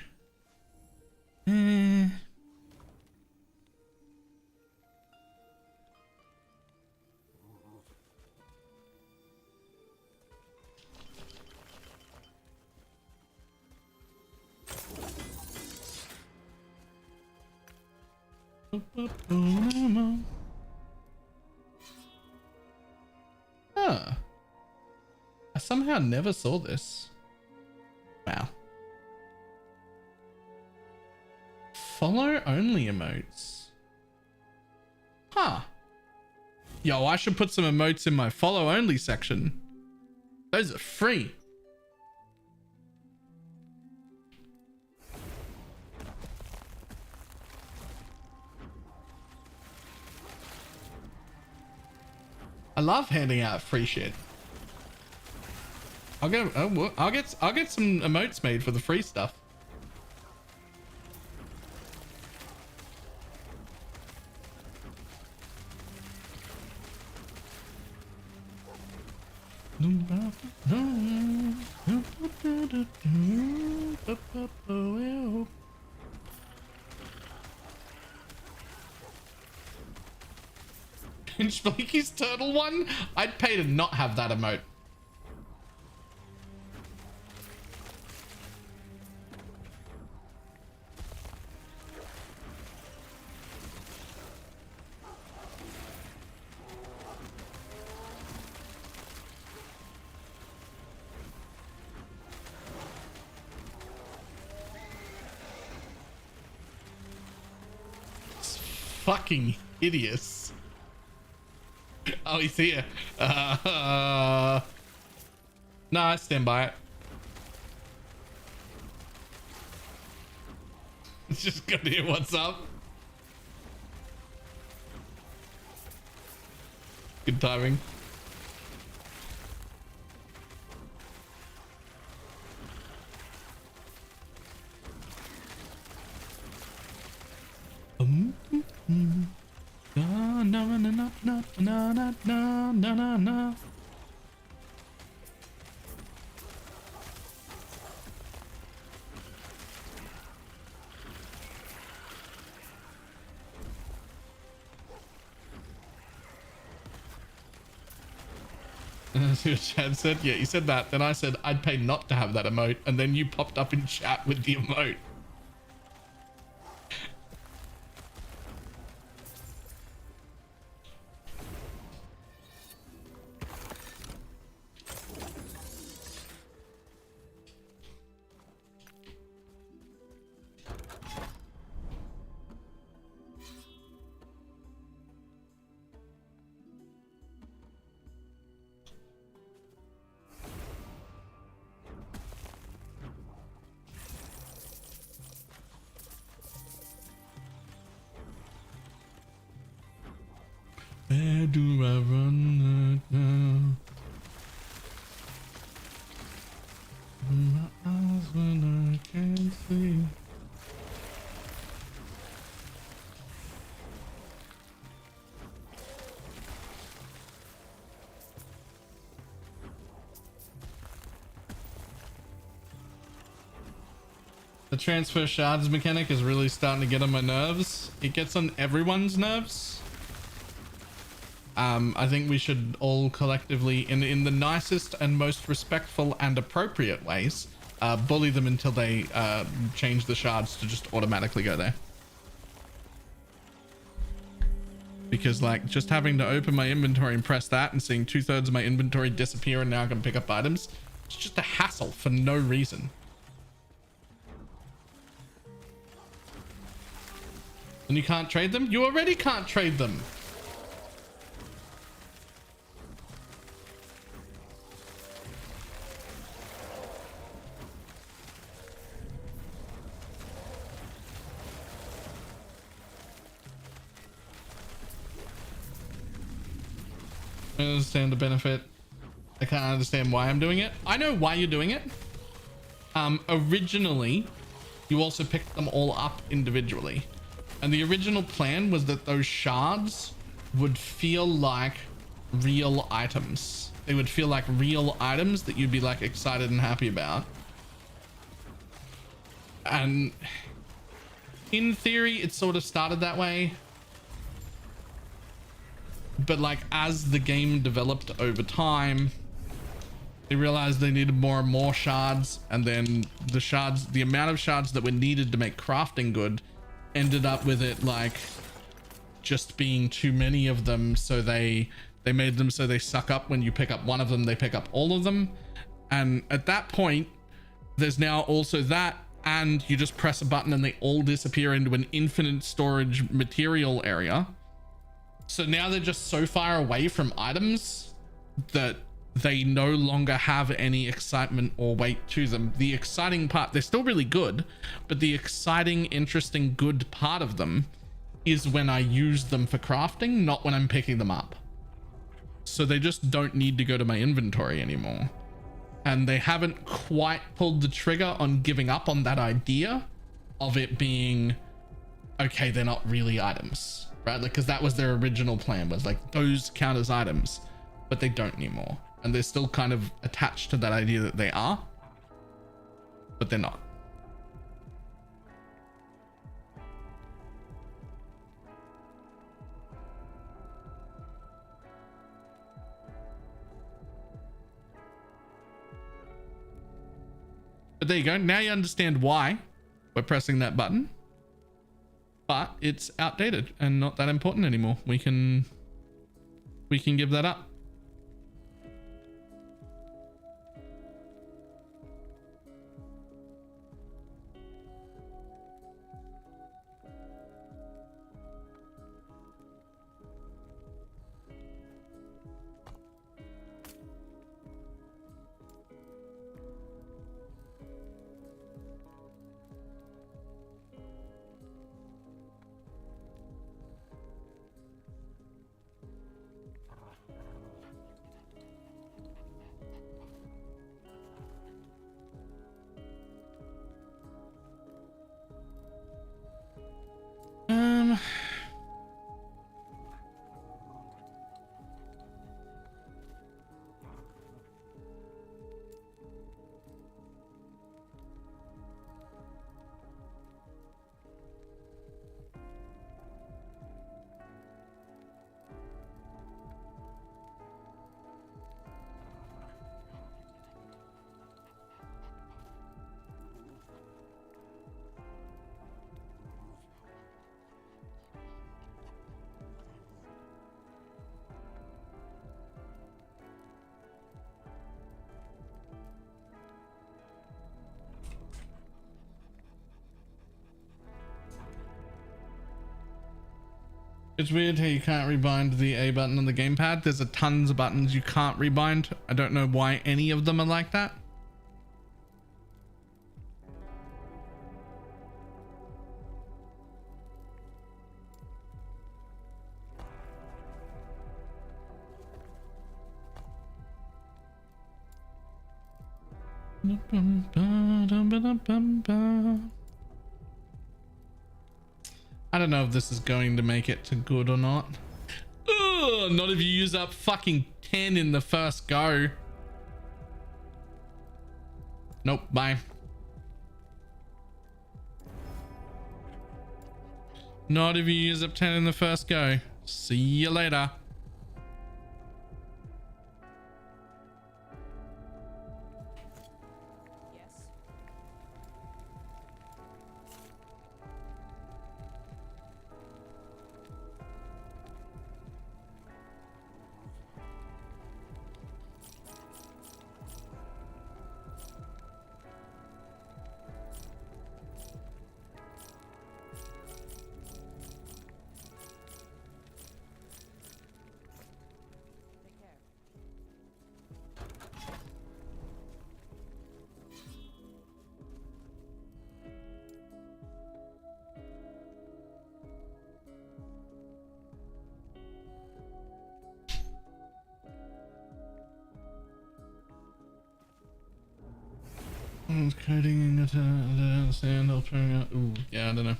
Huh. I somehow never saw this. Wow. Follow only emotes. Huh. Yo, I should put some emotes in my follow only section. Those are free. I love handing out free shit. I'll get some emotes made for the free stuff. Pinch Blakey's turtle one? I'd pay to not have that emote. It's fucking hideous. Oh, he's here. Nah, I stand by it. It's just good to hear what's up. Good timing. No, no, no, no, no, no, no, no, no, no, no. See what Chad said? Yeah, you said that. Then I said I'd pay not to have that emote, and then you popped up in chat with the emote. Where do I run now? My eyes when I can't see. The transfer shards mechanic is really starting to get on my nerves. It gets on everyone's nerves. I think we should all collectively, in the nicest and most respectful and appropriate ways, bully them until they change the shards to just automatically go there. Because like just having to open my inventory and press that and seeing 2/3 of my inventory disappear and now I can pick up items, it's just a hassle for no reason. And you can't trade them? You already can't trade them. I don't understand the benefit. I can't understand why I'm doing it. I know why you're doing it. Originally, you also picked them all up individually. And the original plan was that those shards would feel like real items. They would feel like real items that you'd be like excited and happy about. And in theory, it sort of started that way. But like as the game developed over time, they realized they needed more and more shards. And then the shards, the amount of shards that were needed to make crafting good ended up with it like just being too many of them, so they made them so they suck up. When you pick up one of them, they pick up all of them, and at that point there's now also that, and you just press a button and they all disappear into an infinite storage material area. So now they're just so far away from items that they no longer have any excitement or weight to them. The exciting part, they're still really good, but the exciting, interesting, good part of them is when I use them for crafting, not when I'm picking them up. So they just don't need to go to my inventory anymore. And they haven't quite pulled the trigger on giving up on that idea of it being, okay, they're not really items, right? Like, because that was their original plan, was like those count as items, but they don't anymore. And they're still kind of attached to that idea that they are, but they're not. But there you go. Now you understand why we're pressing that button, but it's outdated and not that important anymore. We can give that up. It's weird how you can't rebind the A button on the gamepad. There's a tons of buttons you can't rebind. I don't know why any of them are like that. I don't know if this is going to make it to good or not. Ugh, not if you use up fucking 10 in the first go. Nope, bye. Not if you use up 10 in the first go. See you later. Yes. Take care. Coding into sand, altering out. Ooh, yeah, I don't know.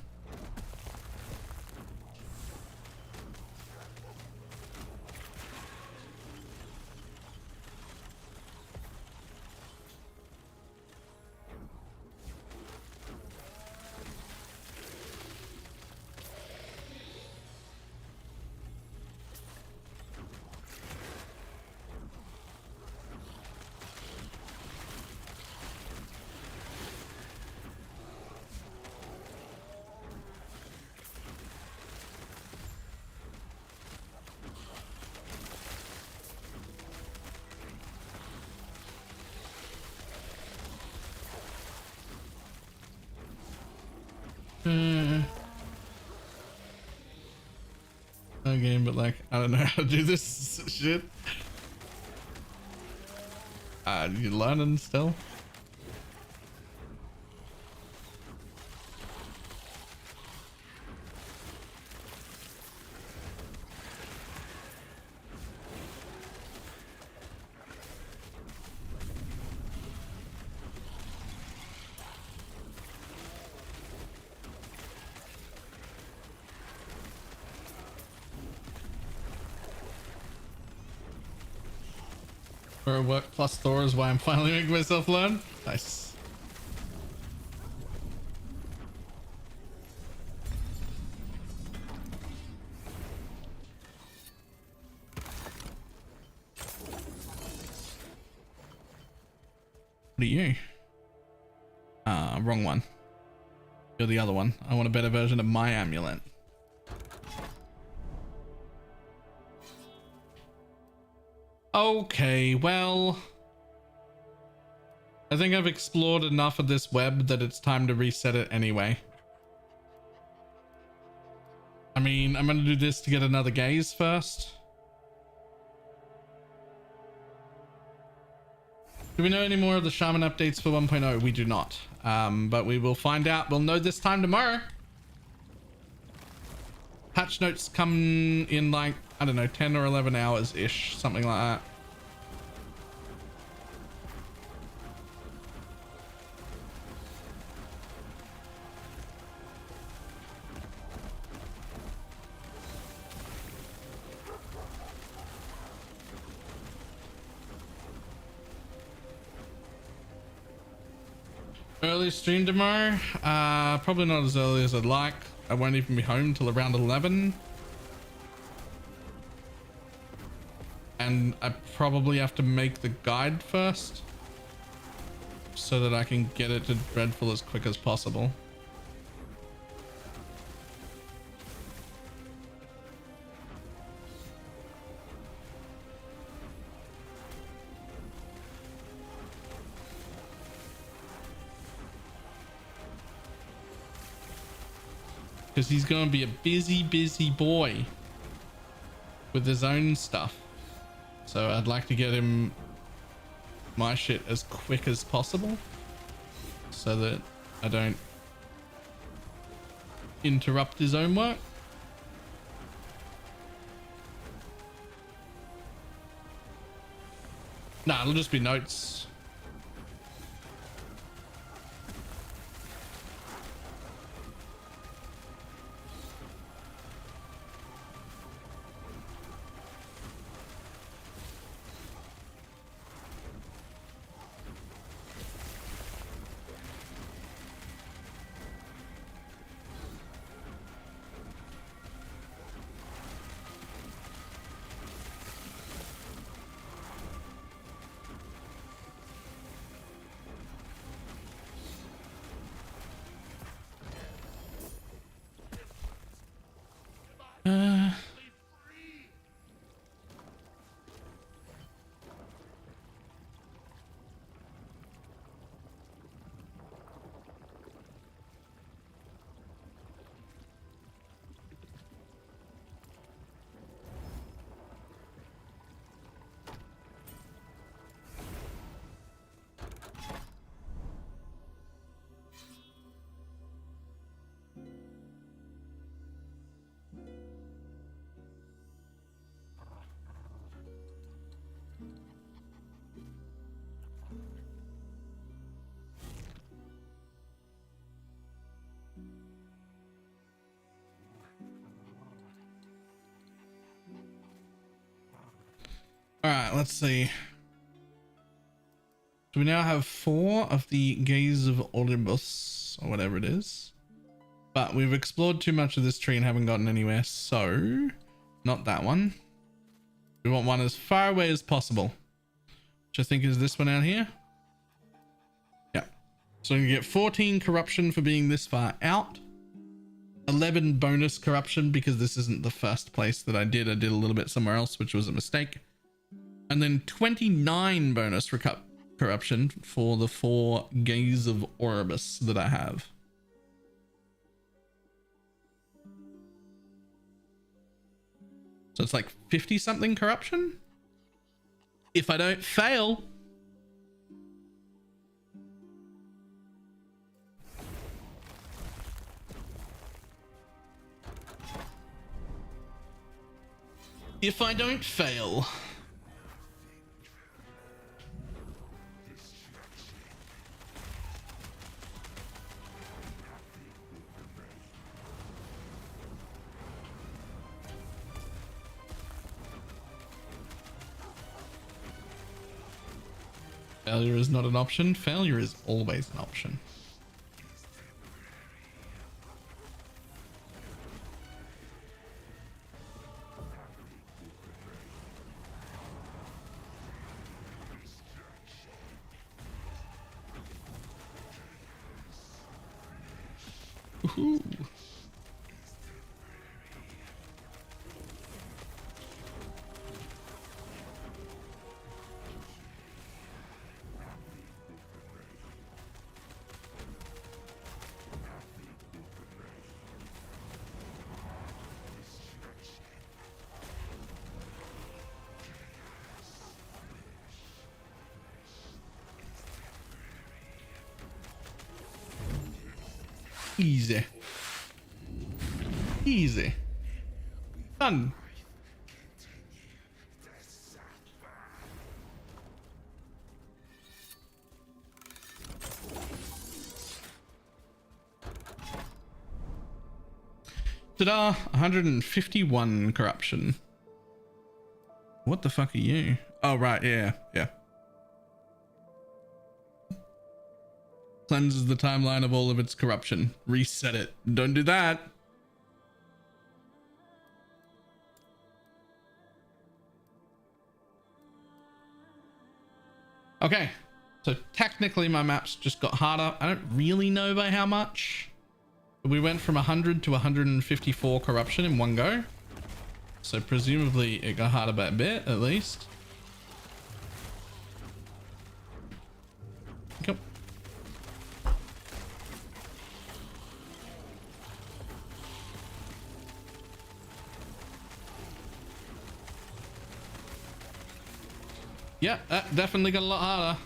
Okay, but like, I don't know how to do this shit. You learning still? For work plus Thor is why I'm finally making myself learn. Nice. What are you? Wrong one. You're the other one. I want a better version of my amulet. Okay, well, I think I've explored enough of this web that it's time to reset it anyway. I mean, I'm gonna do this to get another gaze first. Do we know any more of the shaman updates for 1.0? We do not, but we will find out. We'll know this time tomorrow. Patch notes come in like, I don't know, 10 or 11 hours ish, something like that. Early stream tomorrow? Probably not as early as I'd like. I won't even be home till around 11. And I probably have to make the guide first so that I can get it to Dreadful as quick as possible. Because he's going to be a busy boy with his own stuff. So I'd like to get him my shit as quick as possible so that I don't interrupt his own work. Nah, it'll just be notes. Uh, all right, let's see. So we now have 4 of the Gaze of Olympus, or whatever it is. But we've explored too much of this tree and haven't gotten anywhere, so not that one. We want one as far away as possible, which I think is this one out here. Yeah. So we get 14 corruption for being this far out. 11 bonus corruption because this isn't the first place that I did. I did a little bit somewhere else, which was a mistake. And then 29 bonus corruption for the 4 Gaze of Orbis that I have. So it's like 50 something corruption if I don't fail. If I don't fail. Failure is not an option. Failure is always an option. Woohoo. Easy. Easy. Done. Ta-da! 151 corruption. What the fuck are you? Oh, right. Yeah. Yeah. Cleanses the timeline of all of its corruption. Reset it. Don't do that. Okay. So technically my maps just got harder. I don't really know by how much. But we went from 100 to 154 corruption in one go. So presumably it got harder by a bit at least. Go. Yeah, that definitely got a lot harder.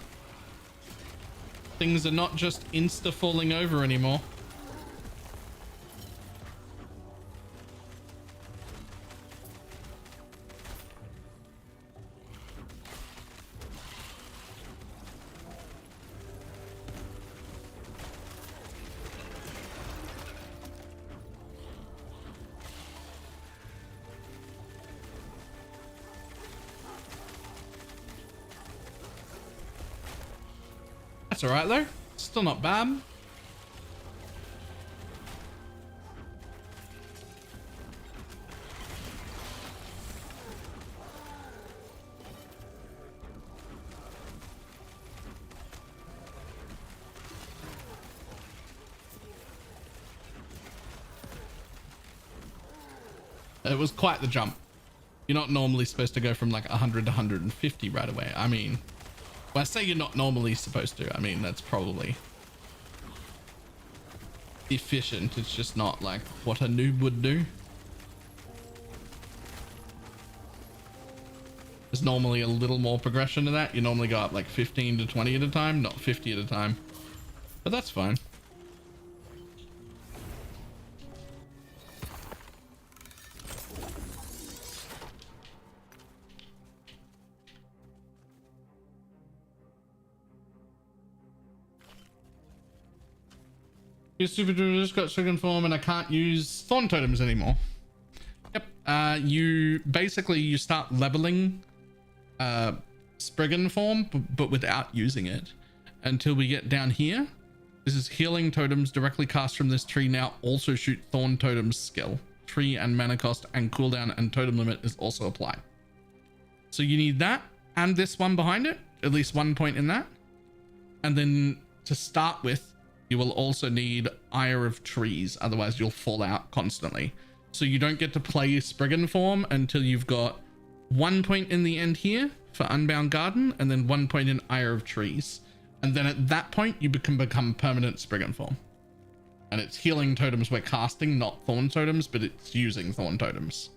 Things are not just insta falling over anymore. That's all right though. Still not bad. It was quite the jump. You're not normally supposed to go from like 100 to 150 right away. I mean, when I say you're not normally supposed to, I mean, that's probably efficient. It's just not like what a noob would do. There's normally a little more progression to that. You normally go up like 15 to 20 at a time, not 50 at a time. But that's fine. Your super just got stricken form and I can't use thorn totems anymore. Yep. You start leveling Spriggan form, but without using it until we get down here. This is healing totems directly cast from this tree now also shoot thorn totems skill. Tree and mana cost and cooldown and totem limit is also applied. So you need that and this one behind it, at least 1 point in that. And then to start with, you will also need Ire of Trees, otherwise you'll fall out constantly. So you don't get to play Spriggan form until you've got 1 point in the end here for Unbound Garden, and then 1 point in Ire of Trees. And then at that point, you can become permanent Spriggan form. And it's healing totems we're casting, not thorn totems, but it's using thorn totems.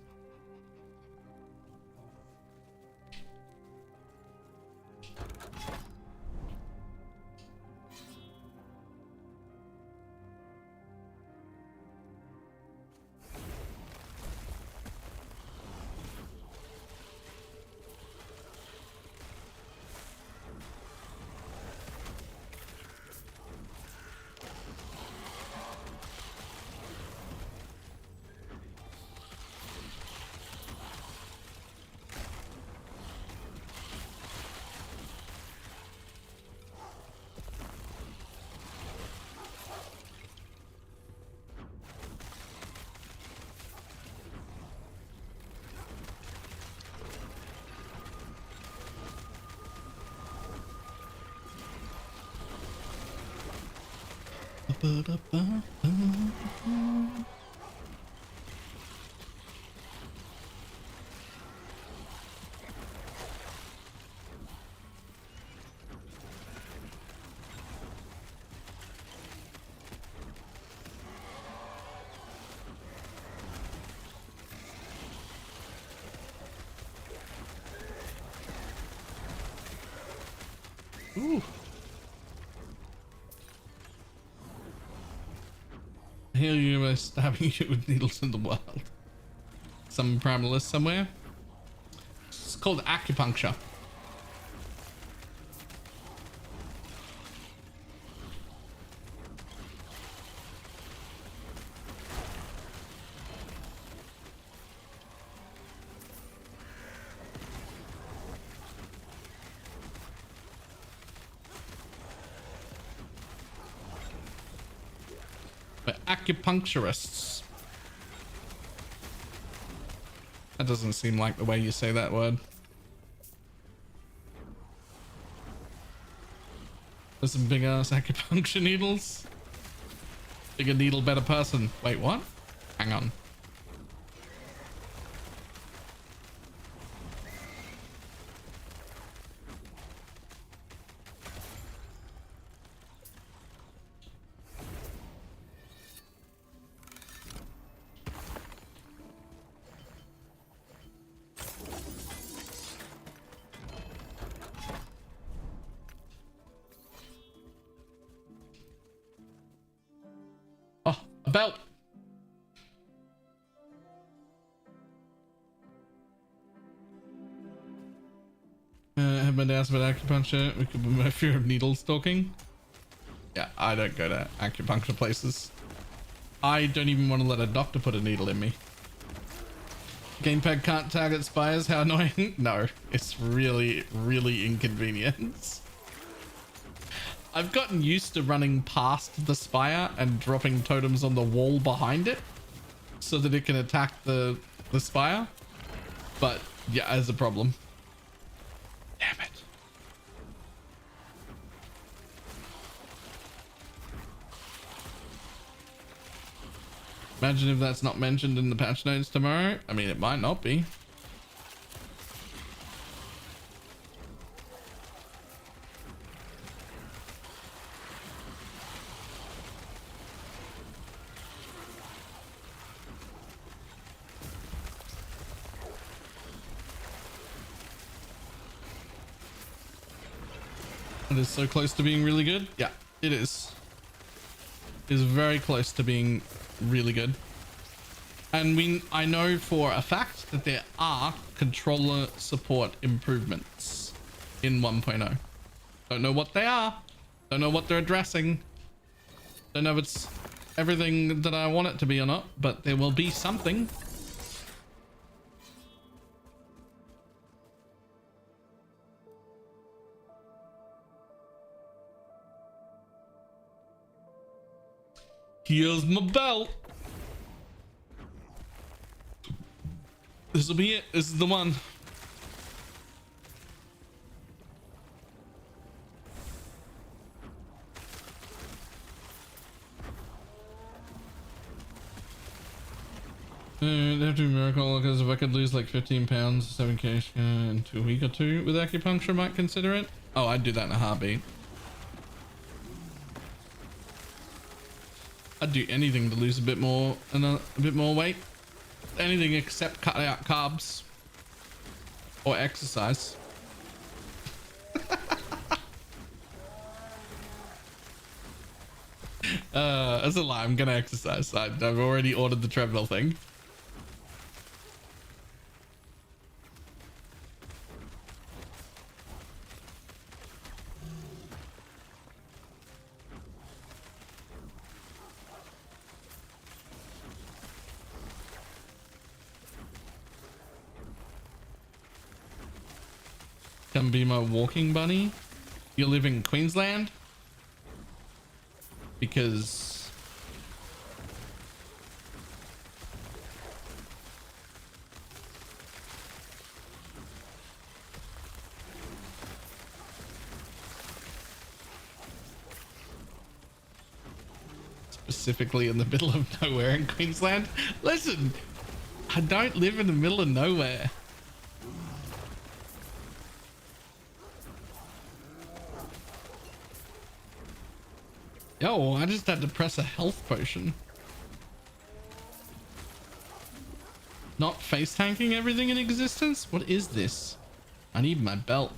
Ooh. I hear you are stabbing you with needles in the world. Some primalist somewhere. It's called acupuncture. Acupuncturists. That doesn't seem like the way you say that word. There's some big ass acupuncture needles. Bigger needle, better person. Wait, what? Hang on. Belt. Have been asked about acupuncture. We could be my fear of needle stalking. Yeah, I don't go to acupuncture places. I don't even want to let a doctor put a needle in me. Gamepad can't target spires. How annoying. No, it's really, really inconvenient. I've gotten used to running past the spire and dropping totems on the wall behind it so that it can attack the spire. But yeah, as a problem. Damn it. Imagine if that's not mentioned in the patch notes tomorrow. I mean, it might not be. It is so close to being really good. Yeah, it is. It is very close to being really good. And I know for a fact that there are controller support improvements in 1.0. Don't know what they are. Don't know what they're addressing. Don't know if it's everything that I want it to be or not, but there will be something. Here's my belt. This will be it. This is the one. They have to be a miracle, because if I could lose like 15 pounds, 7k in a week or two with acupuncture, I might consider it. Oh, I'd do that in a heartbeat. I'd do anything to lose a bit more weight. Anything except cut out carbs or exercise. That's a lie. I'm gonna exercise. I've already ordered the treadmill thing. Come be my walking bunny. You live in Queensland? Because specifically in the middle of nowhere in Queensland. Listen, I don't live in the middle of nowhere. Yo, I just had to press a health potion. Not face tanking everything in existence? What is this? I need my belt.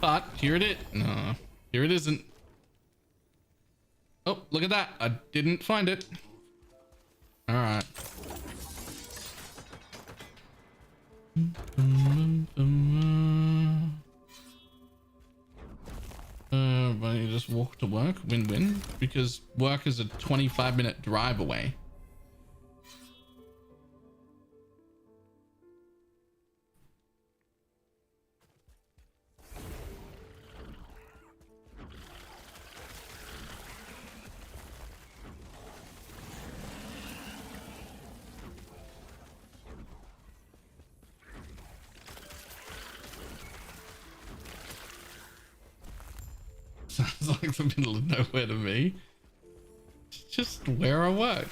But here it is. No, here it isn't. Oh, look at that. I didn't find it. All right. But you just walk to work, win-win, because work is a 25-minute drive away. Sounds like the middle of nowhere to me. It's just where I work.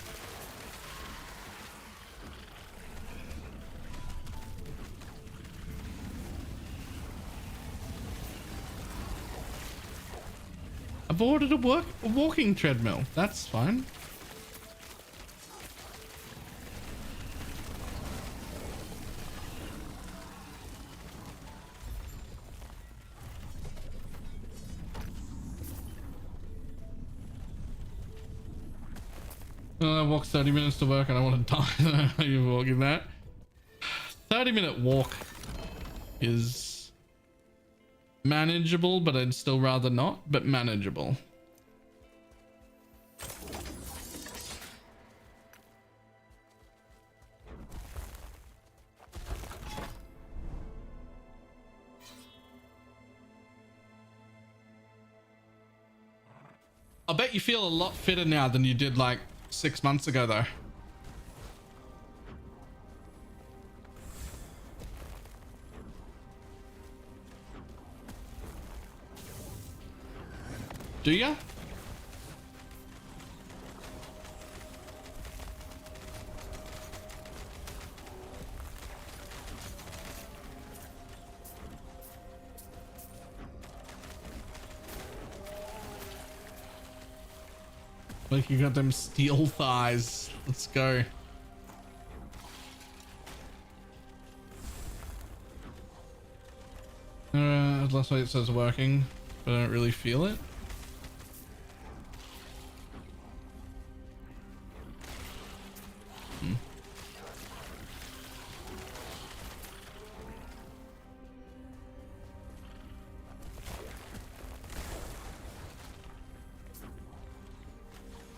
I've ordered a walking treadmill. That's fine. I walk 30 minutes to work and I want to die. I don't know how you're walking that. 30-minute walk is manageable, but I'd still rather not, but manageable. I bet you feel a lot fitter now than you did like 6 months ago though. Do ya? Like you got them steel thighs. Let's go. Last way it says working, but I don't really feel it.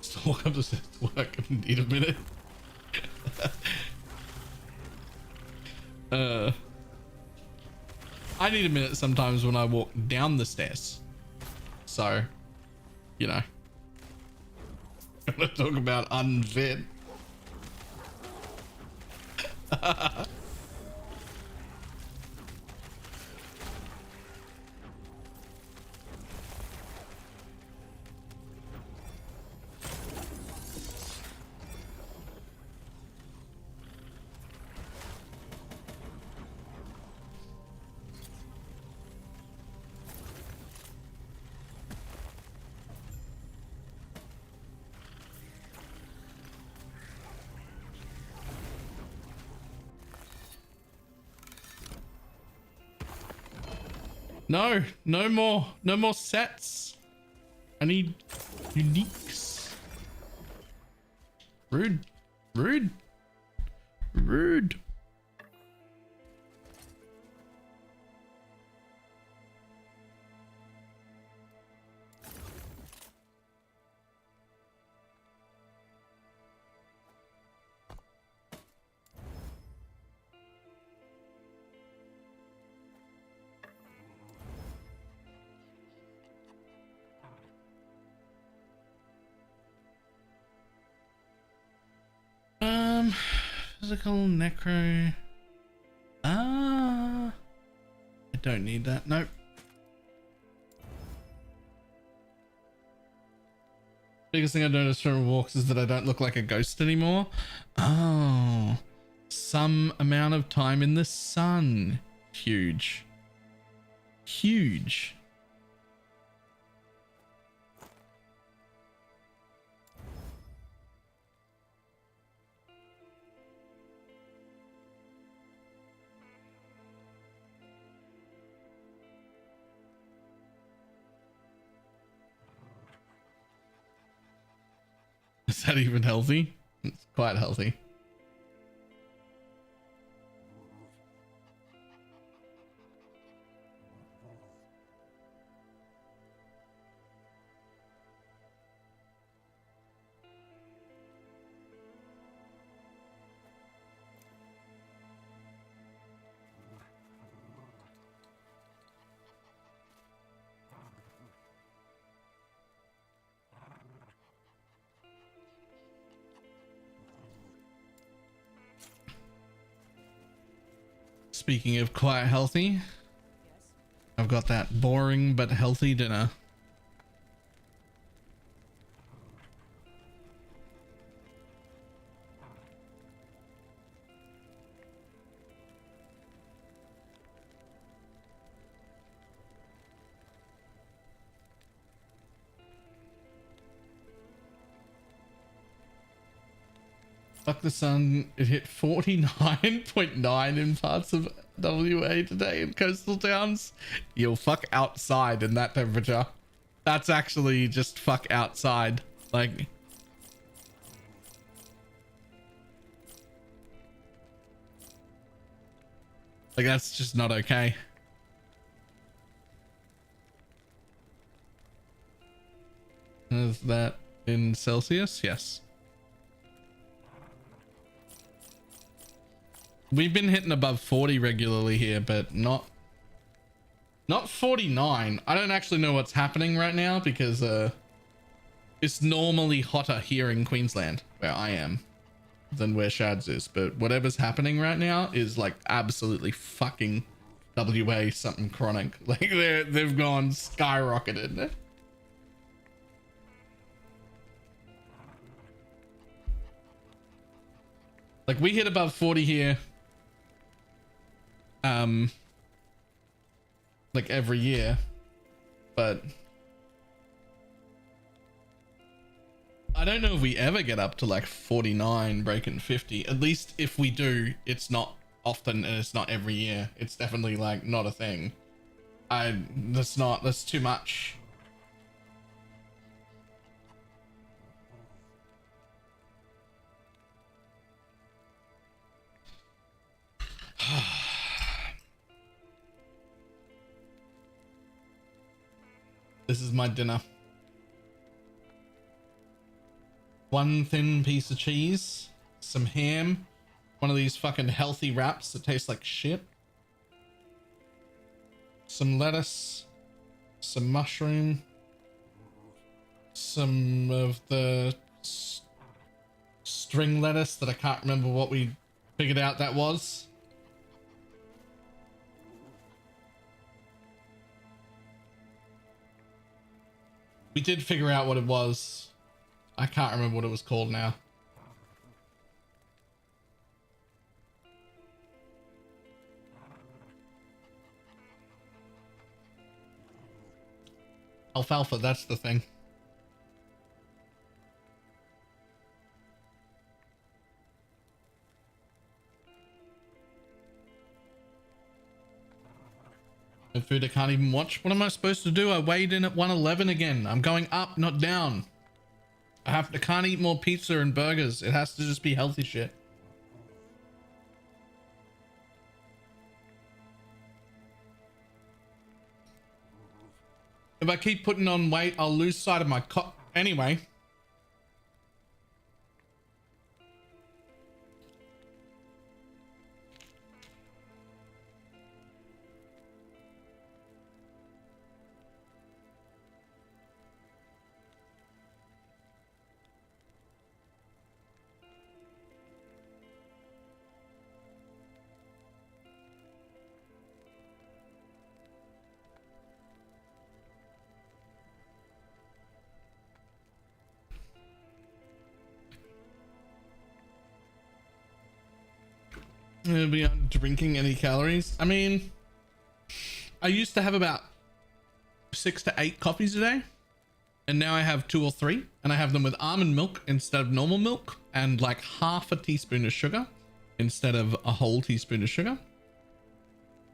Still walk up to say it's work and need a minute. I need a minute sometimes when I walk down the stairs. So, you know. Gonna talk about unfit. No, no more sets. I need uniques. Rude, rude, rude. Physical necro. I don't need that. Nope. Biggest thing I noticed from walks is that I don't look like a ghost anymore. Oh, some amount of time in the sun. Huge. Huge. Is that even healthy? It's quite healthy. Speaking of quite healthy, I've got that boring but healthy dinner. Fuck the sun. It hit 49.9 in parts of WA today in coastal towns. You'll fuck outside in that temperature. That's actually just fuck outside. Like that's just not okay. Is that in Celsius? Yes. We've been hitting above 40 regularly here, but not 49. I don't actually know what's happening right now because it's normally hotter here in Queensland where I am than where Shads is, but whatever's happening right now is like absolutely fucking WA something chronic. Like they've gone skyrocketed. Like we hit above 40 here. Like every year, but I don't know if we ever get up to like 49 breaking 50. At least if we do, it's not often and it's not every year. It's definitely like not a thing. That's too much. This is my dinner. One thin piece of cheese, some ham, one of these fucking healthy wraps that taste like shit, some lettuce, some mushroom, some of the string lettuce that I can't remember what we figured out that was. We did figure out what it was. I can't remember what it was called now. Alfalfa, that's the thing. No food I can't even watch. What am I supposed to do? I weighed in at 111 again. I'm going up, not down. I can't eat more pizza and burgers. It has to just be healthy shit. If I keep putting on weight, I'll lose sight of my anyway. Beyond drinking any calories, I mean, I used to have about 6 to 8 coffees a day, and now I have 2 or 3, and I have them with almond milk instead of normal milk, and like half a teaspoon of sugar instead of a whole teaspoon of sugar.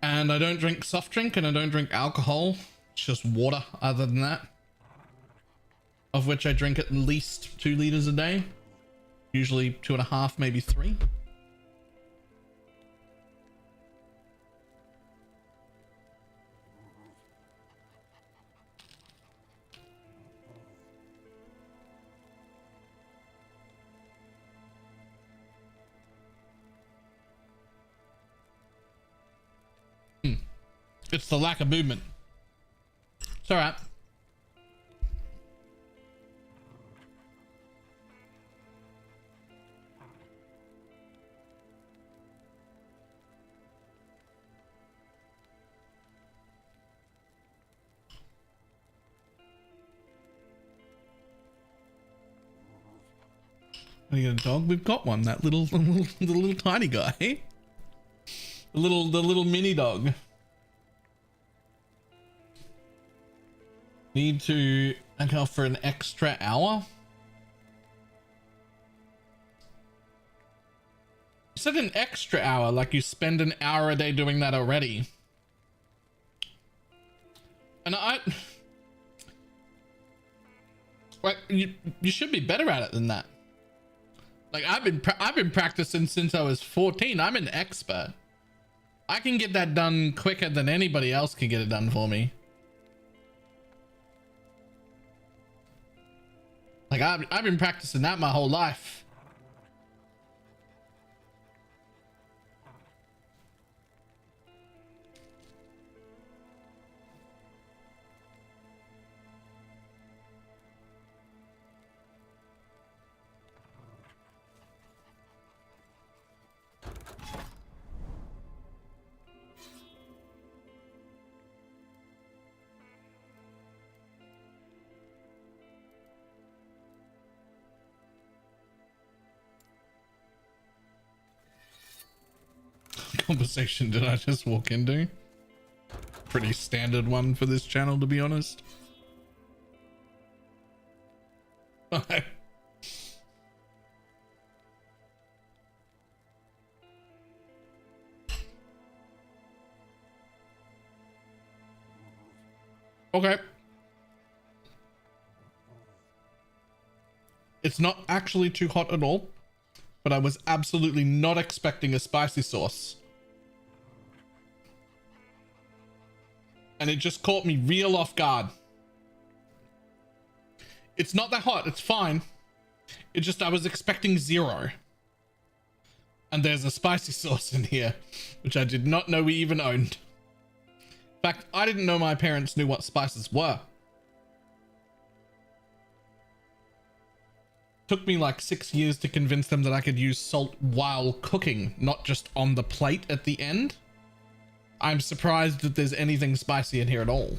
And I don't drink soft drink, and I don't drink alcohol. It's just water other than that, of which I drink at least 2 liters a day, usually 2.5, maybe 3. It's the lack of movement. It's all right. I get a dog. We've got one. That little tiny guy. The little mini dog. Need to account for an extra hour. You said an extra hour, like you spend an hour a day doing that already. And like you should be better at it than that. Like I've been practicing since I was 14. I'm an expert. I can get that done quicker than anybody else can get it done for me. Like I've been practicing that my whole life. conversation did I just walk into? Pretty standard one for this channel, to be honest. Okay. It's not actually too hot at all, but I was absolutely not expecting a spicy sauce. And it just caught me real off guard. It's not that hot, it's fine. It just, I was expecting 0. And there's a spicy sauce in here, which I did not know we even owned. In fact, I didn't know my parents knew what spices were. Took me like 6 years to convince them that I could use salt while cooking, not just on the plate at the end. I'm surprised that there's anything spicy in here at all.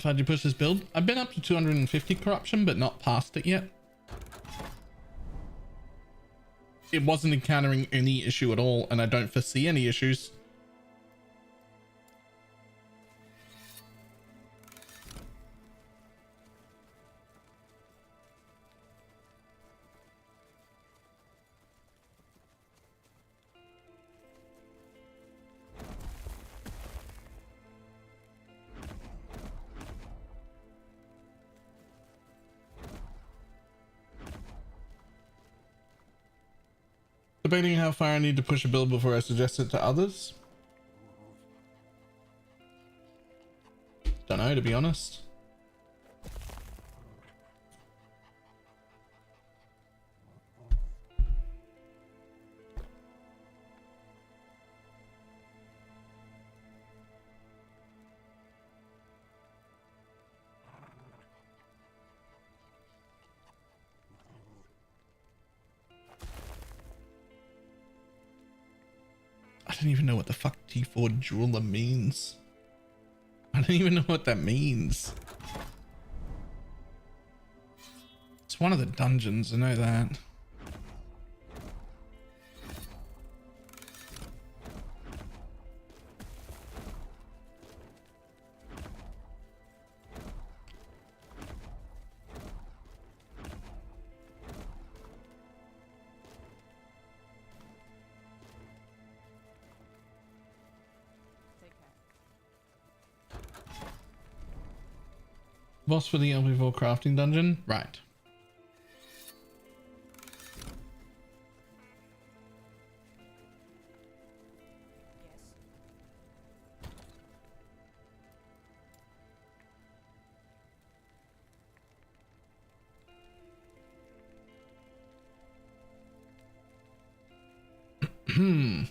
How did you push this build? I've been up to 250 corruption, but not past it yet. It wasn't encountering any issue at all, and I don't foresee any issues. Debating how far I need to push a build before I suggest it to others. Don't know, to be honest. I don't even know what the fuck T4 jeweler means. I don't even know what that means. It's one of the dungeons, I know that. Boss for the LP4 crafting dungeon? Right. Hmm.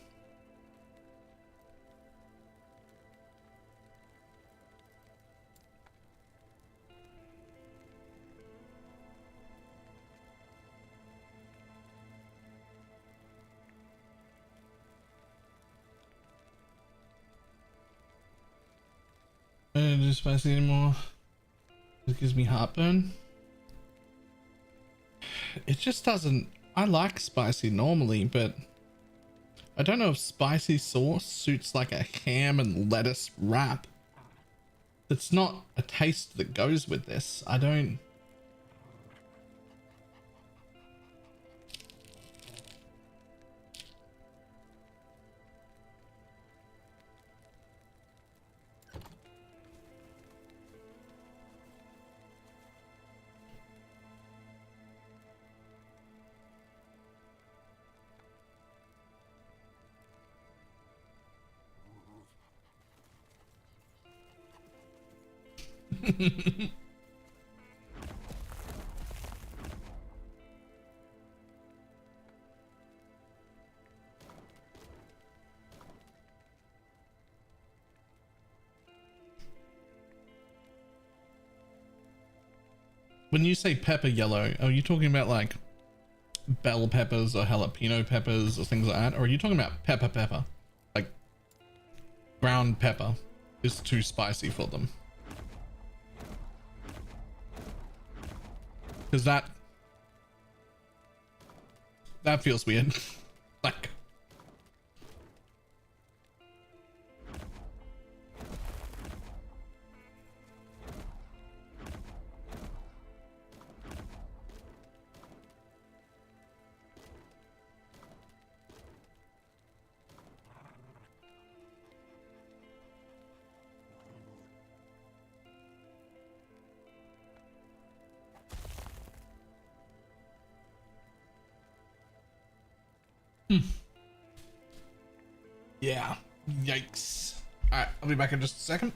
I don't do spicy anymore. It gives me heartburn. It just doesn't. I like spicy normally, but I don't know if spicy sauce suits like a ham and lettuce wrap. It's not a taste that goes with this. I don't. When you say pepper yellow, are you talking about like bell peppers or jalapeno peppers or things like that? Or are you talking about pepper? Like ground pepper is too spicy for them? Because that feels weird. Like, yeah, yikes. All right, I'll be back in just a second.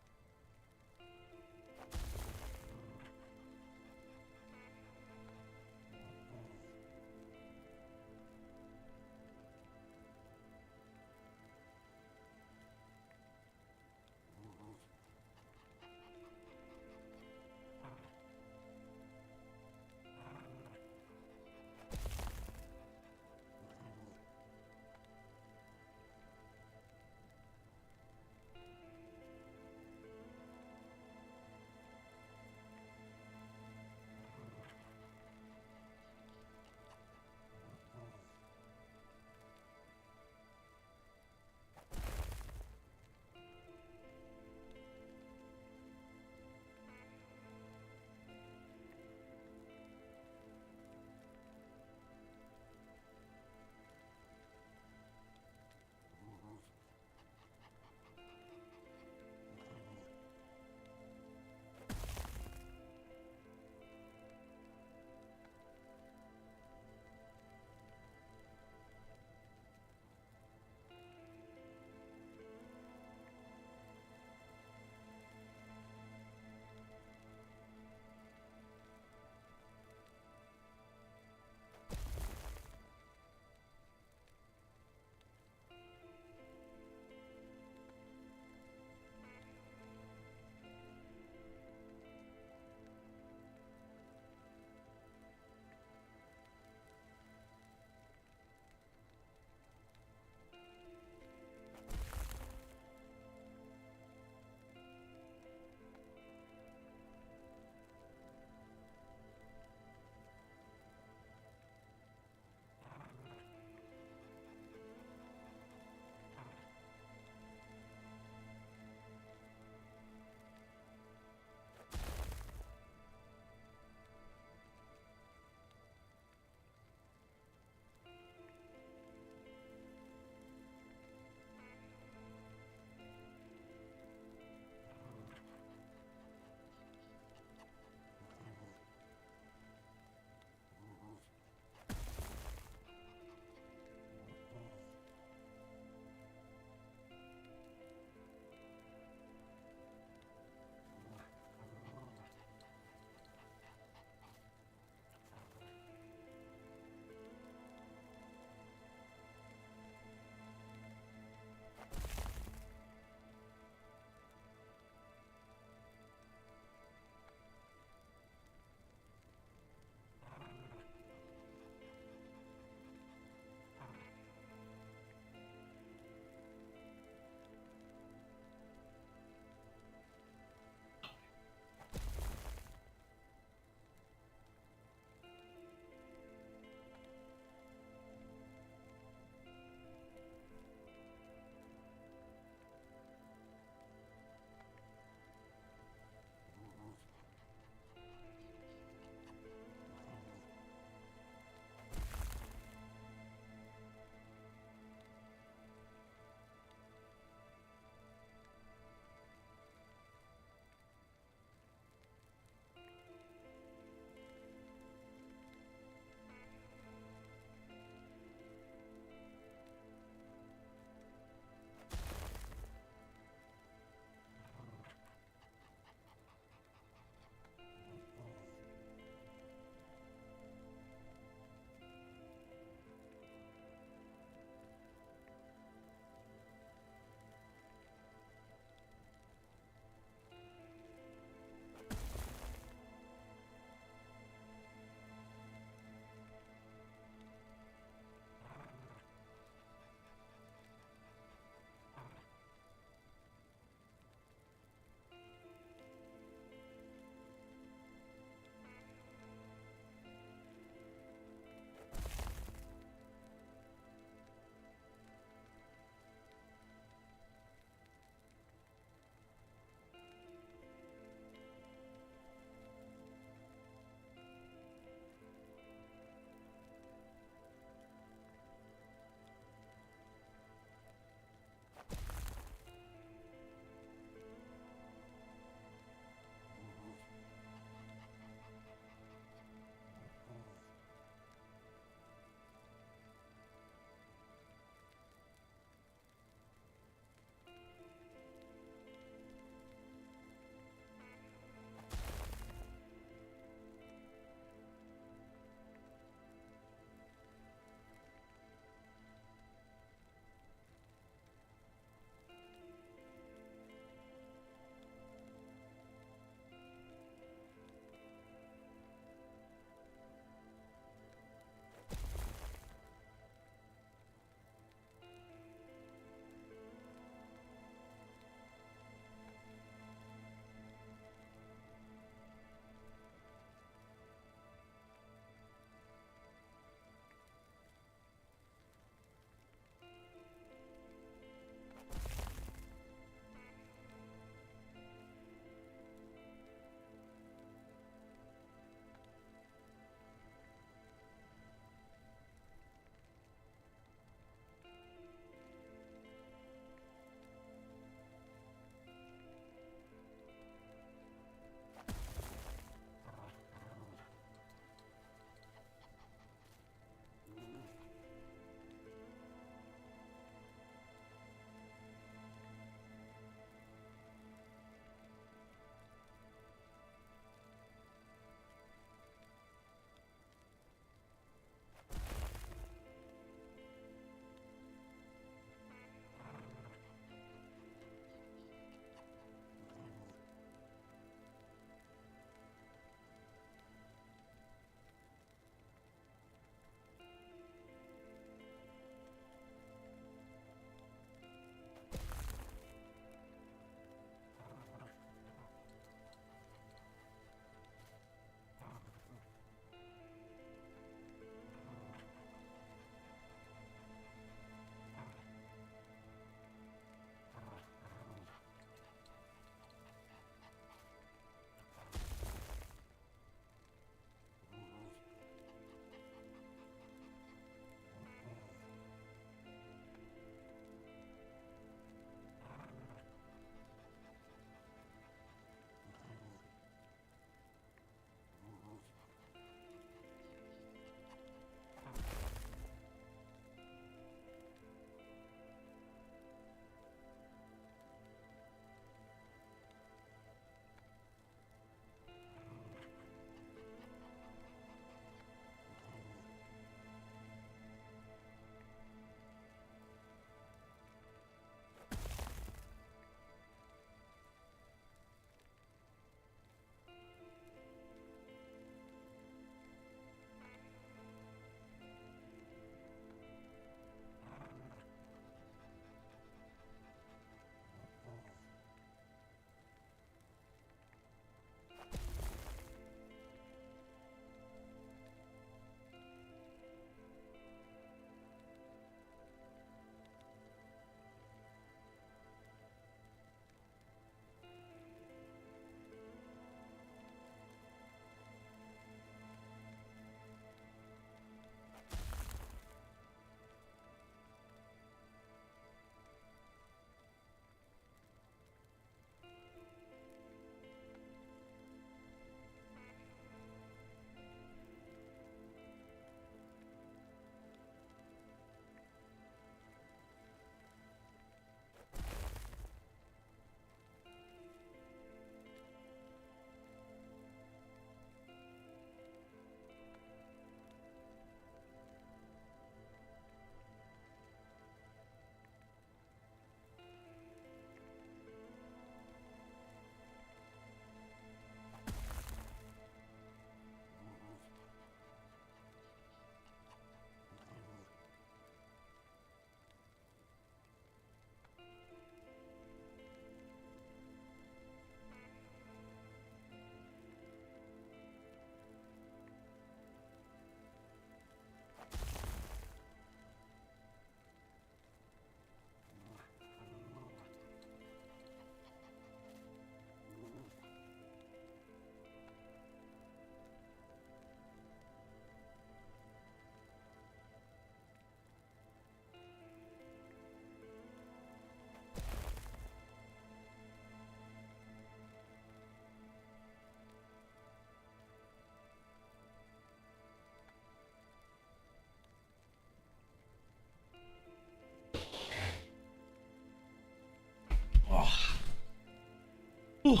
Whew.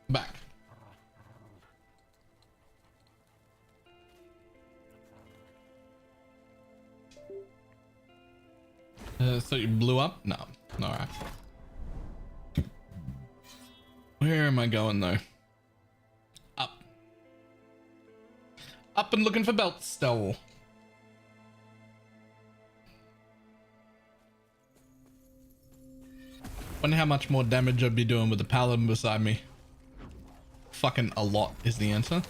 Back. So you blew up? No. Alright. Where am I going though? Up. Up and looking for belts still. Wonder how much more damage I'd be doing with the paladin beside me. Fucking a lot is the answer.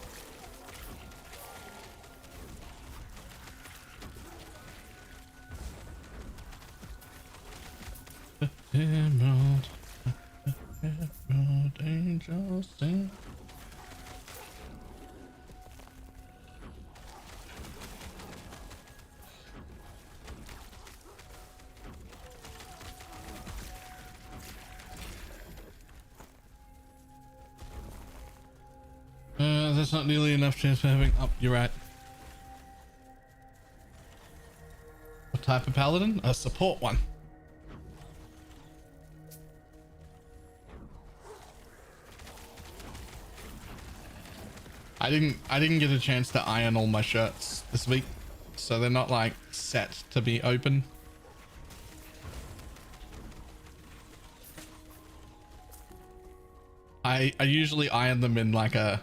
Emerald, angels sing. That's not nearly enough chance for having. Oh, you're right. What type of paladin? A support one. I didn't get a chance to iron all my shirts this week, so they're not like set to be open. I usually iron them in like a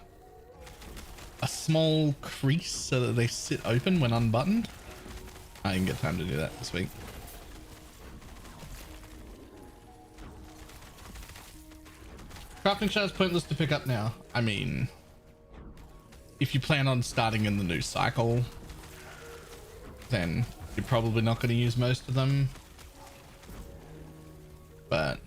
small crease so that they sit open when unbuttoned. I didn't get time to do that this week. Crafting shard is pointless to pick up now. I mean, if you plan on starting in the new cycle, then you're probably not going to use most of them. But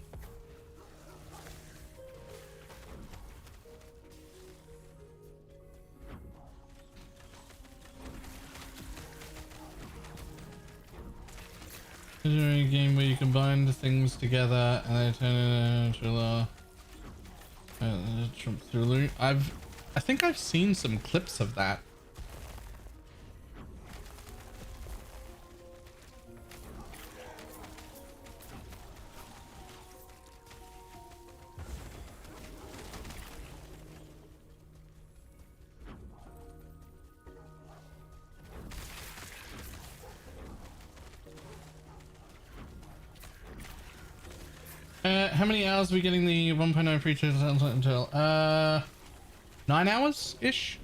is there a game where you combine the things together and they turn it into a jump through loot? I think I've seen some clips of that. How many hours are we getting the 1.0 features until? 9 hours ish.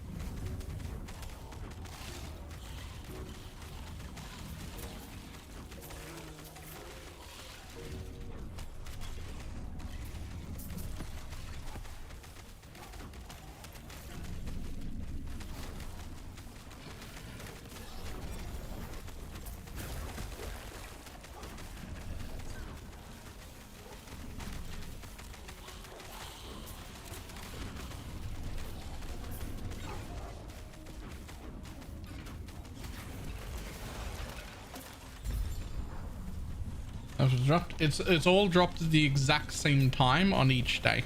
Dropped. It's all dropped at the exact same time on each day,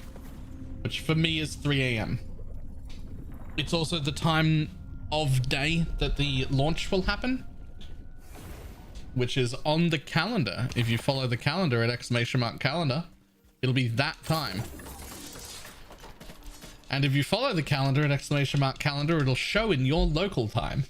which for me is 3 a.m. It's also the time of day that the launch will happen, which is on the calendar. If you follow the calendar at !calendar, it'll be that time. And if you follow the calendar at !calendar, it'll show in your local time.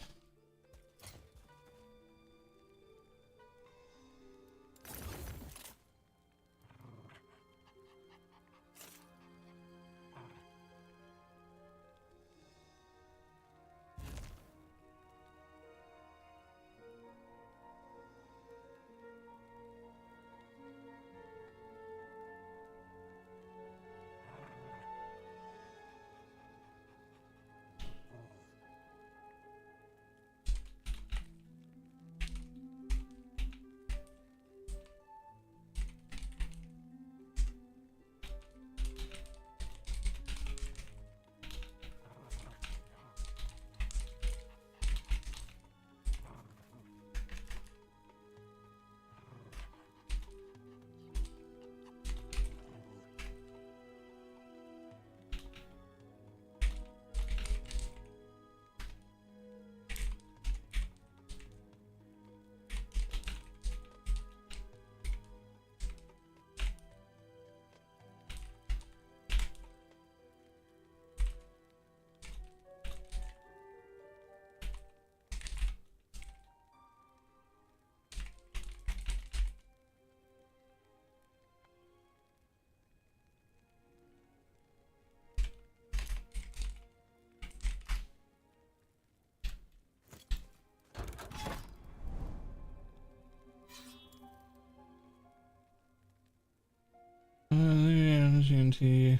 TNT.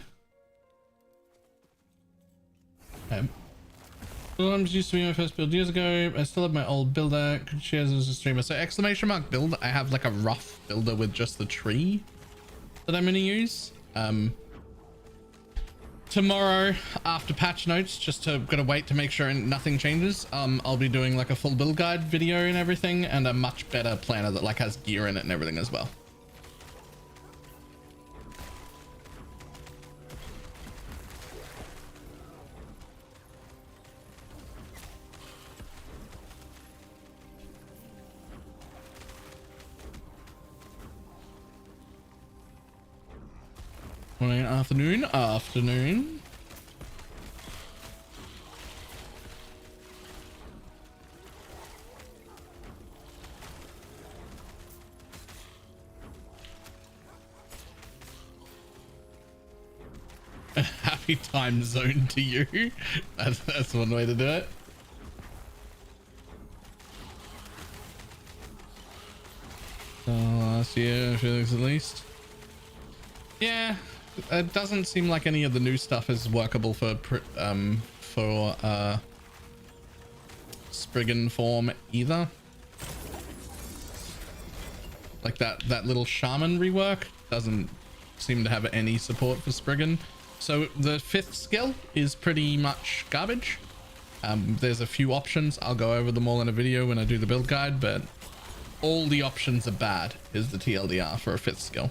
Okay. BalorMage used to be my first build years ago. I still have my old builder. Could share as a streamer. So exclamation mark build. I have like a rough builder with just the tree that I'm gonna use. Tomorrow after patch notes, gotta wait to make sure nothing changes. I'll be doing like a full build guide video and everything, and a much better planner that like has gear in it and everything as well. Morning, afternoon. A happy time zone to you. That's one way to do it. Last year, Felix at least. Yeah. It doesn't seem like any of the new stuff is workable for Spriggan form either. Like that little shaman rework doesn't seem to have any support for Spriggan. So the 5th skill is pretty much garbage. There's a few options. I'll go over them all in a video when I do the build guide, but all the options are bad is the TLDR for a 5th skill.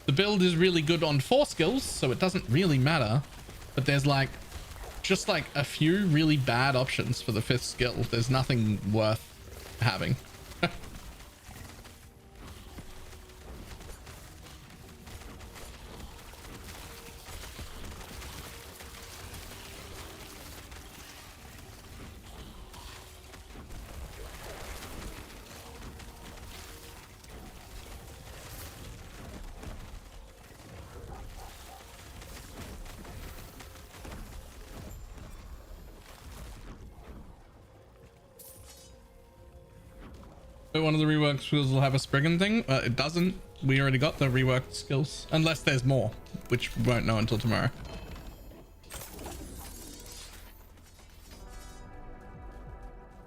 The build is really good on 4 skills, so it doesn't really matter. But there's like, just like a few really bad options for the 5th skill. There's nothing worth having. One of the reworked skills will have a Spriggan thing. It doesn't. We already got the reworked skills. Unless there's more, which we won't know until tomorrow.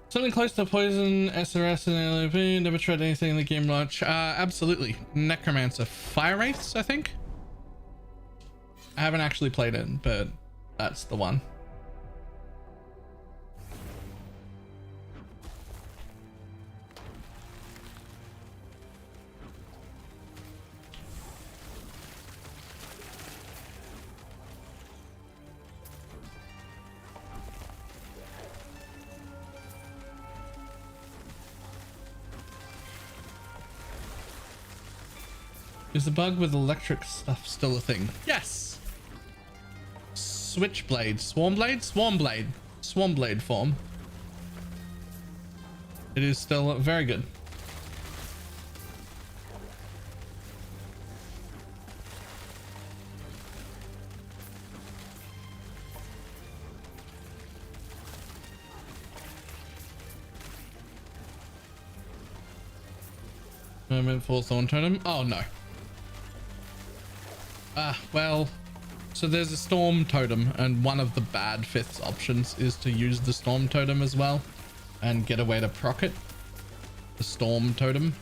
Something close to poison, SRS, and LOP. Never tried anything in the game much. Absolutely. Necromancer. Fire Wraiths, I think? I haven't actually played it, but that's the one. Is the bug with electric stuff still a thing? Yes. Switchblade, Swarmblade, Swarmblade form. It is still very good. Moment for Thorn Totem. Oh no. Well, so there's a Storm Totem, and one of the bad 5th options is to use the Storm Totem as well and get a way to proc it. The Storm Totem.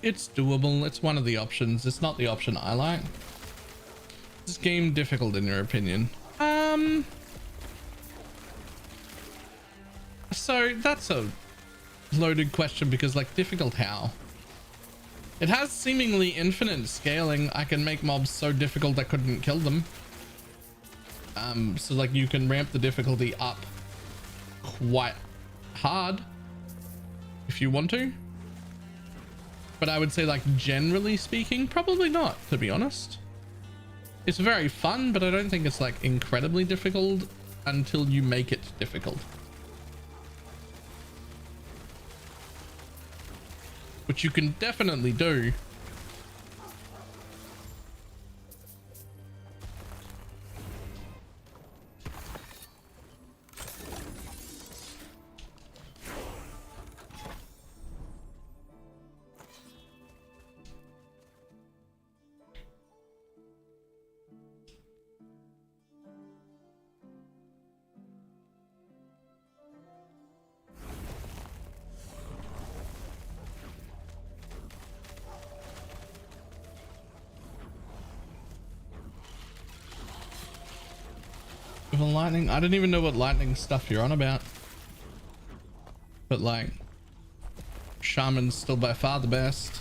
It's doable. It's one of the options. It's not the option I like. Is this game difficult in your opinion? So that's a loaded question because like difficult how? It has seemingly infinite scaling. I can make mobs so difficult I couldn't kill them. So like you can ramp the difficulty up quite hard if you want to. But I would say like generally speaking, probably not, to be honest. It's very fun, but I don't think it's like incredibly difficult until you make it difficult. Which you can definitely do. with a lightning. I don't even know what lightning stuff you're on about. But like, Shaman's still by far the best.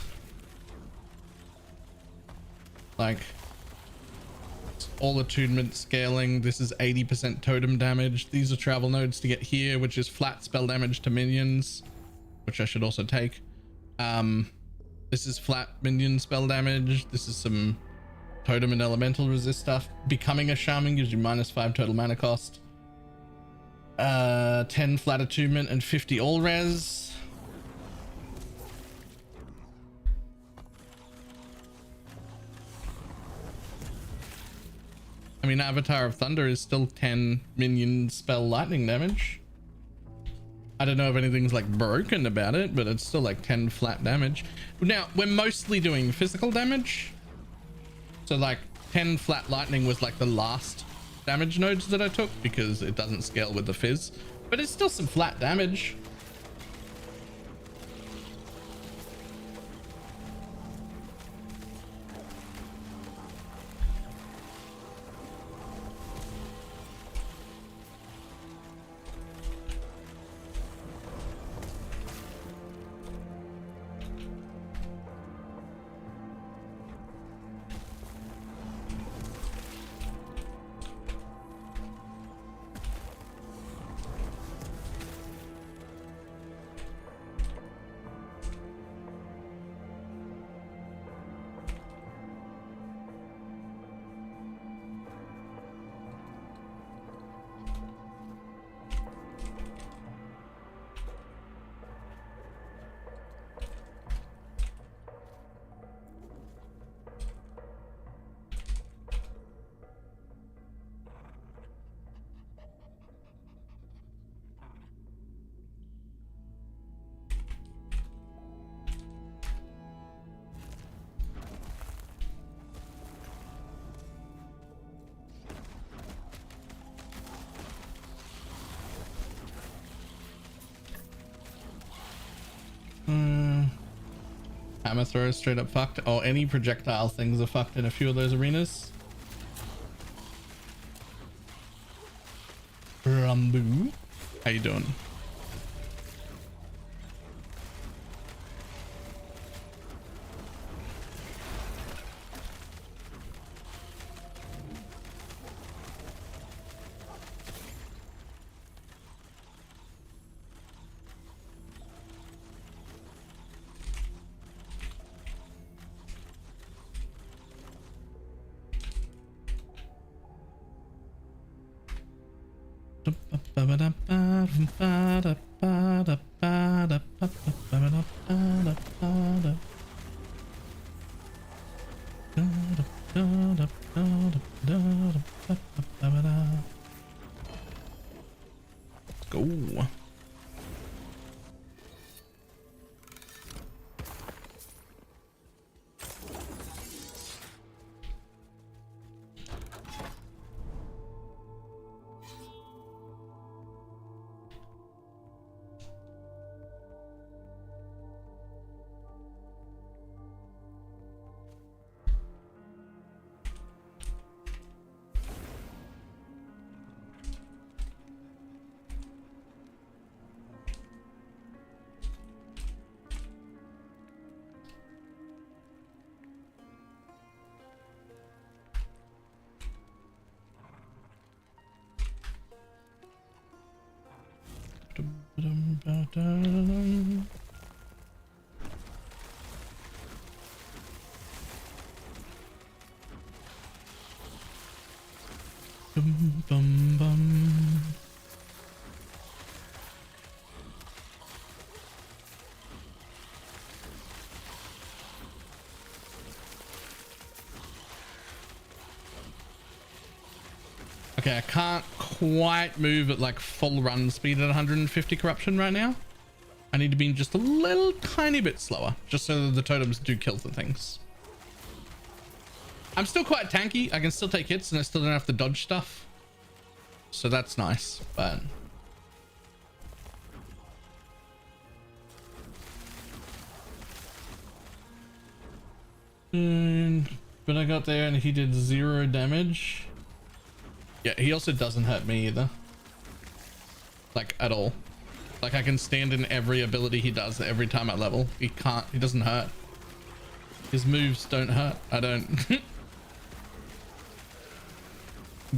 Like, all attunement scaling. This is 80% totem damage. These are travel nodes to get here, which is flat spell damage to minions, which I should also take. This is flat minion spell damage. This is some totem and elemental resist stuff. Becoming a shaman gives you -5 total mana cost. 10 flat attunement and 50 all res. I mean, Avatar of Thunder is still 10 minion spell lightning damage. I don't know if anything's like broken about it, but it's still like 10 flat damage. Now, we're mostly doing physical damage. So like 10 flat lightning was like the last damage nodes that I took because it doesn't scale with the fizz, but it's still some flat damage. Hammer throw is straight up fucked. Oh, any projectile things are fucked in a few of those arenas. Rambu, how you doing? Go. Bum, bum. Okay, I can't quite move at like full run speed at 150 corruption right now. I need to be just a little tiny bit slower, just so that the totems do kill the things. I'm still quite tanky. I can still take hits and I still don't have to dodge stuff. So that's nice, but... But I got there and he did 0 damage. Yeah, he also doesn't hurt me either. Like, at all. Like, I can stand in every ability he does every time I level. He doesn't hurt. His moves don't hurt. I don't.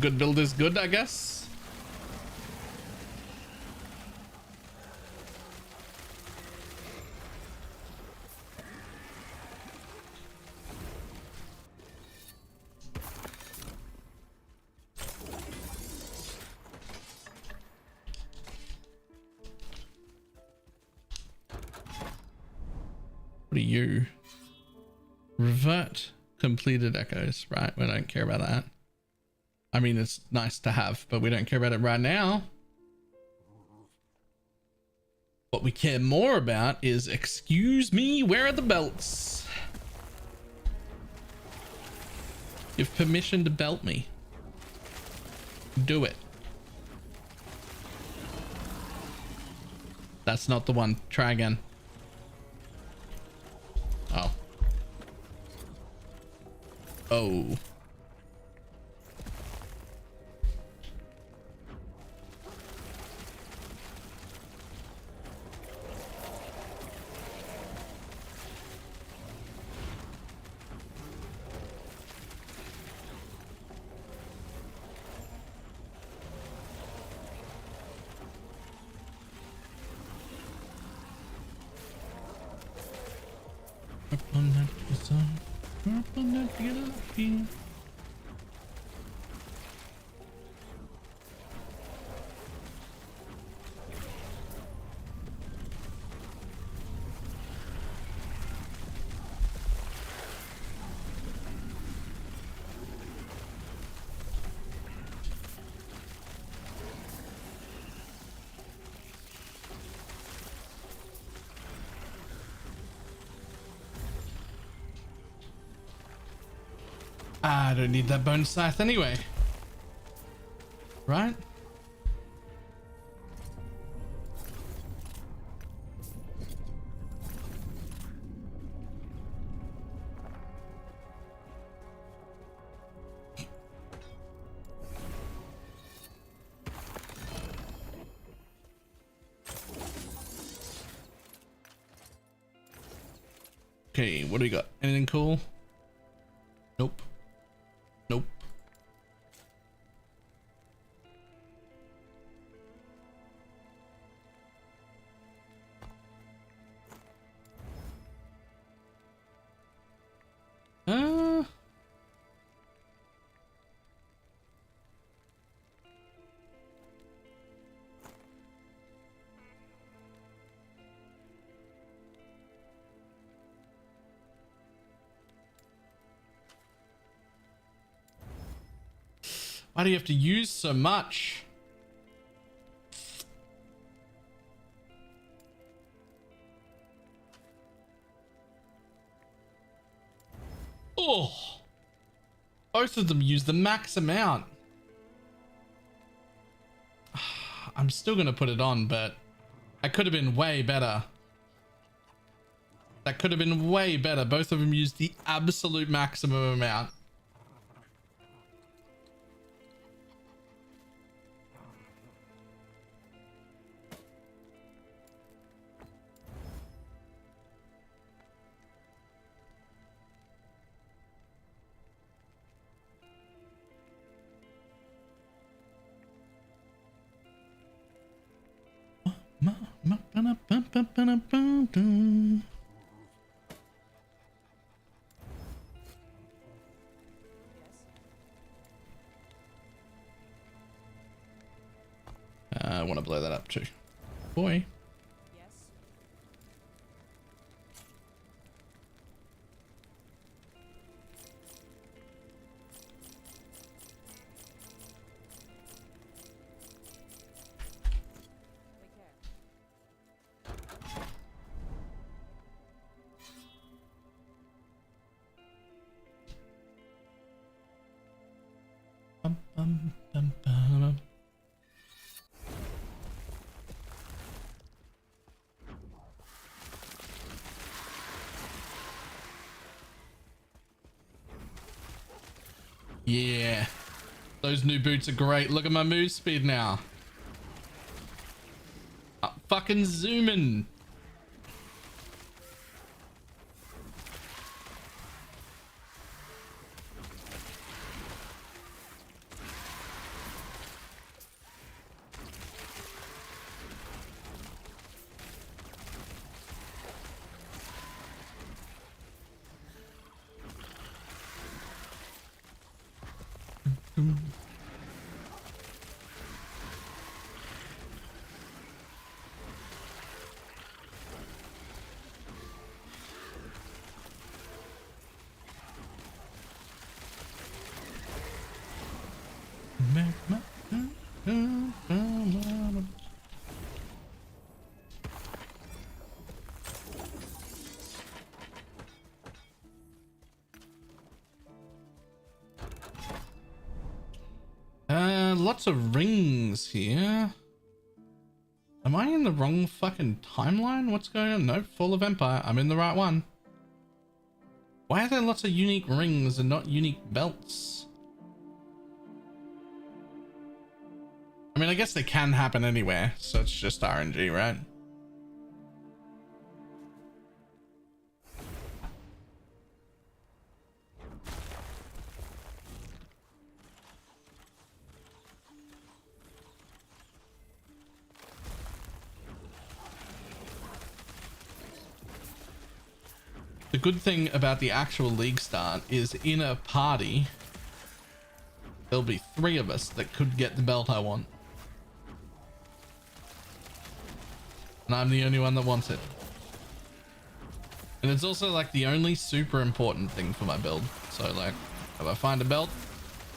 Good build is good, I guess. What are you? Revert completed echoes, right? We don't care about that. I mean, it's nice to have, but we don't care about it right now. What we care more about is, excuse me, where are the belts? Give permission to belt me. Do it. That's not the one. Try again. Oh. Oh. I don't need that bone scythe anyway. Right? Okay, what do we got? Anything cool? Nope. Nope. Why do you have to use so much? Oh, both of them use the max amount. I'm still gonna put it on, but I could have been way better. That could have been way better. Both of them used the absolute maximum amount. I want to blow that up too. Boy. Yes. Take care. Bum, bum, bum, bum. Yeah. Those new boots are great. Look at my move speed now. Fucking zooming. Lots of rings here. Am I in the wrong fucking timeline? What's going on? Nope, Fall of Empire. I'm in the right one. Why are there lots of unique rings and not unique belts? I mean, I guess they can happen anywhere, so it's just RNG, right? The good thing about the actual league start is in a party, there'll be 3 of us that could get the belt I want. And I'm the only one that wants it. And it's also like the only super important thing for my build. So like, if I find a belt,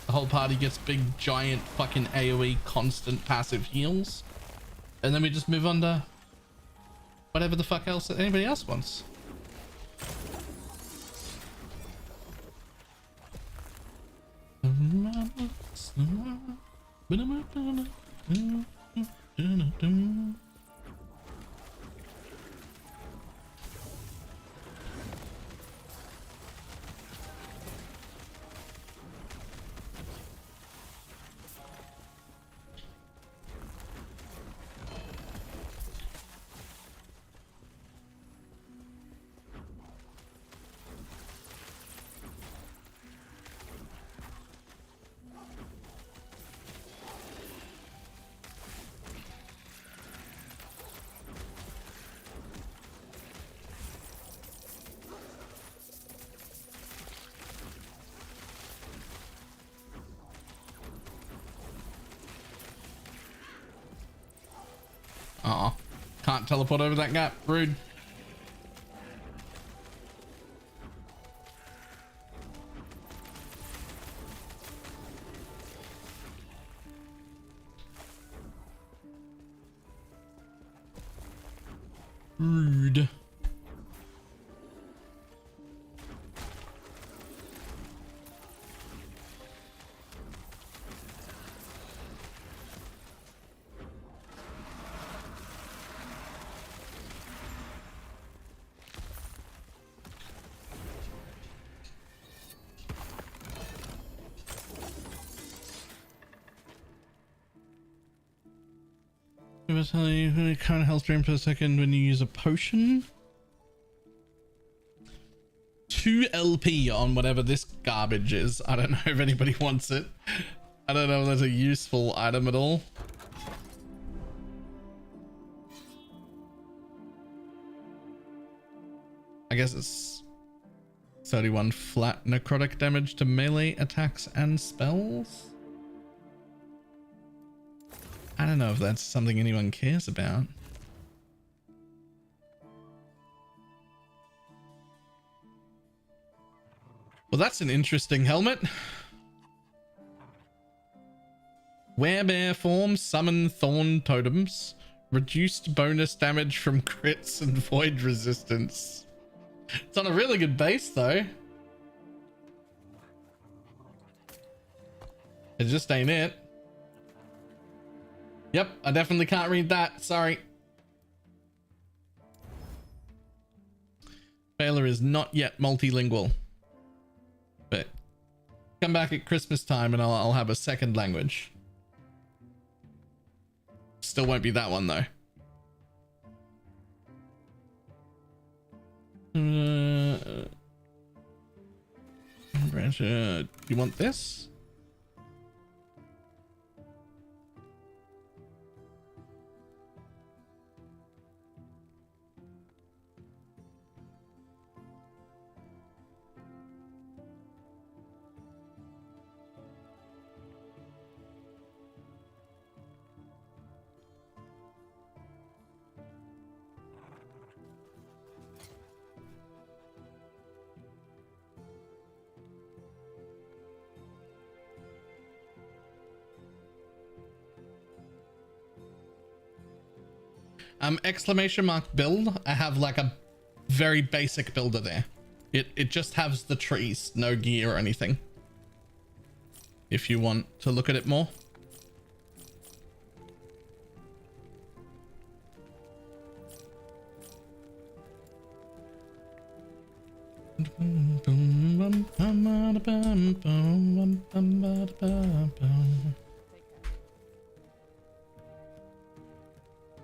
the whole party gets big, giant fucking AoE constant passive heals. And then we just move on to whatever the fuck else that anybody else wants. Aw, can't teleport over that gap. Rude. Rude. It will tell you who current health drain per second when you use a potion. 2 LP on whatever this garbage is. I don't know if anybody wants it. I don't know if that's a useful item at all. I guess it's 31 flat necrotic damage to melee attacks and spells. I don't know if that's something anyone cares about. Well, that's an interesting helmet. Werebear form, summon thorn totems. Reduced bonus damage from crits and void resistance. It's on a really good base though. It just ain't it. Yep, I definitely can't read that. Sorry. Balor is not yet multilingual. But Come back at Christmas time and I'll have a second language. Still won't be that one though. You want this? Exclamation mark build. I have like a very basic builder there. It just has the trees, no gear or anything. If you want to look at it more.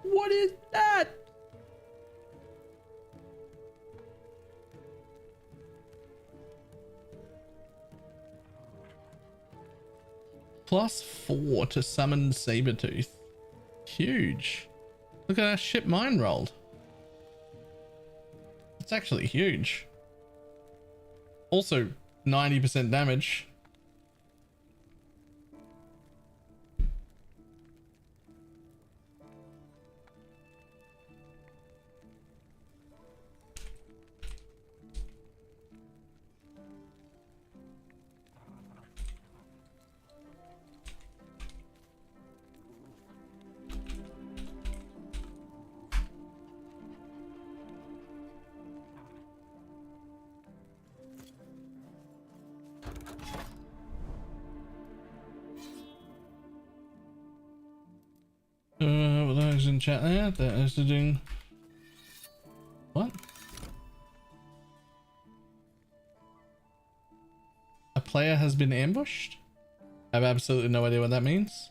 What is that? +4 to summon Sabertooth. Huge. Look at that ship mine rolled. It's actually huge. Also 90% damage. What I was in chat there, that is doing what? A player has been ambushed? I have absolutely no idea what that means.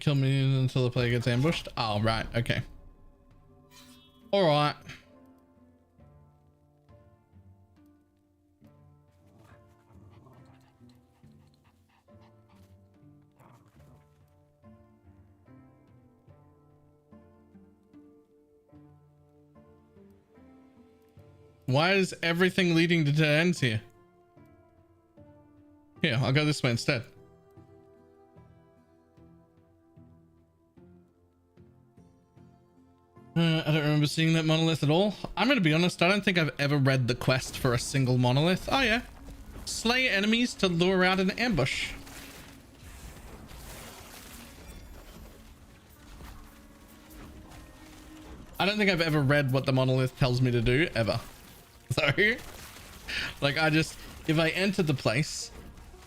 Kill me until the player gets ambushed. Oh, right. Okay. All right. Why is everything leading to dead ends here? Here, I'll go this way instead. I don't remember seeing that monolith at all. I'm going to be honest, I don't think I've ever read the quest for a single monolith. Oh yeah. Slay enemies to lure out an ambush. I don't think I've ever read what the monolith tells me to do, ever. So, like if I enter the place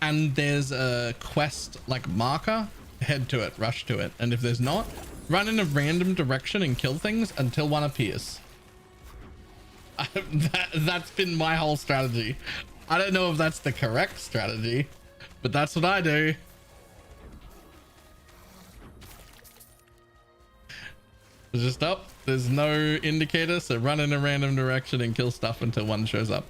and there's a quest like marker, head to it, rush to it. And if there's not, run in a random direction and kill things until one appears. That's been my whole strategy. I don't know if that's the correct strategy, but that's what I do. It's just up. There's no indicator, so run in a random direction and kill stuff until one shows up.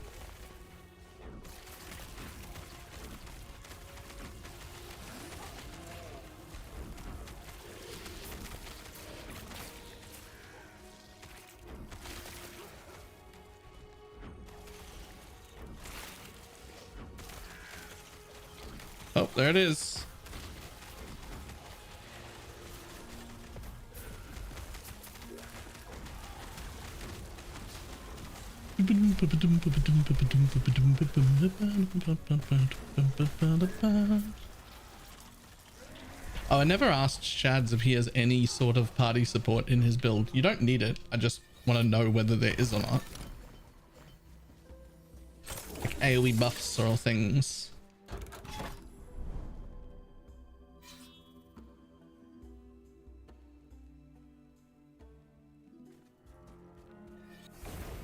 Oh, there it is. Oh, I never asked Shads if he has any sort of party support in his build. You don't need it. I just want to know whether there is or not. AoE buffs or things.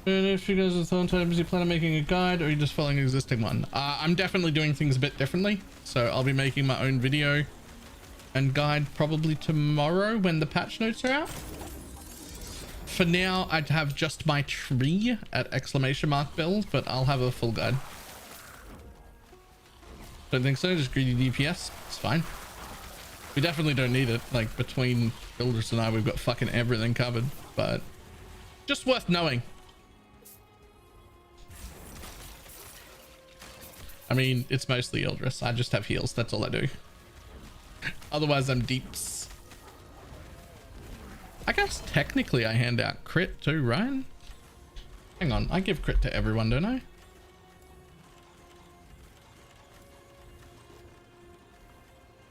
And if you guys are throwing Totem, is you plan on making a guide or are you just following an existing one? I'm definitely doing things a bit differently. So I'll be making my own video and guide probably tomorrow when the patch notes are out. For now, I'd have just my tree at exclamation mark build, but I'll have a full guide. Don't think so, just greedy DPS. It's fine. We definitely don't need it. Like between Builders and I, we've got fucking everything covered, but just worth knowing. I mean, it's mostly Eldris. I just have heals. That's all I do. Otherwise, I'm deeps. I guess technically I hand out crit too, right? Hang on. I give crit to everyone, don't I?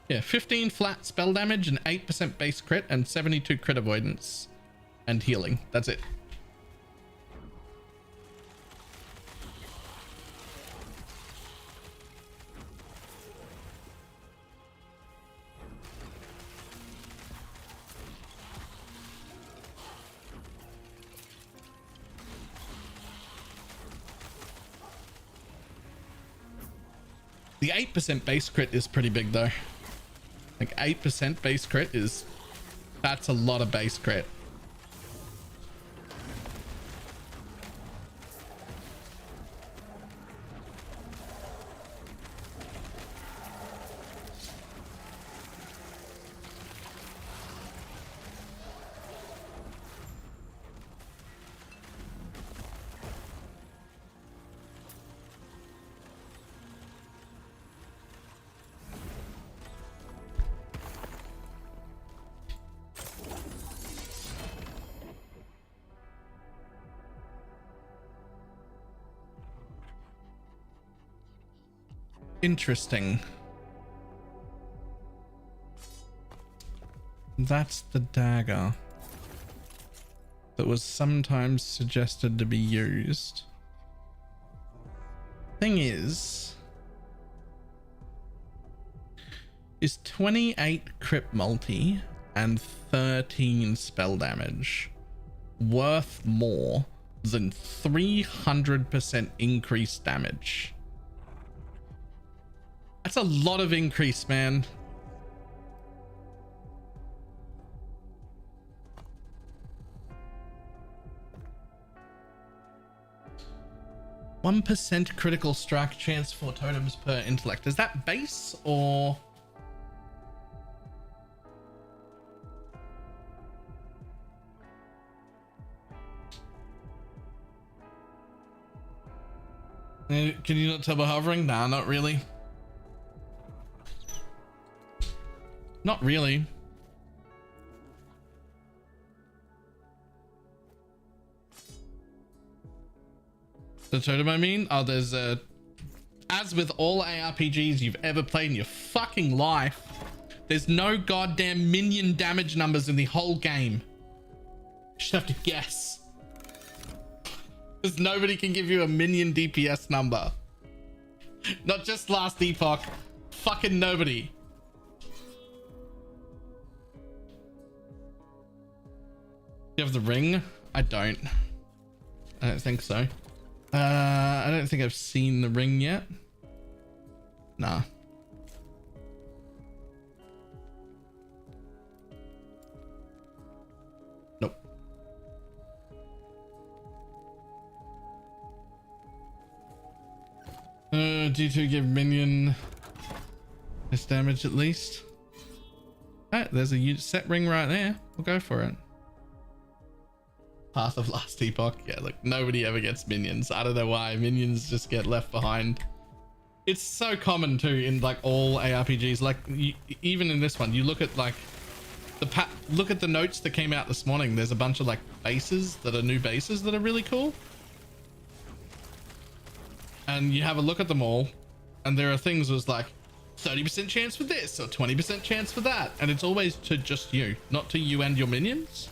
Yeah, 15 flat spell damage and 8% base crit and 72 crit avoidance and healing. That's it. The 8% base crit is pretty big though. Like 8% base crit is, that's a lot of base crit. Interesting. That's the dagger that was sometimes suggested to be used. Thing is 28 crit multi and 13 spell damage worth more than 300% increased damage? That's a lot of increase, man. %1 critical strike chance for totems per intellect. Is that base or? Can you not tell by hovering? Nah, not really. Not really. The totem, I mean? Oh, there's a... As with all ARPGs you've ever played in your fucking life, there's no goddamn minion damage numbers in the whole game. You just have to guess. Because nobody can give you a minion DPS number. Not just last epoch. Fucking nobody. You have the ring? I don't think so. I don't think I've seen the ring yet. Nah. Nope. D2 give minion this damage at least. Alright, there's a set ring right there. We'll go for it. Path of Last Epoch. Yeah, look, nobody ever gets minions. I don't know why. Minions just get left behind. It's so common too in like all ARPGs. Like even in this one, you look at like look at the notes that came out this morning. There's a bunch of like bases that are new bases that are really cool. And you have a look at them all, and there are things was like 30% chance for this or 20% chance for that, and it's always to just you, not to you and your minions.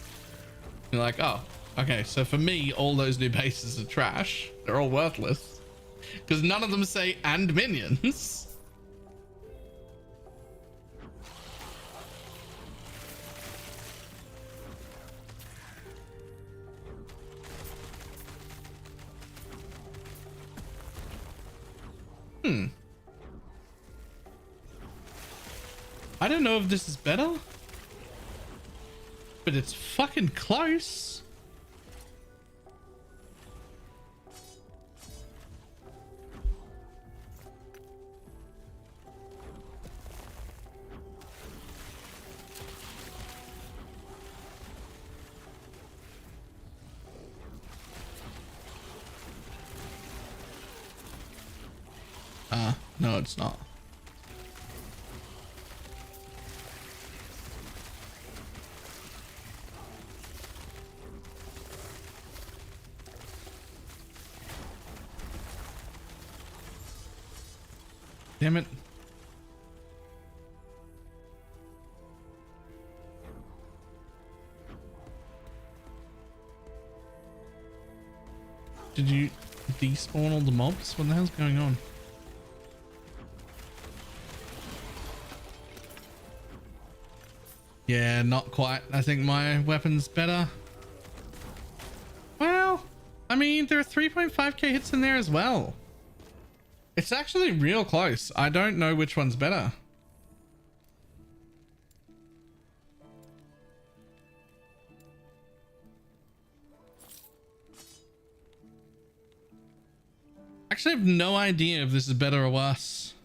You're like, oh, okay, so for me, all those new bases are trash. They're all worthless. Because none of them say and minions. I don't know if this is better, but it's fucking close. No, it's not. Damn it. Did you despawn all the mobs? What the hell's going on? Yeah, not quite. I think my weapon's better. Well, I mean, there are 3.5k hits in there as well. It's actually real close. I don't know which one's better. Actually, I have no idea if this is better or worse.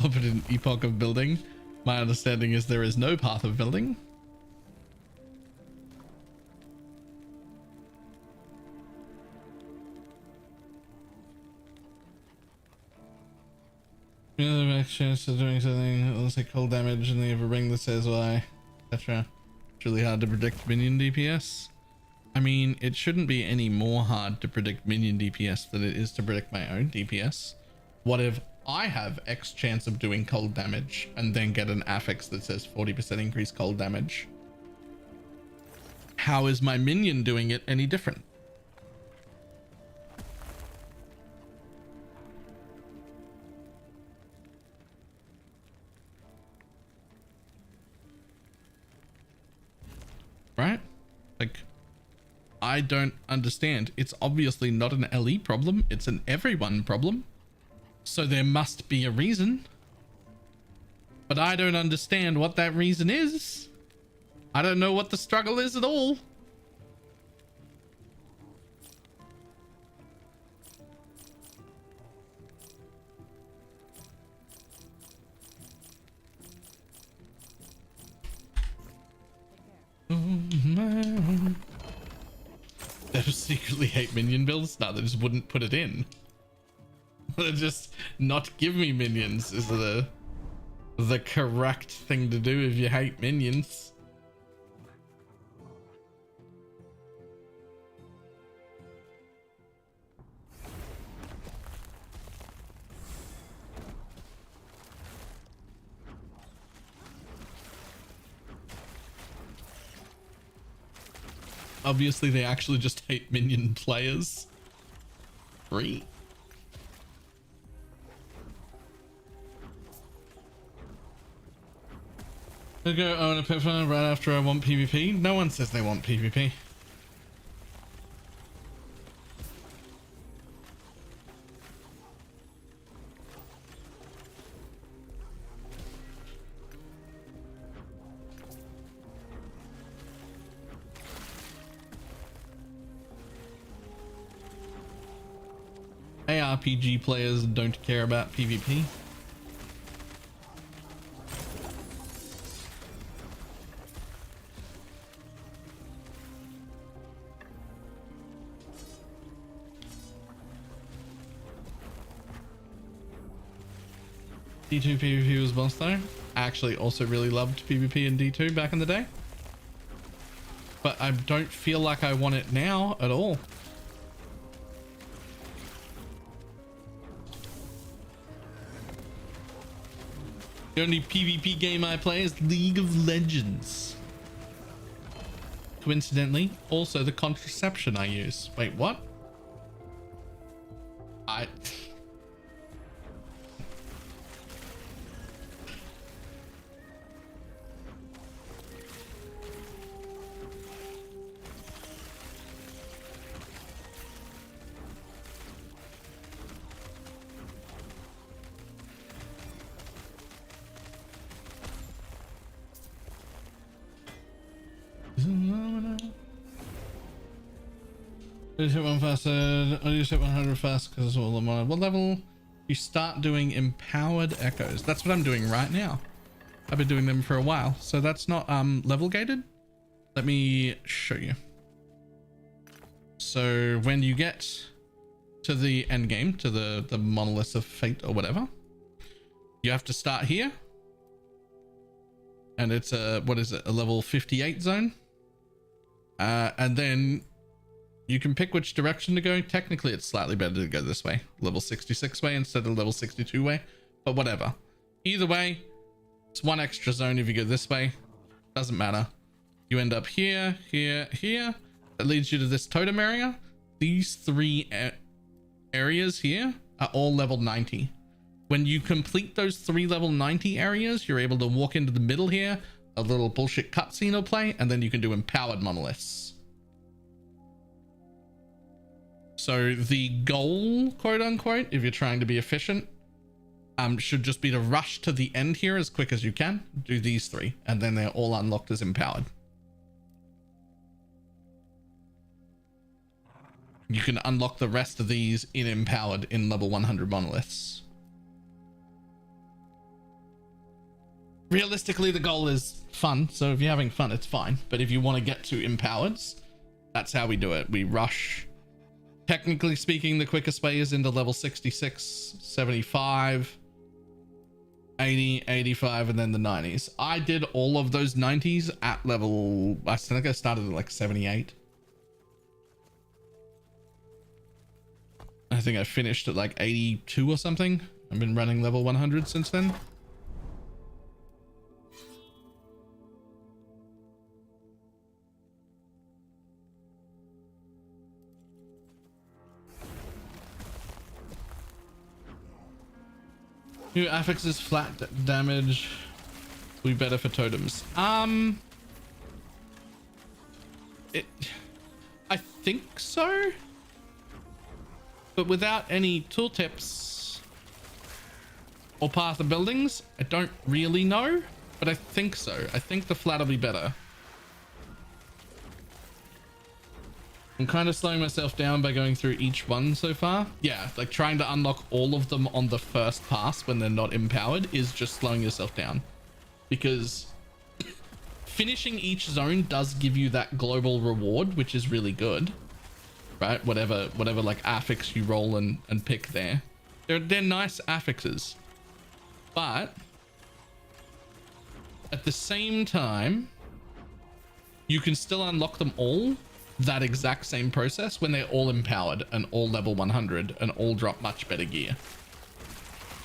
But an epoch of building. My understanding is there is no path of building. The next chance of doing something, let's say cold damage, and they have a ring that says why, etc. It's really hard to predict minion DPS. I mean, it shouldn't be any more hard to predict minion DPS than it is to predict my own DPS. What if I have X chance of doing cold damage and then get an affix that says 40% increased cold damage? How is my minion doing it any different? Right? Like, I don't understand. It's obviously not an LE problem. It's an everyone problem. So there must be a reason. But I don't understand what that reason is. I don't know what the struggle is at all. They just secretly hate minion builds? No, they just wouldn't put it in. They just not give me minions is the correct thing to do if you hate minions. Obviously, they actually just hate minion players. Free. I go own a Pippa right after I want PvP. No one says they want PvP. ARPG players don't care about PvP. D2 PvP was boss though. I actually also really loved PvP in D2 back in the day. But I don't feel like I want it now at all. The only PvP game I play is League of Legends. coincidentally, also the contraception I use. Wait, what? I... I just hit one faster. I just hit 100 fast because it's all the mod. What level? You start doing empowered echoes. That's what I'm doing right now. I've been doing them for a while, so that's not level gated. Let me show you. So when you get to the end game, to the Monolith of Fate or whatever, you have to start here, and it's a, what is it, a level 58 zone, and then you can pick which direction to go. Technically, it's slightly better to go this way, level 66 way instead of level 62 way, but whatever. Either way, it's one extra zone if you go this way. Doesn't matter. You end up here, here, here. That leads you to this totem area. These three areas here are all level 90. When you complete those 3 level 90 areas, you're able to walk into the middle here. A little bullshit cutscene will play, and then you can do empowered monoliths. So the goal, quote unquote, if you're trying to be efficient, should just be to rush to the end here as quick as you can. Do these 3, and then they're all unlocked as empowered. You can unlock the rest of these in empowered in level 100 monoliths. Realistically, the goal is fun, so if you're having fun, it's fine. But if you want to get to empowereds, that's how we do it. We rush. Technically speaking, the quickest way is into level 66, 75, 80, 85, and then the 90s. I did all of those 90s at level, I think I started at like 78. I think I finished at like 82 or something. I've been running level 100 since then. New affixes flat damage will be better for totems. I think so, but without any tooltips or path of buildings, I don't really know, but I think so. I think the flat will be better. I'm kind of slowing myself down by going through each one so far. Yeah, like trying to unlock all of them on the first pass when they're not empowered is just slowing yourself down, because finishing each zone does give you that global reward, which is really good, right? Whatever like affix you roll and pick there. They're nice affixes, but at the same time, you can still unlock them all that exact same process when they're all empowered and all level 100 and all drop much better gear.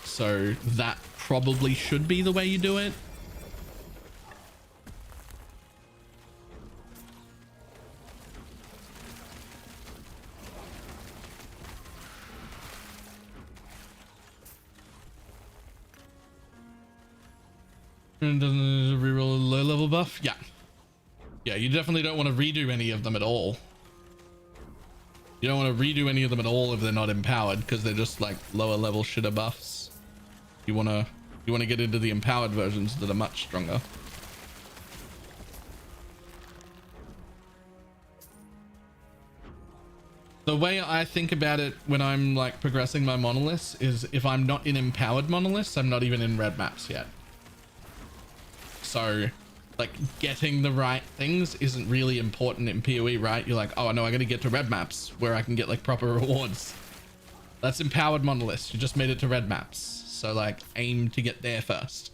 So that probably should be the way you do it. And doesn't reroll a low level buff? Yeah. Yeah, you definitely don't want to redo any of them at all. You don't want to redo any of them at all if they're not empowered, because they're just like lower level shitter buffs. You want to get into the empowered versions that are much stronger. The way I think about it when I'm like progressing my monoliths is, if I'm not in empowered monoliths, I'm not even in red maps yet. So like getting the right things isn't really important in PoE, right? You're like, oh no, I gotta get to red maps where I can get like proper rewards. That's empowered monoliths. You just made it to red maps, so like aim to get there first.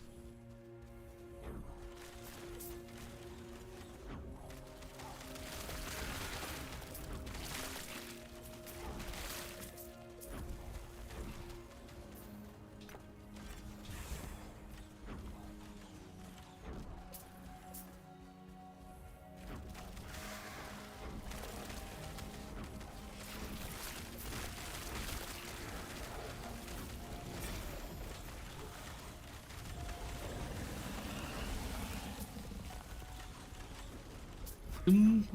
Doing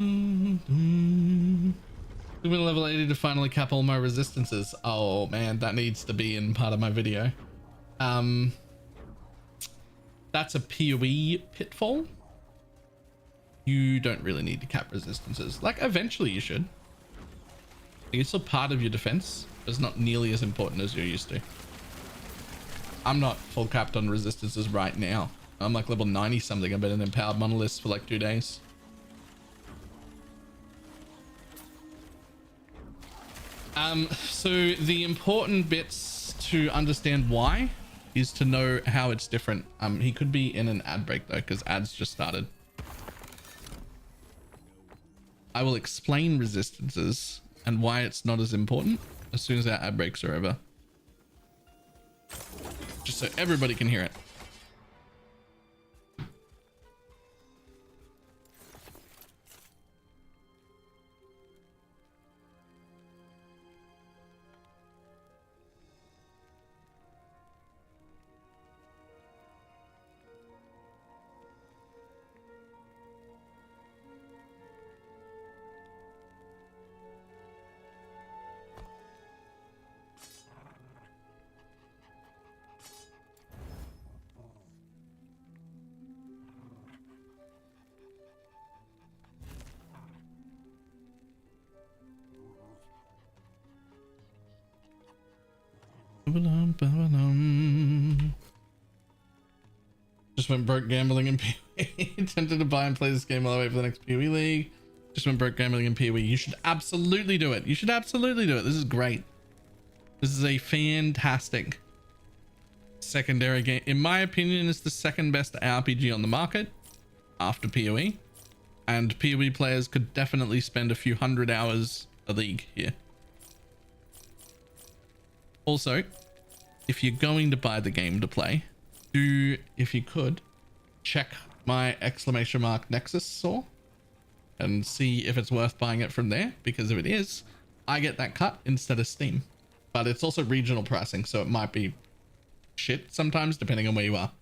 level 80 to finally cap all my resistances. Oh man, that needs to be in part of my video. That's a PoE pitfall. You don't really need to cap resistances. Like, eventually you should. It's still part of your defense, but it's not nearly as important as you're used to. I'm not full capped on resistances right now. I'm like level 90 something. I've been in empowered monoliths for like 2 days. So the important bits to understand why is to know how it's different. He could be in an ad break though, because ads just started. I will explain resistances and why it's not as important as soon as our ad breaks are over. Just so everybody can hear it. Just went broke gambling in PoE. Tempted to buy and play this game all the way for the next PoE league. Just went broke gambling in PoE. You should absolutely do it. You should absolutely do it. This is great. This is a fantastic secondary game. In my opinion, it's the second best RPG on the market after PoE. And PoE players could definitely spend a few hundred hours a league here. Also, if you're going to buy the game to play, do, if you could, check my ! Nexus store and see if it's worth buying it from there, because if it is, I get that cut instead of Steam. But it's also regional pricing, so it might be shit sometimes depending on where you are.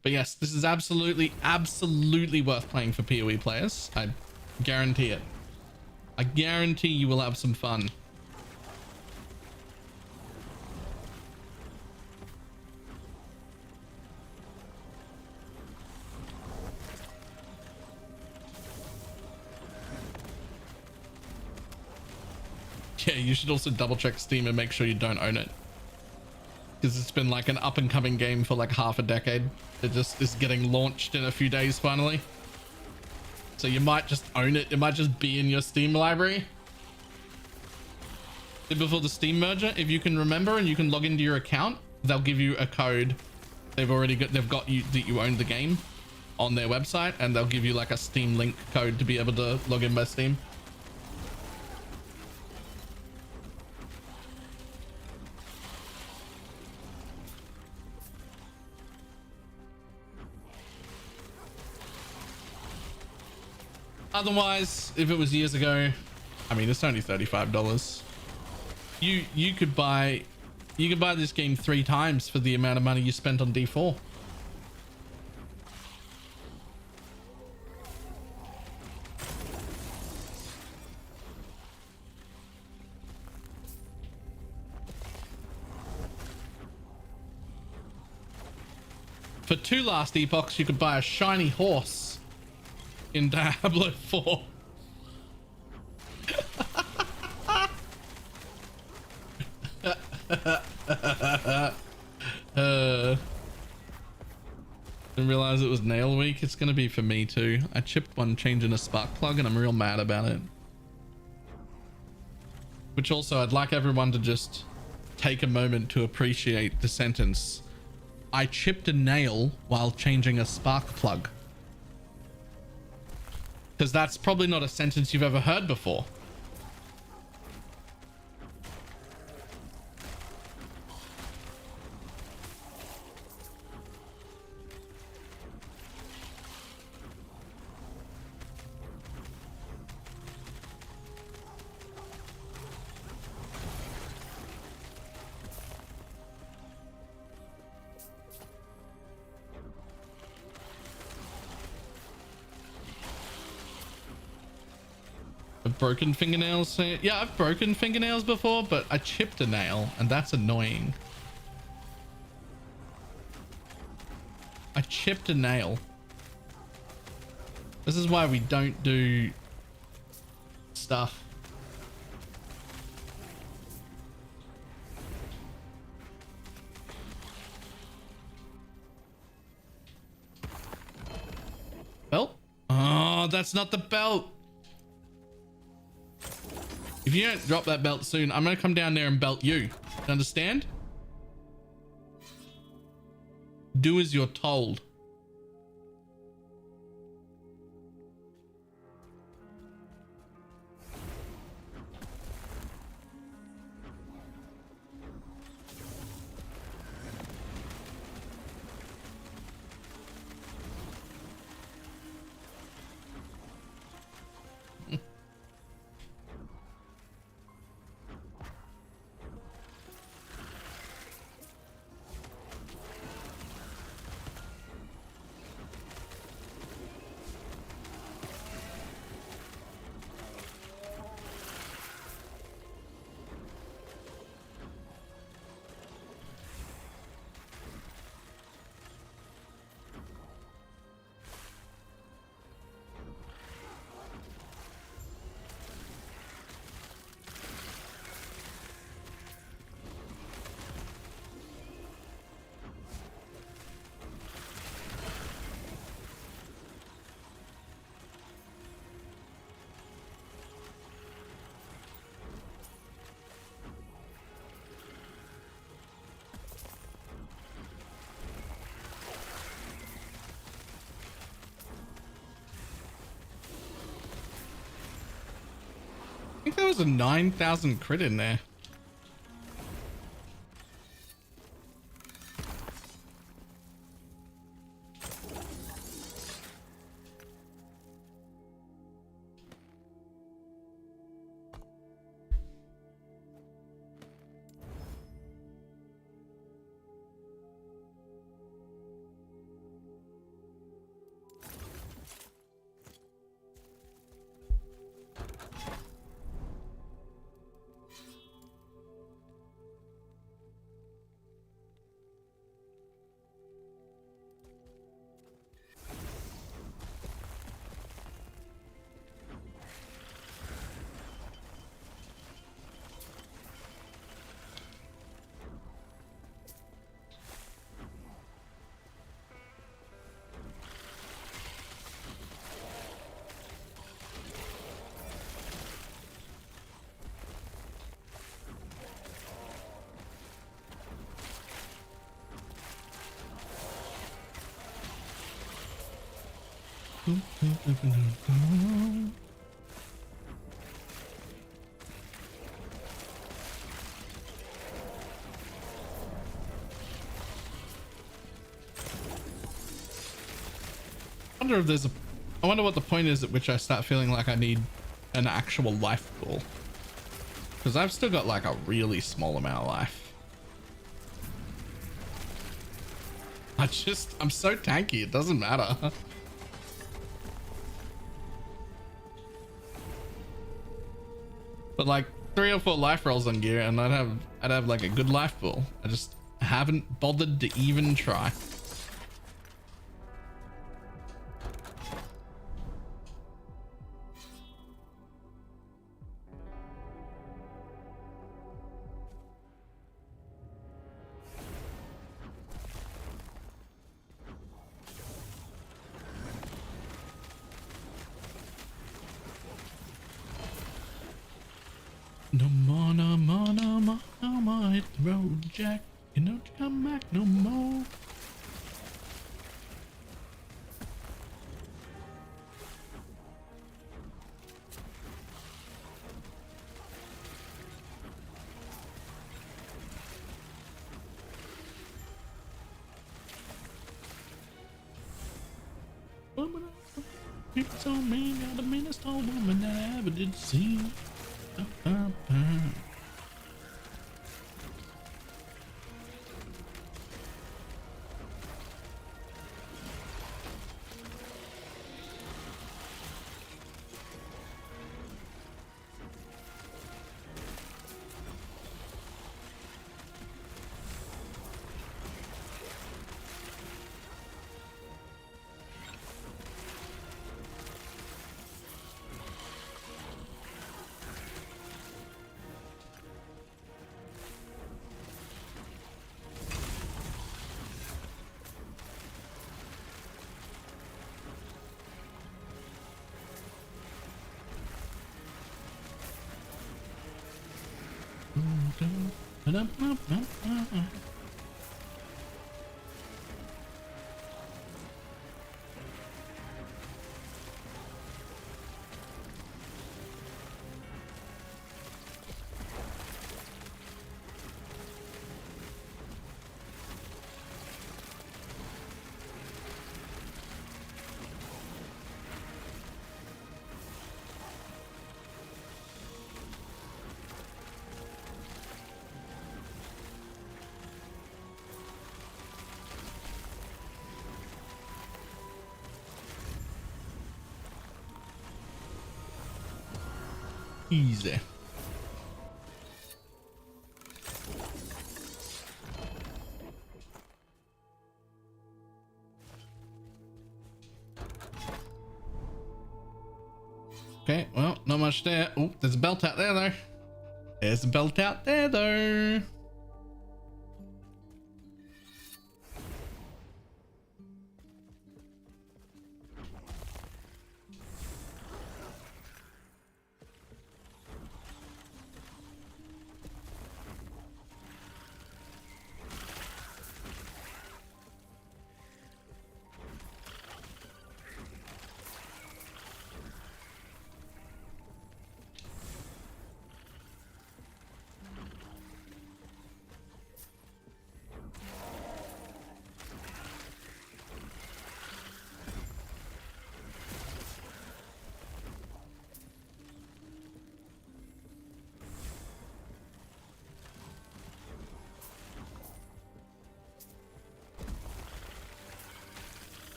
But yes, this is absolutely worth playing for PoE players. I guarantee it. I guarantee you will have some fun. Yeah, you should also double check Steam and make sure you don't own it. Because it's been like an up and coming game for like half a decade. It just is getting launched in a few days finally. So you might just own it. It might just be in your Steam library. Before the Steam merger, if you can remember and you can log into your account, they'll give you a code. They've got you that you own the game on their website, and they'll give you like a Steam link code to be able to log in by Steam. Otherwise, if it was years ago, I mean, it's only $35. You could buy this game 3 times for the amount of money you spent on D4. For 2 last epochs, you could buy a shiny horse in Diablo 4. Didn't realize it was nail week. It's gonna be for me too. I chipped one changing a spark plug and I'm real mad about it. Which also, I'd like everyone to just take a moment to appreciate the sentence. I chipped a nail while changing a spark plug. Because that's probably not a sentence you've ever heard before. broken fingernails. Yeah, I've broken fingernails before, but I chipped a nail and that's annoying. I chipped a nail. This is why we don't do stuff. Belt? Oh, that's not the belt. If you don't drop that belt soon, I'm going to come down there and belt you. You understand? Do as you're told. I think there was a 9,000 crit in there. I wonder what the point is at which I start feeling like I need an actual life goal, because I've still got like a really small amount of life. I'm so tanky, it doesn't matter. But like 3 or 4 life rolls on gear and I'd have like a good life pool. I just haven't bothered to even try. No more, no more, no more, no more, hit the road, Jack. You don't come back no more. People told me you're the meanest old woman that I ever did see. Easy. Okay, well, not much there. Oh, there's a belt out there though. There's a belt out there though.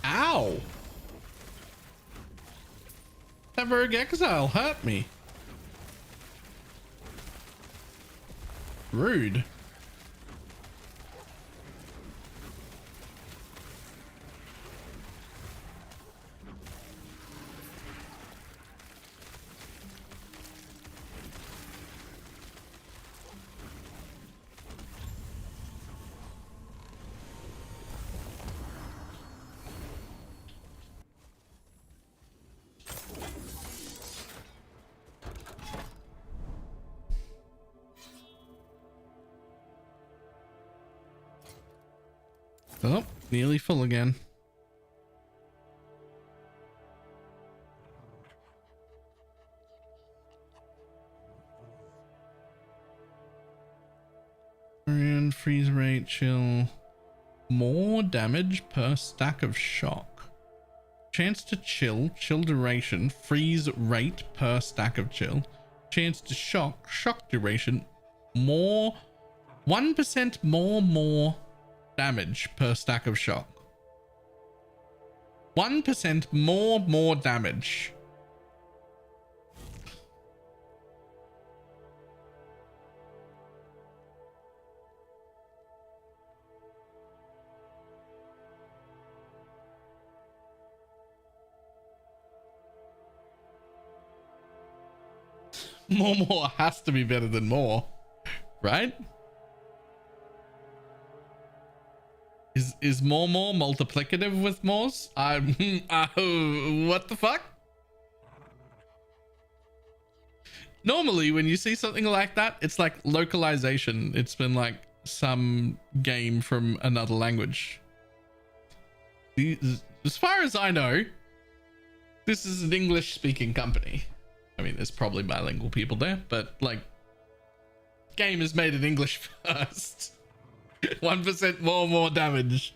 Ow! That Rogue Exile hurt me. Rude. Oh, nearly full again. And freeze rate, chill. More damage per stack of shock. Chance to chill, chill duration, freeze rate per stack of chill. Chance to shock, shock duration, more, 1% more damage per stack of shock. 1% more damage. More has to be better than more, right? Is more multiplicative with mores? What the fuck? Normally when you see something like that, it's like localization. It's been like some game from another language. As far as I know, this is an English speaking company. I mean, there's probably bilingual people there, but like, game is made in English first. 1% more damage.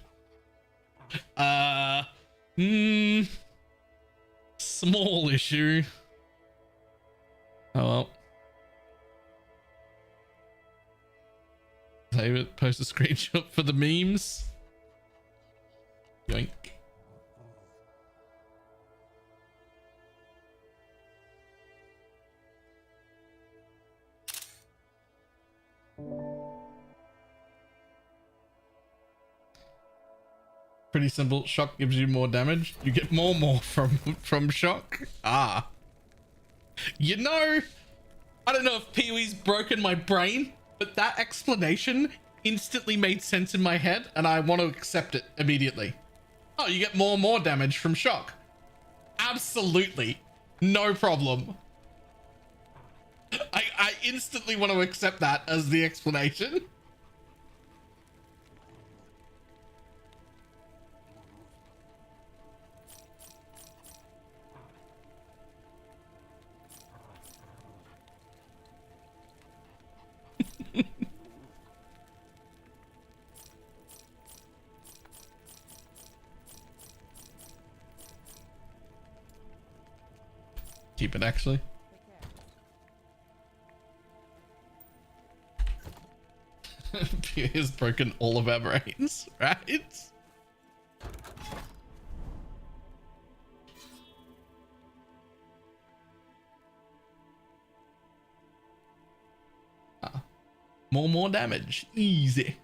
Small issue. Oh well. Save it, post a screenshot for the memes. Yoink. Pretty simple. Shock gives you more damage. You get more from shock. Ah. You know, I don't know if Pee-wee's broken my brain, but that explanation instantly made sense in my head, and I want to accept it immediately. Oh, you get more damage from shock. Absolutely. No problem. I instantly want to accept that as the explanation. Keep it actually. He has broken all of our brains, right? More damage. Easy.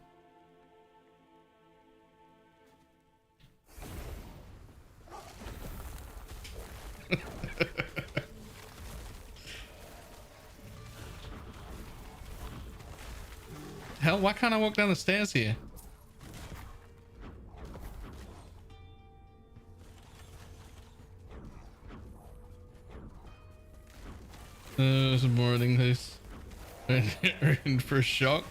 Hell, why can't I walk down the stairs here? Some more things. In for shock.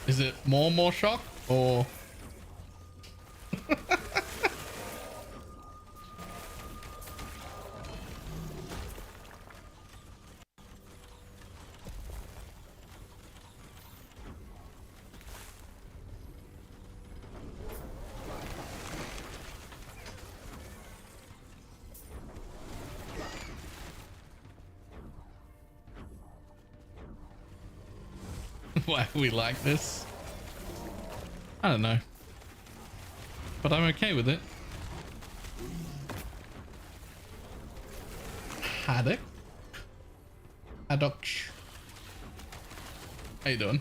Is it more shock or? Why we like this? I don't know, but I'm okay with it. Haddock. How you doing?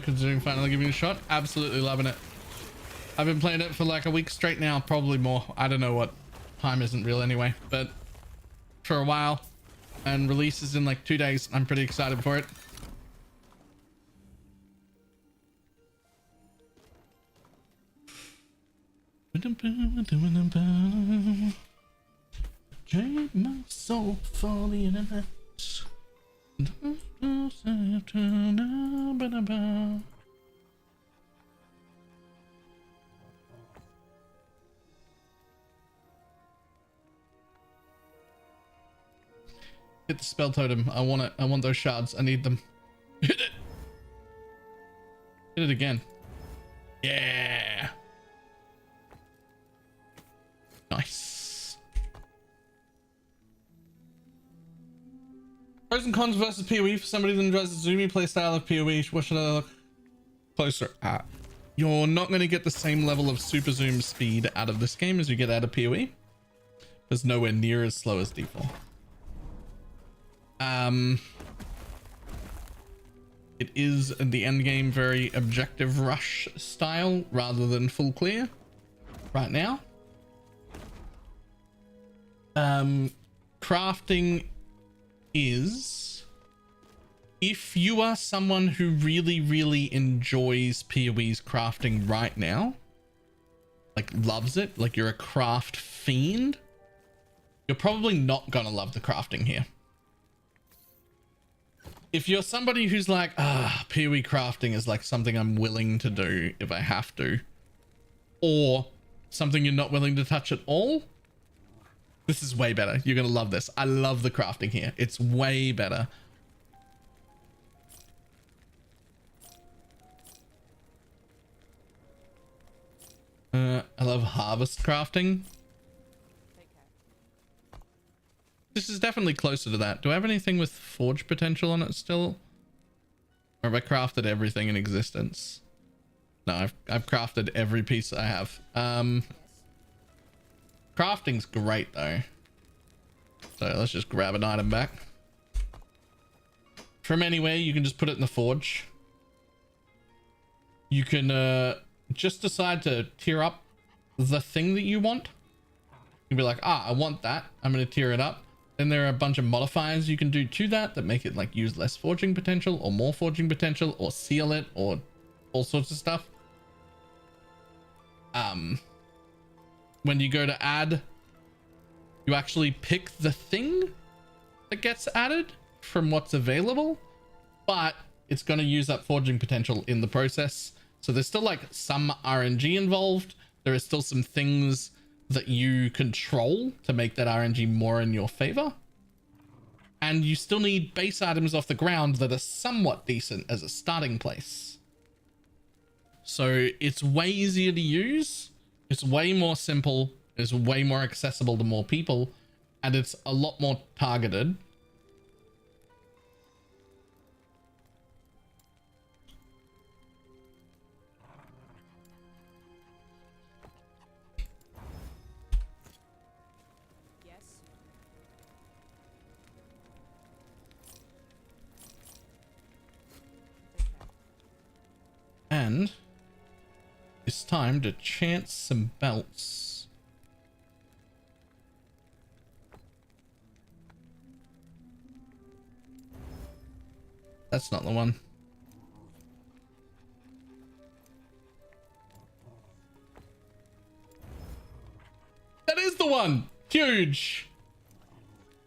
Considering finally giving it a shot, absolutely loving it. I've been playing it for like a week straight now, probably more. I don't know what, time isn't real anyway, but for a while, and releases in like 2 days. I'm pretty excited for it. Trade my soul for the internet. Hit the spell totem. I want it. I want those shards. I need them. Hit it. Hit it again. Yeah. Nice. Pros and cons versus PoE for somebody that enjoys the zoomy playstyle of PoE. What should I look closer at? You're not going to get the same level of super zoom speed out of this game as you get out of PoE. It's nowhere near as slow as default. It is in the end game very objective rush style rather than full clear right now. Crafting is, if you are someone who really enjoys PoE's crafting right now, like loves it, like you're a craft fiend, you're probably not gonna love the crafting here. If you're somebody who's like, PoE crafting is like something I'm willing to do if I have to, or something you're not willing to touch at all, this is way better. You're gonna love this. I love the crafting here. It's way better. I love harvest crafting. Take care. This is definitely closer to that. Do I have anything with forge potential on it still? Or have I crafted everything in existence? No, I've crafted every piece I have. Crafting's great though. So let's just grab an item back. From anywhere, you can just put it in the forge. You can just decide to tier up the thing that you want. You'll be like, I want that. I'm going to tier it up. Then there are a bunch of modifiers you can do to that make it like use less forging potential or more forging potential or seal it or all sorts of stuff. When you go to add, you actually pick the thing that gets added from what's available, but it's going to use up forging potential in the process. So there's still like some RNG involved. There is still some things that you control to make that RNG more in your favor. And you still need base items off the ground that are somewhat decent as a starting place. So it's way easier to use. It's way more simple. It's way more accessible to more people. And it's a lot more targeted. Yes. Take care. And it's time to chant some belts. That's not the one. That is the one. Huge.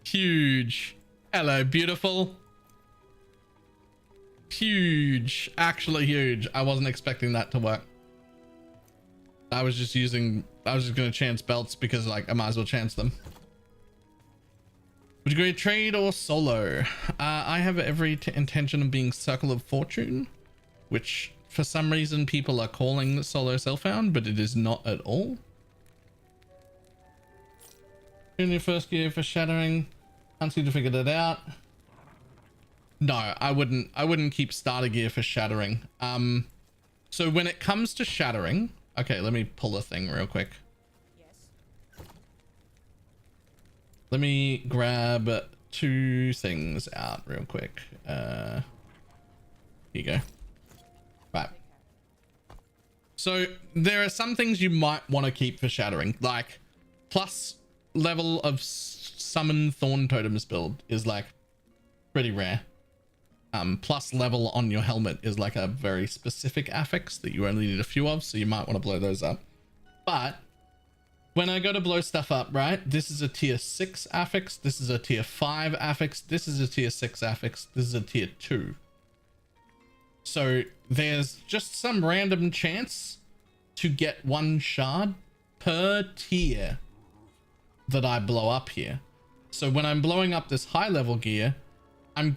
Huge. Hello, beautiful. Huge. Actually huge. I wasn't expecting that to work. I was just going to chance belts because like I might as well chance them. Would you go trade or solo? I have every intention of being Circle of Fortune, which for some reason people are calling solo self-found, but it is not at all. In your first gear for shattering, can't seem to figure that out. No, I wouldn't keep starter gear for shattering. So when it comes to shattering, okay, let me pull a thing real quick. Yes. Let me grab 2 things out real quick. Here you go. Right. So there are some things you might want to keep for shattering, like plus level of summon thorn totems build is like pretty rare. Plus level on your helmet is like a very specific affix that you only need a few of, so you might want to blow those up. But when I go to blow stuff up, right, this is a tier 6 affix, this is a tier 5 affix, this is a tier 6 affix, this is a tier 2. So there's just some random chance to get 1 shard per tier that I blow up here. So when I'm blowing up this high level gear, I'm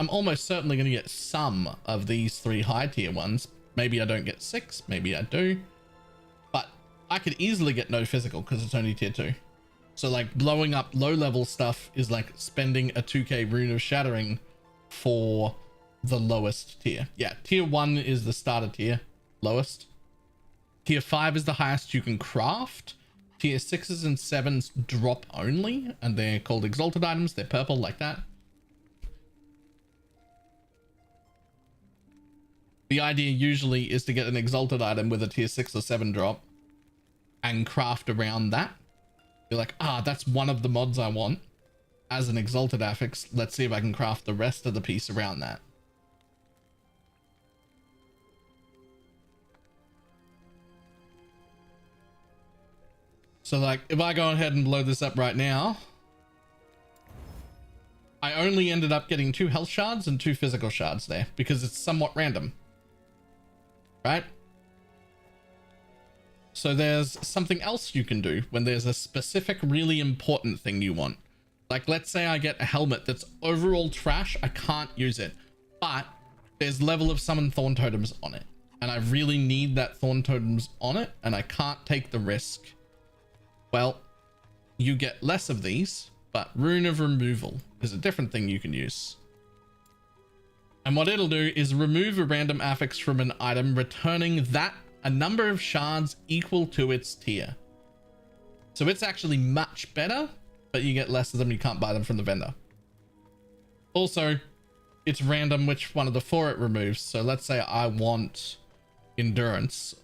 almost certainly going to get some of these 3 high tier ones. Maybe I don't get 6, maybe I do, but I could easily get no physical because it's only tier 2. So like blowing up low level stuff is like spending a 2k rune of shattering for the lowest tier. Yeah, tier 1 is the starter tier, lowest. Tier 5 is the highest you can craft. Tier 6s and 7s drop only, and they're called exalted items. They're purple like that. The idea usually is to get an exalted item with a tier 6 or 7 drop and craft around that. You're like, that's one of the mods I want as an exalted affix. Let's see if I can craft the rest of the piece around that. So like if I go ahead and blow this up right now, I only ended up getting 2 health shards and 2 physical shards there because it's somewhat random. Right? So there's something else you can do when there's a specific really important thing you want. Like let's say I get a helmet that's overall trash, I can't use it, but there's level of summon thorn totems on it. and I really need that thorn totems on it, and I can't take the risk, well, you get less of these, but Rune of Removal is a different thing you can use. And what it'll do is remove a random affix from an item, returning that a number of shards equal to its tier. So it's actually much better, but you get less of them. You can't buy them from the vendor. Also, it's random which one of the 4 it removes. So let's say I want endurance,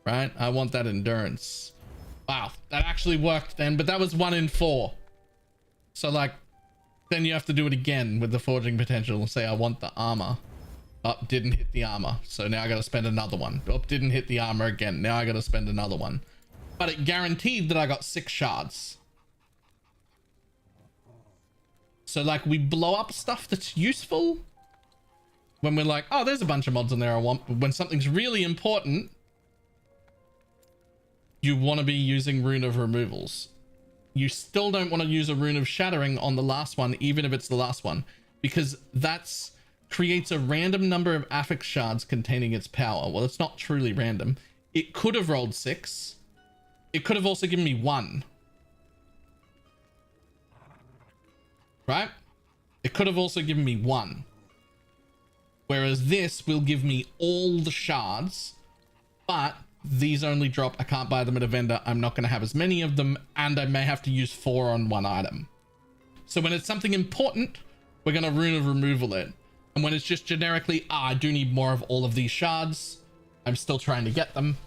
right? I want that endurance. Wow, that actually worked then, but that was 1 in 4. So like, then you have to do it again with the forging potential. Say I want the armor. Oh, didn't hit the armor. So now I got to spend another one. Oh, didn't hit the armor again. Now I got to spend another one. But it guaranteed that I got 6 shards. So like we blow up stuff that's useful when we're like, oh, there's a bunch of mods on there I want. But when something's really important, you want to be using Rune of Removals. You still don't want to use a Rune of Shattering on the last one, even if it's the last one, because that's creates a random number of affix shards containing its power. Well, it's not truly random. It could have rolled 6. It could have also given me 1. Right? It could have also given me 1. Whereas this will give me all the shards, but these only drop. I can't buy them at a vendor. I'm not going to have as many of them, and I may have to use 4 on 1 item. So when it's something important, we're going to Rune of Removal it. And when it's just generically, I do need more of all of these shards, I'm still trying to get them,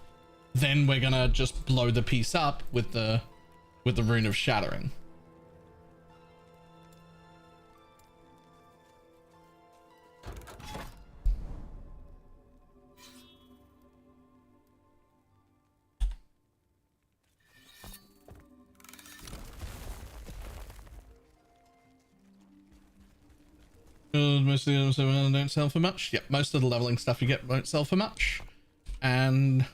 then we're going to just blow the piece up with the Rune of Shattering. Most of the items don't sell for much. Yep, most of the leveling stuff you get won't sell for much. And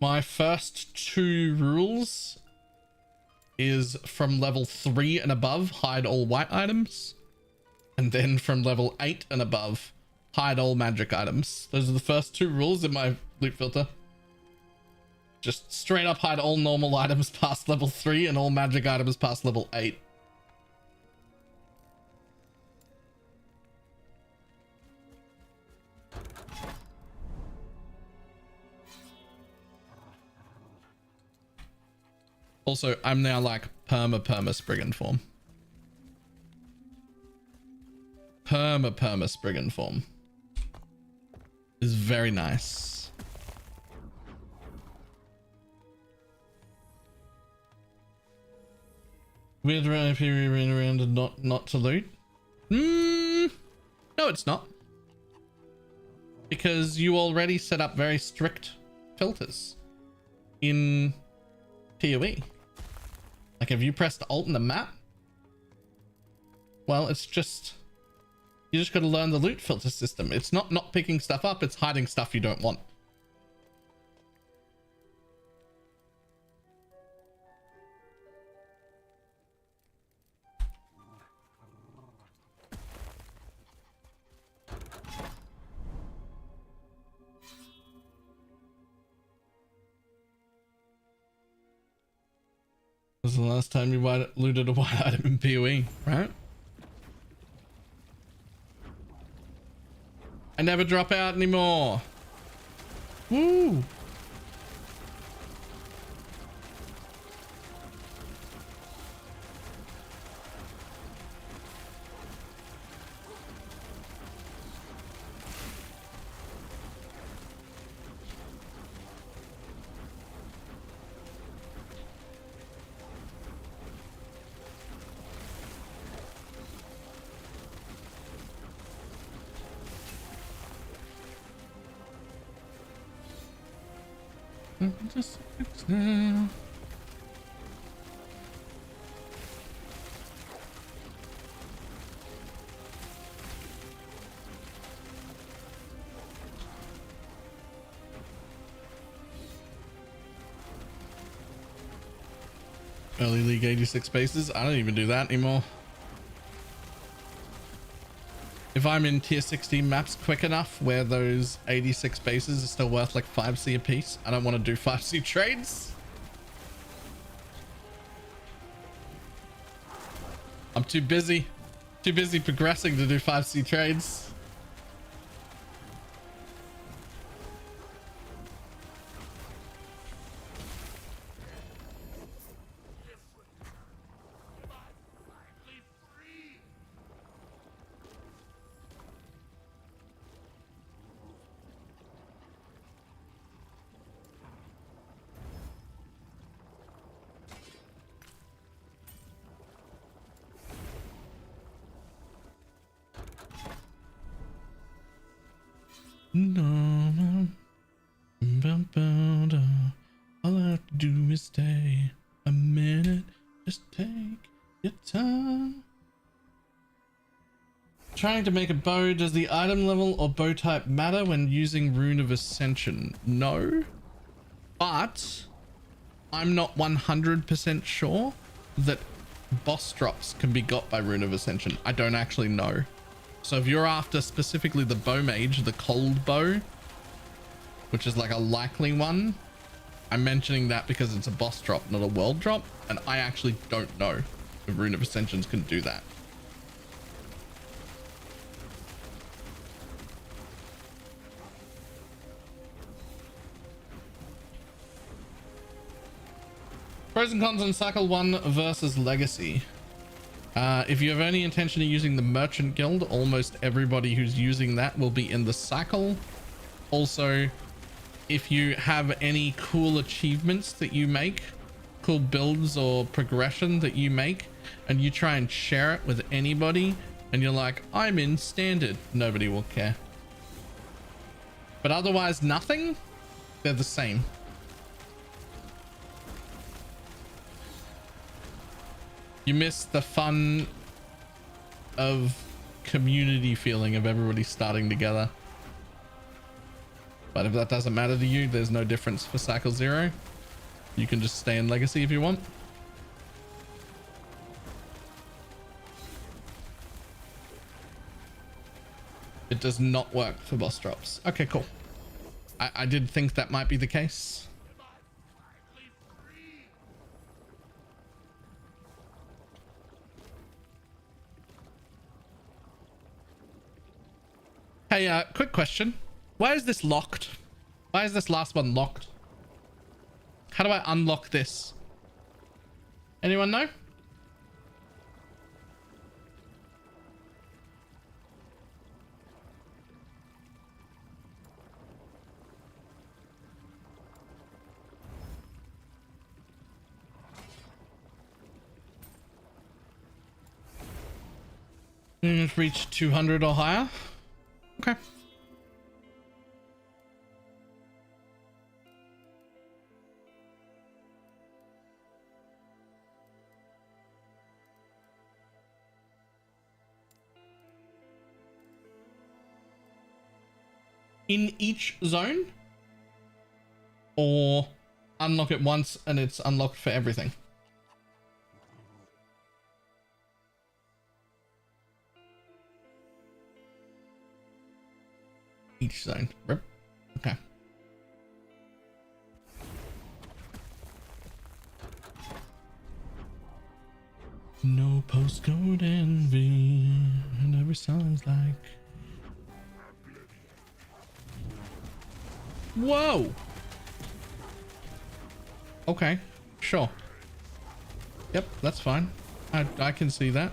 my first 2 rules is from level 3 and above, hide all white items. And then from level 8 and above, hide all magic items. Those are the first 2 rules in my loot filter. Just straight up hide all normal items past level 3 and all magic items past level 8. Also, I'm now like perma Spriggan form. Perma Spriggan form is very nice. Weird around period around and not to loot. No, it's not. Because you already set up very strict filters in PoE. Like, if you pressed Alt in the map, well, it's just, you just got to learn the loot filter system. It's not picking stuff up, it's hiding stuff you don't want. This was the last time you looted a white item in PoE, right? I never drop out anymore. Woo! Just now. Early League 86 spaces. I don't even do that anymore. if I'm in tier 16 maps quick enough where those 86 bases are still worth like 5C a piece, I don't want to do 5C trades. I'm too busy progressing to do 5C trades. No, all I have to do is stay a minute. Just take your time. Trying to make a bow. Does the item level or bow type matter when using Rune of Ascension? No, but I'm not 100% sure that boss drops can be got by Rune of Ascension. I don't actually know. So if you're after specifically the BalorMage, the cold bow, which is like a likely one, I'm mentioning that because it's a boss drop, not a world drop, and I actually don't know if Rune of Ascensions can do that. Pros and cons on Cycle 1 versus Legacy. If you have any intention of using the Merchant Guild, almost everybody who's using that will be in the cycle. Also, if you have any cool achievements that you make, cool builds or progression that you make, and you try and share it with anybody, and you're like, I'm in standard, nobody will care. But otherwise, nothing, they're the same. You miss the fun of community feeling of everybody starting together. But if that doesn't matter to you, there's no difference for Cycle 0. You can just stay in Legacy if you want. It does not work for boss drops. Okay, cool. I did think that might be the case. Hey, quick question. Why is this locked? Why is this last one locked? How do I unlock this? Anyone know? Reach 200 or higher. Okay. In each zone, or unlock it once and it's unlocked for everything? Each zone. Rip. Okay. No postcode envy, and every song's like. Whoa. Okay, sure. Yep, that's fine. I can see that.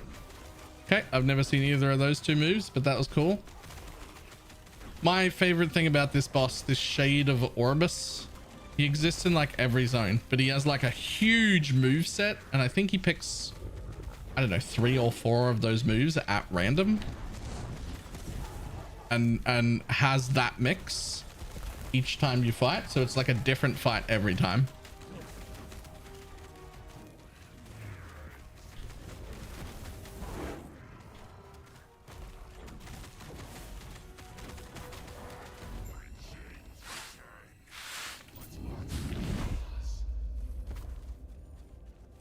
Okay, I've never seen either of those two moves, but that was cool. My favorite thing about this boss, this Shade of Orbis, he exists in like every zone, but he has like a huge move set, and I think he picks, I don't know, 3 or 4 of those moves at random, and has that mix each time you fight, so it's like a different fight every time.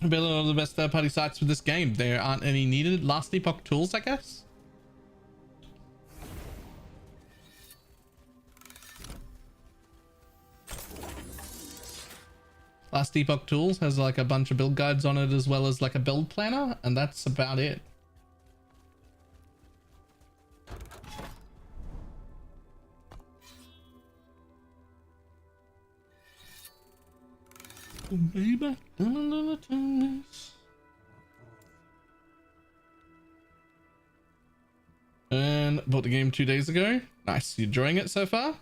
Building one of the best third-party sites for this game. There aren't any needed. Last Epoch tools, I guess. Last Epoch Tools has like a bunch of build guides on it as well as like a build planner, and that's about it. Baby, and bought the game 2 days ago. Nice. You enjoying it so far?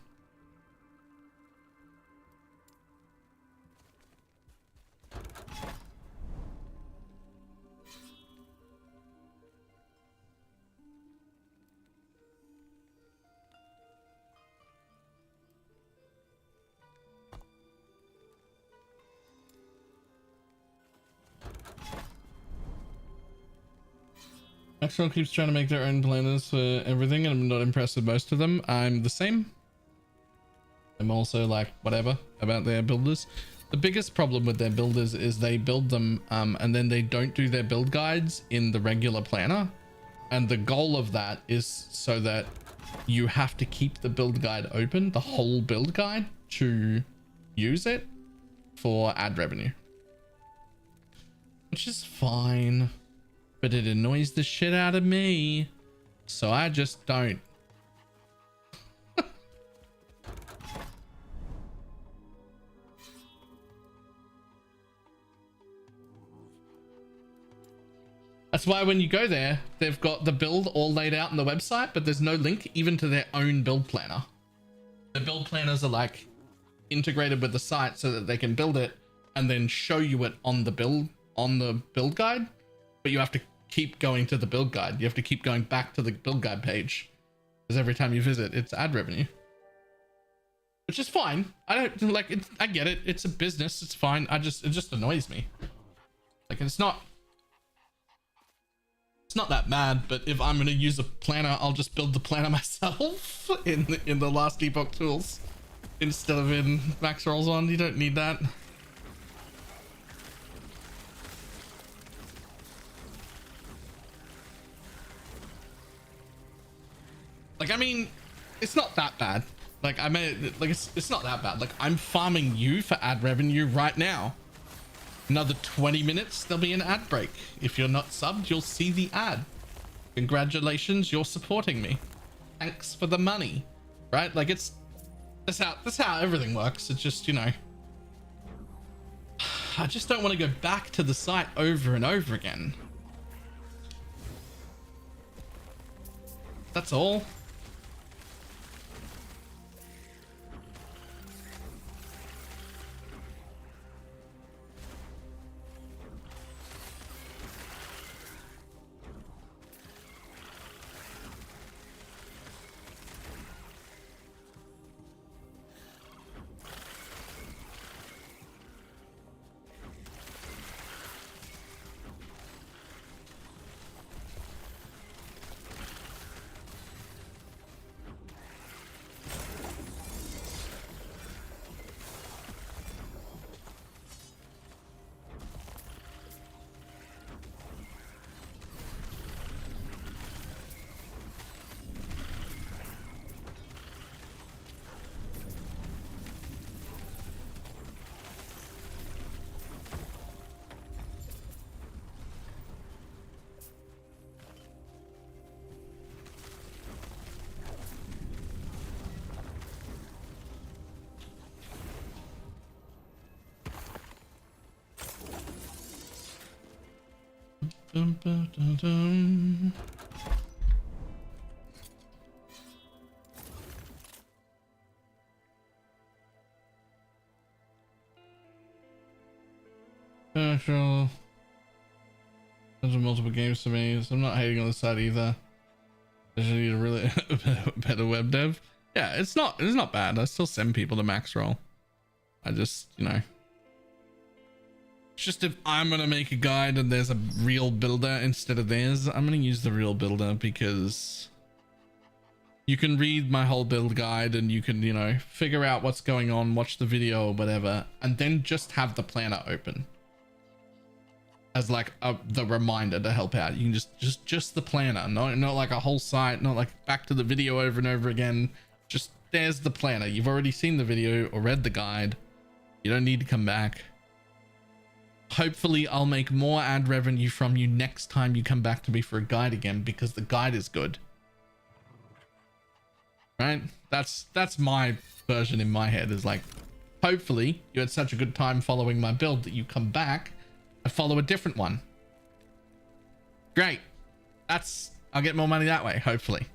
Maxwell keeps trying to make their own planners for everything, and I'm not impressed with most of them. I'm the same. I'm also like whatever about their builders. The biggest problem with their builders is they build them and then they don't do their build guides in the regular planner, and the goal of that is so that you have to keep the build guide open, the whole build guide, to use it for ad revenue, which is fine. But it annoys the shit out of me, so I just don't. That's why when you go there, they've got the build all laid out on the website, but there's no link even to their own build planner. The build planners are like integrated with the site so that they can build it and then show you it on the build guide. But you have to keep going to the build guide. You have to keep going back to the build guide page, because every time you visit, it's ad revenue, which is fine. I don't like it. I get it. It's a business. It's fine. It just annoys me. Like it's not that bad. But if I'm gonna use a planner, I'll just build the planner myself in the Last Epoch Tools instead of in Max Rolls On. You don't need that. Like, I mean, it's not that bad. Like, I mean, like, it's not that bad. Like, I'm farming you for ad revenue right now. Another 20 minutes, there'll be an ad break. If you're not subbed, you'll see the ad. Congratulations, you're supporting me. Thanks for the money. Right? Like, that's how everything works. It's just, you know, I just don't want to go back to the site over and over again. That's all. Dum, dum, dum, dum. Sure. There's multiple games to me, so I'm not hating on the site either. I should need a really better web dev. Yeah, it's not bad. I still send people to Max Roll. I just, you know, it's just if I'm gonna make a guide and there's a real builder instead of theirs, I'm gonna use the real builder, because you can read my whole build guide and you can, you know, figure out what's going on, watch the video or whatever, and then just have the planner open as like the reminder to help out. You can just the planner, not like a whole site, not like back to the video over and over again. Just there's the planner. You've already seen the video or read the guide. You don't need to come back. Hopefully I'll make more ad revenue from you next time you come back to me for a guide again, because the guide is good. Right? That's my version in my head, is like, hopefully you had such a good time following my build that you come back and follow a different one. Great. I'll get more money that way, hopefully.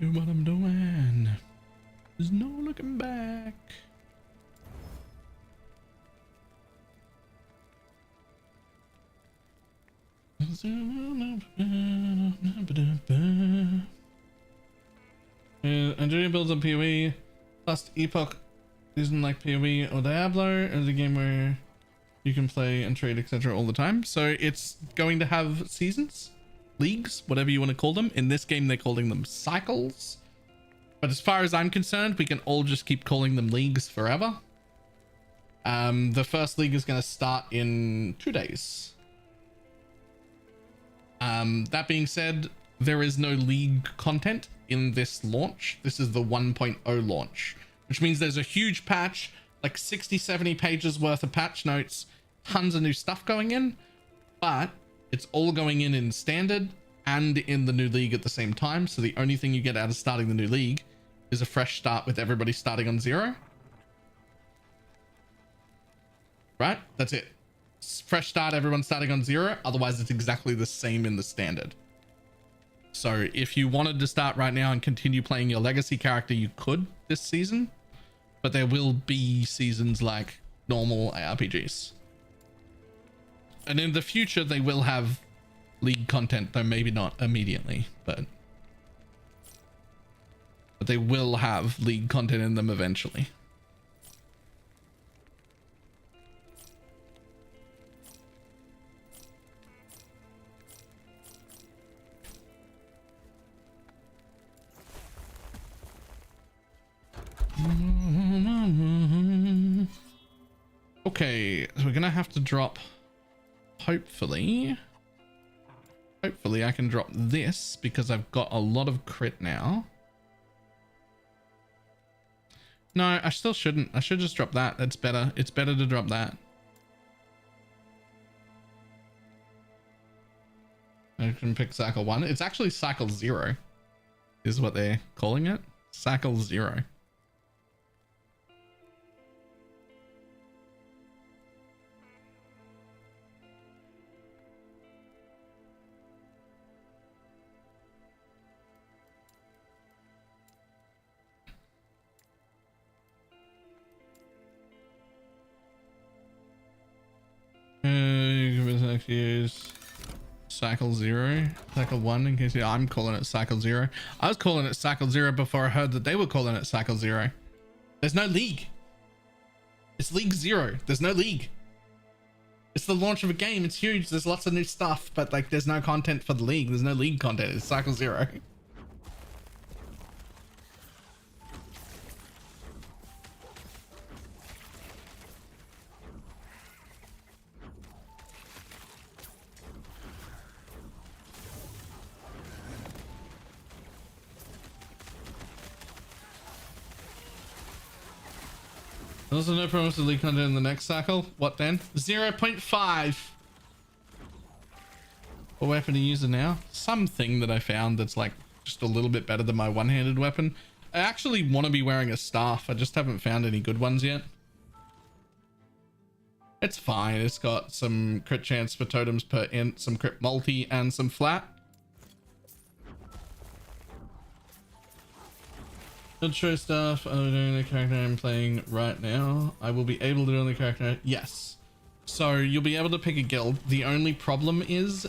Do what I'm doing. There's no looking back. Enjoying builds on PoE plus Epoch isn't like PoE or Diablo, is a game where you can play and trade etc all the time. So it's going to have seasons, leagues, whatever you want to call them. In this game they're calling them cycles, but as far as I'm concerned we can all just keep calling them leagues forever. The first league is going to start in 2 days. That being said, there is no league content in this launch. This is the 1.0 launch, which means there's a huge patch, like 60-70 pages worth of patch notes, tons of new stuff going in, but it's all going in standard and in the new league at the same time. So the only thing you get out of starting the new league is a fresh start with everybody starting on 0. Right? That's it. Fresh start, everyone starting on 0. Otherwise it's exactly the same in the standard. So if you wanted to start right now and continue playing your legacy character, you could this season, but there will be seasons like normal ARPGs. And in the future they will have league content, though maybe not immediately, but they will have league content in them eventually. Okay, so we're gonna have to drop, hopefully I can drop this because I've got a lot of crit now. No, I still shouldn't. I should just drop that. That's better. It's better to drop that. I can pick cycle 1. It's actually cycle 0 is what they're calling it. Cycle 0. Use cycle 0, cycle 1 in case I'm calling it cycle 0. I was calling it cycle 0 before I heard that they were calling it cycle 0. There's no league. It's league 0. There's no league. It's the launch of a game. It's huge. There's lots of new stuff, but like there's no content for the league. There's no league content. It's cycle 0. Also no promise of league content in the next cycle. What then? 0.5. What weapon are you using now? Something that I found that's like just a little bit better than my one-handed weapon. I actually want to be wearing a staff. I just haven't found any good ones yet. It's fine. It's got some crit chance for totems per int, some crit multi, and some flat. Good show stuff. I'm doing the character I'm playing right now. I will be able to do the character. Yes. So you'll be able to pick a guild. The only problem is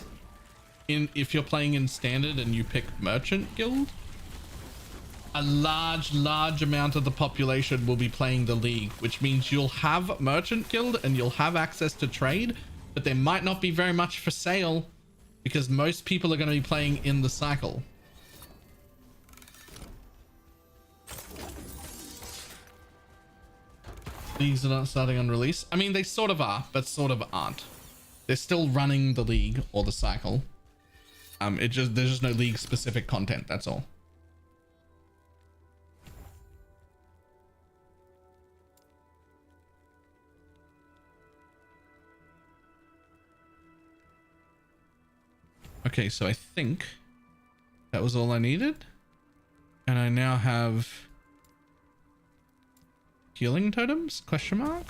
if you're playing in standard and you pick merchant guild, a large amount of the population will be playing the league, which means you'll have merchant guild and you'll have access to trade, but there might not be very much for sale because most people are going to be playing in the cycle. Leagues are not starting on release. I mean, they sort of are, but sort of aren't. They're still running the league or the cycle. There's just no league specific content. That's all. Okay, so I think that was all I needed. And I now have healing totems? Question mark?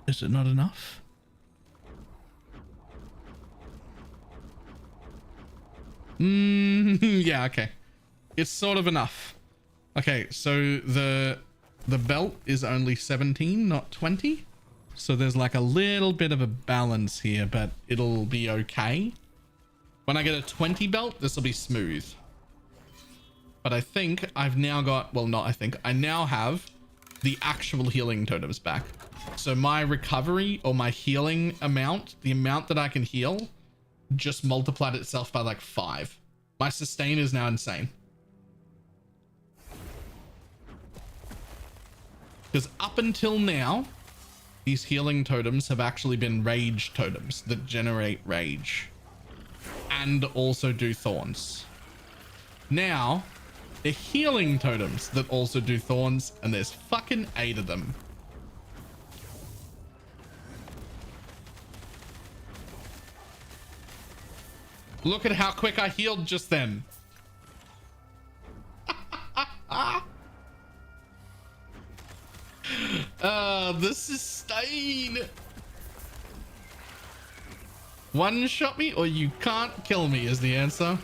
Is it not enough? Yeah, okay. It's sort of enough. Okay, so the belt is only 17, not 20. So there's like a little bit of a balance here, but it'll be okay. When I get a 20 belt, this will be smooth. But I think I've now got, well, not I think, I now have the actual healing totems back. So my recovery or my healing amount, the amount that I can heal, just multiplied itself by like 5. My sustain is now insane. Because up until now, these healing totems have actually been rage totems that generate rage and also do thorns. Now, they're healing totems that also do thorns, and there's fucking 8 of them. Look at how quick I healed just then. The sustain. One shot me or you can't kill me is the answer.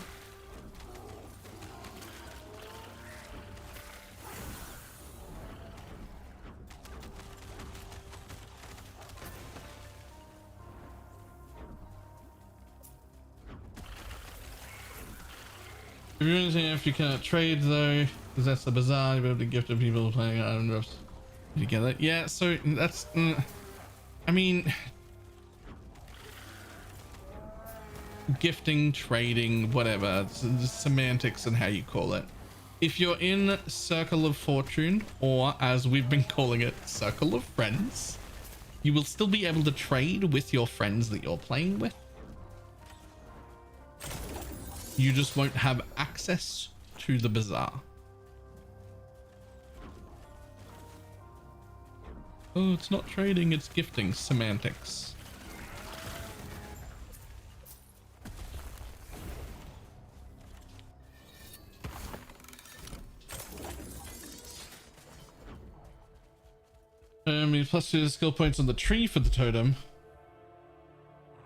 If you cannot trade though, because that's the bazaar, you'll be able to gift to people playing item drops. You get it? Yeah, so that's I mean, gifting, trading, whatever, it's the semantics and how you call it. If you're in Circle of Fortune, or as we've been calling it, Circle of Friends, you will still be able to trade with your friends that you're playing with. You just won't have access to the bazaar. Oh, it's not trading, it's gifting. Semantics. Plus 2 skill points on the tree for the totem.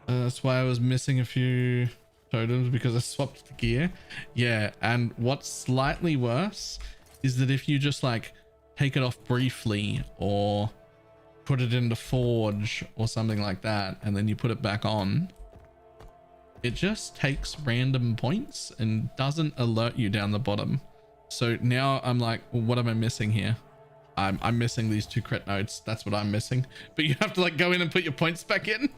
That's why I was missing a few totems, because I swapped the gear. Yeah, and what's slightly worse is that if you just like take it off briefly or put it into Forge or something like that, and then you put it back on, it just takes random points and doesn't alert you down the bottom. So now I'm like, well, what am I missing here? I'm missing these 2 crit nodes. That's what I'm missing. But you have to like go in and put your points back in.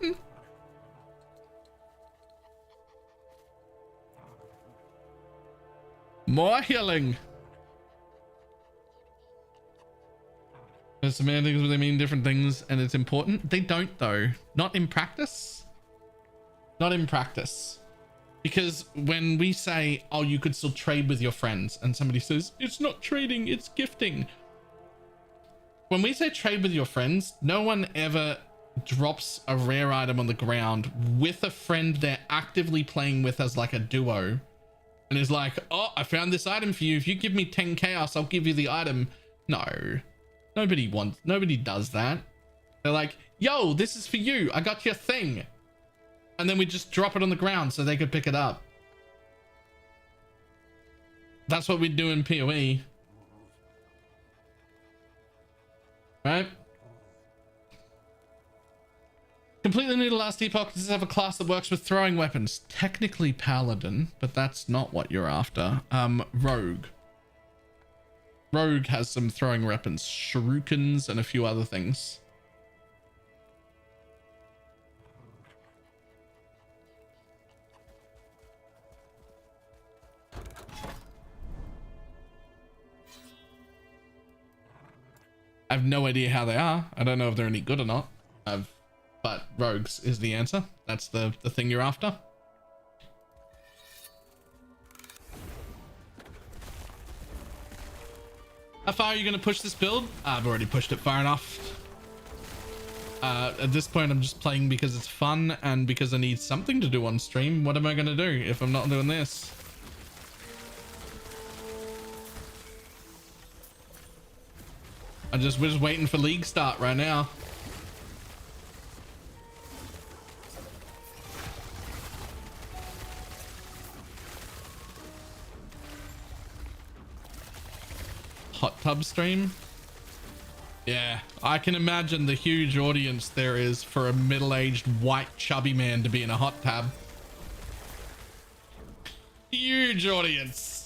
More healing. The semantics, they mean different things and it's important. They don't though. Not in practice. Not in practice. Because when we say, oh, you could still trade with your friends, and somebody says, it's not trading, it's gifting. When we say trade with your friends, no one ever drops a rare item on the ground with a friend they're actively playing with as like a duo. And is like, oh, I found this item for you. If you give me 10 chaos, I'll give you the item. No, nobody does that. They're like, yo, this is for you. I got your thing. And then we just drop it on the ground so they could pick it up. That's what we do in PoE. Right? Completely new to last epoch. Does it have a class that works with throwing weapons? Technically Paladin, but that's not what you're after. Rogue. Rogue has some throwing weapons, shurikens and a few other things. I have no idea how they are. I don't know if they're any good or not. But rogues is the answer. That's the thing you're after. How far are you going to push this build? I've already pushed it far enough. At this point, I'm just playing because it's fun and because I need something to do on stream. What am I going to do if I'm not doing this? We're just waiting for league start right now. Hot tub stream. Yeah, I can imagine the huge audience there is for a middle-aged white chubby man to be in a hot tub. Huge audience.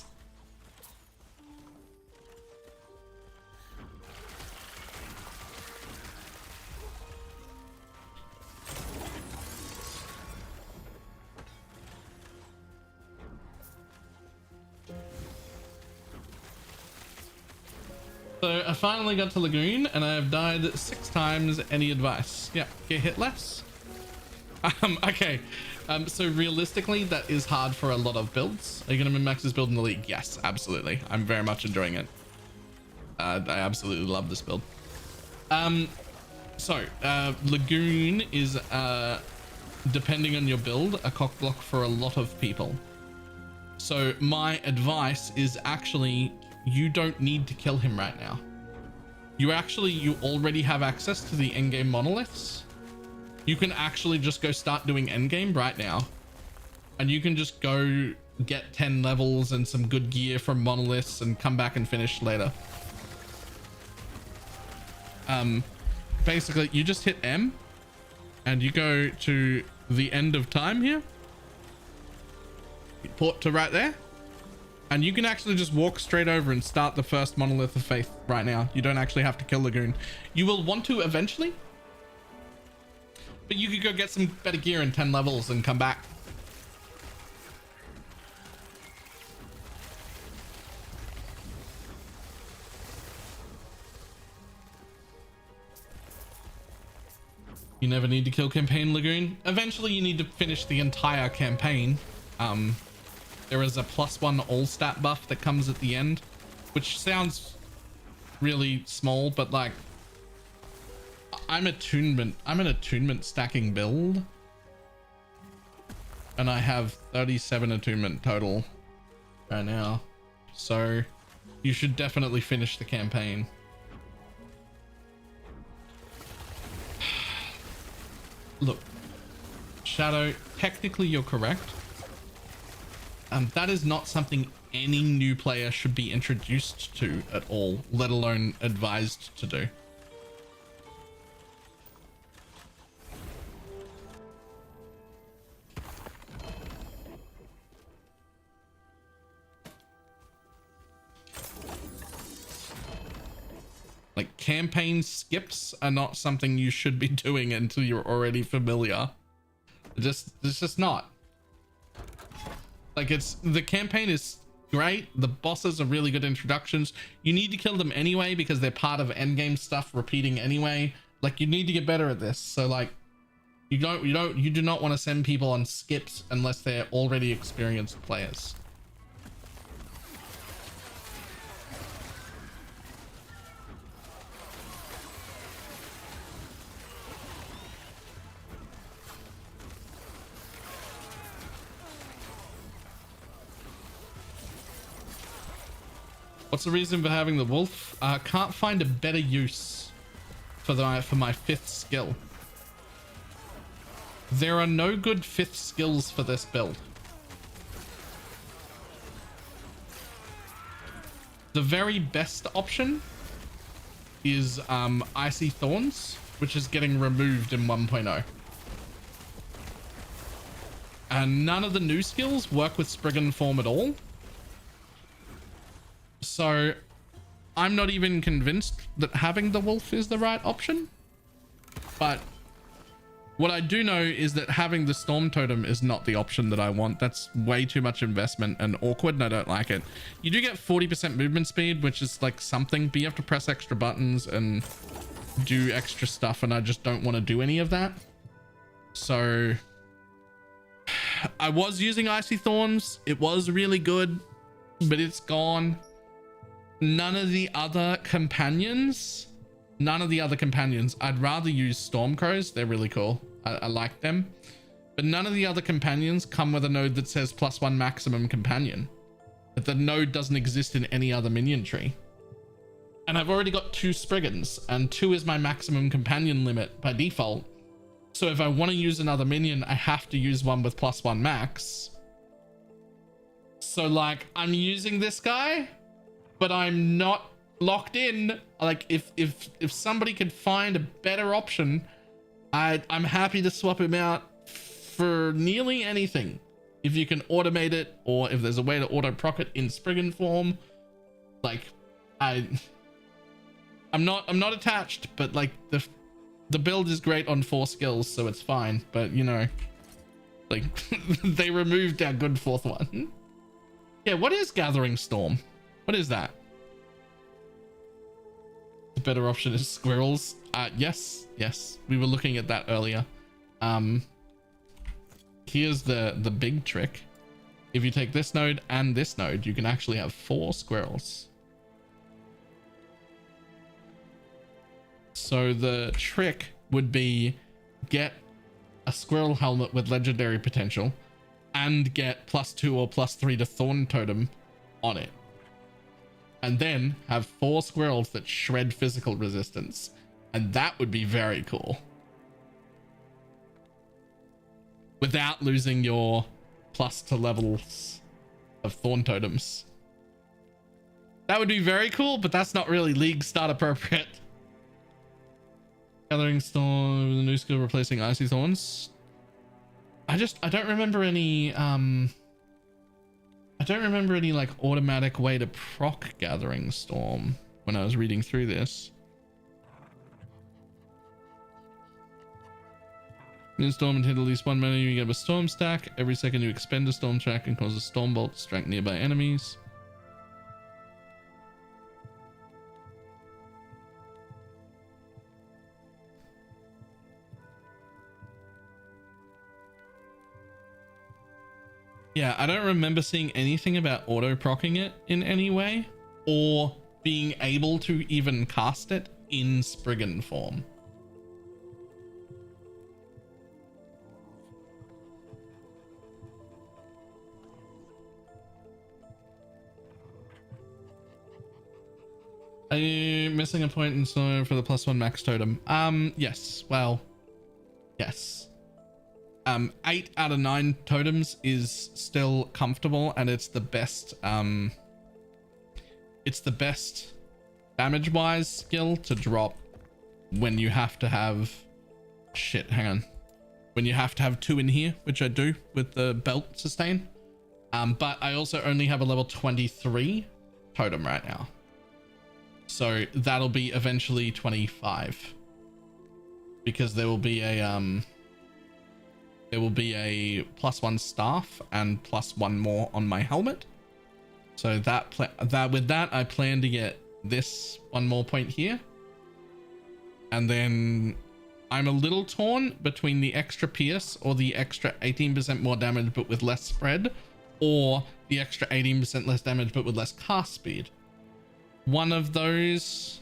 So I finally got to Lagoon and I have died 6 times. Any advice? Yeah, get hit less. Okay. So realistically, that is hard for a lot of builds. Are you going to min-max this build in the league? Yes, absolutely. I'm very much enjoying it. I absolutely love this build. Lagoon is, depending on your build, a cock block for a lot of people. So my advice is actually, you don't need to kill him right now. You already have access to the endgame monoliths. You can actually just go start doing endgame right now. And you can just go get 10 levels and some good gear from monoliths and come back and finish later. Basically, you just hit M and you go to the end of time here. You port to right there. And you can actually just walk straight over and start the first Monolith of Faith right now. You don't actually have to kill Lagoon. You will want to eventually. But you could go get some better gear in 10 levels and come back. You never need to kill campaign Lagoon. Eventually you need to finish the entire campaign. There is a +1 all stat buff that comes at the end, which sounds really small, but like I'm an attunement stacking build and I have 37 attunement total right now. So you should definitely finish the campaign. Look, Shadow, technically you're correct. That is not something any new player should be introduced to at all, let alone advised to do. Like, campaign skips are not something you should be doing until you're already familiar. It's just not. Like, the campaign is great. The bosses are really good introductions. You need to kill them anyway because they're part of endgame stuff repeating anyway. Like, you need to get better at this. So like, you do not want to send people on skips unless they're already experienced players. What's the reason for having the wolf? Can't find a better use for my 5th skill. There are no good 5th skills for this build. The very best option is Icy Thorns, which is getting removed in 1.0. And none of the new skills work with Spriggan form at all. So I'm not even convinced that having the wolf is the right option, but What I do know is that having the Storm Totem is not the option that I want. That's way too much investment and awkward, and I don't like it. You do get 40% movement speed, which is like something, but you have to press extra buttons and do extra stuff, and I just don't want to do any of that. So I was using Icy Thorns. It was really good, but it's gone. None of the other companions, I'd rather use Storm Crows. They're really cool. I like them, but none of the other companions come with a node that says +1 maximum companion. But the node doesn't exist in any other minion tree. And I've already got 2 Spriggans, and 2 is my maximum companion limit by default. So if I want to use another minion, I have to use one with +1 max. So like, I'm using this guy, but I'm not locked in. Like, if somebody could find a better option, I'm happy to swap him out for nearly anything. If you can automate it, or if there's a way to auto proc it in Spriggan form, like, I'm not attached, but like the build is great on 4 skills, so it's fine. But you know, like they removed our good 4th one. Yeah, what is Gathering Storm? What is that? The better option is Squirrels. Yes, we were looking at that earlier. Here's the big trick. If you take this node and this node, you can actually have 4 Squirrels. So the trick would be get a Squirrel helmet with legendary potential and get +2 or +3 to Thorn Totem on it. And then have 4 Squirrels that shred physical resistance. And that would be very cool. Without losing your plus to levels of Thorn Totems. That would be very cool, but that's not really League start appropriate. Gathering Storm with a new skill replacing Icy Thorns. I don't remember any like automatic way to proc Gathering Storm when I was reading through this. In Storm and hit at least 1 mana, you get a Storm stack. Every second you expend a Storm track and cause a Storm Bolt to strike nearby enemies. Yeah, I don't remember seeing anything about auto-procking it in any way, or being able to even cast it in Spriggan form. Are you missing a point in snow for the +1 max totem? Yes. Well, yes. 8 out of 9 totems is still comfortable, and it's the best damage wise skill to drop when you have to have when you have to have 2 in here, which I do with the belt sustain. But I also only have a level 23 totem right now, so that'll be eventually 25, because there will be a +1 staff and +1 more on my helmet. So with that I plan to get this 1 more point here, and then I'm a little torn between the extra pierce or the extra 18% more damage but with less spread, or the extra 18% less damage but with less cast speed. One of those,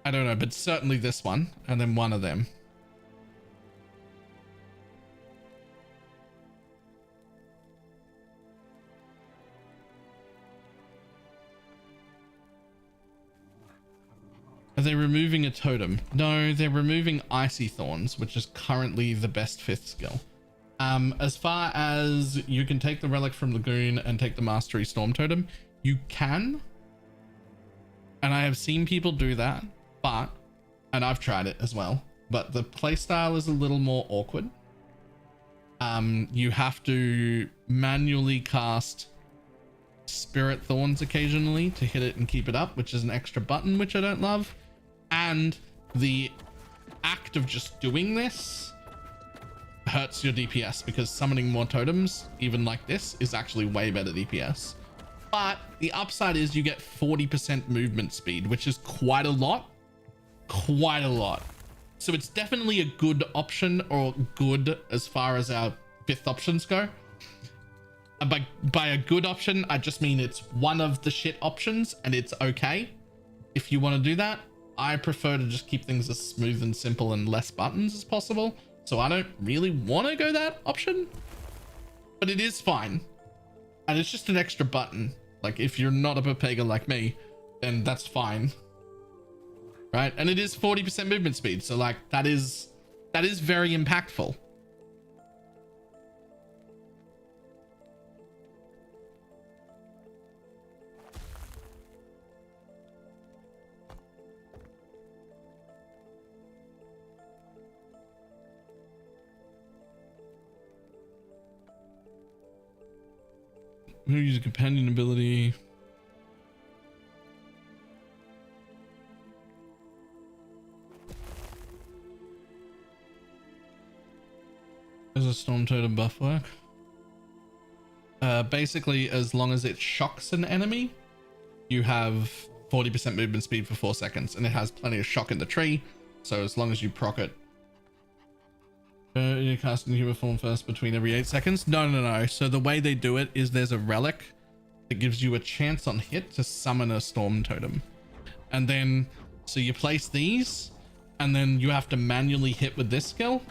I don't know, but certainly this one, and then one of them. Are they removing a totem? No, they're removing Icy Thorns, which is currently the best 5th skill. As far as you can take the Relic from Lagoon and take the Mastery Storm Totem, you can. And I have seen people do that, and I've tried it as well, but the playstyle is a little more awkward. You have to manually cast Spirit Thorns occasionally to hit it and keep it up, which is an extra button, which I don't love. And the act of just doing this hurts your DPS, because summoning more totems, even like this, is actually way better DPS. But the upside is you get 40% movement speed, which is quite a lot. Quite a lot. So it's definitely a good option, or good as far as our 5th options go. And by a good option, I just mean it's one of the shit options, and it's okay if you want to do that. I prefer to just keep things as smooth and simple and less buttons as possible. So I don't really want to go that option, but it is fine. And it's just an extra button. Like, if you're not a Pepega like me, then that's fine. Right? And it is 40% movement speed. So like, that is very impactful. Who uses companion ability? Does a storm totem buff work? Basically, as long as it shocks an enemy, you have 40% movement speed for 4 seconds, and it has plenty of shock in the tree. So as long as you proc it, you're casting human form first between every 8 seconds. No. So the way they do it is there's a relic that gives you a chance on hit to summon a storm totem, and then so you place these, and then you have to manually hit with this skill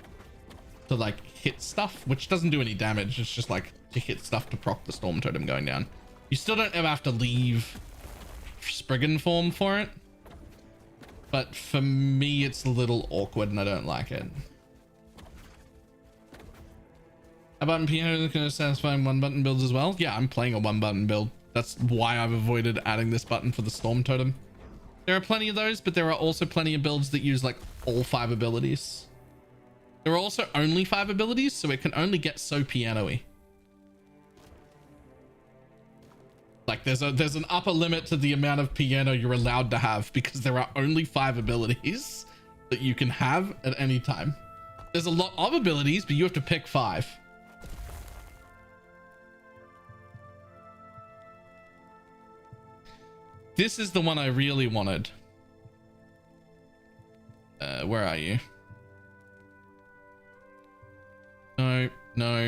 to like hit stuff, which doesn't do any damage. It's just like to hit stuff to proc the storm totem going down. You still don't ever have to leave Spriggan form for it, but for me it's a little awkward and I don't like it. A button piano is going to satisfy 1-button builds as well. Yeah, I'm playing a 1-button build. That's why I've avoided adding this button for the storm totem. There are plenty of those, but there are also plenty of builds that use like all 5 abilities. There are also only 5 abilities, so it can only get so piano-y. Like there's an upper limit to the amount of piano you're allowed to have, because there are only 5 abilities that you can have at any time. There's a lot of abilities, but you have to pick 5. This is the one I really wanted. Where are you? No.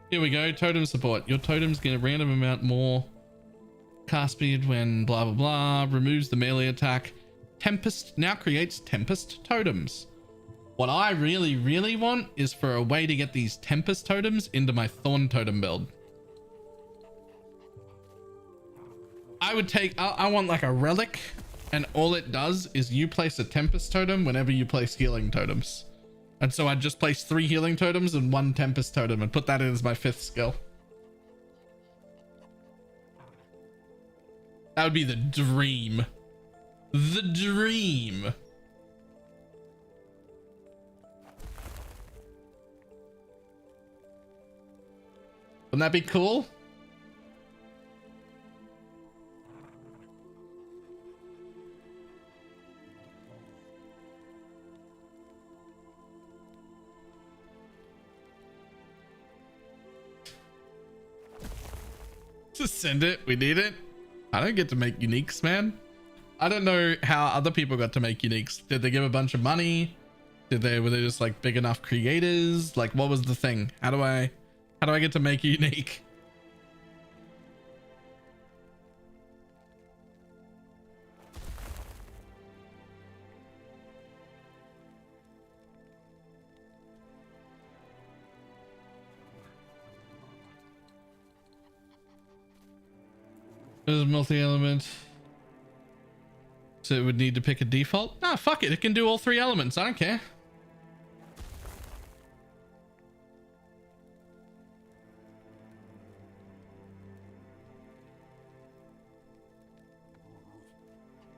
Here we go. Totem support. Your totems get a random amount more cast speed when blah blah blah. Removes the melee attack. Tempest now creates Tempest totems. What I really want is for a way to get these Tempest totems into my Thorn totem build. I want like a relic, and all it does is you place a Tempest totem whenever you place healing totems. And so I'd just place 3 healing totems and 1 Tempest totem and put that in as my 5th skill. That would be the dream. The dream. Wouldn't that be cool? Just send it. We need it. I don't get to make uniques, man. I don't know how other people got to make uniques. Did they give a bunch of money? Were they just like big enough creators? Like, what was the thing? How do I get to make a unique? There's a multi-element. So it would need to pick a default. Ah, fuck it. It can do all 3 elements. I don't care.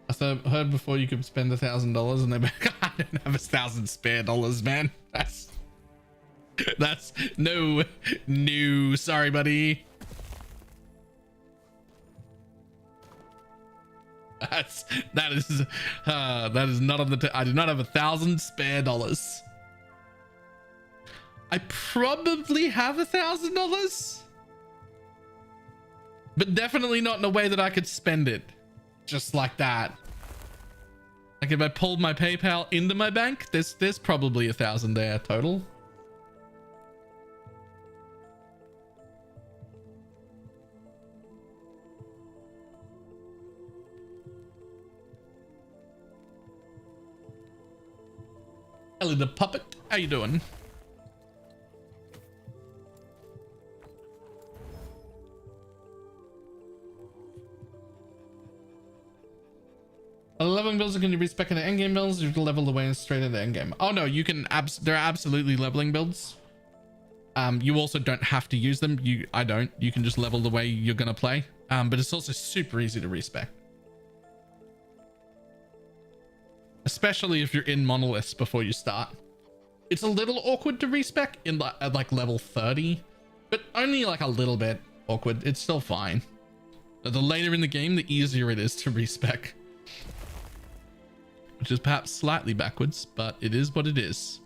I heard before you could spend $1,000 and they're like, I don't have 1,000 spare dollars, man. That's no, sorry, buddy. That is not on the. I do not have 1,000 spare dollars. I probably have $1,000, but definitely not in a way that I could spend it just like that. Like if I pulled my PayPal into my bank, there's probably 1,000 there total. Ellie the puppet, how you doing? Leveling builds, can you respec into endgame builds? You can level the way straight into endgame. Oh no, you can there are absolutely leveling builds. You also don't have to use them. I don't. You can just level the way you're gonna play. But it's also super easy to respec. Especially if you're in monoliths before you start. It's a little awkward to respec in at like level 30, but only like a little bit awkward. It's still fine. The later in the game, the easier it is to respec. Which is perhaps slightly backwards, but it is what it is.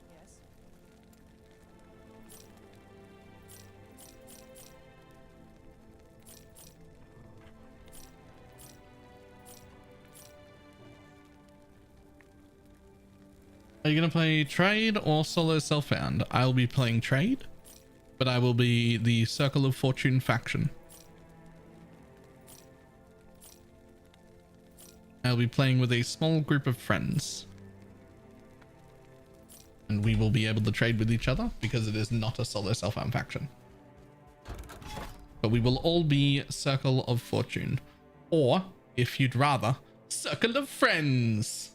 Yes. Are you going to play trade or solo self-found? I'll be playing trade, but I will be the Circle of Fortune faction. I'll be playing with a small group of friends. And we will be able to trade with each other because it is not a solo self-found faction. But we will all be Circle of Fortune. Or, if you'd rather, Circle of Friends.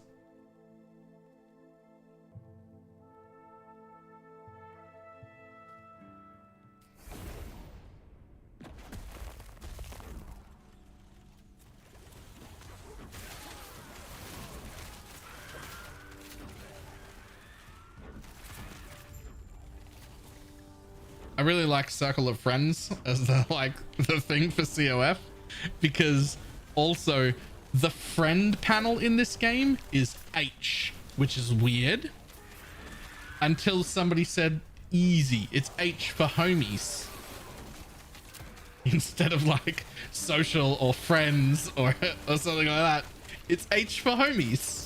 I really like Circle of Friends as the thing for COF, because also the friend panel in this game is H, which is weird. Until somebody said easy. It's H for homies. Instead of like social or friends or something like that. It's H for homies.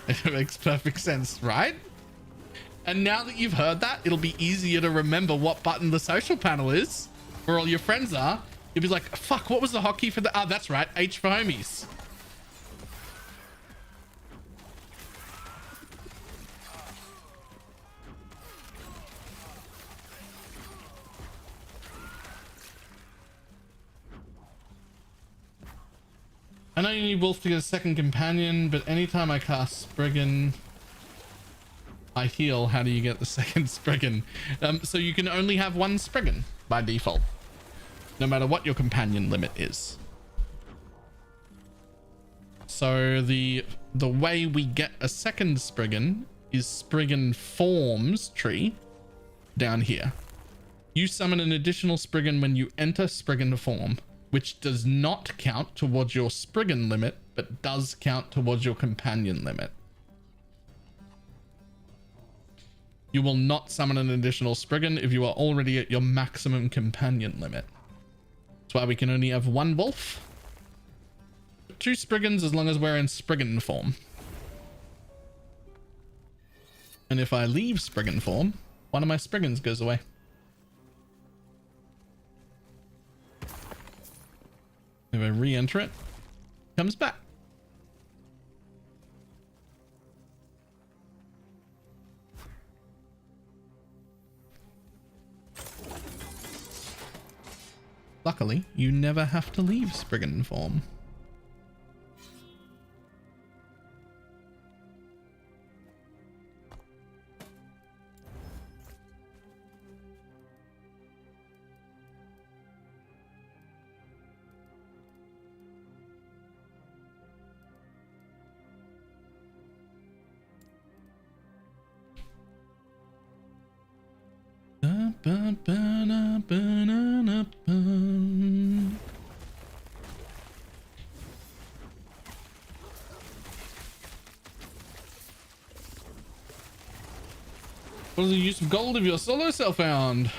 It makes perfect sense, right? And now that you've heard that, it'll be easier to remember what button the social panel is, where all your friends are. You'll be like, fuck, what was the hotkey for the... Ah, that's right, H for homies. I know you need Wolf to get a second companion, but anytime I cast Spriggan, I heal. How do you get the second Spriggan? So you can only have one Spriggan by default, no matter what your companion limit is. So the way we get a second Spriggan is Spriggan forms tree down here. You summon an additional Spriggan when you enter Spriggan form, which does not count towards your Spriggan limit, but does count towards your companion limit. You will not summon an additional Spriggan if you are already at your maximum companion limit. That's why we can only have one wolf. 2 Spriggans as long as we're in Spriggan form. And if I leave Spriggan form, one of my Spriggans goes away. If I re-enter it, it comes back. Luckily, you never have to leave Spriggan form. What is the use of gold if your solo cell found?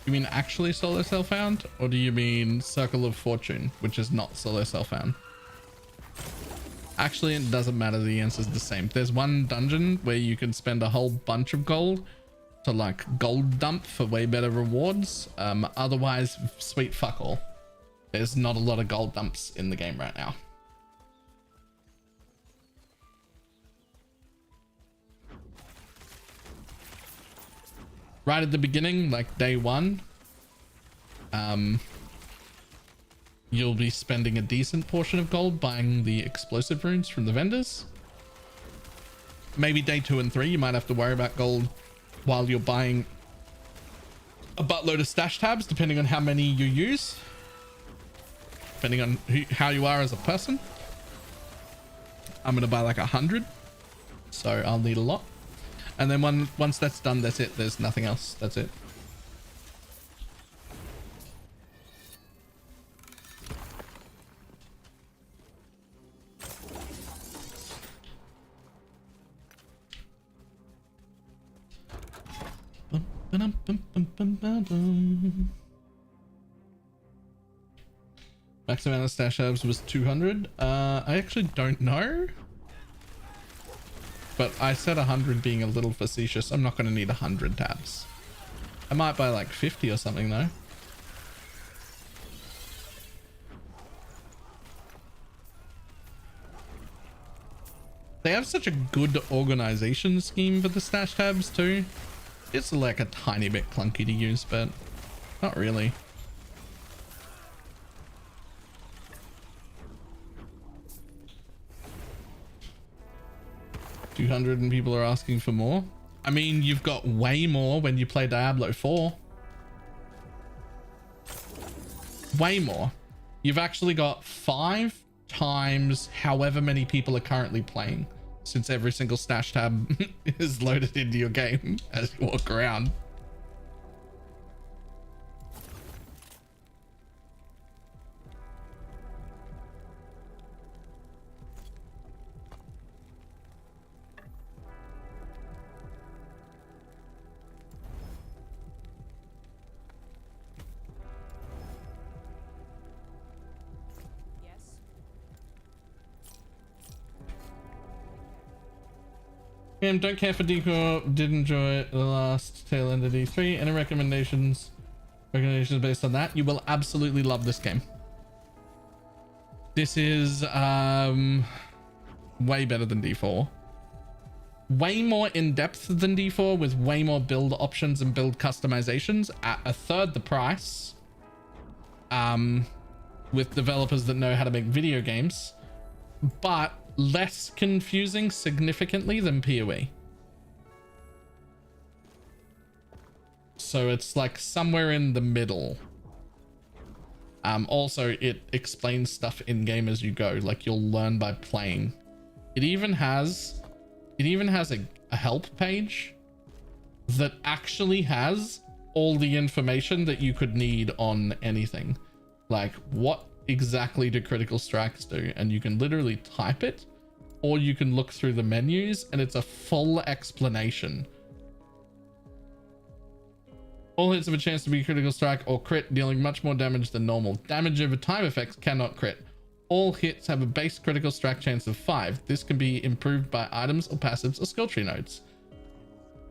You mean actually solo cell found? Or do you mean Circle of Fortune, which is not solo cell found? Actually, it doesn't matter. The answer is the same. There's one dungeon where you can spend a whole bunch of gold to like gold dump for way better rewards. Otherwise, sweet fuck all. There's not a lot of gold dumps in the game right now. Right at the beginning, like day one, you'll be spending a decent portion of gold buying the explosive runes from the vendors. Maybe day 2 and 3, you might have to worry about gold while you're buying a buttload of stash tabs, depending on how many you use, depending on how you are as a person. I'm going to buy like 100, so I'll need a lot. And then once that's done, that's it. There's nothing else. That's it. Max amount of stash tabs was 200. I actually don't know. But I said 100 being a little facetious. I'm not going to need 100 tabs. I might buy like 50 or something though. They have such a good organization scheme for the stash tabs too. It's like a tiny bit clunky to use, but not really. 200 and people are asking for more. I mean, you've got way more when you play Diablo 4. Way more. You've actually got 5 times however many people are currently playing, since every single stash tab is loaded into your game as you walk around. Don't care for decor, did enjoy the last tail end of D3. Any recommendations based on that? You will absolutely love this game. This is way better than D4. Way more in depth than D4, with way more build options and build customizations at a third the price. With developers that know how to make video games, but less confusing significantly than PoE. So it's like somewhere in the middle. Also, it explains stuff in game as you go, like you'll learn by playing. It even has a help page that actually has all the information that you could need on anything. Like, what exactly do critical strikes do? And you can literally type it, or you can look through the menus and it's a full explanation. All hits have a chance to be critical strike or crit, dealing much more damage than normal. Damage over time effects cannot crit. All hits have a base critical strike chance of 5. This can be improved by items or passives or skill tree nodes.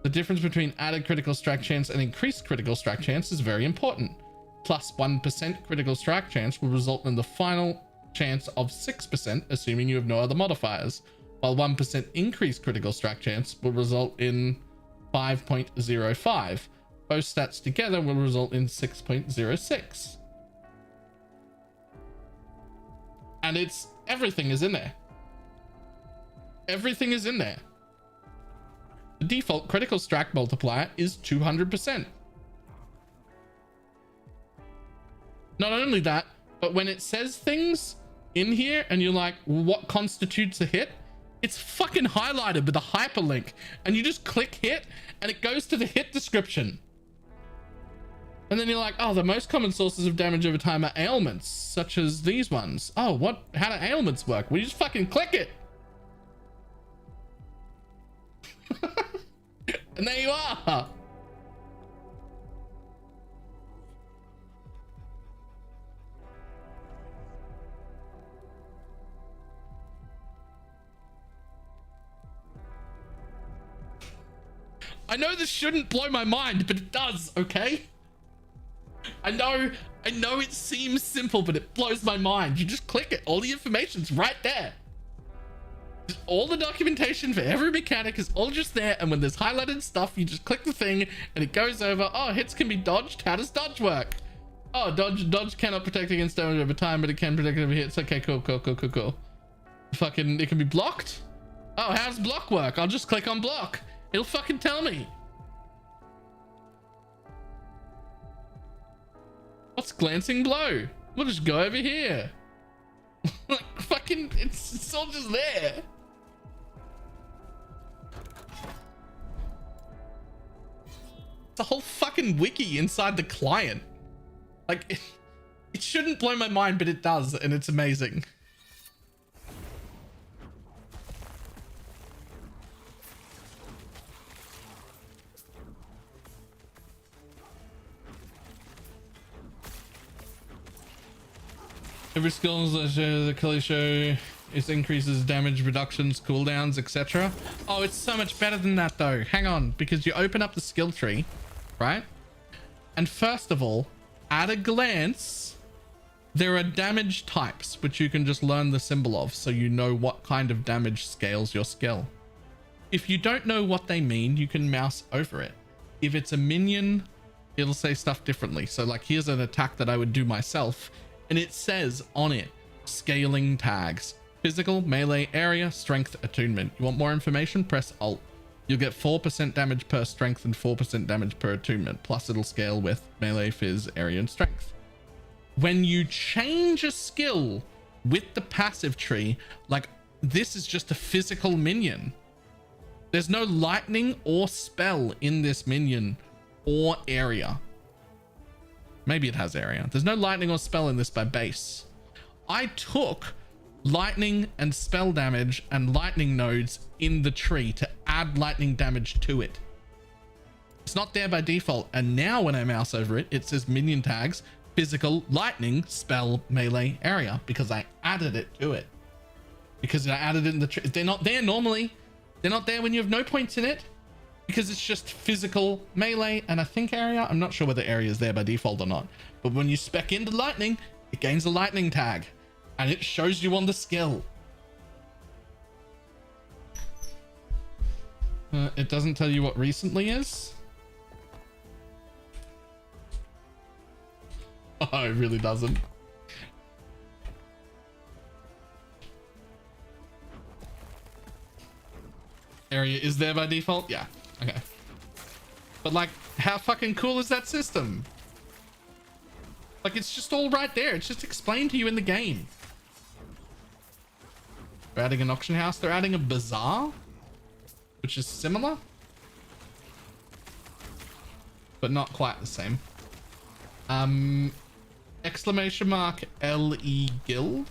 The difference between added critical strike chance and increased critical strike chance is very important. Plus 1% critical strike chance will result in the final chance of 6%, assuming you have no other modifiers, while 1% increased critical strike chance will result in 5.05. Both stats together will result in 6.06. And it's everything is in there. Everything is in there. The default critical strike multiplier is 200%. Not only that, but when it says things in here and you're like, what constitutes a hit? It's fucking highlighted with a hyperlink, and you just click hit and it goes to the hit description. And then you're like, oh, the most common sources of damage over time are ailments, such as these ones. Oh, how do ailments work? Well, you just fucking click it. And there you are. I know this shouldn't blow my mind, but it does, okay? I know it seems simple, but it blows my mind. You just click it. All the information's right there. All the documentation for every mechanic is all just there, and when there's highlighted stuff, you just click the thing and it goes over. Oh, hits can be dodged. How does dodge work? Oh, dodge cannot protect against damage over time, but it can protect over hits. Okay, cool. Fucking, it can be blocked. Oh, how does block work? I'll just click on block. It'll fucking tell me. What's glancing blow? We'll just go over here. Like, fucking, it's all just there. It's a whole fucking wiki inside the client. Like, it shouldn't blow my mind, but it does, and it's amazing. Every skills the Kelly show, it increases damage reductions, cooldowns, etc. Oh, it's so much better than that though. Hang on, because you open up the skill tree, right? And first of all, at a glance, there are damage types, which you can just learn the symbol of, so you know what kind of damage scales your skill. If you don't know what they mean, you can mouse over it. If it's a minion, it'll say stuff differently. So like, here's an attack that I would do myself, and it says on it, scaling tags, physical, melee, area, strength, attunement. You want more information? Press Alt. You'll get 4% damage per strength and 4% damage per attunement. Plus it'll scale with melee, phys, area, and strength. When you change a skill with the passive tree, like this is just a physical minion. There's no lightning or spell in this minion or area. Maybe it has area. There's no lightning or spell in this by base. I took lightning and spell damage and lightning nodes in the tree to add lightning damage to it. It's not there by default. And now when I mouse over it, it says minion tags, physical, lightning, spell, melee, area, because I added it to it. Because I added it in the tree. They're not there normally. They're not there when you have no points in it. Because it's just physical, melee, and I think area. I'm not sure whether area is there by default or not. But when you spec into lightning, it gains a lightning tag. And it shows you on the skill. It doesn't tell you what recently is. Oh, it really doesn't. Area is there by default? Yeah. Okay. But like, how fucking cool is that system? Like, it's just all right there. It's just explained to you in the game. They're adding an auction house. They're adding a bazaar, which is similar, but not quite the same. Exclamation mark LE Guild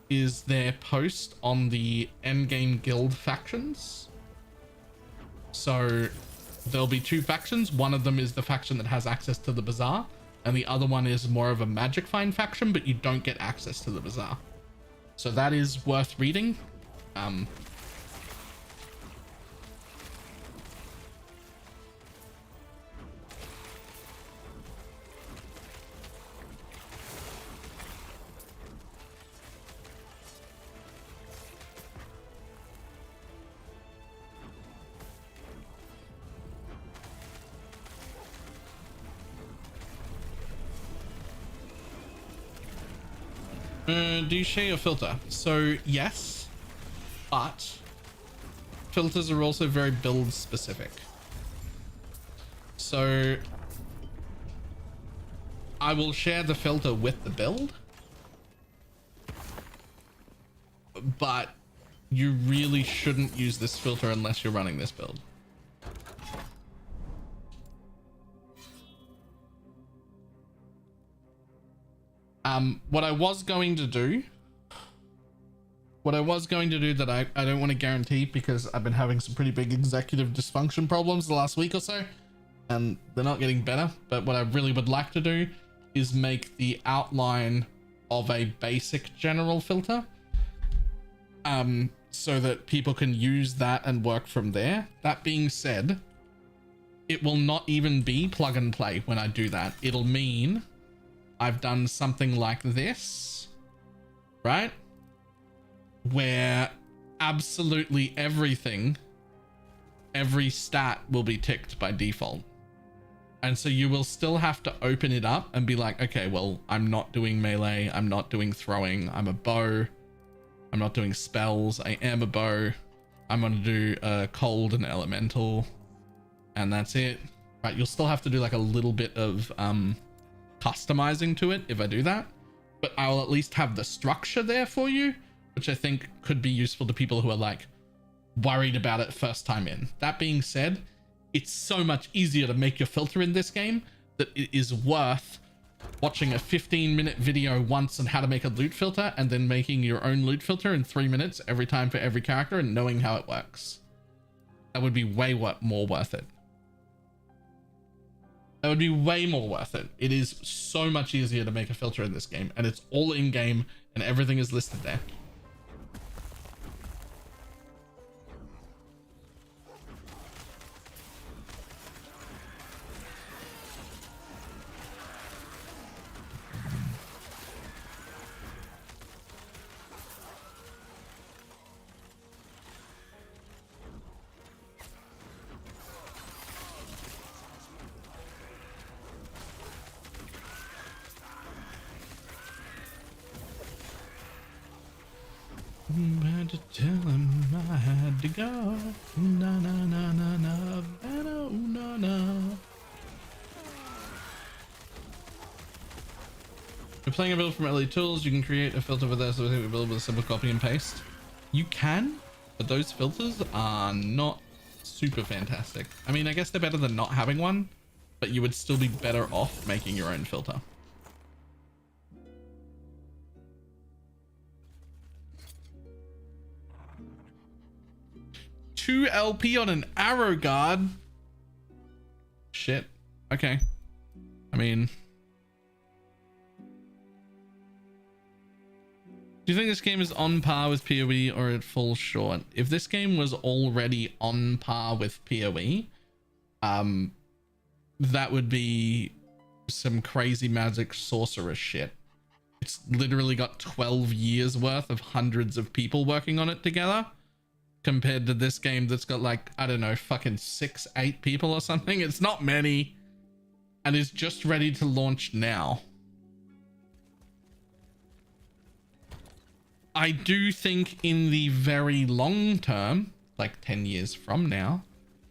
is their post on the Endgame Guild factions. So there'll be two factions. One of them is the faction that has access to the bazaar, and the other one is more of a magic find faction, but you don't get access to the bazaar. So that is worth reading. Do you share your filter? So yes, but filters are also very build specific. So I will share the filter with the build, but you really shouldn't use this filter unless you're running this build. What I was going to do that I don't want to guarantee because I've been having some pretty big executive dysfunction problems the last week or so, and they're not getting better. But what I really would like to do is make the outline of a basic general filter, so that people can use that and work from there. That being said, it will not even be plug and play when I do that. It'll mean I've done something like this, right? Where absolutely everything, every stat will be ticked by default. And so you will still have to open it up and be like, okay, well, I'm not doing melee. I'm not doing throwing. I'm a bow. I'm not doing spells. I am a bow. I'm going to do cold and elemental. And that's it. Right. You'll still have to do like a little bit of customizing to it if I do that. But I'll at least have the structure there for you, which I think could be useful to people who are like worried about it first time in. That being said, it's so much easier to make your filter in this game that it is worth watching a 15-minute video once on how to make a loot filter and then making your own loot filter in 3 minutes every time for every character and knowing how it works. That would be way more worth it. That would be way more worth it. It is so much easier to make a filter in this game, and it's all in game and everything is listed there. Had to tell him I had to go. Na na na na na na na na. You're playing a build from LE Tools. You can create a filter for that, so I think we build with a simple copy and paste. You can, but those filters are not super fantastic. I mean, I guess they're better than not having one, but you would still be better off making your own filter. 2 LP on an arrow guard. Shit. Okay. I mean, do you think this game is on par with PoE or it falls short? If this game was already on par with PoE, that would be some crazy magic sorcerer shit. It's literally got 12 years worth of hundreds of people working on it together, compared to this game that's got like, I don't know, fucking 6-8 people or something. It's not many, and is just ready to launch now. I do think in the very long term, like 10 years from now,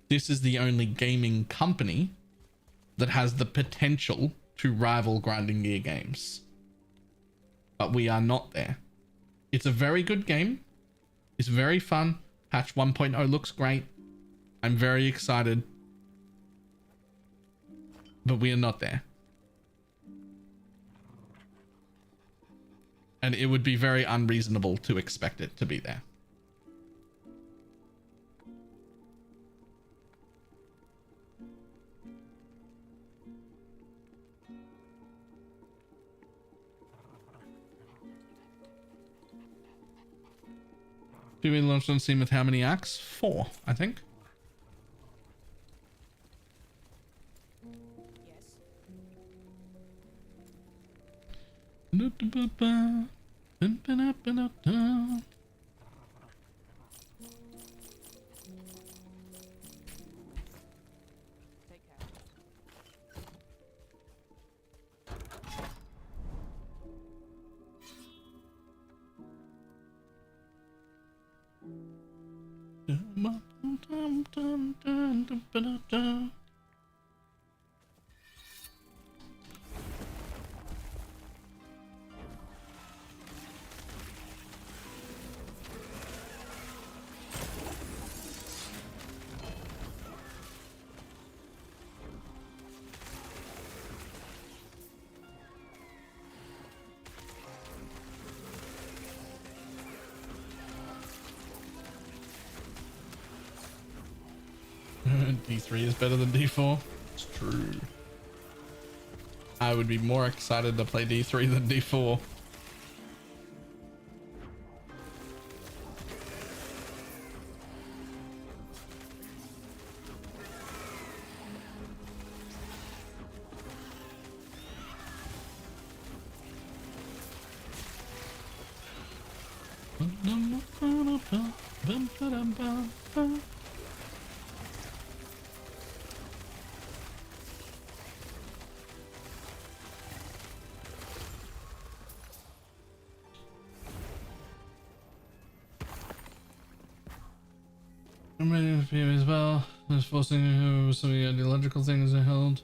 this is the only gaming company that has the potential to rival grinding gear games. But we are not there. It's a very good game. It's very fun. Patch 1.0 looks great. I'm very excited. But we are not there. And it would be very unreasonable to expect it to be there. Do we launch on Steam with how many acts? 4, I think. Yes. Take care. D3 is better than D4. It's true. I would be more excited to play D3 than D4. I'm ready for you as well. I was forcing some of the ideological things I held.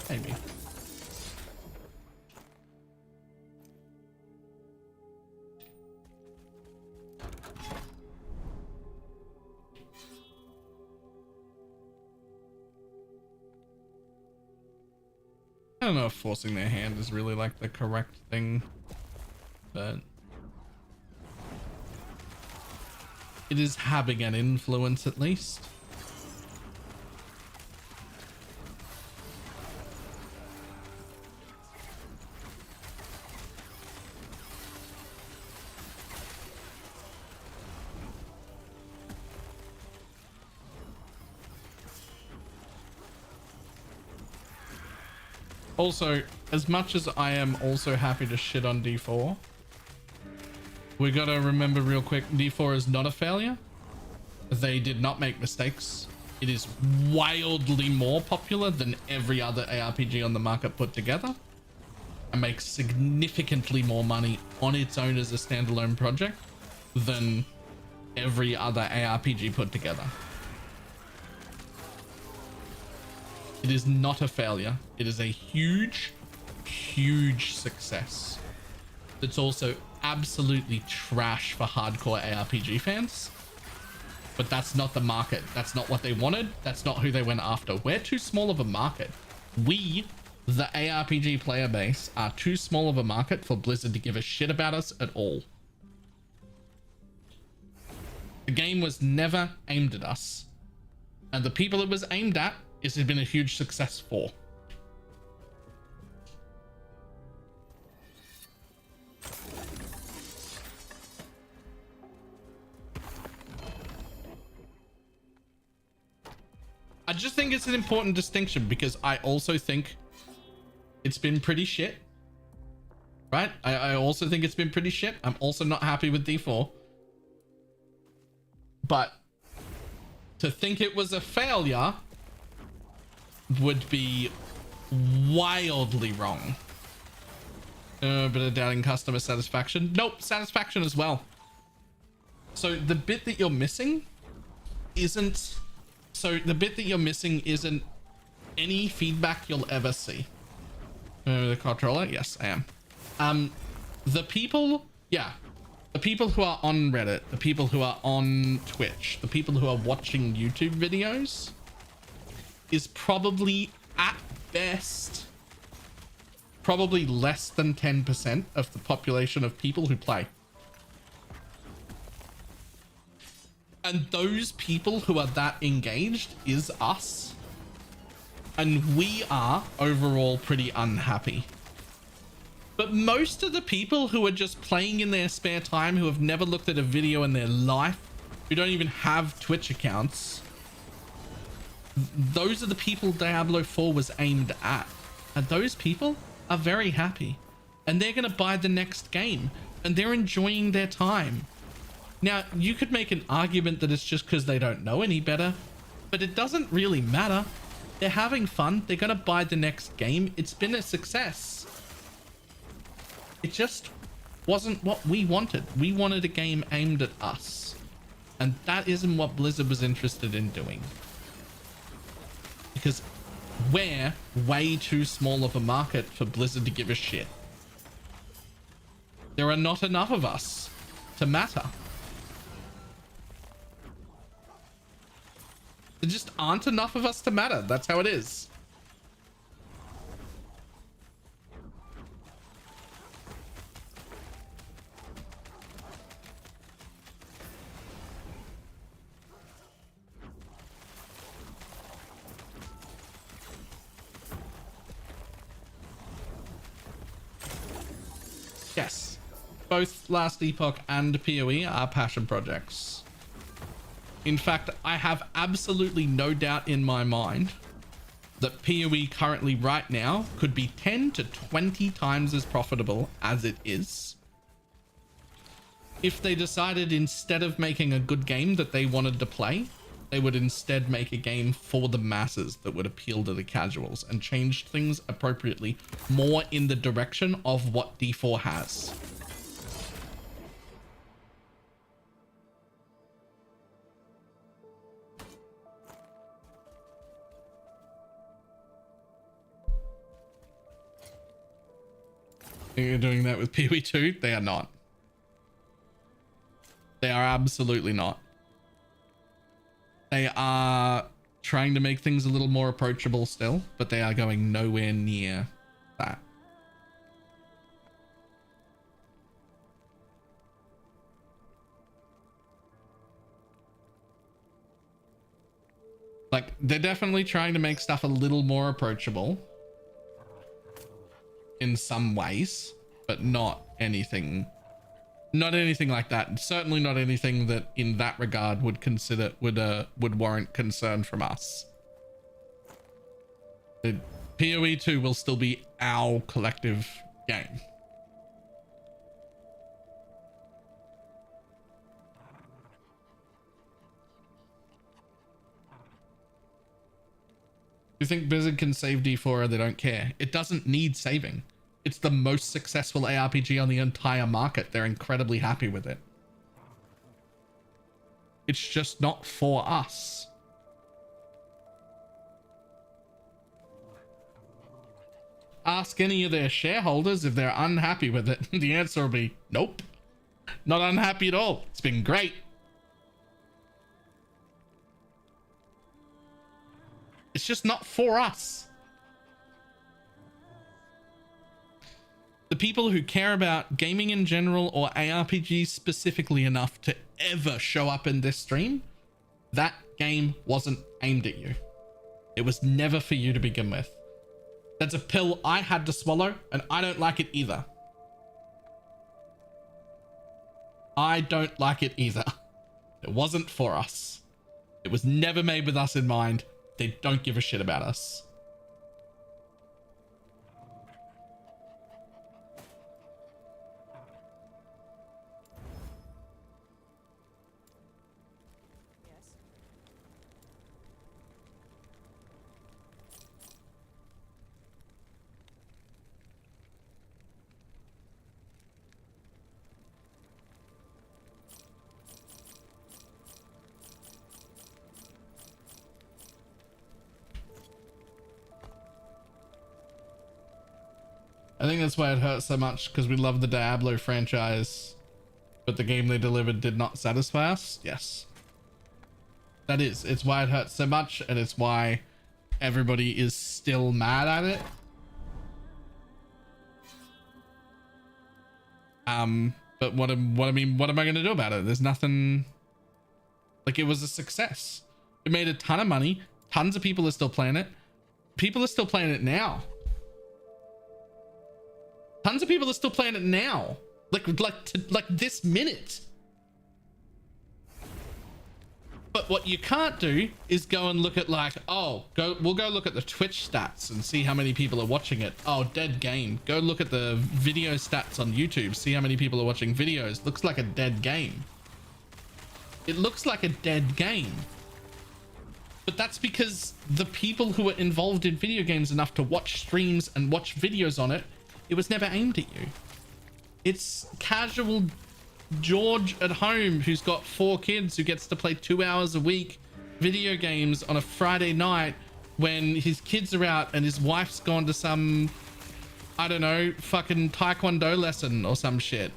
Maybe. I don't know if forcing their hand is really like the correct thing, but it is having an influence at least. Also, as much as I am also happy to shit on D4, we gotta remember real quick, D4 is not a failure. They did not make mistakes. It is wildly more popular than every other ARPG on the market put together, and makes significantly more money on its own as a standalone project than every other ARPG put together. It is not a failure. It is a huge, huge success. It's also absolutely trash for hardcore ARPG fans, but that's not the market. That's not what they wanted. That's not who they went after. We're too small of a market. We, the ARPG player base, are too small of a market for Blizzard to give a shit about us at all. The game was never aimed at us, and the people it was aimed at has been a huge success for. I just think it's an important distinction because I also think it's been pretty shit. Right? I also think it's been pretty shit. I'm also not happy with D4. But to think it was a failure would be wildly wrong. But of doubting customer satisfaction. Nope, satisfaction as well. So the bit that you're missing isn't... So the bit that you're missing isn't any feedback you'll ever see. The controller? Yes, I am. The people... Yeah. The people who are on Reddit, the people who are on Twitch, the people who are watching YouTube videos is probably, at best, probably less than 10% of the population of people who play. And those people who are that engaged is us. And we are overall pretty unhappy. But most of the people who are just playing in their spare time, who have never looked at a video in their life, who don't even have Twitch accounts, those are the people Diablo 4 was aimed at. And those people are very happy. And they're going to buy the next game. And they're enjoying their time. Now, you could make an argument that it's just because they don't know any better. But it doesn't really matter. They're having fun. They're going to buy the next game. It's been a success. It just wasn't what we wanted. We wanted a game aimed at us. And that isn't what Blizzard was interested in doing. Because we're way too small of a market for Blizzard to give a shit. There are not enough of us to matter. There just aren't enough of us to matter. That's how it is. Yes, both Last Epoch and PoE are passion projects. In fact, I have absolutely no doubt in my mind that PoE currently right now could be 10 to 20 times as profitable as it is if they decided instead of making a good game that they wanted to play, they would instead make a game for the masses that would appeal to the casuals and change things appropriately more in the direction of what D4 has. Think you're doing that with PoE 2? They are not. They are absolutely not. They are trying to make things a little more approachable still, but they are going nowhere near that. Like, they're definitely trying to make stuff a little more approachable in some ways, but not anything like that. Certainly not anything that in that regard would warrant concern from us. The PoE 2 will still be our collective game. You think Blizzard can save D4 or they don't care? It doesn't need saving. It's the most successful ARPG on the entire market. They're incredibly happy with it. It's just not for us. Ask any of their shareholders if they're unhappy with it. The answer will be nope. Not unhappy at all. It's been great. It's just not for us. The people who care about gaming in general or ARPGs specifically enough to ever show up in this stream, that game wasn't aimed at you. It was never for you to begin with. That's a pill I had to swallow, and I don't like it either. I don't like it either. It wasn't for us. It was never made with us in mind. They don't give a shit about us. Yes. I think that's why it hurts so much, because we love the Diablo franchise, but the game they delivered did not satisfy us. Yes. That is. It's why it hurts so much, and it's why everybody is still mad at it. But what am I going to do about it? There's nothing. Like, it was a success. It made a ton of money. Tons of people are still playing it. People are still playing it now. Tons of people are still playing it now. Like this minute. But what you can't do is go and look at like, we'll go look at the Twitch stats and see how many people are watching it. Oh, dead game. Go look at the video stats on YouTube. See how many people are watching videos. Looks like a dead game. It looks like a dead game. But that's because the people who are involved in video games enough to watch streams and watch videos on it, it was never aimed at you. It's casual George at home who's got 4 kids who gets to play 2 hours a week video games on a Friday night when his kids are out and his wife's gone to some, I don't know, fucking taekwondo lesson or some shit.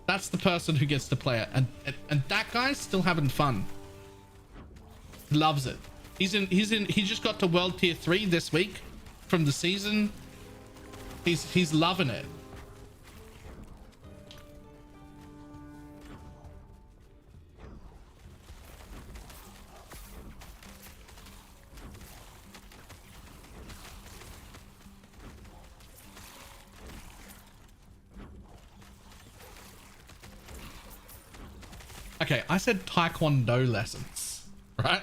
That's the person who gets to play it, and that guy's still having fun. Loves it. He just got to World Tier 3 this week from the season. He's loving it. Okay, I said taekwondo lessons, right?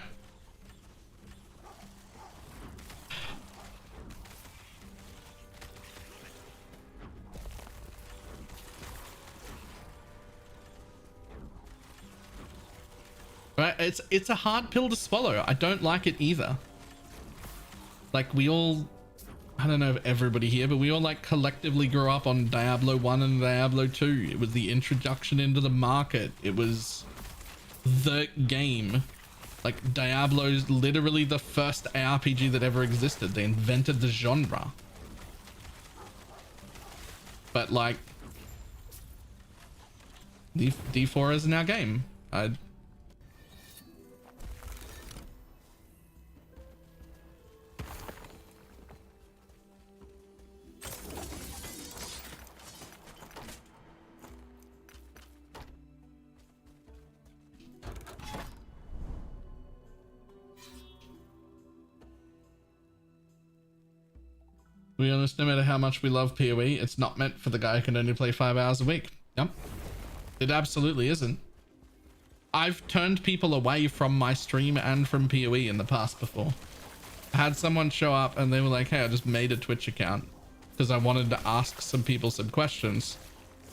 Right, it's a hard pill to swallow. I don't like it either. Like, we all, I don't know if everybody here, but we all like collectively grew up on Diablo 1 and Diablo 2. It was the introduction into the market. It was the game. Like, Diablo's literally the first ARPG that ever existed. They invented the genre. But like, D4 is in our game. To be honest, no matter how much we love PoE, it's not meant for the guy who can only play 5 hours a week. Yep. It absolutely isn't. I've turned people away from my stream and from PoE in the past before. I had someone show up and they were like, hey, I just made a Twitch account because I wanted to ask some people some questions.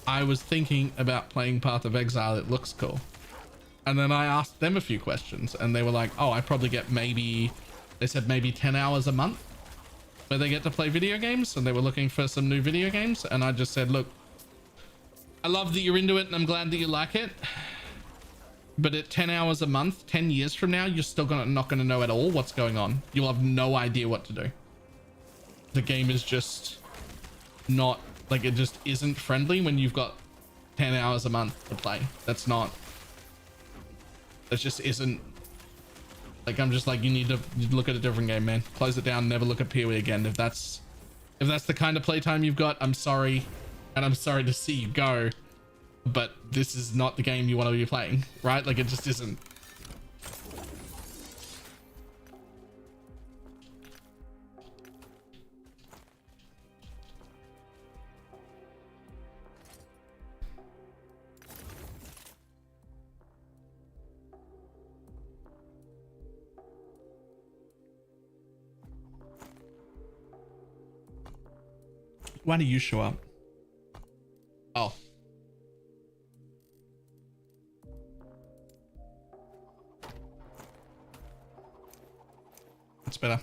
I was thinking about playing Path of Exile. It looks cool. And then I asked them a few questions and they were like, oh, I probably get maybe, they said maybe 10 hours a month where they get to play video games, and they were looking for some new video games. And I just said, look, I love that you're into it and I'm glad that you like it, but at 10 hours a month, 10 years from now, you're still not gonna know at all what's going on. You'll have no idea what to do. The game is just not, like, it just isn't friendly when you've got 10 hours a month to play. That just isn't. Like, I'm just like, you need to look at a different game, man. Close it down, never look at PoE again. If that's the kind of playtime you've got, I'm sorry. And I'm sorry to see you go. But this is not the game you want to be playing, right? Like, it just isn't. Why do you show up? Oh. That's better.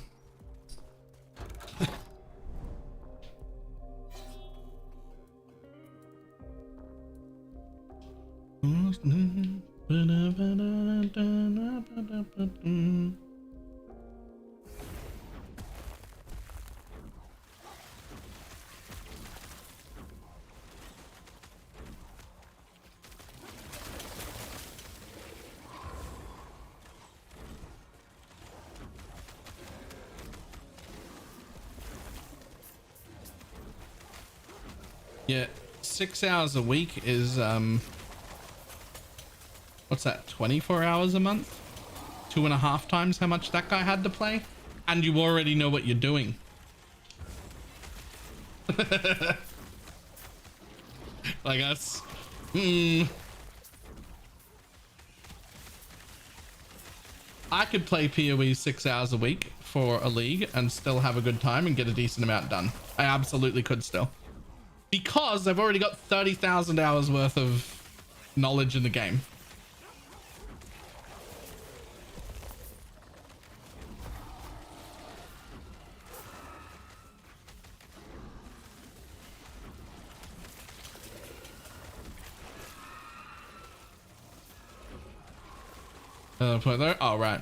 Yeah, 6 hours a week is what's that, 24 hours a month? 2.5 times how much that guy had to play, and you already know what you're doing. Like, that's I could play PoE 6 hours a week for a league and still have a good time and get a decent amount done. I absolutely could still, because I've already got 30,000 hours worth of knowledge in the game. Point there. Oh, right.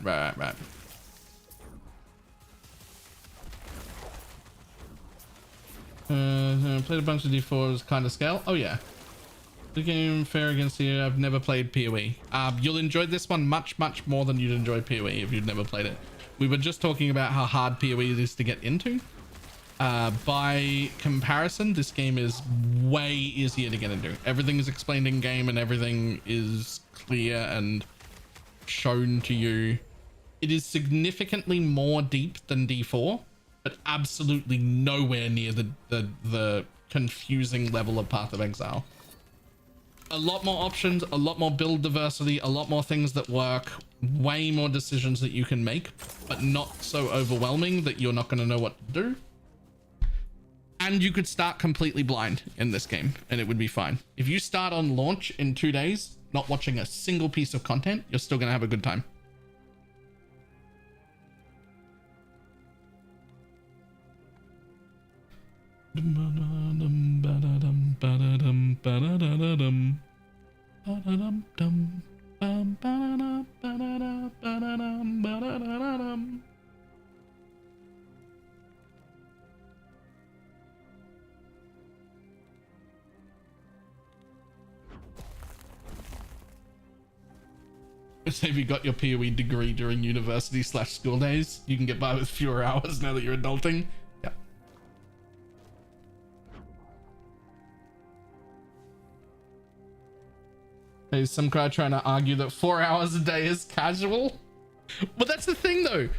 Played a bunch of D4s kind of scale. Oh yeah. The game fair against you. I've never played PoE. You'll enjoy this one much more than you'd enjoy PoE if you'd never played it. We were just talking about how hard PoE is to get into. By comparison, this game is way easier to get into. Everything is explained in game and everything is clear and shown to you. It is significantly more deep than D4, but absolutely nowhere near the confusing level of Path of Exile. A lot more options, a lot more build diversity, a lot more things that work, way more decisions that you can make, but not so overwhelming that you're not going to know what to do. And you could start completely blind in this game and it would be fine. If you start on launch in 2 days, not watching a single piece of content, you're still going to have a good time. So if you got your PoE degree during university/school days, you can get by with fewer hours now that you're adulting. Yeah. There's some guy trying to argue that 4 hours a day is casual. But that's the thing though.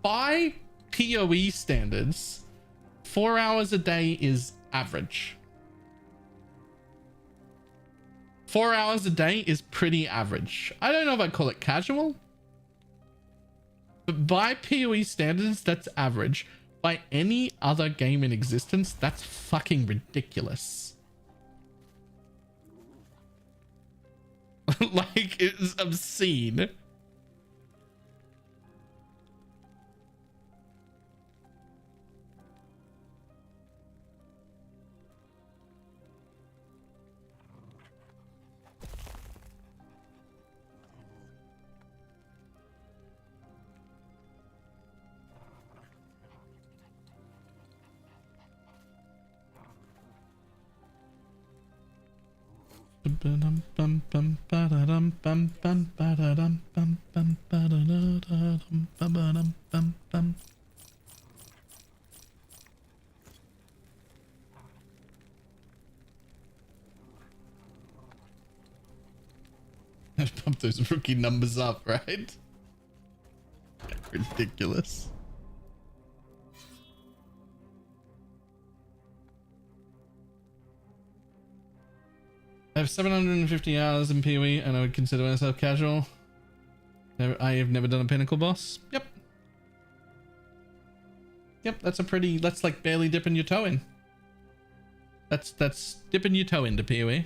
By PoE standards, 4 hours a day is average. 4 hours a day is pretty average. I don't know if I'd call it casual, but by PoE standards, that's average. By any other game in existence, that's fucking ridiculous. Like, it's obscene. Pump those rookie numbers up, right? Ridiculous. I have 750 hours in PoE and I would consider myself casual. I have never done a pinnacle boss. Yep. Yep, that's like barely dipping your toe in. That's dipping your toe into PoE.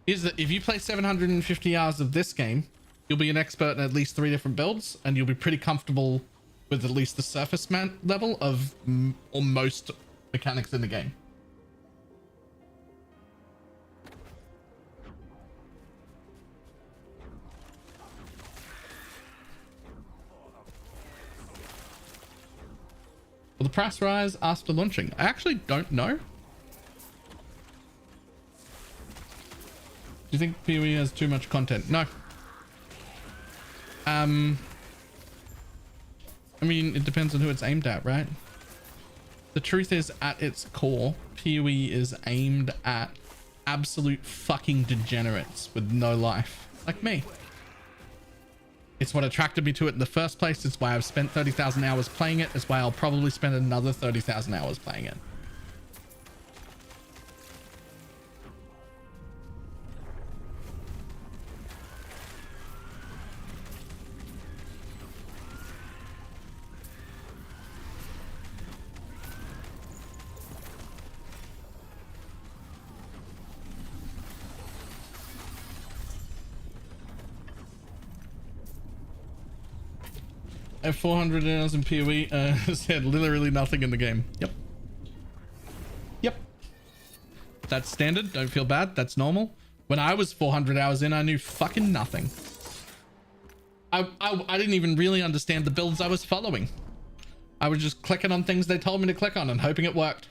Is that if you play 750 hours of this game, you'll be an expert in at least 3 different builds and you'll be pretty comfortable with at least the surface level of most mechanics in the game. Will the price rise after launching? I actually don't know. Do you think PoE has too much content? No. I mean, it depends on who it's aimed at, right? The truth is, at its core, PoE is aimed at absolute fucking degenerates with no life, like me. It's what attracted me to it in the first place. It's why I've spent 30,000 hours playing it. It's why I'll probably spend another 30,000 hours playing it. I have 400 hours in PoE, said literally nothing in the game. Yep. Yep. That's standard. Don't feel bad. That's normal. When I was 400 hours in, I knew fucking nothing. I didn't even really understand the builds I was following. I was just clicking on things they told me to click on and hoping it worked.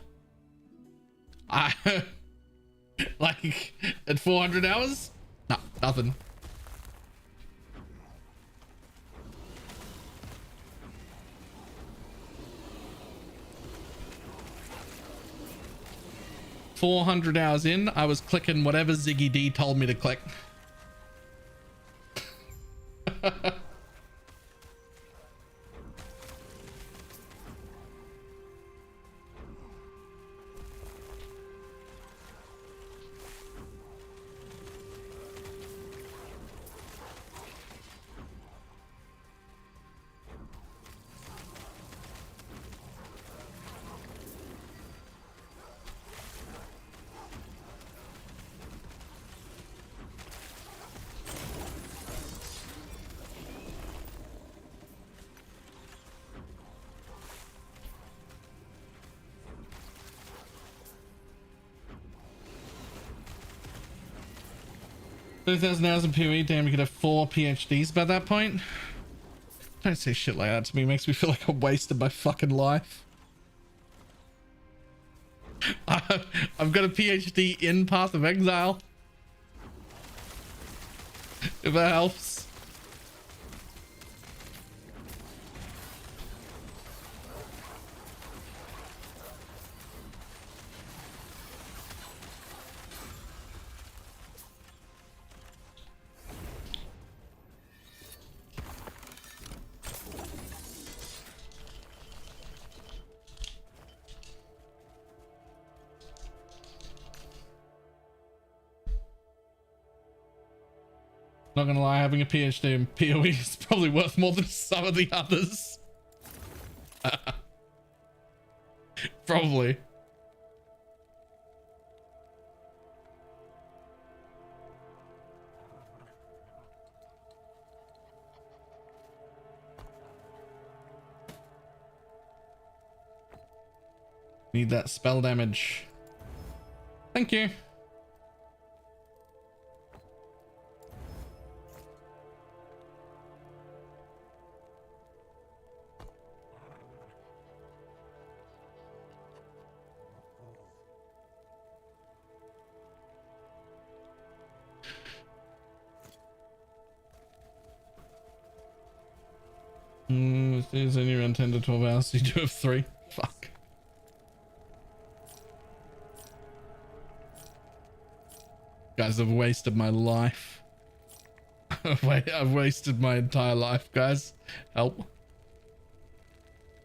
Like at 400 hours? No, nothing. $400 hours in, I was clicking whatever Ziggy D told me to click. $30,000 in PoE, damn, you could have 4 PhDs by that point. Don't say shit like that to me. It makes me feel like I wasted my fucking life. I've got a PhD in Path of Exile. If that helps. Not gonna lie, having a PhD in PoE is probably worth more than some of the others. Probably. Need that spell damage. Thank you. If there's only around 10 to 12 hours, you do have 3. Fuck. Guys, I've wasted my life. I've wasted my entire life, guys. Help.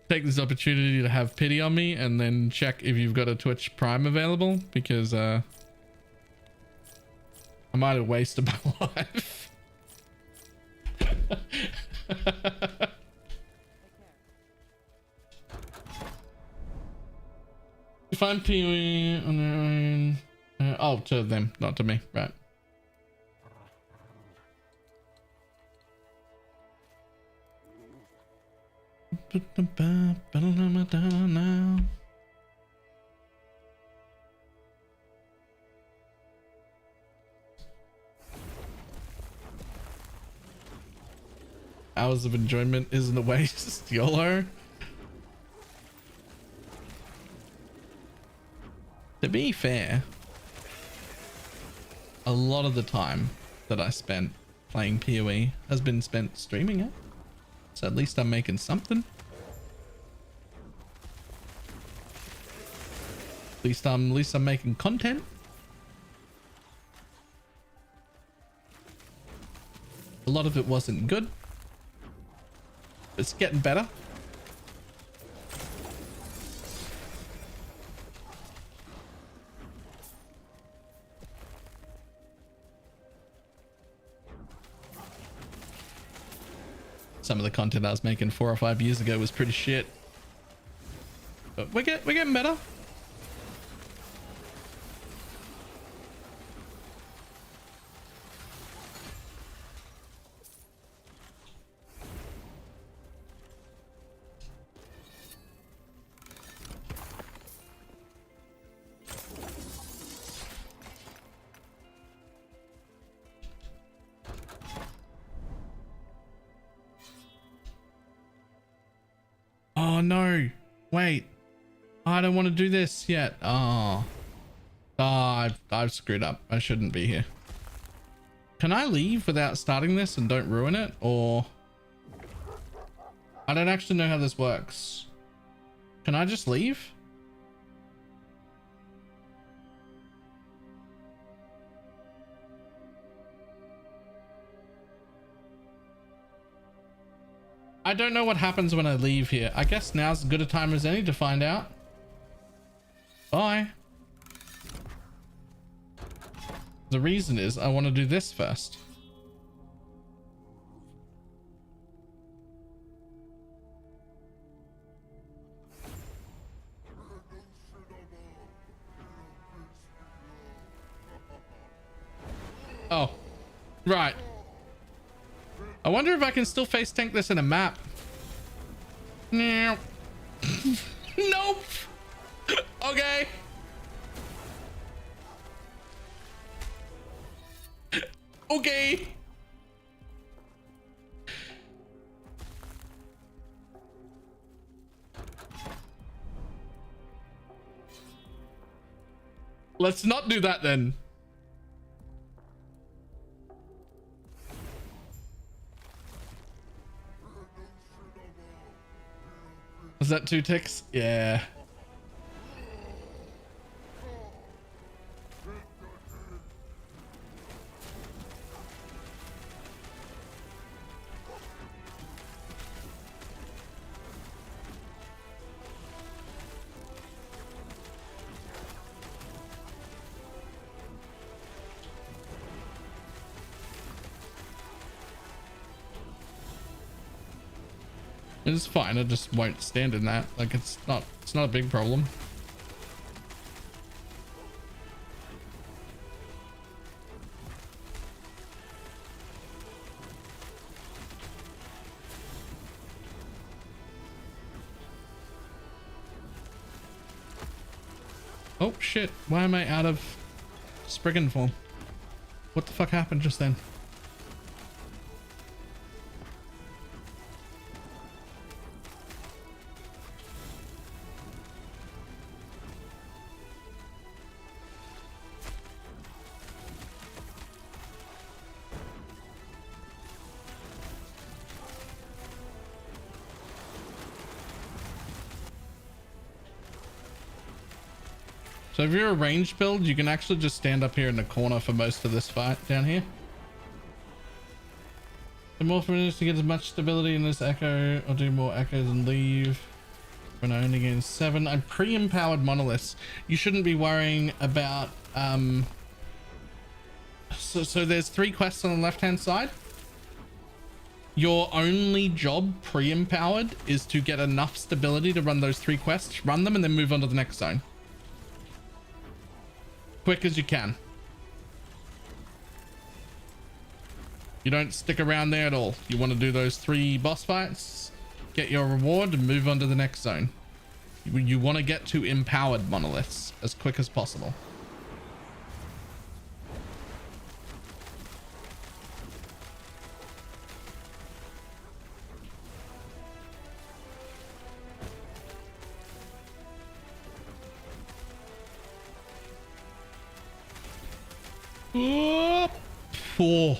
Take this opportunity to have pity on me and then check if you've got a Twitch Prime available, because I might have wasted my life. You find PoE on their own. Oh, to them, not to me, right? Hours of enjoyment isn't a waste. YOLO. To be fair, a lot of the time that I spent playing PoE has been spent streaming it. So at least I'm making something. At least I'm making content. A lot of it wasn't good. It's getting better. Some of the content I was making 4 or 5 years ago was pretty shit. But we're getting better. Oh no, wait. I don't want to do this yet. Oh, I've screwed up. I shouldn't be here. Can I leave without starting this and don't ruin it? Or I don't actually know how this works. Can I just leave? I don't know what happens when I leave here. I guess now's as good a time as any to find out. Bye. The reason is I want to do this first. Oh, right. I wonder if I can still face tank this in a map. No. Nope. Okay. Okay. Let's not do that then. Was that 2 ticks? Yeah. It's fine. I just won't stand in that. Like it's not a big problem. Oh shit. Why am I out of Spriggan form? What the fuck happened just then? So if you're a ranged build, you can actually just stand up here in the corner for most of this fight down here. The more for minutes to get as much stability in this echo. I'll do more echoes and leave. When I only gain 7. I'm pre-empowered monoliths. You shouldn't be worrying about so there's 3 quests on the left hand side. Your only job pre-empowered is to get enough stability to run those 3 quests, run them, and then move on to the next zone. Quick as you can. You don't stick around there at all. You want to do those 3 boss fights, get your reward, and move on to the next zone. You want to get to empowered monoliths as quick as possible. Oh.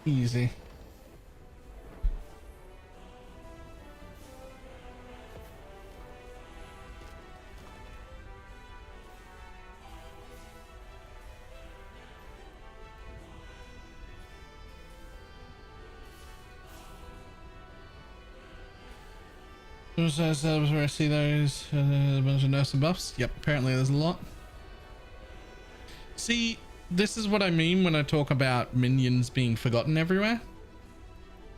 Easy. Where I see those a bunch of nurse and buffs. Yep, apparently there's a lot. See, this is what I mean when I talk about minions being forgotten everywhere.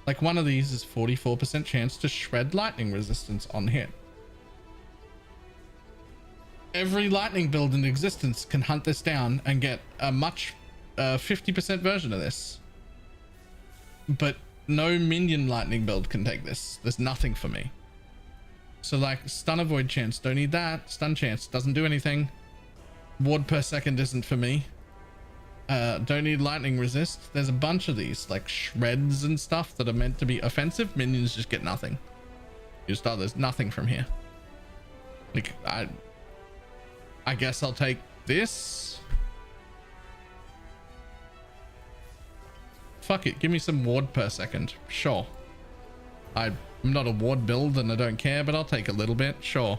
Like one of these is 44% chance to shred lightning resistance on hit. Every lightning build in existence can hunt this down and get a much 50% version of this. But no minion lightning build can take this. There's nothing for me. So like stun avoid chance, don't need that. Stun chance doesn't do anything. Ward per second isn't for me. Don't need lightning resist. There's a bunch of these like shreds and stuff that are meant to be offensive. Minions just get nothing. You start, there's nothing from here. Like I guess I'll take this. Fuck it, give me some ward per second. Sure. I'm not a ward build and I don't care, but I'll take a little bit. Sure.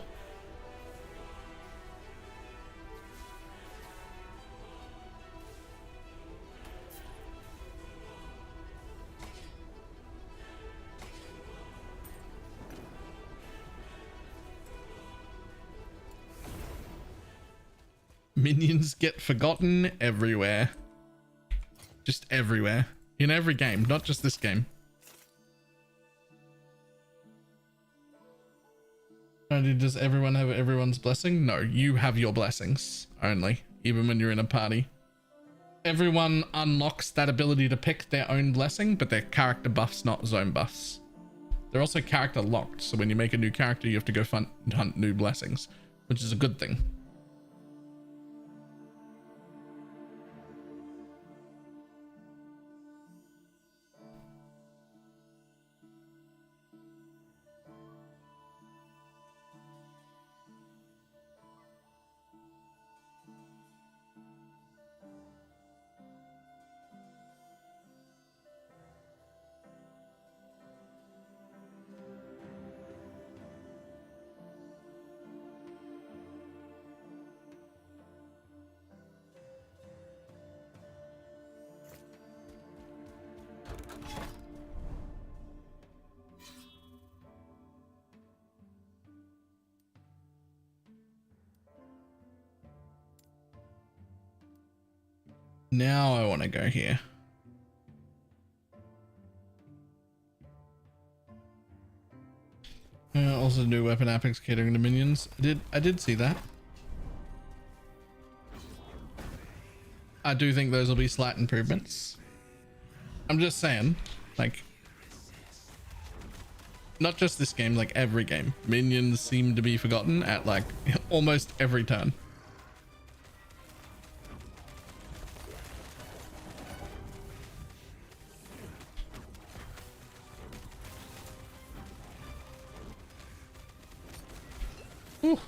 Minions get forgotten everywhere. Just everywhere. In every game, not just this game. Does everyone have everyone's blessing? No, you have your blessings only, even when you're in a party. Everyone unlocks that ability to pick their own blessing, but they're character buffs, not zone buffs. They're also character locked, so when you make a new character, you have to go hunt new blessings, which is a good thing. Now I want to go here. Also new weapon affix catering to minions. I did see that. I do think those will be slight improvements. I'm just saying, like, not just this game, like every game. Minions seem to be forgotten at like almost every turn. Ooh.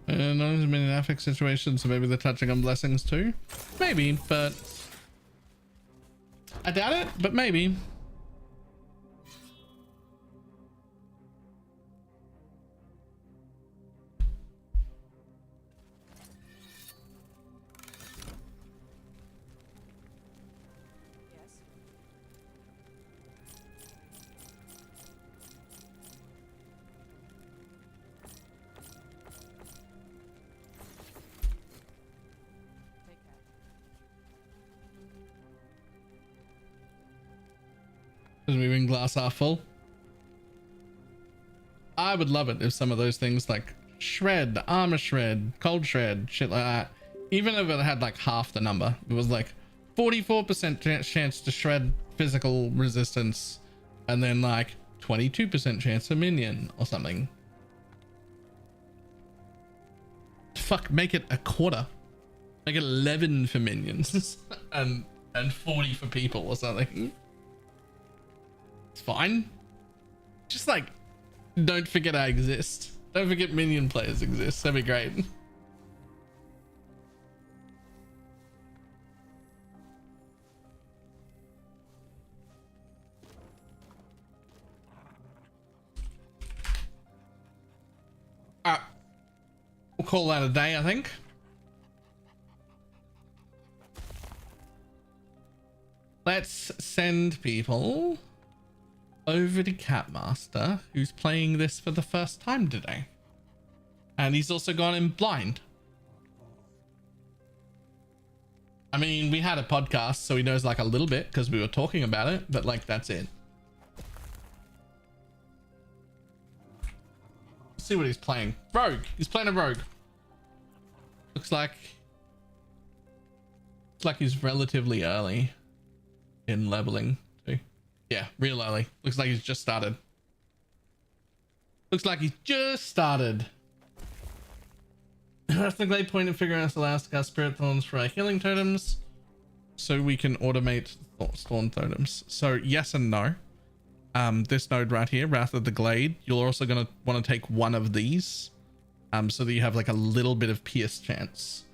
Not as many affix situations, so maybe they're touching on blessings too. Maybe, but I doubt it, but maybe. Does moving glass half full? I would love it if some of those things like shred, armor shred, cold shred, shit like that, even if it had like half the number, it was like 44% chance to shred physical resistance and then like 22% chance for minion or something. Fuck, make it a quarter. Make it 11 for minions and 40 for people or something. It's fine. Just like, don't forget I exist. Don't forget minion players exist. That'd be great. We'll call that a day, I think. Let's send people over to Catmaster, who's playing this for the first time today. And he's also gone in blind. I mean, we had a podcast, so he knows like a little bit because we were talking about it, but like that's it. Let's see what he's playing. Rogue. He's playing a rogue. Looks like he's relatively early in leveling too. Yeah, real early. Looks like he's just started. Looks like he's just started. That's the glade point in figuring out allows to cast spirit thorns for our healing totems, so we can automate storm totems. So yes and no. This node right here, Wrath of the Glade, you're also gonna want to take one of these, so that you have like a little bit of pierce chance.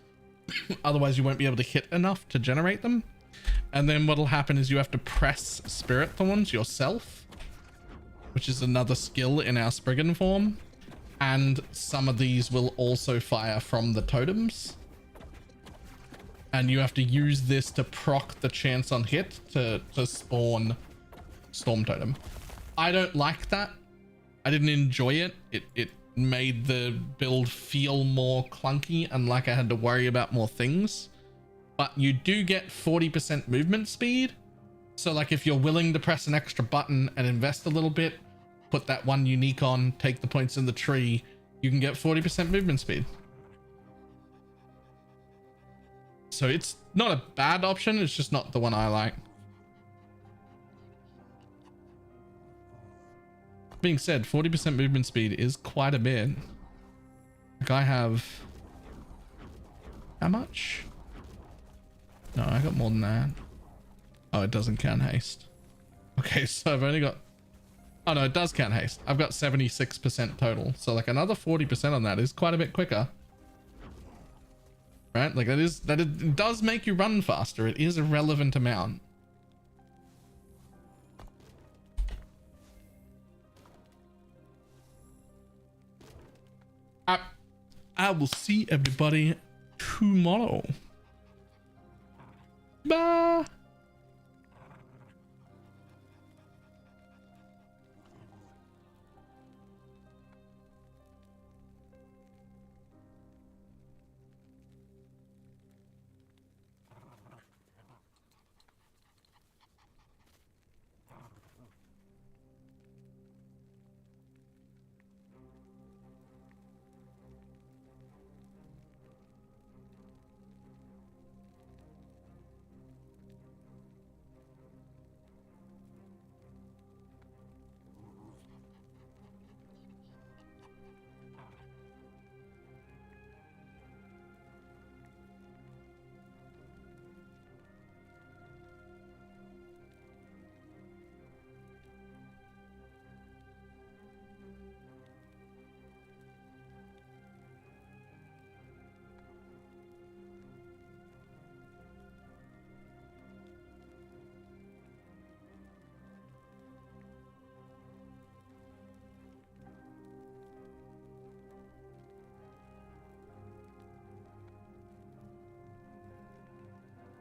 Otherwise, you won't be able to hit enough to generate them. And then what'll happen is you have to press spirit thorns yourself, which is another skill in our Spriggan form. And some of these will also fire from the totems. And you have to use this to proc the chance on hit to spawn Storm Totem. I don't like that. I didn't enjoy it. It made the build feel more clunky and like I had to worry about more things. But you do get 40% movement speed. So like if you're willing to press an extra button and invest a little bit, put that one unique on, take the points in the tree, you can get 40% movement speed. So it's not a bad option, it's just not the one I like. Being said, 40% movement speed is quite a bit. Like I have... How much? No, I got more than that. Oh, it doesn't count haste. Okay, so I've only got... Oh no, it does count haste. I've got 76% total. So like another 40% on that is quite a bit quicker. Right? Like it does make you run faster. It is a relevant amount. I will see everybody tomorrow. Bye.